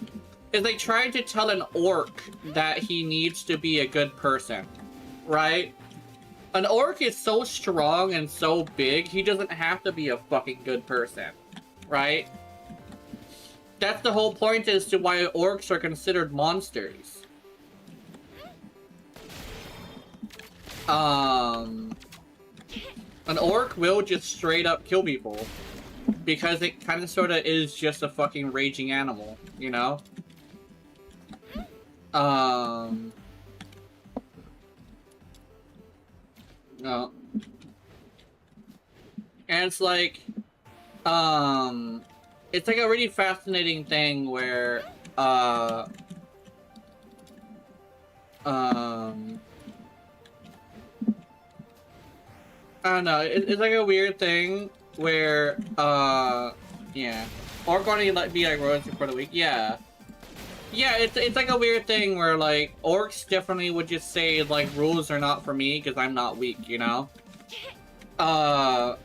It's like trying to tell an orc that he needs to be a good person, right? An orc is so strong and so big, he doesn't have to be a fucking good person, right? That's the whole point as to why orcs are considered monsters. An orc will just straight up kill people. Because it kind of sort of is just a fucking raging animal, you know? No. And it's like a really fascenating thing where, I don't know, it's like a weird thing where, yeah. Or going to like, be like roads for the week, yeah. Yeah, it's like a weird thing where, like, orcs definitely would just say, like, rules are not for me because I'm not weak, you know? Not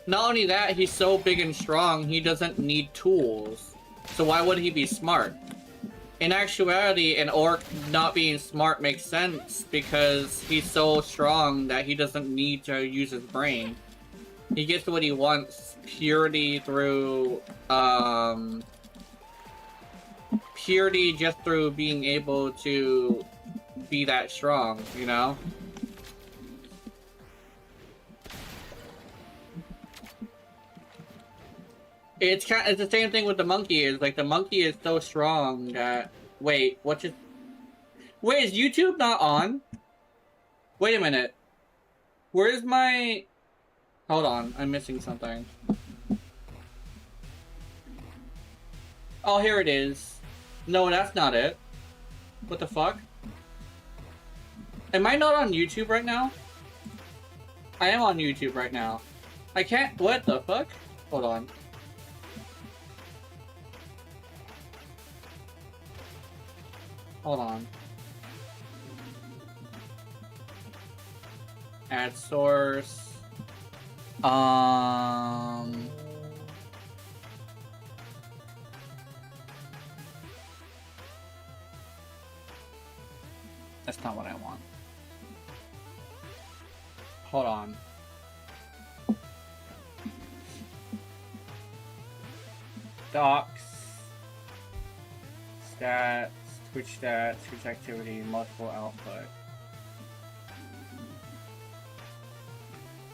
only that, he's so big and strong, he doesn't need tools. So why would he be smart? In actuality, an orc not being smart makes sense because he's so strong that he doesn't need to use his brain. He gets what he wants purely through, purely just through being able to be that strong, you know? It's the same thing with the monkey. Is like the monkey is so strong that wait, what's it? Wait, is YouTube not on? Wait a minute. Where's my? Hold on, I'm missing something. Oh, here it is. No, that's not it. What the fuck? Am I not on YouTube right now? I am on YouTube right now. I can't. What the fuck? Hold on. Hold on. Add source. That's not what I want. Hold on. Docs. Stats. Twitch stats. Twitch activity. Multiple output.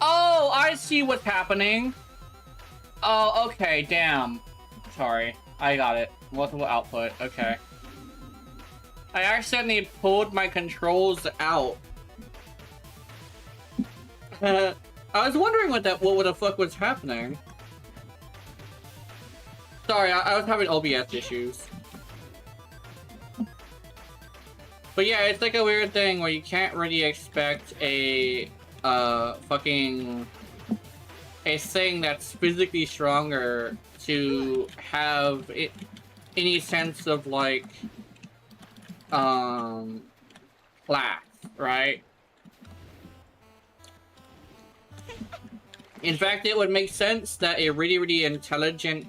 Oh, I see what's happening. Oh, okay, damn. Sorry, I got it. Multiple output, okay. I accidentally pulled my controls out. I was wondering what the fuck was happening. Sorry, I was having OBS issues. But yeah, it's like a weird thing where you can't really expect a thing that's physically stronger to have any sense of like class, right? In fact, it would make sense that a really intelligent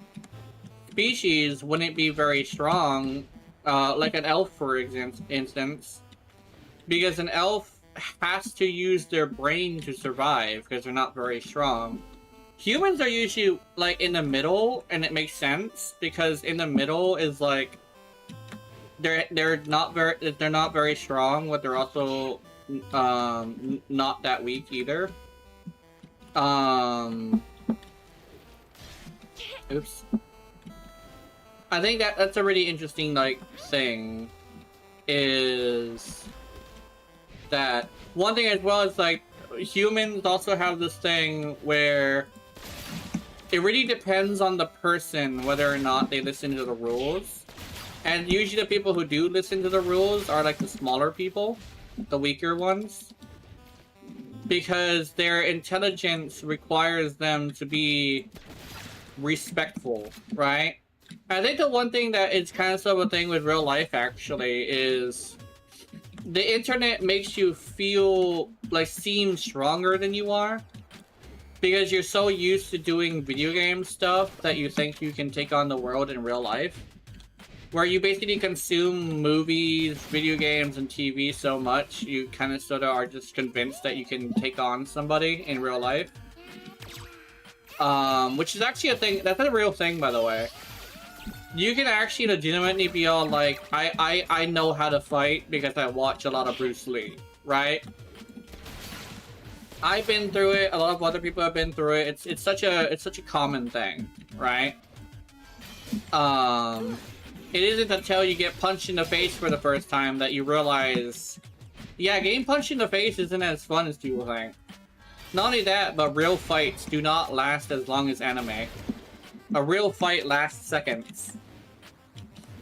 species wouldn't be very strong, like an elf, for instance, because an elf has to use their brain to survive because they're not very strong. Humans are usually like in the middle, and it makes sense because in the middle is like they're not very strong, but they're also not that weak either. Oops. I think that's a really interesting like thing. Is that one thing as well as like humans also have this thing where it really depends on the person whether or not they listen to the rules. And usually the people who do listen to the rules are like the smaller people, the weaker ones. Because their intelligence requires them to be respectful, right? I think the one thing that is kind of sort of a thing with real life actually is the internet makes you feel like seem stronger than you are. Because you're so used to doing video game stuff that you think you can take on the world in real life. Where you basically consume movies, video games, and TV so much, you kind of sort of are just convinced that you can take on somebody in real life. Which is actually a thing. That's a real thing, by the way. You can actually legitimately be all like, I know how to fight because I watch a lot of Bruce Lee, right? I've been through it. A lot of other people have been through it. It's such a common thing, right? It isn't until you get punched in the face for the first time that you realize, yeah, getting punched in the face isn't as fun as people think. Not only that, but real fights do not last as long as anime. A real fight lasts seconds.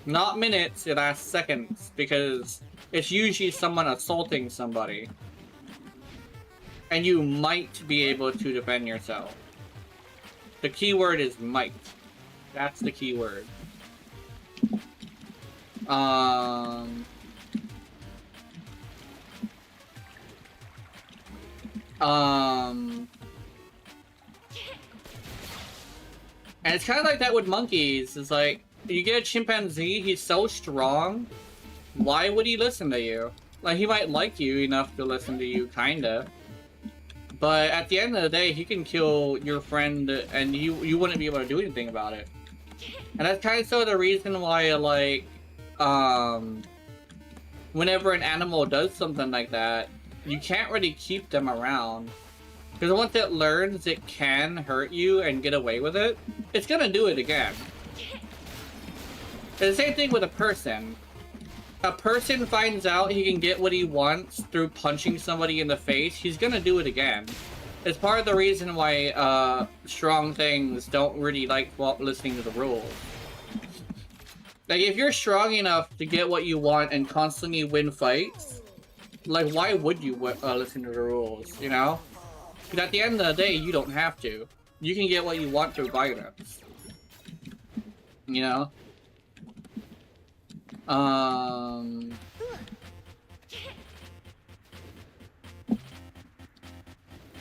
Not minutes, it lasts seconds, because it's usually someone assaulting somebody. And you might be able to defend yourself. The key word is might. That's the key word. And it's kind of like that with monkeys. It's like, you get a chimpanzee, he's so strong, why would he listen to you? Like, he might like you enough to listen to you, kinda. But at the end of the day, he can kill your friend and you wouldn't be able to do anything about it. And that's kind of so the reason why, like, whenever an animal does something like that, you can't really keep them around. Because once it learns it can hurt you and get away with it, it's gonna do it again. It's the same thing with a person. A person finds out he can get what he wants through punching somebody in the face, he's gonna do it again. It's part of the reason why strong things don't really like listening to the rules. Like, if you're strong enough to get what you want and constantly win fights, like, why would you listen to the rules, you know? Because at the end of the day, you don't have to. You can get what you want through violence. You know?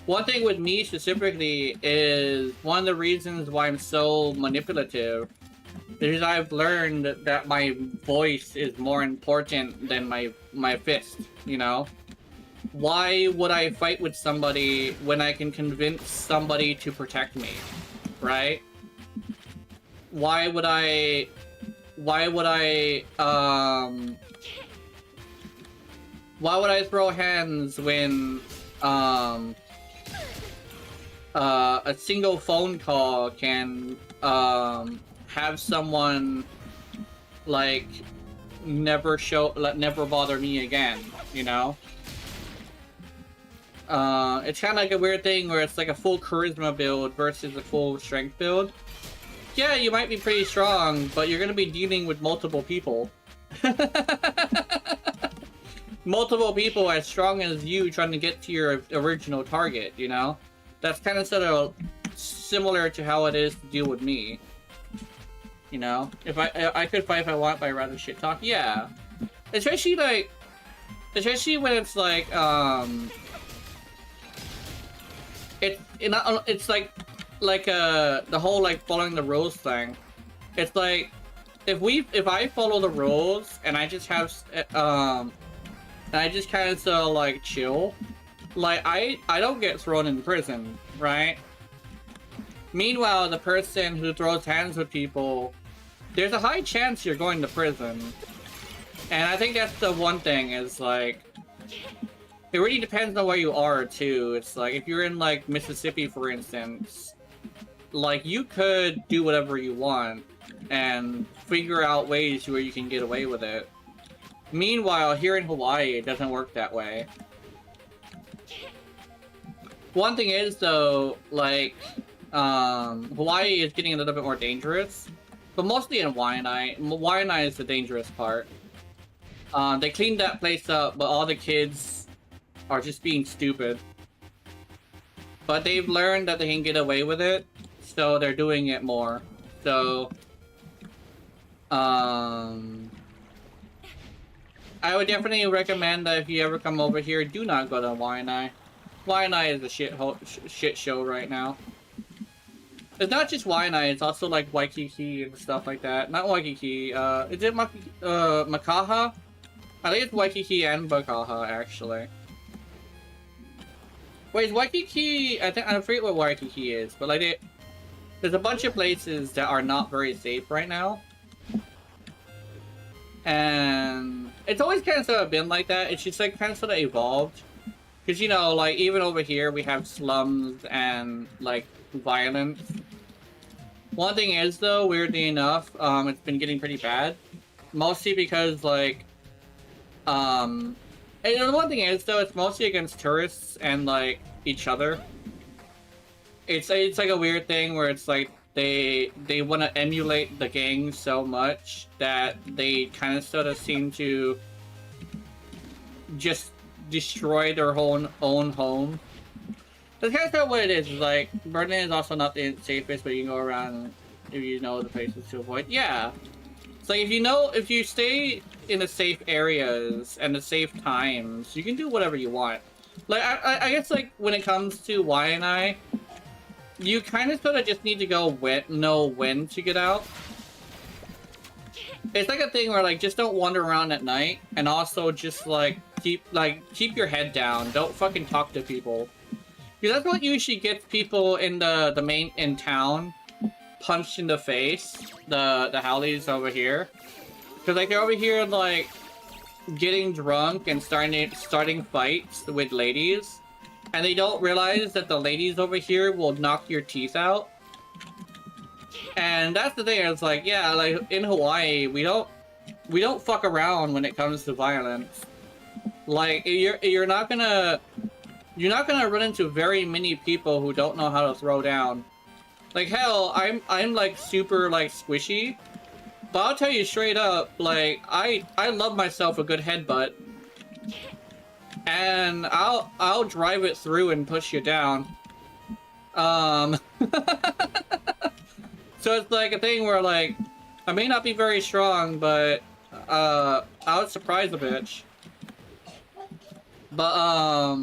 One thing with me specifically is one of the reasons why I'm so manipulative is I've learned that my voice is more important than my fist, you know? Why would I fight with somebody when I can convince somebody to protect me, right? Why would I throw hands when a single phone call can have someone like never bother me again, you know? It's kind of like a weird thing where it's like a full charisma build versus a full strength build. Yeah, you might be pretty strong, but you're gonna be dealing with multiple people. Multiple people as strong as you trying to get to your original target, you know? That's kind of sort of similar to how it is to deal with me. You know? If I could fight if I want, but I'd rather shit talk. Yeah. Especially when it's like, it's like the whole like following the rules thing. It's like if I follow the rules and I just have and I just kind of so like chill, like I don't get thrown in prison, right? Meanwhile, the person who throws hands with people, there's a high chance you're going to prison. And I think that's the one thing is like, it really depends on where you are too. It's like if you're in like Mississippi, for instance, like you could do whatever you want and figure out ways where you can get away with it. Meanwhile, here in Hawaii, it doesn't work that way. One thing is though, like, Hawaii is getting a little bit more dangerous, but mostly in Waianae. Waianae is the dangerous part. They cleaned that place up, but all the kids are just being stupid. But they've learned that they can get away with it, so they're doing it more. So, I would definitely recommend that if you ever come over here, do not go to Waianae. Waianae is a shit show right now. It's not just Waianae, it's also like Waikiki and stuff like that. Not Waikiki, is it Makaha? I think it's Waikiki and Makaha, actually. Wait, is Waikiki, I forget what Waikiki is, but like there's a bunch of places that are not very safe right now. And it's always kind of sort of been like that. It's just like kind of sort of evolved. Because, you know, like even over here we have slums and like violence. One thing is though, weirdly enough, it's been getting pretty bad. Mostly because like, and the one thing is though, it's mostly against tourists and like each other. It's like a weird thing where it's like they want to emulate the gang so much that they kind of sort of seem to just destroy their own home. That's kind of what it is. Like Berlin is also not the safest, but you can go around if you know the places to avoid. Yeah, it's like if you stay in the safe areas and the safe times, you can do whatever you want. Like I guess like when it comes to Y and I. You kind of sort of just need to know when to get out. It's like a thing where like just don't wander around at night, and also just like keep your head down. Don't fucking talk to people, because that's what usually gets people in in town punched in the face. The Howleys over here, because like they're over here like getting drunk and starting fights with ladies. And they don't realize that the ladies over here will knock your teeth out. And that's the thing, it's like, yeah, like in Hawaii, we don't fuck around when it comes to violence. Like you're not gonna run into very many people who don't know how to throw down. Like hell, I'm like super like squishy. But I'll tell you straight up, like I love myself a good headbutt. And I'll drive it through and push you down. So it's like a thing where like I may not be very strong, but I would surprise a bitch. But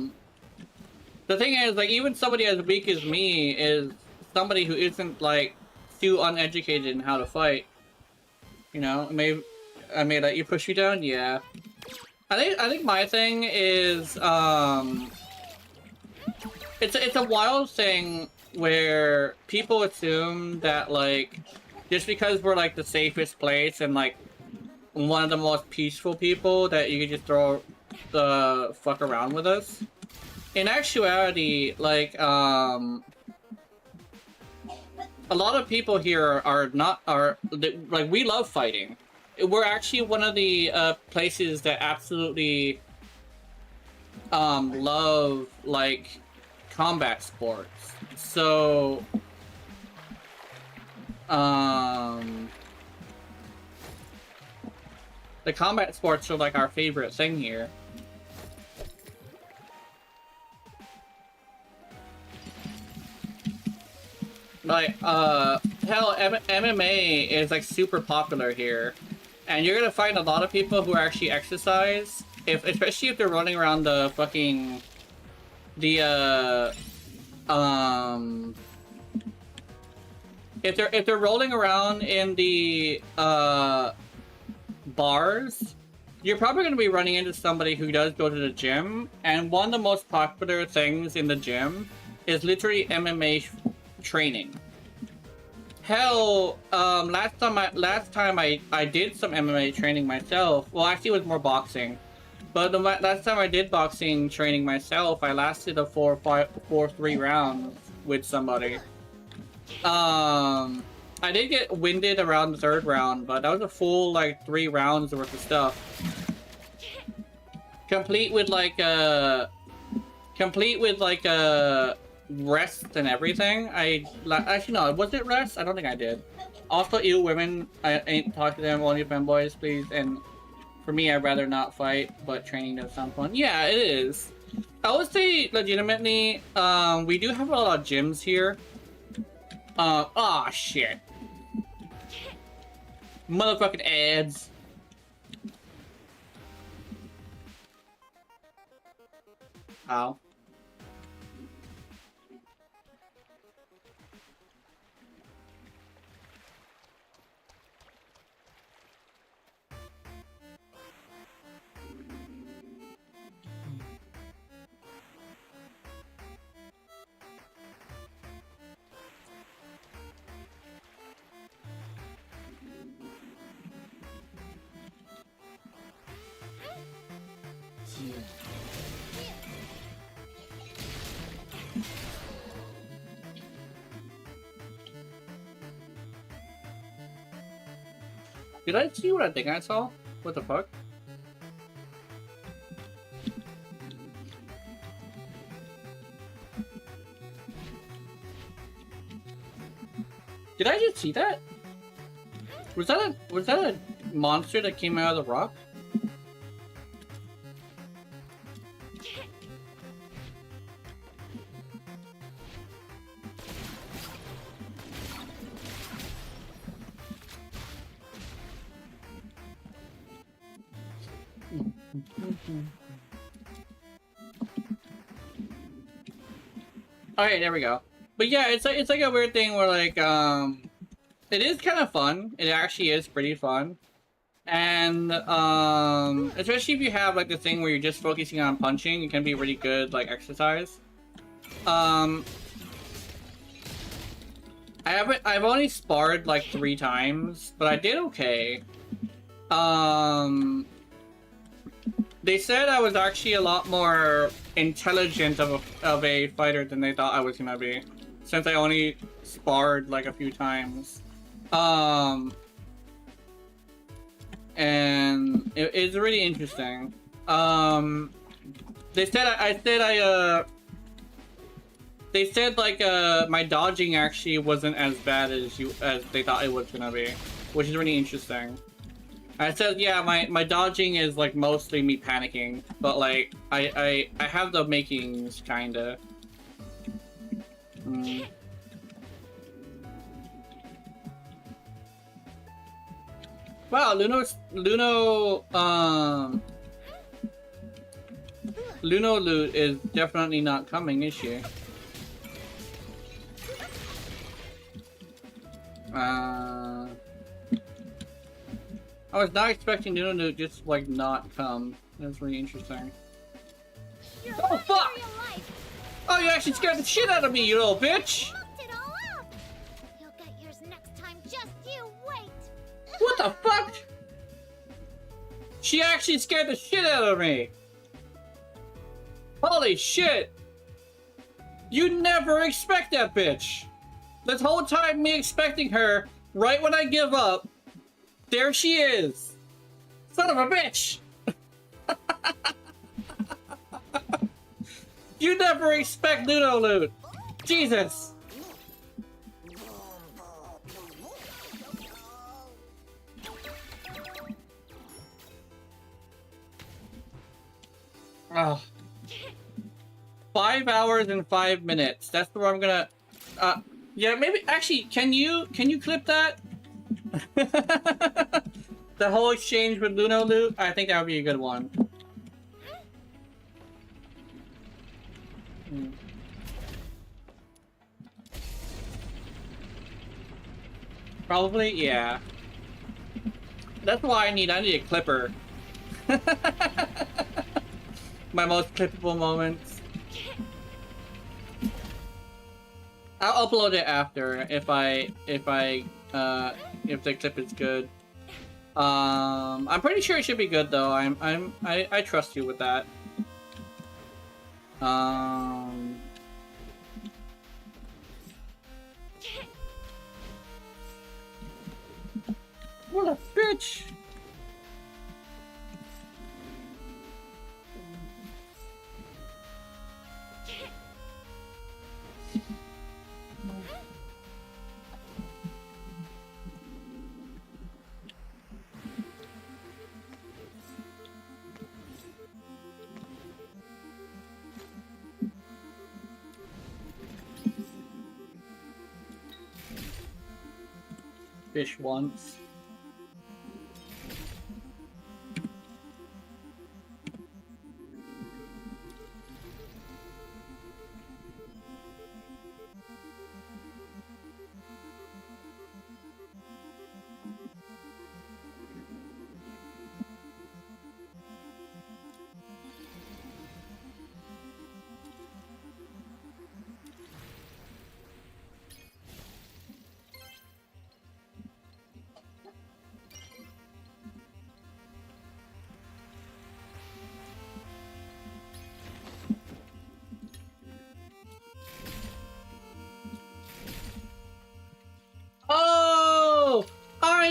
the thing is, like, even somebody as weak as me is somebody who isn't like too uneducated in how to fight. You know, I may let you push you down, yeah. I think my thing is it's a wild thing where people assume that like just because we're like the safest place and like one of the most peaceful people that you can just throw the fuck around with us. In actuality, like a lot of people here are like we love fighting. We're actually one of the places that absolutely love like combat sports. So the combat sports are like our favorite thing here. Like hell, MMA is like super popular here. And you're gonna find a lot of people who actually exercise, especially if they're running around the fucking if they're rolling around in the bars, you're probably gonna be running into somebody who does go to the gym. And one of the most popular things in the gym is literally MMA training. Hell, last time I did some MMA training myself. Well, actually, it was more boxing. But the last time I did boxing training myself, I lasted a 4-3 rounds with somebody. I did get winded around the 3rd round, but that was a full like 3 rounds worth of stuff. Complete with like a rest and everything. Actually no, was it rest? I don't think I did. Also, ew women. I ain't talk to them. Only femboys, please. And for me, I'd rather not fight, but training does sound fun. Yeah, it is. I would say legitimately, we do have a lot of gyms here. Aw, shit. Motherfucking ads. Ow. Did I see what I think I saw? What the fuck? Did I just see that? Was that a monster that came out of the rock? Okay, there we go. But yeah, it's like a weird thing where like it is kind of fun. It actually is pretty fun. And especially if you have like the thing where you're just focusing on punching, it can be really good like exercise. I've only sparred like 3 times, but I did okay. They said I was actually a lot more intelligent of a fighter than they thought I was gonna be, since I only sparred like a few times. And it's really interesting. They said like my dodging actually wasn't as bad as they thought it was gonna be, which is really interesting. I said, yeah, my dodging is like mostly me panicking, but like I have the makings kinda. Wow, Luno loot is definitely not coming, is she? I was not expecting Luno to just like not come. That's really interesting. Oh fuck! Oh, you actually scared the shit out of me, you little bitch! Mucked it all up. You'll get yours next time. Just you wait. What the fuck? She actually scared the shit out of me! Holy shit! You never expect that bitch! This whole time me expecting her, right when I give up, there she is! Son of a bitch! You never expect Ludo loot! Jesus! Oh. 5 hours and 5 minutes. That's where I'm gonna. Yeah, maybe. Actually, can you clip that? The whole exchange with Luno loot. I think that would be a good one. Probably, yeah. That's why I need a clipper. My most clippable moments. I'll upload it after if the clip is good. I'm pretty sure it should be good though. I trust you with that. What a bitch! Fish once.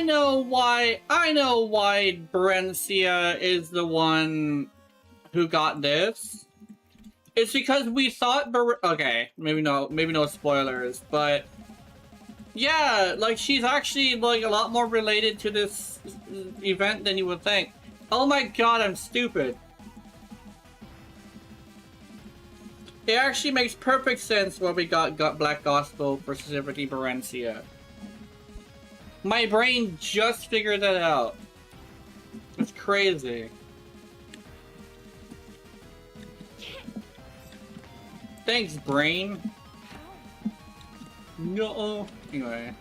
know why Berencia is the one who got this. It's because we thought okay, maybe no spoilers, but yeah, like she's actually like a lot more related to this event than you would think. Oh my god, I'm stupid. It actually makes perfect sense why we got Black Gospel for specifically Berencia. My brain just figured that out. It's crazy. Thanks, brain. No. Anyway.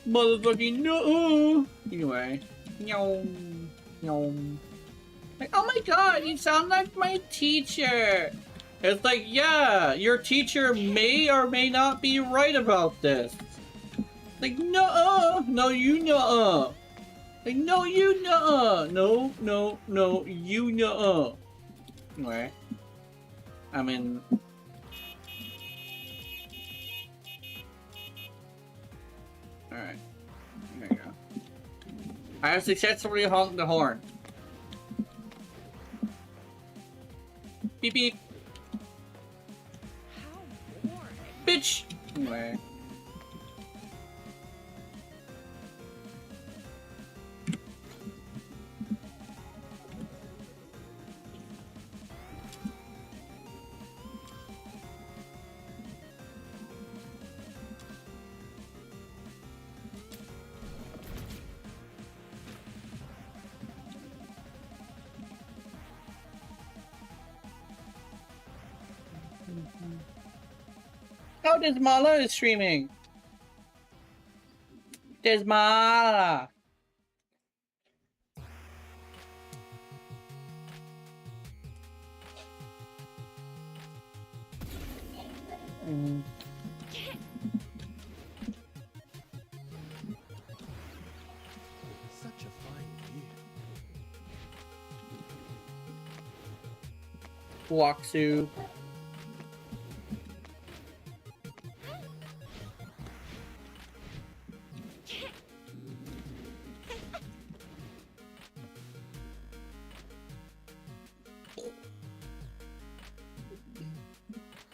Motherfucking no. Anyway. Yum. Yum. Like, oh my god, you sound like my teacher. It's like, yeah, your teacher may or may not be right about this. Like, no, you no. Like, no, you no. No, you no. Anyway. I mean... Alright. There you go. I have successfully honked the horn. Beep beep. How boring. Bitch! Anyway. Oh, Desmala is streaming. Desmala. Such a fine view. Waksu.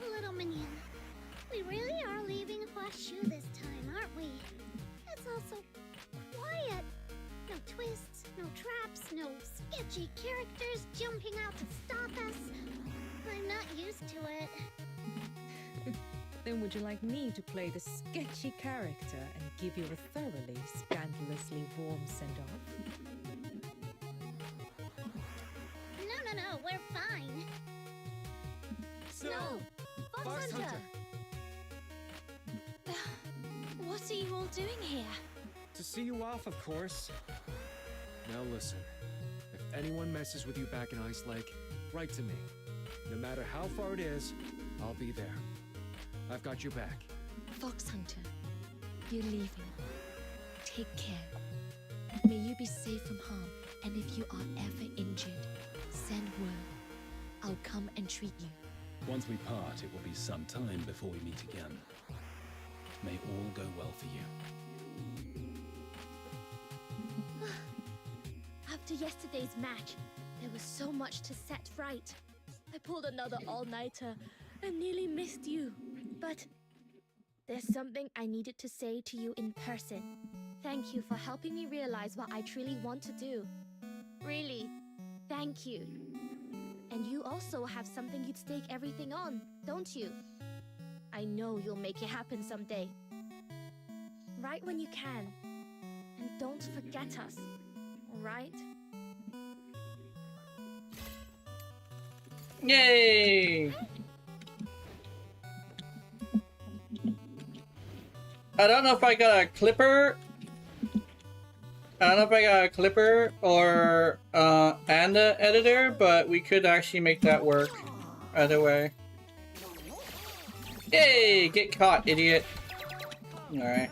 Little minion, we really are leaving Huashu this time, aren't we? It's all so quiet. No twists, no traps, no sketchy characters jumping out to stop us. I'm not used to it. Then would you like me to play the sketchy character and give you a thoroughly scandalously warm send-off? No, we're fine. Snow! Fox Hunter! What are you all doing here? To see you off, of course. Now listen, if anyone messes with you back in Ice Lake, write to me. No matter how far it is, I'll be there. I've got your back. Fox Hunter, you're leaving. Take care. May you be safe from harm, and if you are ever injured, send word. I'll come and treat you. Once we part, it will be some time before we meet again. May all go well for you. After yesterday's match, there was so much to set right. I pulled another all-nighter and nearly missed you. But there's something I needed to say to you in person. Thank you for helping me realize what I truly want to do. Really, thank you. And you also have something you'd stake everything on, don't you? I know you'll make it happen someday. Write when you can. And don't forget us, alright? Yay! I don't know if I got a clipper. I don't know if I got a clipper or and an editor, but we could actually make that work either way. Yay! Get caught, idiot. Alright.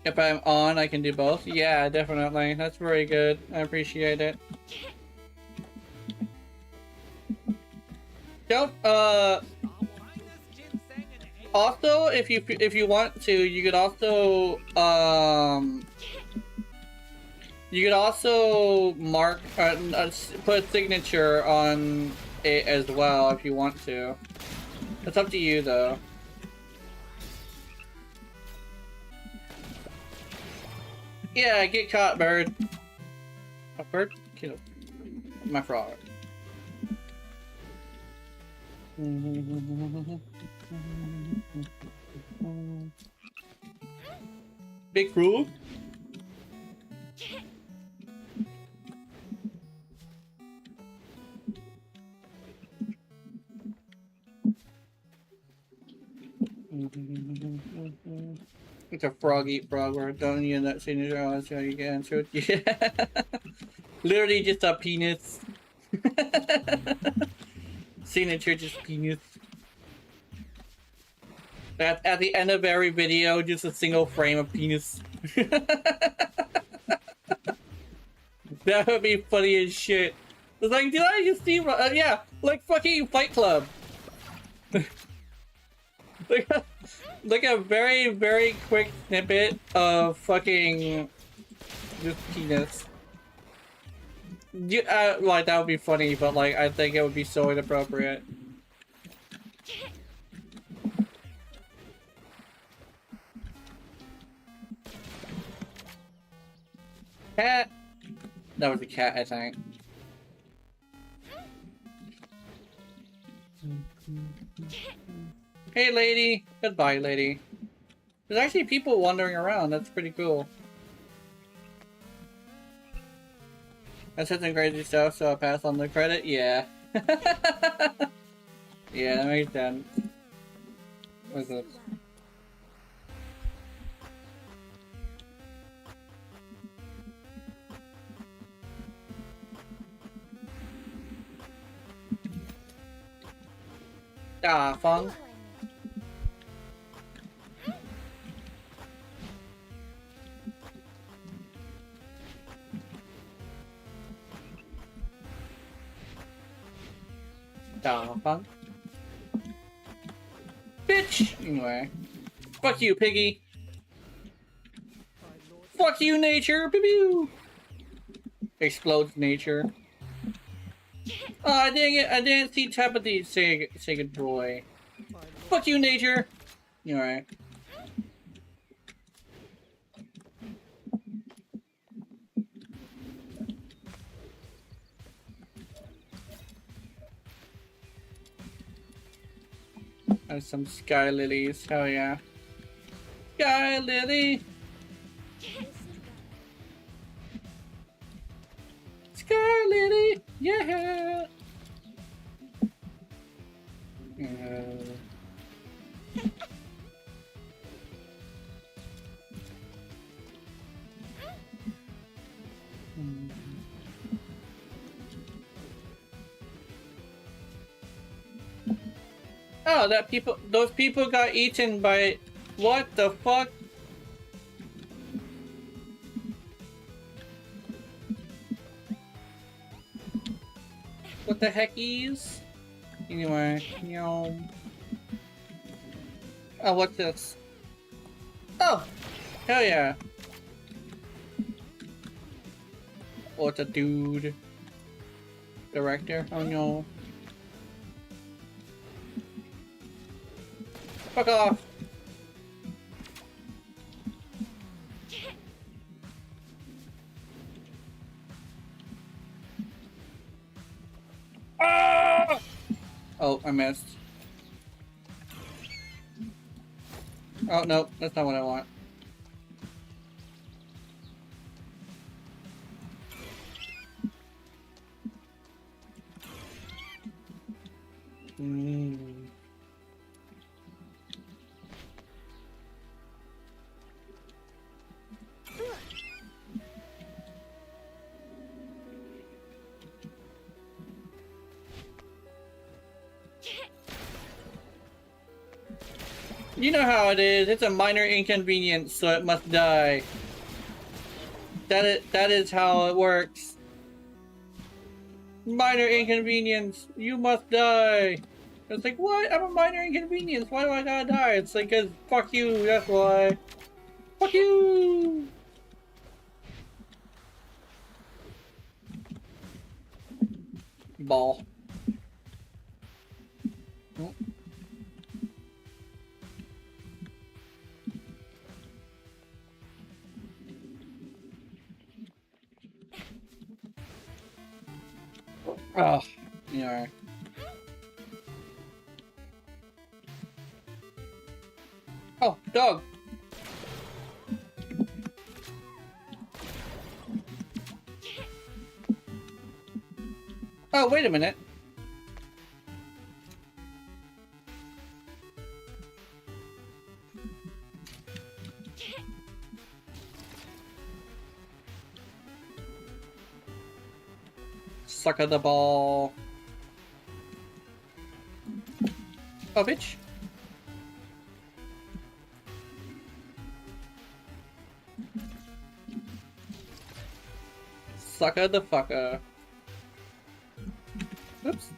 If I'm on, I can do both. Yeah, definitely. That's very good. I appreciate it. Don't also, if you want to, you could also mark put a signature on it as well if you want to. It's up to you though. Yeah, get caught, bird. A bird? Kill my frog. Big frog? It's a frog eat frog word. Don't use that signature unless you get answer it. Yeah. Literally just a penis. Signature just penis. At the end of every video, just a single frame of penis. That would be funny as shit. It's like, did I just see? Yeah, like fucking Fight Club. like a very, very quick snippet of fucking just penis. Like that would be funny, but like I think it would be so inappropriate. Cat. That was a cat, I think. Hey, lady. Goodbye, lady. There's actually people wandering around. That's pretty cool. I said some crazy stuff, so I'll pass on the credit. Yeah. Yeah, that makes sense. What's this? Ah, Fung. Ah, Fung. Bitch! Anyway. Fuck you, piggy. Fuck you, nature! Pew pew! Explodes nature. Oh, dang it! I didn't see Tapathy say good boy. Fuck you, nature! Alright. And some sky lilies. Hell yeah. Sky lily! Sky lily! Yeah! Oh, those people got eaten by, what the fuck? What the heckies? Anyway, oh, what's this? Oh, hell yeah. Oh, it's a dude. Director? Oh no. Fuck off! Ah! Oh, I missed. Oh, no, that's not what I want. You know how it is. It's a minor inconvenience, so it must die. That is how it works. Minor inconvenience. You must die. It's like, what? I'm a minor inconvenience. Why do I gotta die? It's like, 'cause fuck you. That's why. Fuck you. Ball. Oh. Oh, yeah. Oh, dog. Oh, wait a minute. Sucker the ball. Oh, bitch. Sucker the fucker. Oops.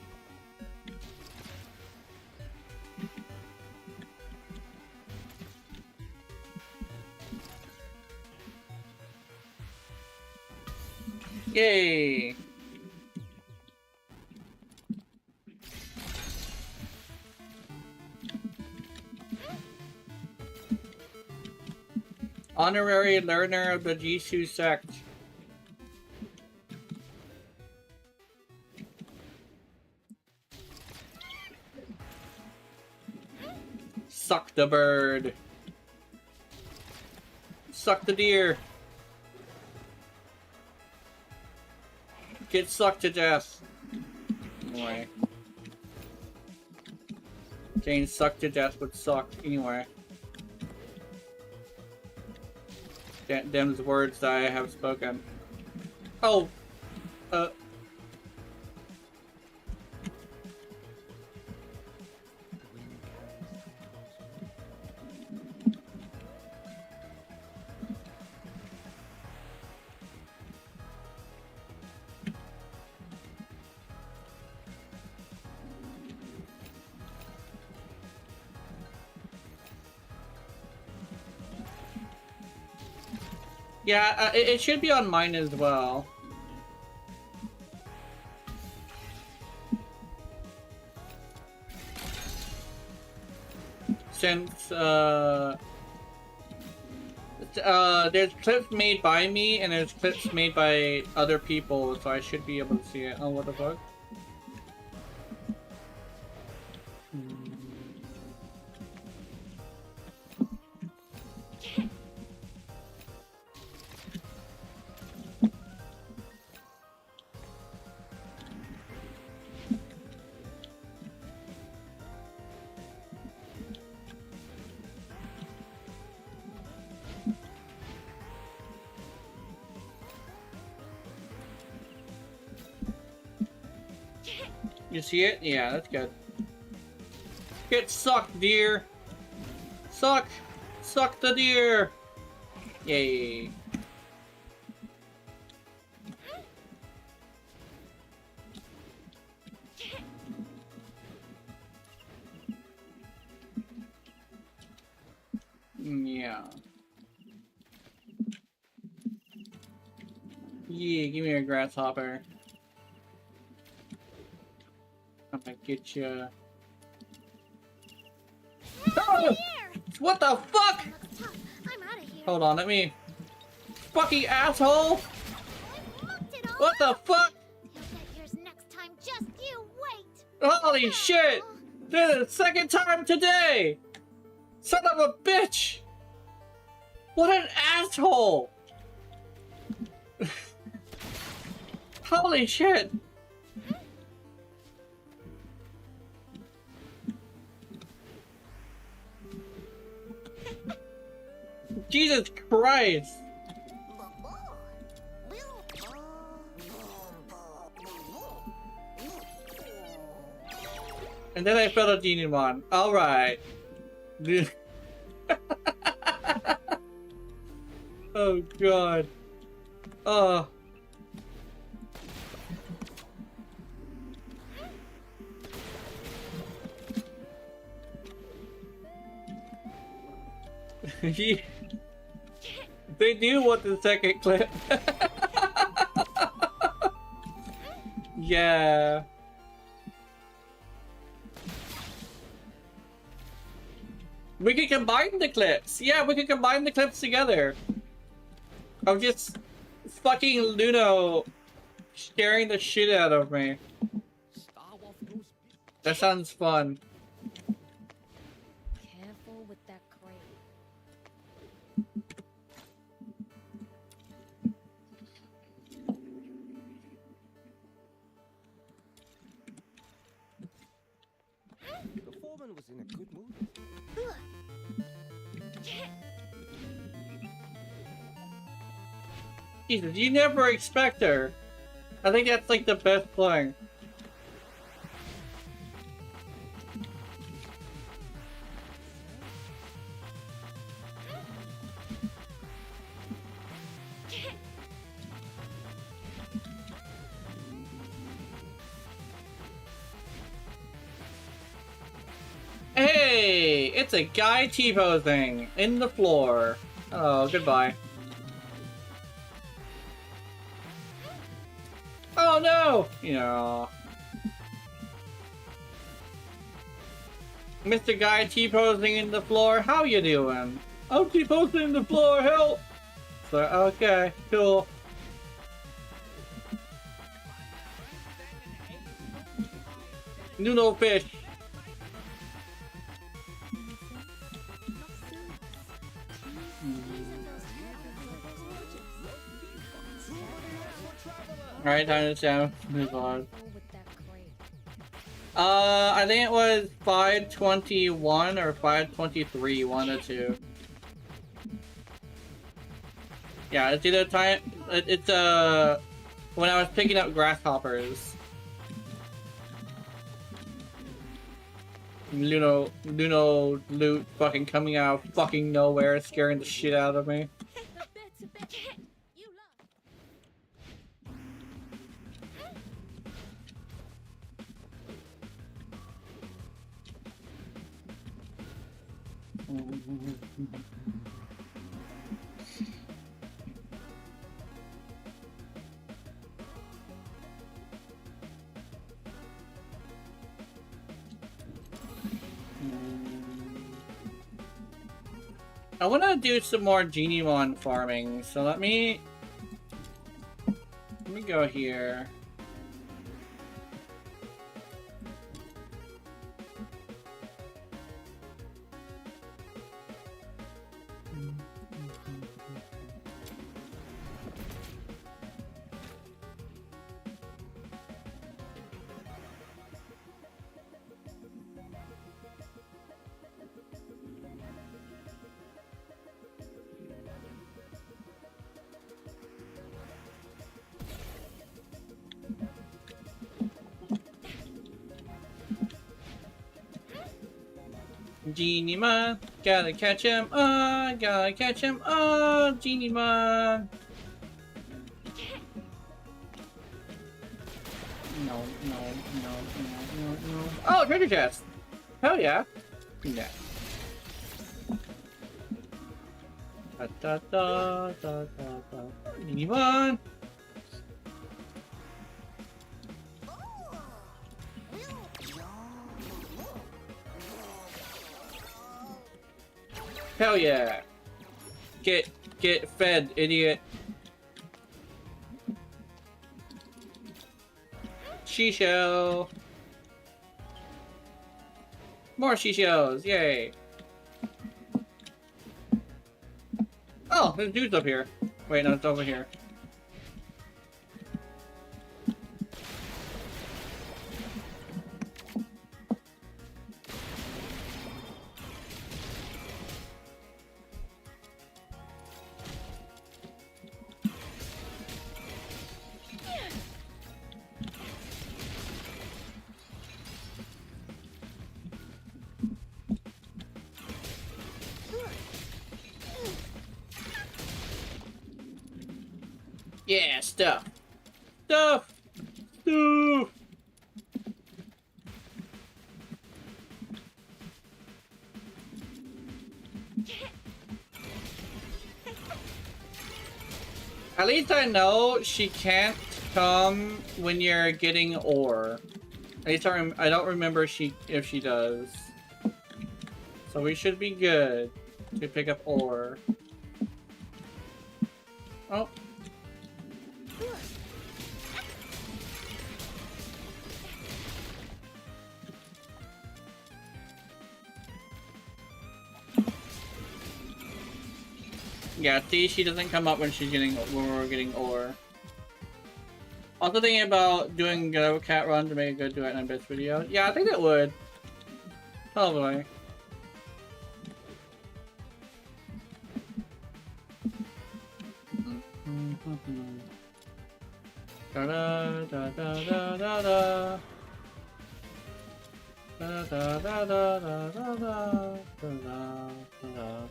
Yay. Honorary learner of the Jisoo sect. Suck the bird. Suck the deer. Get sucked to death. Anyway. Getting sucked to death would suck. Anyway. Them's words that I have spoken. Oh! Yeah, it should be on mine as well. Since, there's clips made by me and there's clips made by other people, so I should be able to see it. Oh, what the fuck? You see it? Yeah, that's good. Get sucked, deer! Suck! Suck the deer! Yay. Yeah. Yeah, give me a grasshopper. I'm gonna get you. Oh! What the fuck? Hold on, let me. Fucking asshole! What the fuck? Holy shit! This is the second time today! Son of a bitch! What an asshole! Holy shit! Jesus Christ! And then I felt a Demon. Alright. Oh god. Oh. They do want the second clip. Yeah. We can combine the clips. Yeah, we can combine the clips together. Of just fucking Luno scaring the shit out of me. That sounds fun. Careful with that crane. The foreman was in a good mood. Jesus, you never expect her. I think that's like the best thing. Hey, it's a guy T-posing in the floor. Oh, goodbye. Oh no! Yeah. Mr. Guy T-posing in the floor, how you doing? I'm T-posing in the floor, help! So, okay, cool. Noodle fish. Alright, time to move on. I think it was 521 or 523, one or two. Yeah, it's either time. It's when I was picking up grasshoppers. Luno loot fucking coming out of fucking nowhere, scaring the shit out of me. I want to do some more Genimon farming, so let me go here. Genimon, gotta catch him, gotta catch him, Genimon. No. Oh, treasure chest! Hell yeah! Yeah. Genimon! Hell yeah! Get fed, idiot. Shisho. More shishos, yay. Oh, there's dudes up here. Wait, no, it's over here. Yeah, stuff. Stuff! Stuff! At least I know she can't come when you're getting ore. At least I don't remember if she does. So we should be good to pick up ore. Oh. Yeah, see, she doesn't come up when we're getting ore. Also thinking about doing a cat run to make a good Duet and Bits video. Yeah, I think it would. Probably. Da da da da da da da. Da da da da da da da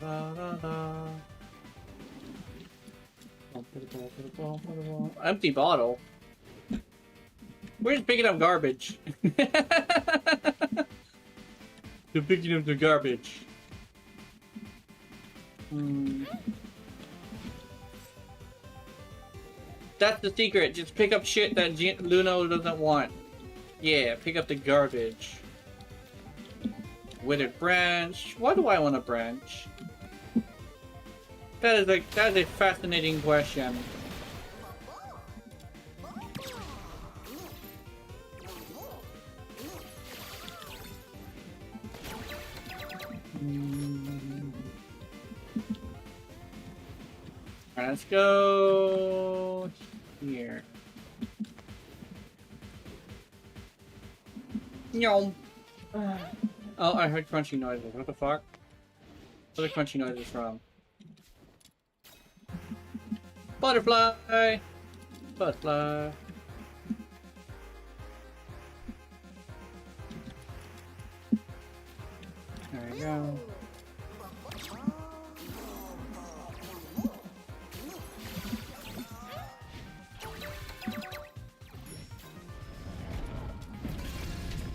da da da. Empty bottle. We're just picking up garbage. They're picking up the garbage. That's the secret. Just pick up shit that Luno doesn't want. Yeah, pick up the garbage. Withered branch. Why do I want a branch? That is a fascinating question. Alright, let's go here. No. Oh, I heard crunchy noises. What the fuck? Where are the crunchy noises from? Butterfly! Butterfly. There we go.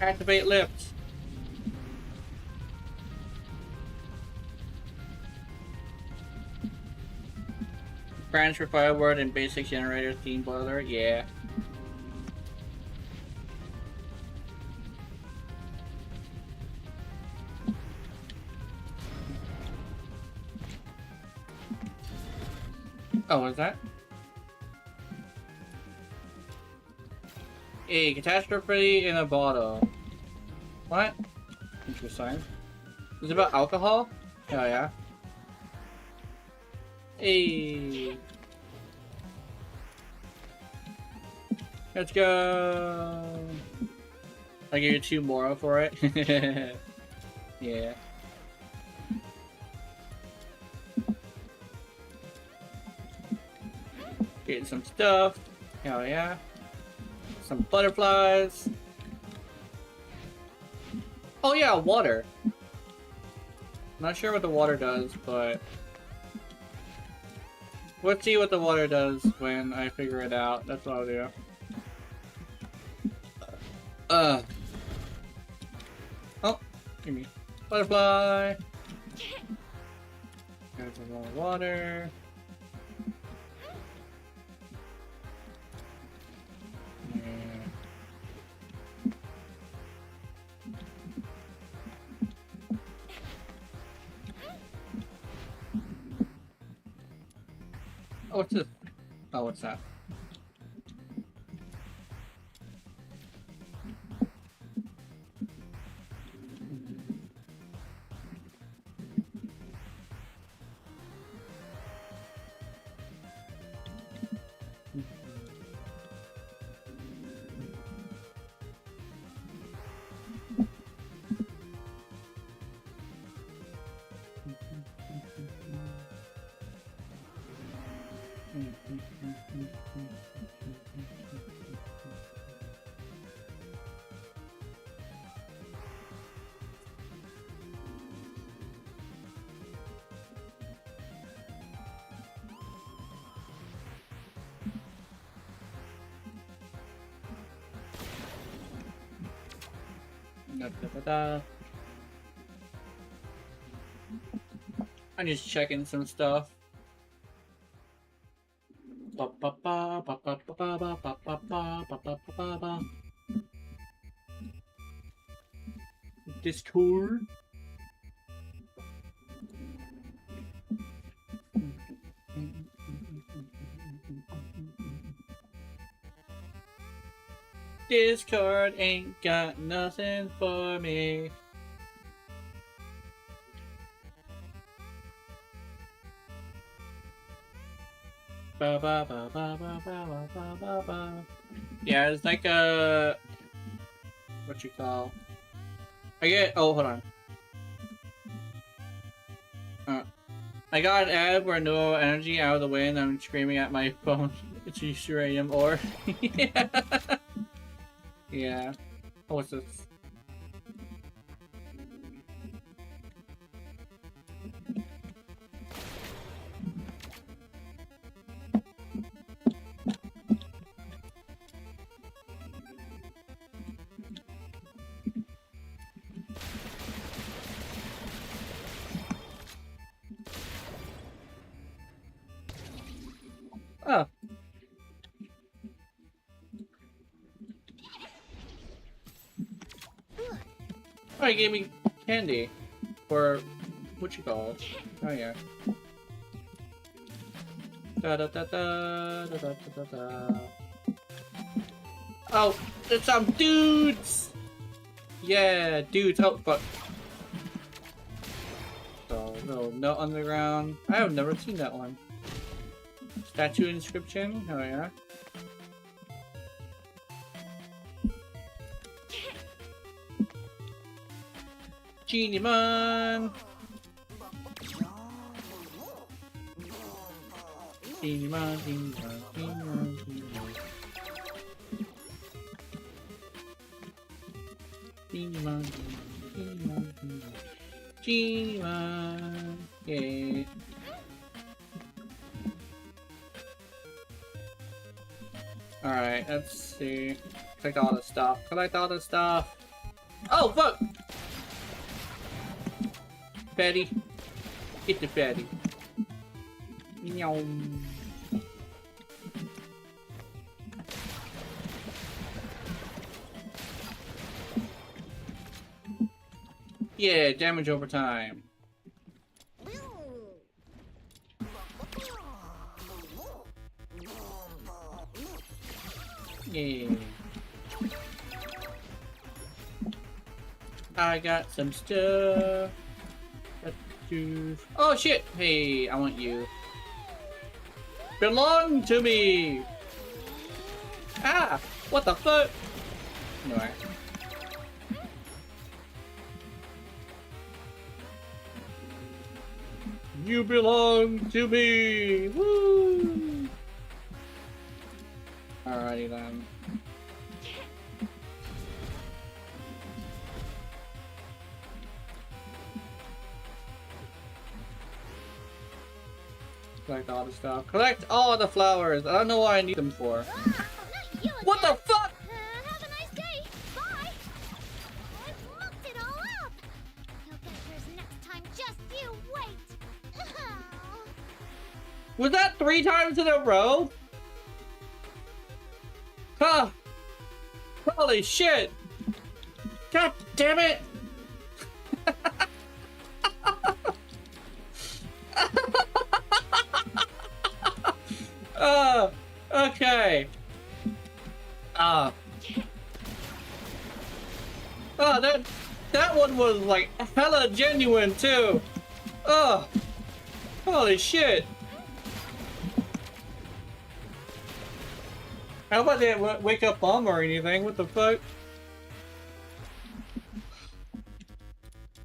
Activate lips. Branch for Fireword and basic generator steam boiler, yeah. Oh, what is that? A catastrophe in a bottle. What? Interesting. Is it about alcohol? Oh yeah. Hey. Let's go. I give you 2 more for it. Yeah. Getting some stuff. Hell yeah. Some butterflies. Oh yeah, water. Not sure what the water does, but let's see what the water does when I figure it out. That's what I'll do. Oh, give me butterfly. There's a little water. Oh, what's this? Oh, what's that? I'm just checking some stuff. Discord. Discord ain't got nothing for me. Ba ba ba ba ba ba ba ba ba. Yeah, it's like a what you call. Oh, hold on. I got an ad for no energy out of the way, and I'm screaming at my phone. It's uranium ore. Yeah. Yeah. Oh, what's this? Oh. Oh, he gave me candy. Or what you call it? Oh yeah. Da da da da da da da da. Oh, it's some dudes! Yeah, dudes. Oh fuck. Oh no underground. I have never seen that one. Statue inscription? Oh yeah. Genie Man! Genie Man, Genie Man, Genie Man, Genie Man. Genie Man, Genie Man, Genie Man. Genie Man, yeah. Alright, let's see. Collect all the stuff. Collect all the stuff. Oh, fuck! Fatty. Get the fatty. Meow. Yeah, damage over time. Yeah. I got some stuff. Oh shit! Hey, I want you. Belong to me! Ah! What the fuck? Anyway. You belong to me! Woo! Alrighty then. Collect all the stuff. Collect all the flowers! I don't know what I need them for. What the fuck?! Have a nice day! Bye! I've mucked it all up! You'll get yours next time, just you wait! Was that 3 times in a row? Huh! Holy shit! God damn it! Okay. Oh, that one was like hella genuine too. Oh, holy shit! How about that wake up bomb or anything? What the fuck?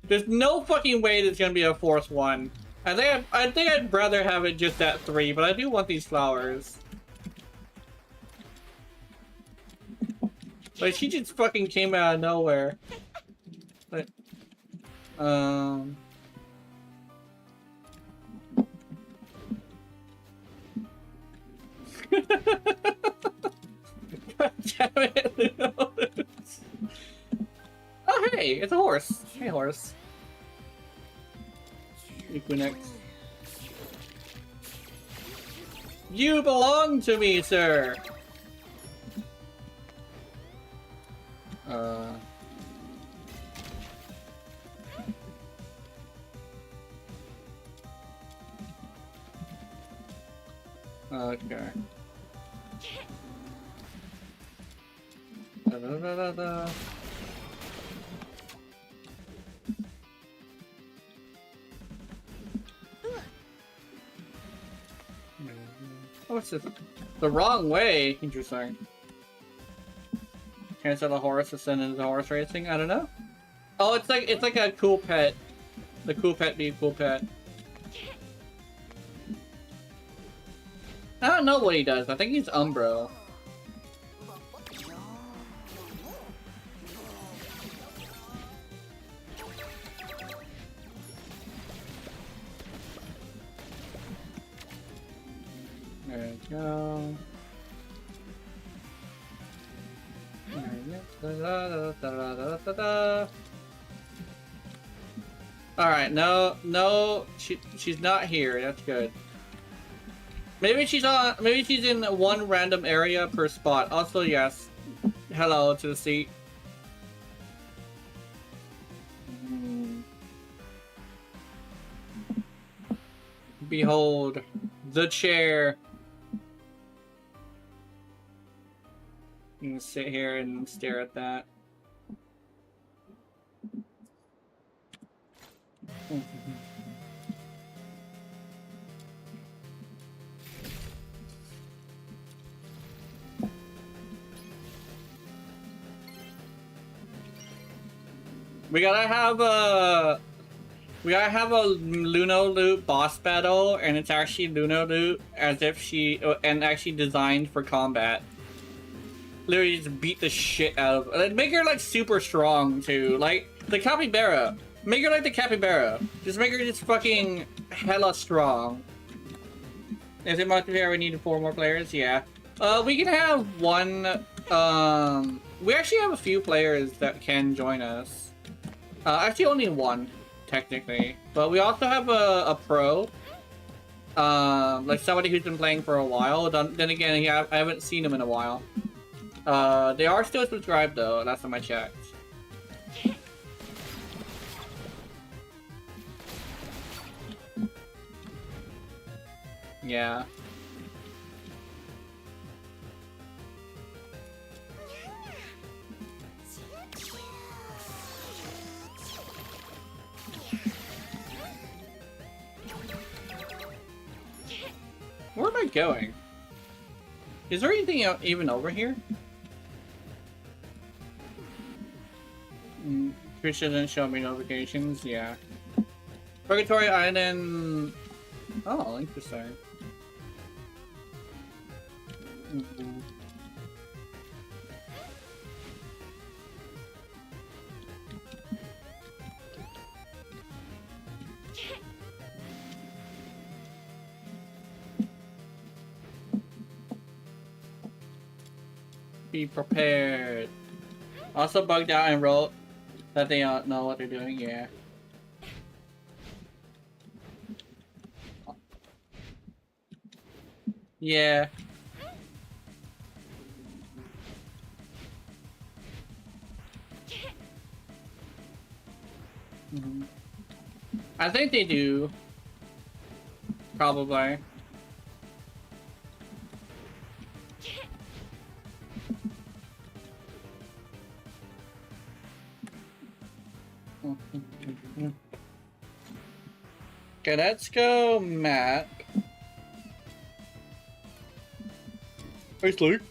There's no fucking way there's gonna be a 4th one. I think I'd rather have it just at 3, but I do want these flowers. Like, she just fucking came out of nowhere. But, God damn it. Oh, hey! Hey, it's a horse. Hey, horse. Equinix. You belong to me, sir. Okay. Da, da, da, da, da. Oh, it's just the wrong way. Interesting. Cancel the horse to send into horse racing. I don't know. Oh, it's like a cool pet. The cool pet be cool pet. I don't know what he does. I think he's Umbro. There we go. Alright, no, she's not here. That's good. Maybe she's in one random area per spot. Also, yes. Hello to the seat. Behold, the chair. You can sit here and stare at that. We gotta have a Luno Loot boss battle, and it's actually Luno Loot as if and actually designed for combat. Literally just beat the shit out of, make her like super strong too, like the capybara. Make her like the capybara. Just make her just fucking hella strong. Is it multiplayer? We need 4 more players. Yeah. We can have one. We actually have a few players that can join us. Actually, only one, technically. But we also have a pro. Like somebody who's been playing for a while. Then again, I haven't seen him in a while. They are still subscribed though. Last time I checked. Yeah. Where am I going? Is there anything even over here? Twitch doesn't show me notifications. Yeah. Purgatory Island. Oh, interesting. Be prepared. Also bugged out and wrote that they don't know what they're doing. Yeah. Yeah. I think they do. Probably. Okay, let's go, Matt. Hey, Luke.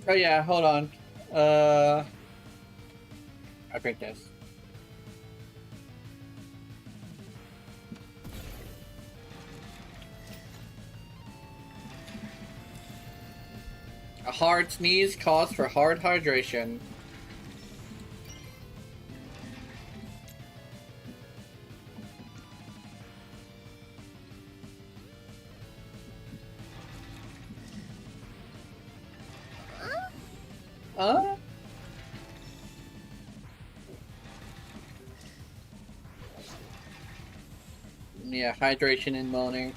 Oh yeah, hold on. I picked this. hard sneeze calls for hard hydration. Yeah, hydration and moaning.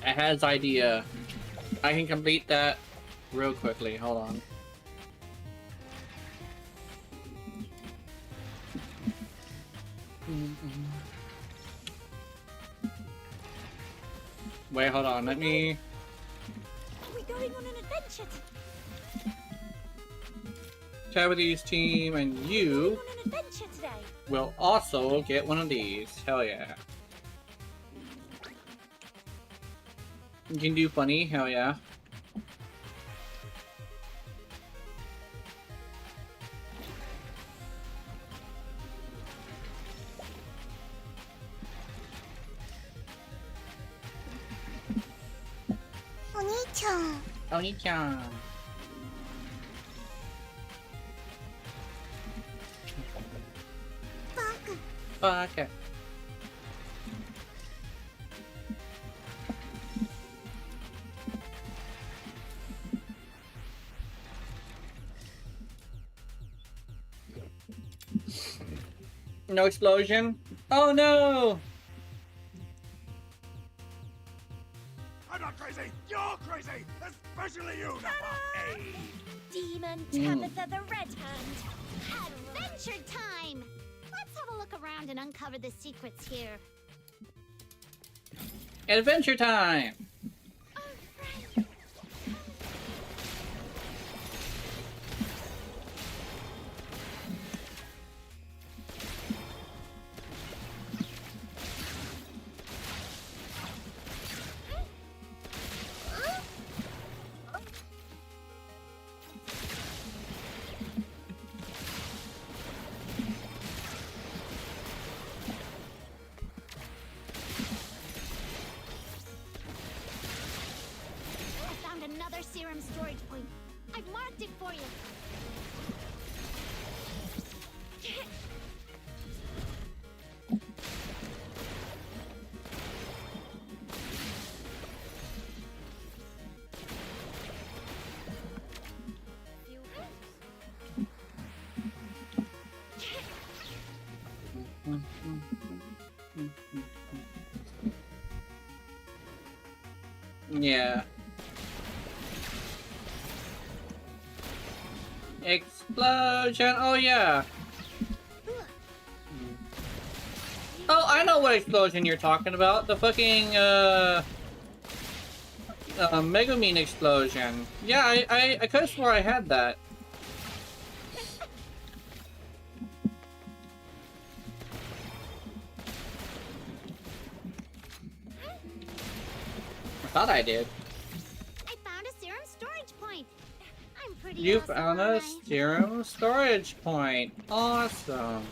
I had this idea. I can complete that real quickly. Hold on. Wait, hold on. Let me. Are we going on an adventure? Chat with these team, and you On an adventure today. will also get one of these. Hell yeah. You can do funny. Hell yeah. Oni-chan. Oni-chan. Fuck it. No explosion? Oh no! I'm not crazy! You're crazy! Especially you, Nappa! Demon Tabitha the Red Hand. Adventure time! Let's have a look around and uncover the secrets here. Adventure time! Serum storage point. I've marked it for you. Yeah. Explosion! Oh yeah! Oh, I know what explosion you're talking about. The fucking, Megumin explosion. Yeah, I could've swore I had that. I thought I did. I found a serum storage point. I'm pretty You awesome, found a aren't I? serum storage point. Awesome.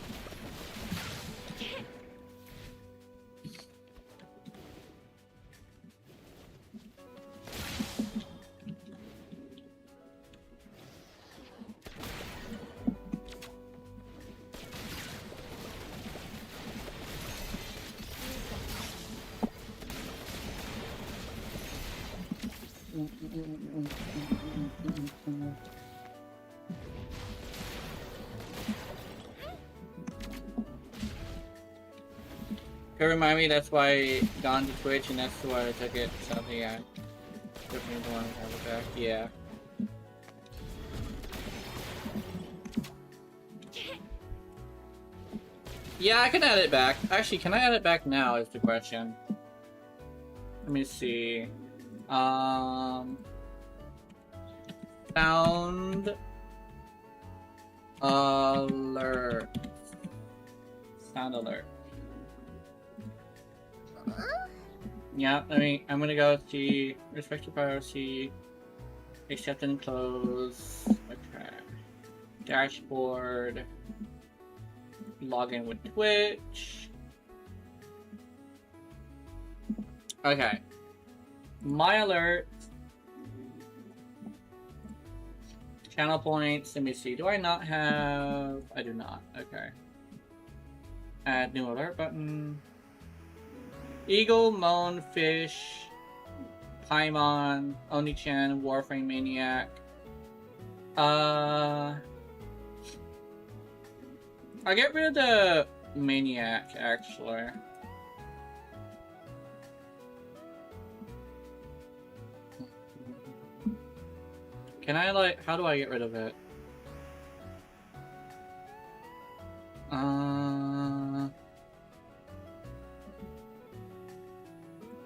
Could remind me that's why I gone to Twitch and that's why I took it. So yeah, definitely want to have it back. Yeah. Yeah, I can add it back. Actually, can I add it back now is the question. Let me see. Sound alert. Sound alert. Yeah, I'm gonna go see respect to privacy, accept and close. Okay. Dashboard. Log in with Twitch. Okay. My alert. Channel points. Let me see. Do I not have? I do not. Okay. Add new alert button. Eagle, Moan, Fish, Paimon, Oni-chan, Warframe Maniac. I'll get rid of the Maniac, actually. Can I, like, how do I get rid of it?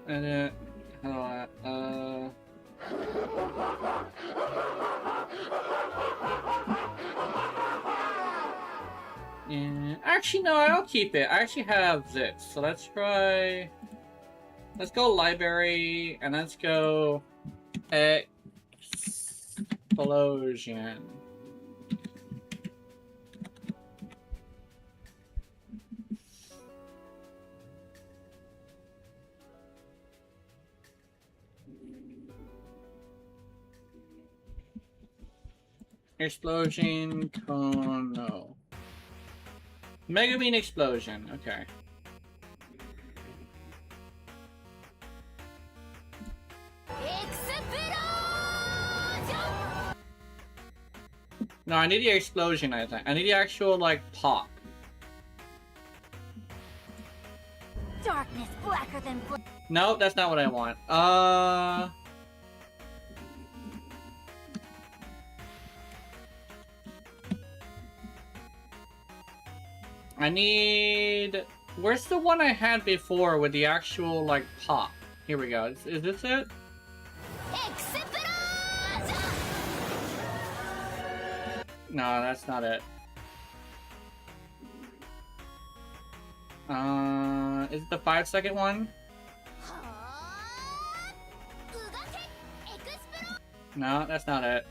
Edit. How do I, yeah. Actually, no, I'll keep it. I actually have this. So let's try... Let's go library, and let's go... Explosion. Explosion, Kono. Mega Bean Explosion, okay. No, I need the explosion, I think. I need the actual, like, pop. Darkness blacker than blood. No, that's not what I want. I need... Where's the one I had before with the actual, like, pop? Here we go. Is this it? No, that's not it. Is it the 5-second one? No, that's not it.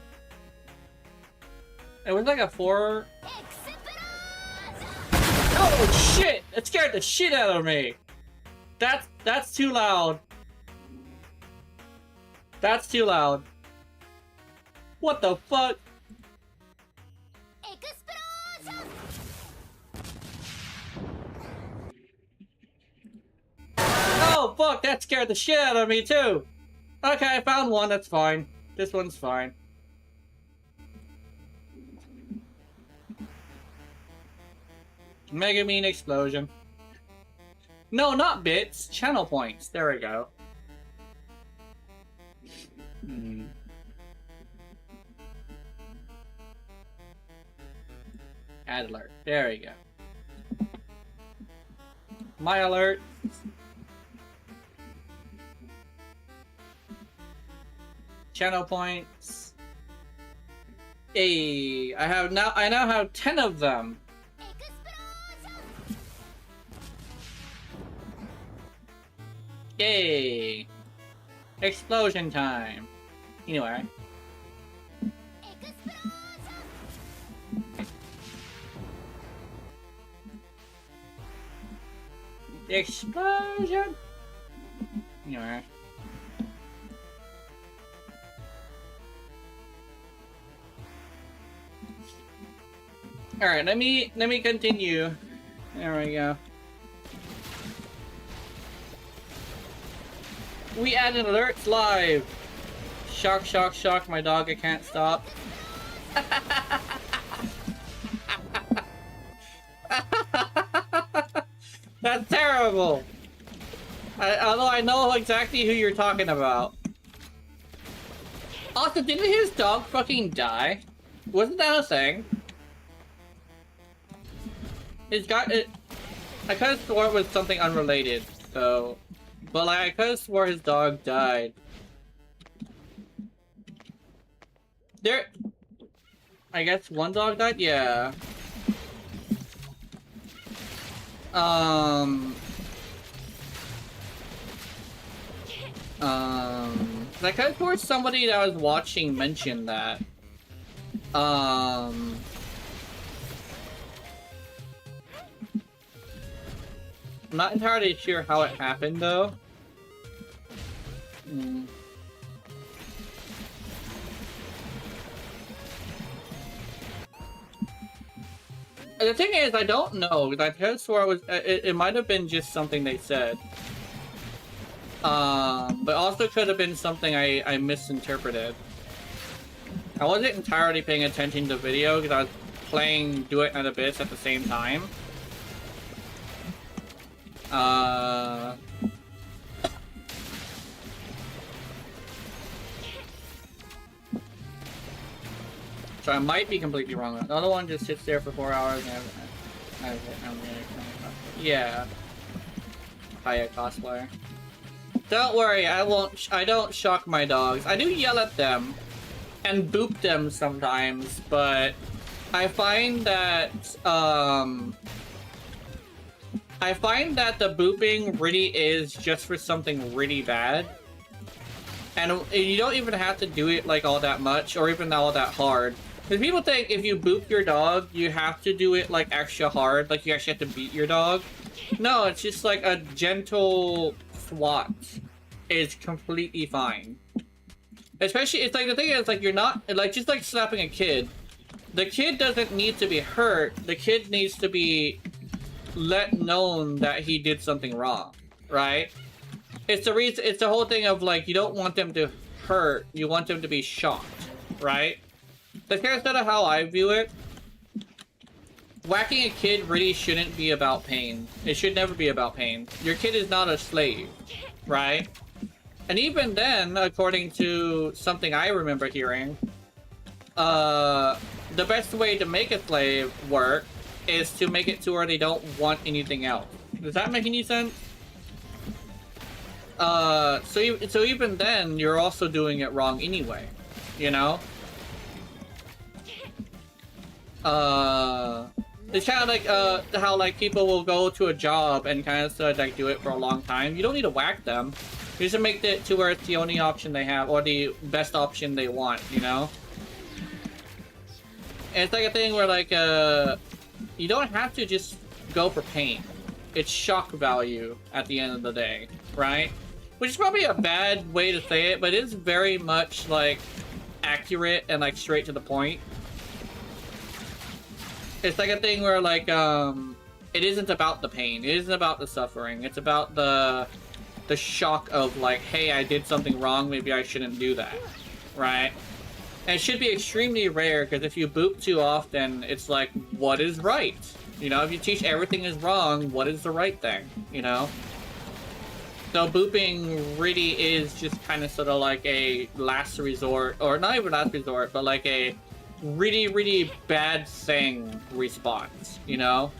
It was like a 4... Oh shit! It scared the shit out of me! That's too loud. That's too loud. What the fuck? Oh fuck, that scared the shit out of me too! Okay, I found one, that's fine. This one's fine. Mega Mean Explosion. No, not bits. Channel points. There we go. Add alert. There we go. My alert. Channel points. Hey, I now have 10 of them. Yay! Explosion time. Anyway. Explosion! Anyway. Alright, let me continue. There we go. We added alerts live! Shock, shock, shock, my dog, I can't stop. That's terrible! Although I know exactly who you're talking about. Also, didn't his dog fucking die? Wasn't that a thing? It's got it. I could have swore it was something unrelated, though. But like, I could have swore his dog died. There... I guess one dog died? Yeah. I could have swore somebody that I was watching mentioned that. I'm not entirely sure how it happened, though. The thing is, I don't know, because I could have swore it might have been just something they said. But also could have been something I misinterpreted. I wasn't entirely paying attention to the video, because I was playing Duet and Abyss at the same time. So I might be completely wrong. The other one just sits there for 4 hours and yeah. Hiya cosplayer. Don't worry, I don't shock my dogs. I do yell at them and boop them sometimes, but I find that the booping really is just for something really bad. And you don't even have to do it like all that much or even all that hard. Because people think if you boop your dog, you have to do it like extra hard, like you actually have to beat your dog. No, it's just like a gentle swat is completely fine. Especially, it's like the thing is like you're not, like just like slapping a kid. The kid doesn't need to be hurt, the kid needs to be let known that he did something wrong, right? It's the reason, it's the whole thing of like, you don't want them to hurt, you want them to be shocked, right? That's kind of how I view it. Whacking a kid really shouldn't be about pain. It should never be about pain. Your kid is not a slave, right? And even then, according to something I remember hearing, the best way to make a slave work is to make it to where they don't want anything else. Does that make any sense? So even then, you're also doing it wrong anyway, you know? It's kind of like, how, like, people will go to a job and kind of, like, do it for a long time. You don't need to whack them. You just make it to where it's the only option they have, or the best option they want, you know? And it's like a thing where, like, you don't have to just go for pain. It's shock value at the end of the day, right? Which is probably a bad way to say it, but it is very much, like, accurate and, like, straight to the point. It's like a thing where, like, it isn't about the pain. It isn't about the suffering. It's about the shock of, like, hey, I did something wrong. Maybe I shouldn't do that, right? And it should be extremely rare, because if you boop too often, it's like, what is right? You know, if you teach everything is wrong, what is the right thing, you know? So booping really is just kind of sort of like a last resort, or not even last resort, but like a really, really bad thing response, you know?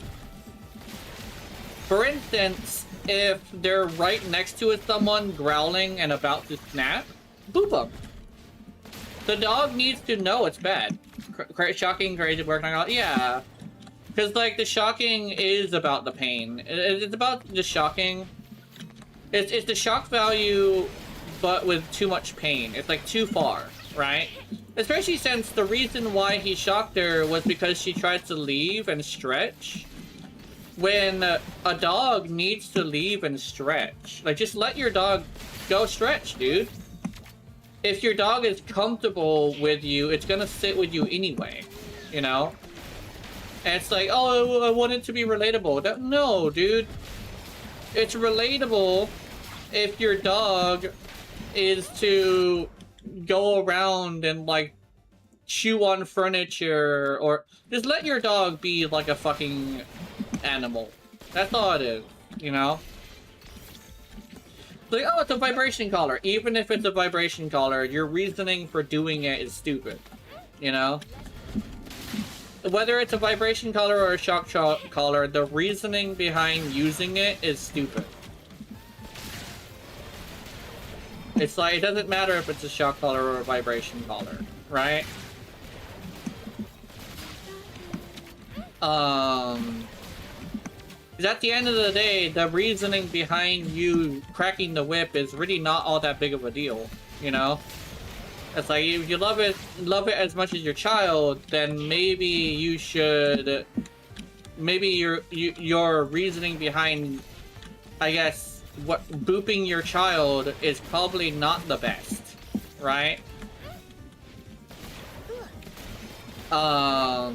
For instance, if they're right next to someone growling and about to snap, boop them. The dog needs to know it's bad. Shocking, crazy, work, yeah. Because, like, the shocking is about the pain. It's about the shocking. It's the shock value, but with too much pain. It's, like, too far, right? Especially since the reason why he shocked her was because she tried to leave and stretch. When a dog needs to leave and stretch. Like, just let your dog go stretch, dude. If your dog is comfortable with you, it's gonna sit with you anyway, you know? And it's like, oh, I want it to be relatable. No, dude. It's relatable if your dog is to go around and, like, chew on furniture, or just let your dog be like a fucking animal. That's all it is, you know? Like, oh, it's a vibration collar. Even if it's a vibration collar, your reasoning for doing it is stupid, you know? whether it's a vibration collar or a shock collar, the reasoning behind using it is stupid. It's like, it doesn't matter if it's a shock collar or a vibration collar, right? Because at the end of the day, the reasoning behind you cracking the whip is really not all that big of a deal, you know? It's like, if you love it as much as your child, then maybe you should, maybe your reasoning behind, I guess, what booping your child is probably not the best, right? That's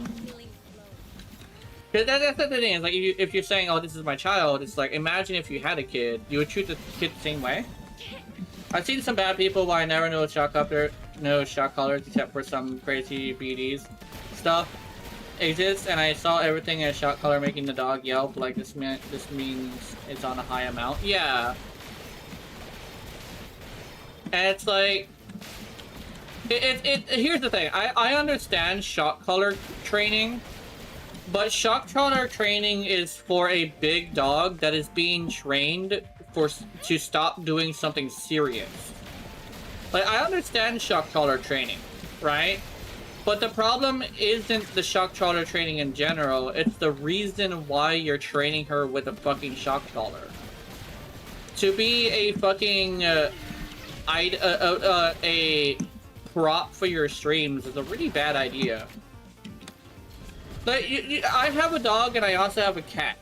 the thing. It's like, if you're saying, "Oh, this is my child," it's like, imagine if you had a kid, you would treat the kid the same way. I've seen some bad people where I never know shock collars except for some crazy BDs stuff exists, and I saw everything as shock collar making the dog yelp. Like, this means it's on a high amount. Yeah. And it's like, here's the thing. I understand shock collar training, but shock collar training is for a big dog that is being trained to stop doing something serious. Like, I understand shock collar training, right? But the problem isn't the shock collar training in general, it's the reason why you're training her with a fucking shock collar. To be a fucking a prop for your streams is a really bad idea. Like, I have a dog and I also have a cat.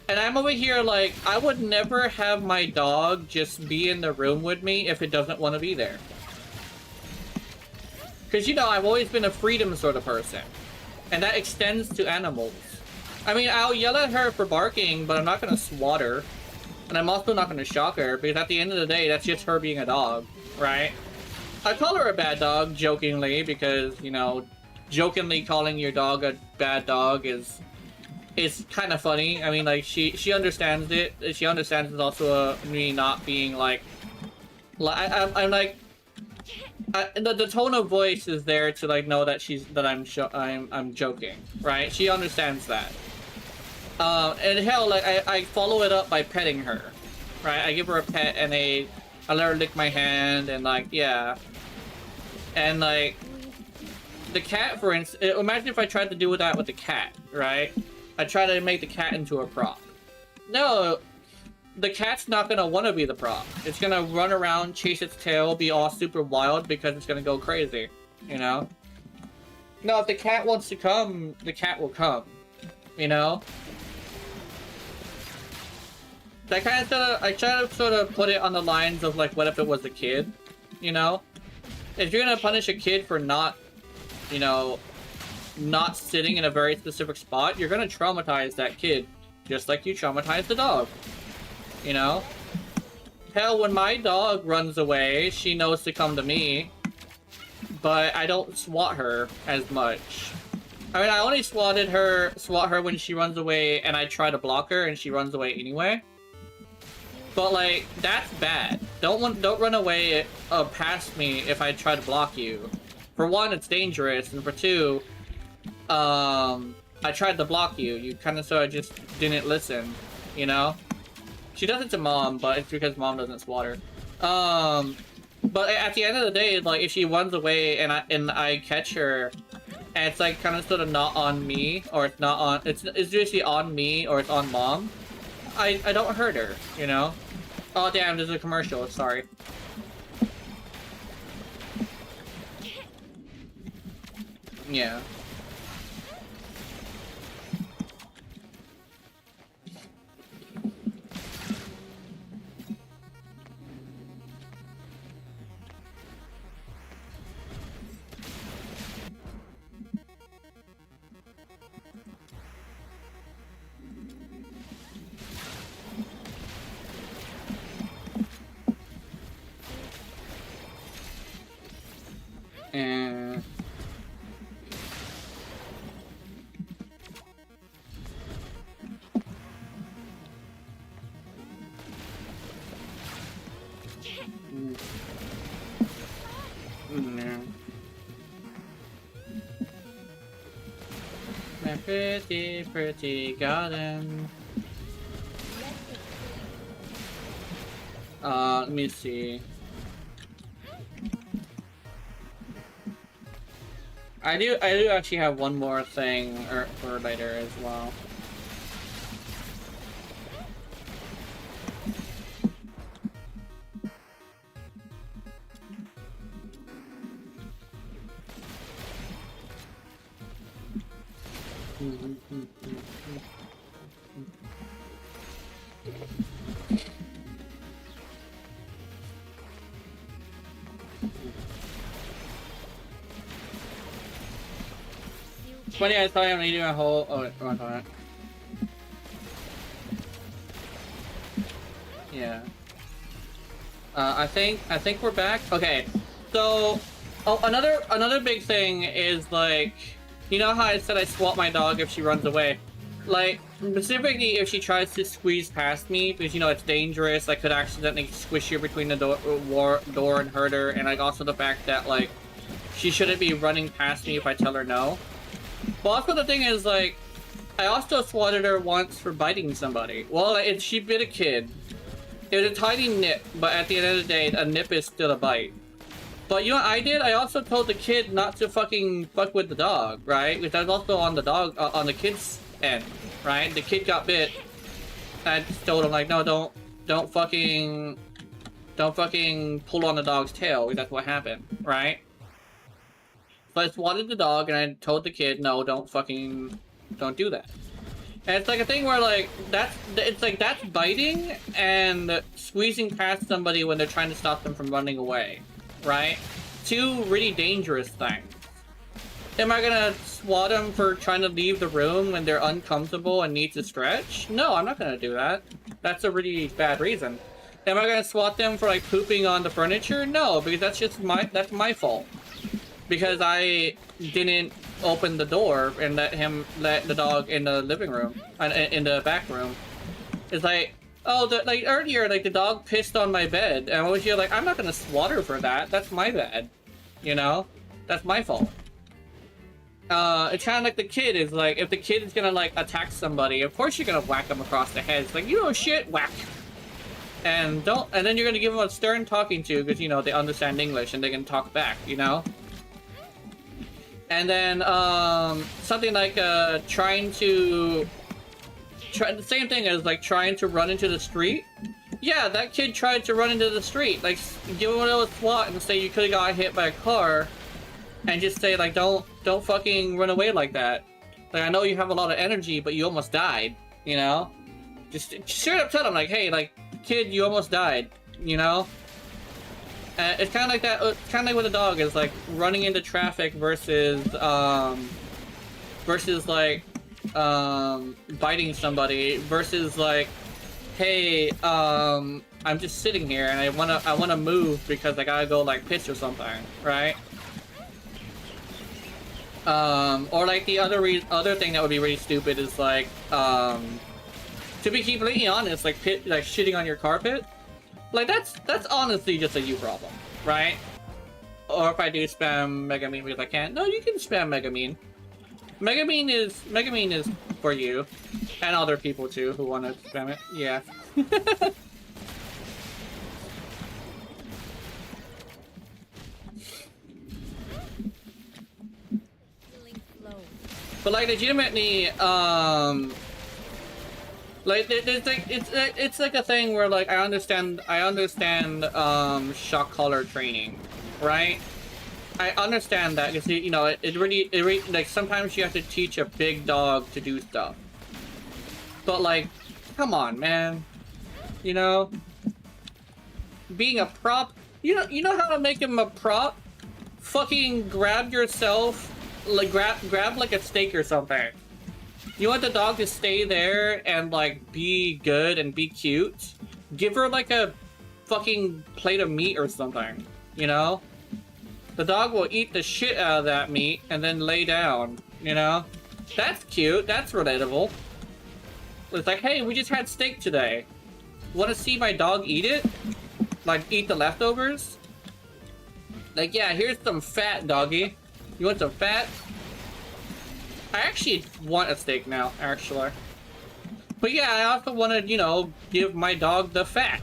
And I'm over here like, I would never have my dog just be in the room with me if it doesn't want to be there. Because, you know, I've always been a freedom sort of person. And that extends to animals. I mean, I'll yell at her for barking, but I'm not going to swat her. And I'm also not going to shock her, because at the end of the day, that's just her being a dog, right? I call her a bad dog, jokingly, because, you know, jokingly calling your dog a bad dog is kind of funny. I mean, like, she understands it. She understands it's also me not being like I'm like, the tone of voice is there to like know that I'm joking, right? She understands that. And hell, like, I follow it up by petting her, right? I give her a pet and I let her lick my hand and like, yeah. And like, the cat, for instance, imagine if I tried to do that with the cat, right? I try to make the cat into a prop. No, the cat's not gonna want to be the prop. It's gonna run around, chase its tail, be all super wild because it's gonna go crazy, you know? No, if the cat wants to come, the cat will come, you know? I try to sort of put it on the lines of like, what if it was a kid, you know? If you're gonna punish a kid for not, you know, not sitting in a very specific spot, you're gonna traumatize that kid, just like you traumatized the dog, you know? Hell, when my dog runs away, she knows to come to me, but I don't swat her as much. I mean, I only swat her when she runs away and I try to block her and she runs away anyway. But like, that's bad. Don't run away past me if I try to block you. For one, it's dangerous, and for two, I tried to block you. You kind of sort of just didn't listen, you know? She does it to mom, but it's because mom doesn't swat her. But at the end of the day, like, if she runs away and I catch her, and it's like kind of sort of not on me, or it's not on, it's usually on me or it's on mom, I don't hurt her, you know? Oh damn, there's a commercial, sorry. Yeah. Pretty, pretty garden. Let me see. I do actually have one more thing for later as well. Funny, I thought I'm eating a whole. Oh, wrong on. Yeah. I think we're back. Okay, so another big thing is like, you know how I said I swat my dog if she runs away, like specifically if she tries to squeeze past me, because you know it's dangerous. I could accidentally squish her between the door and hurt her, and like also the fact that like she shouldn't be running past me if I tell her no. But also the thing is, like, I also swatted her once for biting somebody. Well, she bit a kid. It was a tiny nip, but at the end of the day, a nip is still a bite. But you know what I did? I also told the kid not to fucking fuck with the dog, right? Because I was also on the dog, on the kid's end, right? The kid got bit. I just told him, like, no, don't fucking pull on the dog's tail, because that's what happened, right? So I swatted the dog, and I told the kid, no, don't do that. And it's like a thing where, like, that's biting and squeezing past somebody when they're trying to stop them from running away, right? Two really dangerous things. Am I gonna swat them for trying to leave the room when they're uncomfortable and need to stretch? No, I'm not gonna do that. That's a really bad reason. Am I gonna swat them for, like, pooping on the furniture? No, because that's my fault. Because I didn't open the door and let the dog in the living room, in the back room. It's like, oh, like earlier, like the dog pissed on my bed, and I was here like, I'm not gonna swat her for that. That's my bad, you know. That's my fault. It's kind of like the kid is like, if the kid is gonna like attack somebody, of course you're gonna whack them across the head. It's like, you know, shit, whack. And then you're gonna give them a stern talking to, because you know they understand English and they can talk back, you know. And then, something like, the same thing as, like, trying to run into the street. Yeah, that kid tried to run into the street. Like, give him a little swat and say you could've got hit by a car. And just say, like, don't fucking run away like that. Like, I know you have a lot of energy, but you almost died, you know? Just straight up tell him, like, hey, like, kid, you almost died, you know? It's kind of like that. It's kind of like with a dog is like running into traffic versus like biting somebody versus like, hey, I'm just sitting here and I wanna move because I gotta go like piss or something, right? Or like the other thing that would be really stupid is like, to be completely honest, like shitting on your carpet. Like, that's honestly just a you problem, right? Or if I do spam Megamine because I can't. No, you can spam Megamine. Megamine is for you. And other people too who want to spam it. Yeah. But like legitimately, like there's like it's like a thing where like I understand shock collar training, right? I understand that because you know it really like sometimes you have to teach a big dog to do stuff. But like, come on, man, you know, being a prop, you know how to make him a prop? Fucking grab yourself, like grab like a steak or something. You want the dog to stay there and, like, be good and be cute? Give her, like, a fucking plate of meat or something, you know? The dog will eat the shit out of that meat and then lay down, you know? That's cute. That's relatable. It's like, hey, we just had steak today. Want to see my dog eat it? Like, eat the leftovers? Like, yeah, here's some fat, doggy. You want some fat? I actually want a steak now, actually. But yeah, I also want to, you know, give my dog the fat.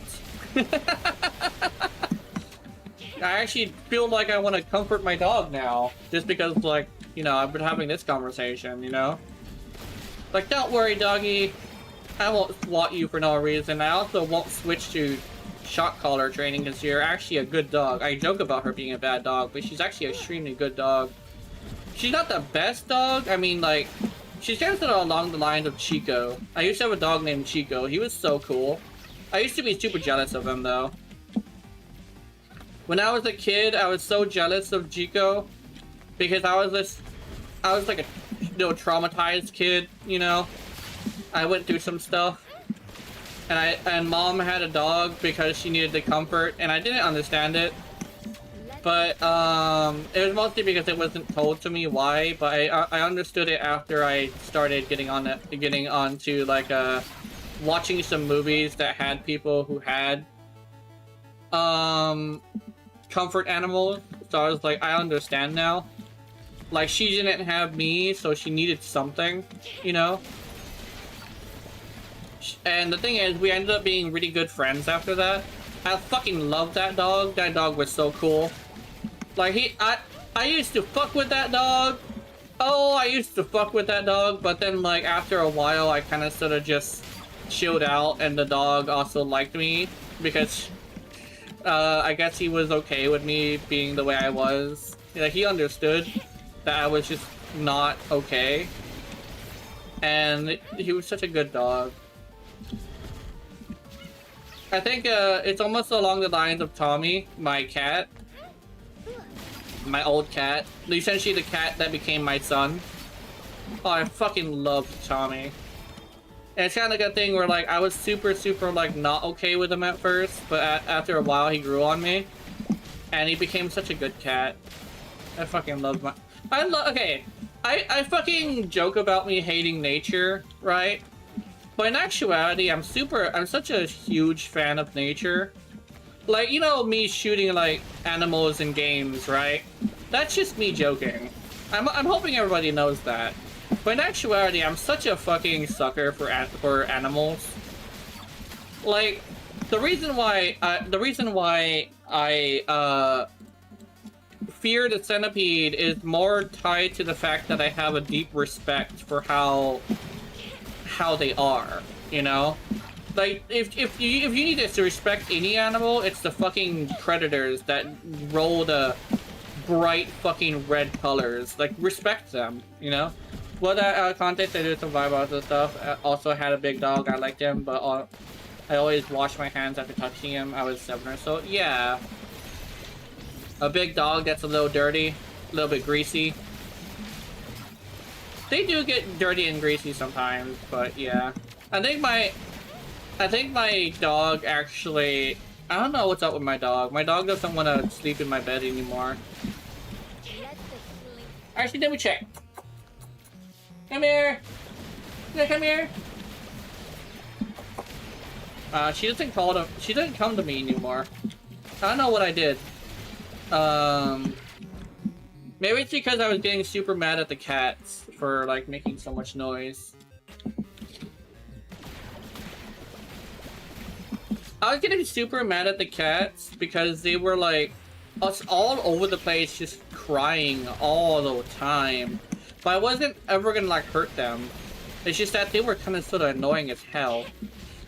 I actually feel like I want to comfort my dog now. Just because, like, you know, I've been having this conversation, you know? Like, don't worry, doggy. I won't swat you for no reason. I also won't switch to shock collar training because you're actually a good dog. I joke about her being a bad dog, but she's actually an extremely good dog. She's not the best dog. I mean, like, she's kind of along the lines of Chico. I used to have a dog named Chico. He was so cool. I used to be super jealous of him, though. When I was a kid, I was so jealous of Chico because I was like a, you know, traumatized kid, you know? I went through some stuff. And mom had a dog because she needed the comfort, and I didn't understand it. But, it was mostly because it wasn't told to me why, but I understood it after I started getting onto, like, watching some movies that had people who had, comfort animals. So I was like, I understand now. Like, she didn't have me, so she needed something, you know? And the thing is, we ended up being really good friends after that. I fucking loved that dog. That dog was so cool. Like, I used to fuck with that dog. Oh, I used to fuck with that dog, but then, like, after a while, I kind of sort of just chilled out, and the dog also liked me, because, I guess he was okay with me being the way I was. Yeah, he understood that I was just not okay. And he was such a good dog. I think, it's almost along the lines of Tommy, my cat. My old cat. Essentially the cat that became my son. Oh, I fucking loved Tommy. And it's kind of like a thing where, like, I was super, like, not okay with him at first, but after a while he grew on me. And he became such a good cat. I fucking love my... Okay, I fucking joke about me hating nature, right? But in actuality, I'm such a huge fan of nature. Like, you know, me shooting, like, animals in games, right? That's just me joking. I'm hoping everybody knows that. But in actuality, I'm such a fucking sucker for animals. Like, the reason why I fear the centipede is more tied to the fact that I have a deep respect for how they are, you know? Like, if you need to respect any animal, it's the fucking predators that roll the bright fucking red colors. Like, respect them, you know? Well, that context, I did some Vibos and stuff. I also had a big dog. I liked him, but I always wash my hands after touching him. I was 7 or so. Yeah. A big dog that's a little dirty, a little bit greasy. They do get dirty and greasy sometimes, but yeah. I think my dog actually... I don't know what's up with my dog. My dog doesn't want to sleep in my bed anymore. Actually, let me check. Come here! Yeah, come here! She doesn't come to me anymore. I don't know what I did. Maybe it's because I was getting super mad at the cats for, like, making so much noise. I was getting super mad at the cats because they were, like, all over the place just crying all the time. But I wasn't ever gonna, like, hurt them. It's just that they were kind of sort of annoying as hell.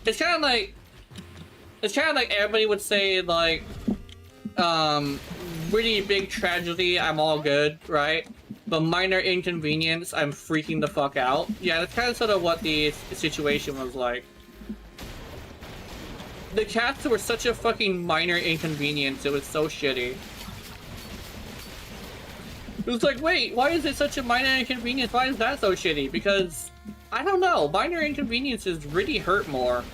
It's kind of like everybody would say, like, really big tragedy, I'm all good, right? But minor inconvenience, I'm freaking the fuck out. Yeah, that's kind of sort of what the situation was like. The cats were such a fucking minor inconvenience, it was so shitty. It was like, wait, why is it such a minor inconvenience? Why is that so shitty? Because, I don't know, minor inconveniences really hurt more.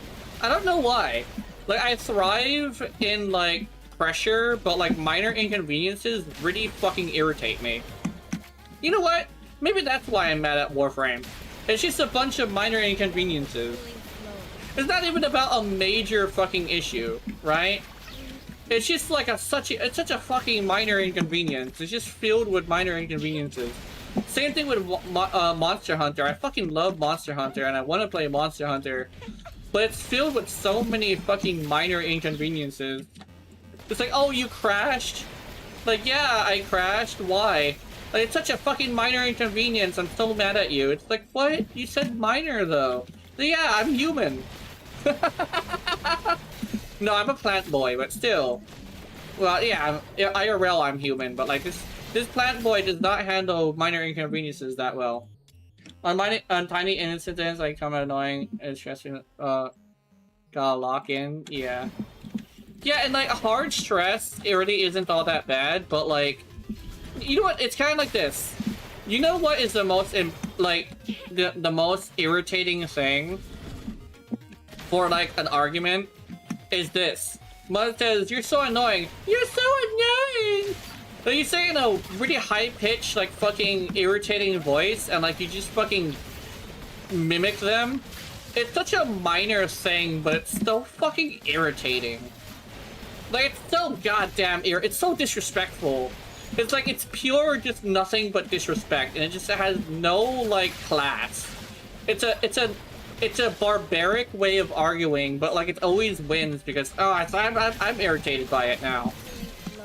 I don't know why. Like, I thrive in, like, pressure, but, like, minor inconveniences really fucking irritate me. You know what? Maybe that's why I'm mad at Warframe. It's just a bunch of minor inconveniences. It's not even about a major fucking issue, right? It's just like it's such a fucking minor inconvenience. It's just filled with minor inconveniences. Same thing with Monster Hunter. I fucking love Monster Hunter, and I want to play Monster Hunter, but it's filled with so many fucking minor inconveniences. It's like, oh, you crashed? Like, yeah, I crashed. Why? Like, it's such a fucking minor inconvenience. I'm so mad at you. It's like, what? You said minor, though. Yeah, I'm human. No, I'm a plant boy, but still. Well, yeah, IRL I'm human, but like this plant boy does not handle minor inconveniences that well. On tiny incidents, like come annoying and stressing. Gotta lock in. Yeah. Yeah, and like hard stress, it really isn't all that bad, but like, you know what? It's kind of like this. You know what is the most the most irritating thing for like an argument is this. Mother says, "You're so annoying." You're so annoying! So you say in a really high-pitched, like, fucking irritating voice, and, like, you just fucking mimic them. It's such a minor thing, but it's so fucking irritating. Like, it's so goddamn it's so disrespectful. It's like, it's pure just nothing but disrespect, and it just has no, like, class. It's a barbaric way of arguing, but like it always wins because I'm irritated by it now.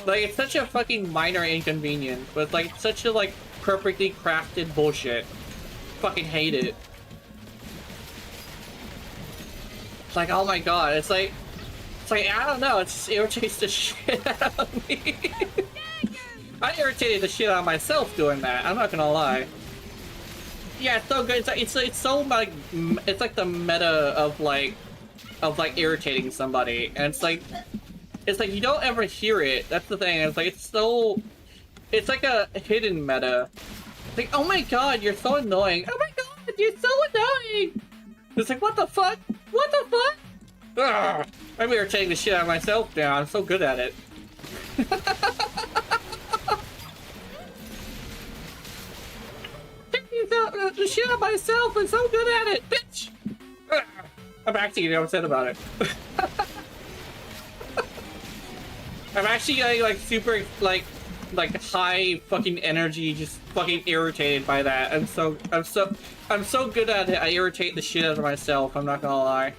Like it's such a fucking minor inconvenience, but like such a like perfectly crafted bullshit. Fucking hate it. It's like, oh my god, it's like I don't know, it just irritates the shit out of me. I irritated the shit out of myself doing that. I'm not gonna lie. Yeah, it's so good. It's so like it's like the meta of like irritating somebody, and it's like you don't ever hear it. That's the thing. It's like it's like a hidden meta. It's like, oh my god, you're so annoying. Oh my god, you're so annoying. It's like, what the fuck? What the fuck? Ugh, I'm irritating the shit out of myself now. I'm so good at it. The shit out myself and so good at it, bitch! I'm actually getting upset about it. I'm actually getting like super like high fucking energy, just fucking irritated by that. I'm so good at it. I irritate the shit out of myself. I'm not gonna lie.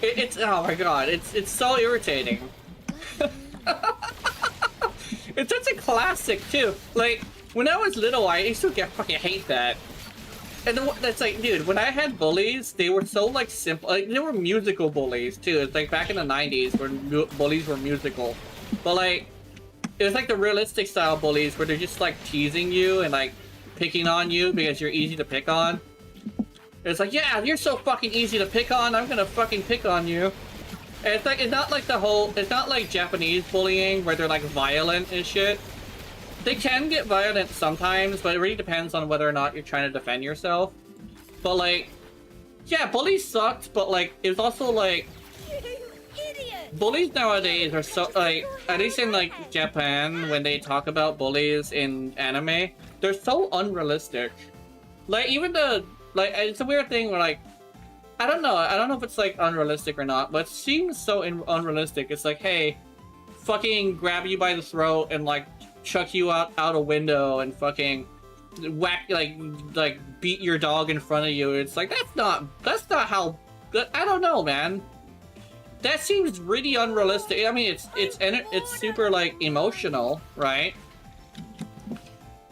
It's oh my god, it's so irritating. It's such a classic too. Like when I was little, I used to fucking hate that. And that's like, dude, when I had bullies, they were so like simple. Like they were musical bullies too. It's like back in the 90s when bullies were musical. But like, it was like the realistic style bullies where they're just like teasing you and like picking on you because you're easy to pick on. It's like, yeah, you're so fucking easy to pick on, I'm gonna fucking pick on you. And it's like, it's not like Japanese bullying where they're like violent and shit. They can get violent sometimes, but it really depends on whether or not you're trying to defend yourself. But like, yeah, bullies sucked, but like, it was also like, bullies nowadays are so, like, at least in like Japan, when they talk about bullies in anime, they're so unrealistic. Like, even like, it's a weird thing where, like, I don't know if it's, like, unrealistic or not, but it seems so unrealistic. It's like, hey, fucking grab you by the throat and, like, chuck you out a window and fucking whack, like, beat your dog in front of you. It's like, that's not how, I don't know, man. That seems really unrealistic. I mean, it's super, like, emotional, right?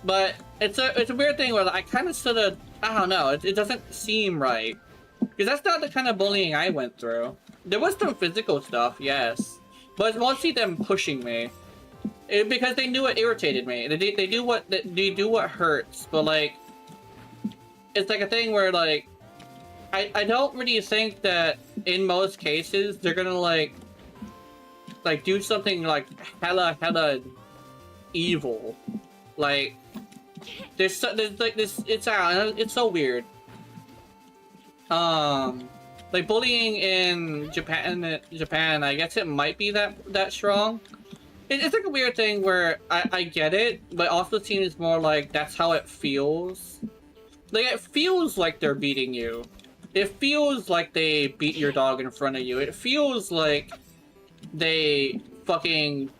But it's a weird thing where I kind of sort of, I don't know, it doesn't seem right. Because that's not the kind of bullying I went through. There was some physical stuff, yes. But it's mostly them pushing me. Because they knew it irritated me. They do what hurts, but like, it's like a thing where like, I don't really think that in most cases they're gonna like do something like hella evil. Like, there's like this, it's so weird. Like bullying in Japan, I guess it might be that strong. It's like a weird thing where I get it, but also seems more like that's how it feels. Like, it feels like they're beating you. it feels like they beat your dog in front of you. It feels like they fucking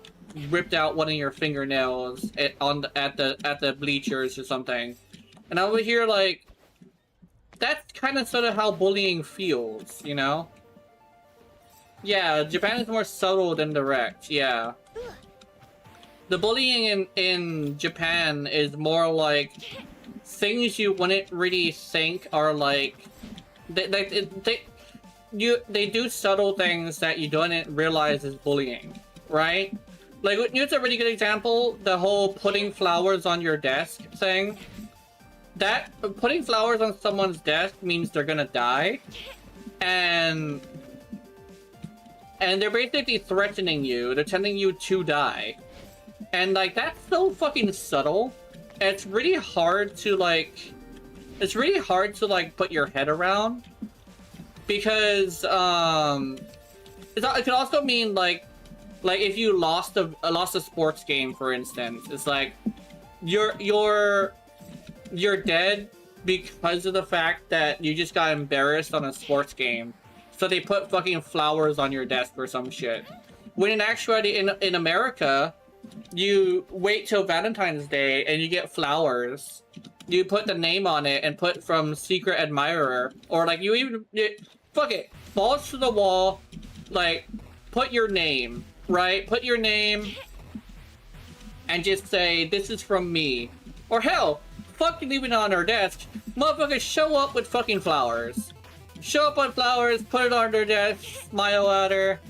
ripped out one of your fingernails at the bleachers or something. And over here, like, that's kind of sort of how bullying feels, you know? Yeah, Japan is more subtle than direct, yeah. The bullying in Japan is more like things you wouldn't really think are like... They do subtle things that you don't realize is bullying, right? Like, it's a really good example, the whole putting flowers on your desk thing. That, putting flowers on someone's desk means they're gonna die. And they're basically threatening you, they're telling you to die. And, like, that's so fucking subtle. It's really hard to, like... It's really hard to, like, put your head around. Because, it could also mean, like if you lost a sports game, for instance. It's like, you're dead because of the fact that you just got embarrassed on a sports game. So they put fucking flowers on your desk or some shit. When in actuality, in America, you wait till Valentine's Day and you get flowers. You put the name on it and put from secret admirer. Or like fuck it. Balls to the wall. Like, put your name, right? Put your name and just say, this is from me. Or hell, fucking leave it on her desk. Motherfuckers, show up with fucking flowers. Show up on flowers, put it on their desk, smile at her.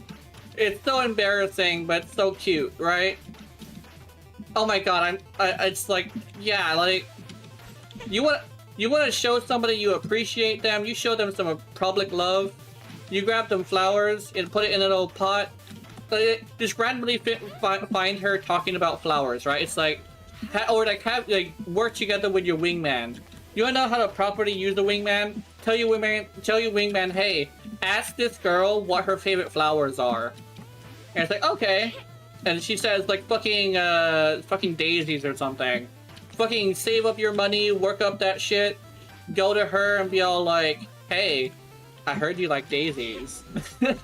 It's so embarrassing, but so cute, right? Oh my god, it's like, yeah, like, you want to show somebody you appreciate them, you show them some public love, you grab them flowers and put it in a little pot, just randomly find her talking about flowers, right? It's like, or like work together with your wingman. You wanna know how to properly use the wingman? Tell your wingman, hey, ask this girl what her favorite flowers are. And it's like, okay. And she says, like, fucking daisies or something. Fucking save up your money, work up that shit, go to her and be all like, hey, I heard you like daisies. And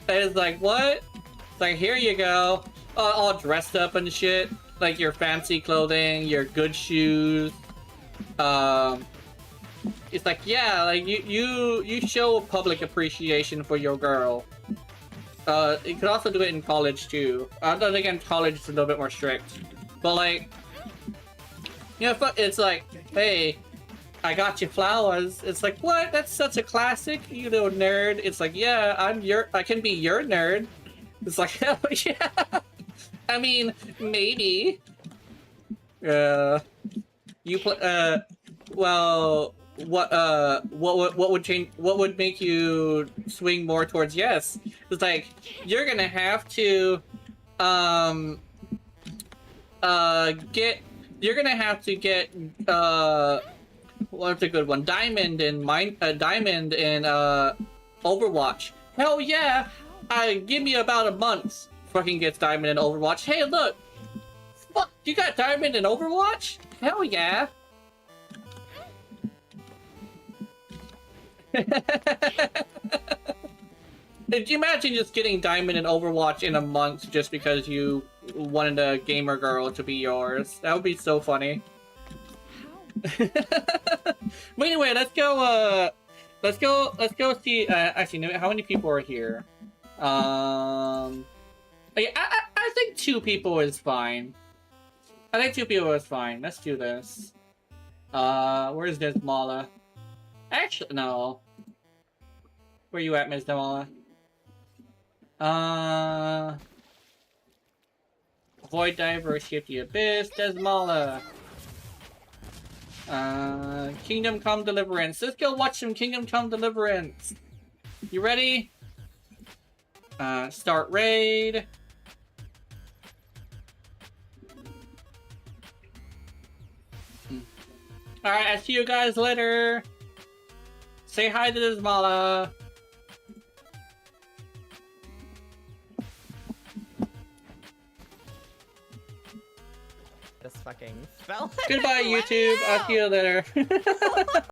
it's like, what? It's like, here you go. All dressed up and shit. Like your fancy clothing, your good shoes. It's like, yeah, like you show public appreciation for your girl. You could also do it in college too. Then again, college is a little bit more strict. But like, you know, it's like, hey, I got you flowers. It's like, what? That's such a classic, you little nerd. It's like, yeah, I can be your nerd. It's like, hell yeah. I mean, maybe. Well, what would change? What would make you swing more towards yes? It's like, you're gonna have to, get, what's a good one? Diamond in Overwatch. Hell yeah! Give me about a month. Fucking gets Diamond in Overwatch. Hey, look! Fuck, you got Diamond in Overwatch? Hell yeah! Did you imagine just getting Diamond in Overwatch in a month just because you wanted a gamer girl to be yours? That would be so funny. But anyway, let's go see, actually, how many people are here? I think 2 people is fine. I think 2 people is fine. Let's do this. Where's Desmala? Actually, no. Where you at, Ms. Desmala? Void Diver, Escape the Abyss, Desmala. Kingdom Come Deliverance. Let's go watch some Kingdom Come Deliverance. You ready? Start raid. Alright, I'll see you guys later. Say hi to Desmala. This fucking spell. Goodbye, YouTube. I'll see you later.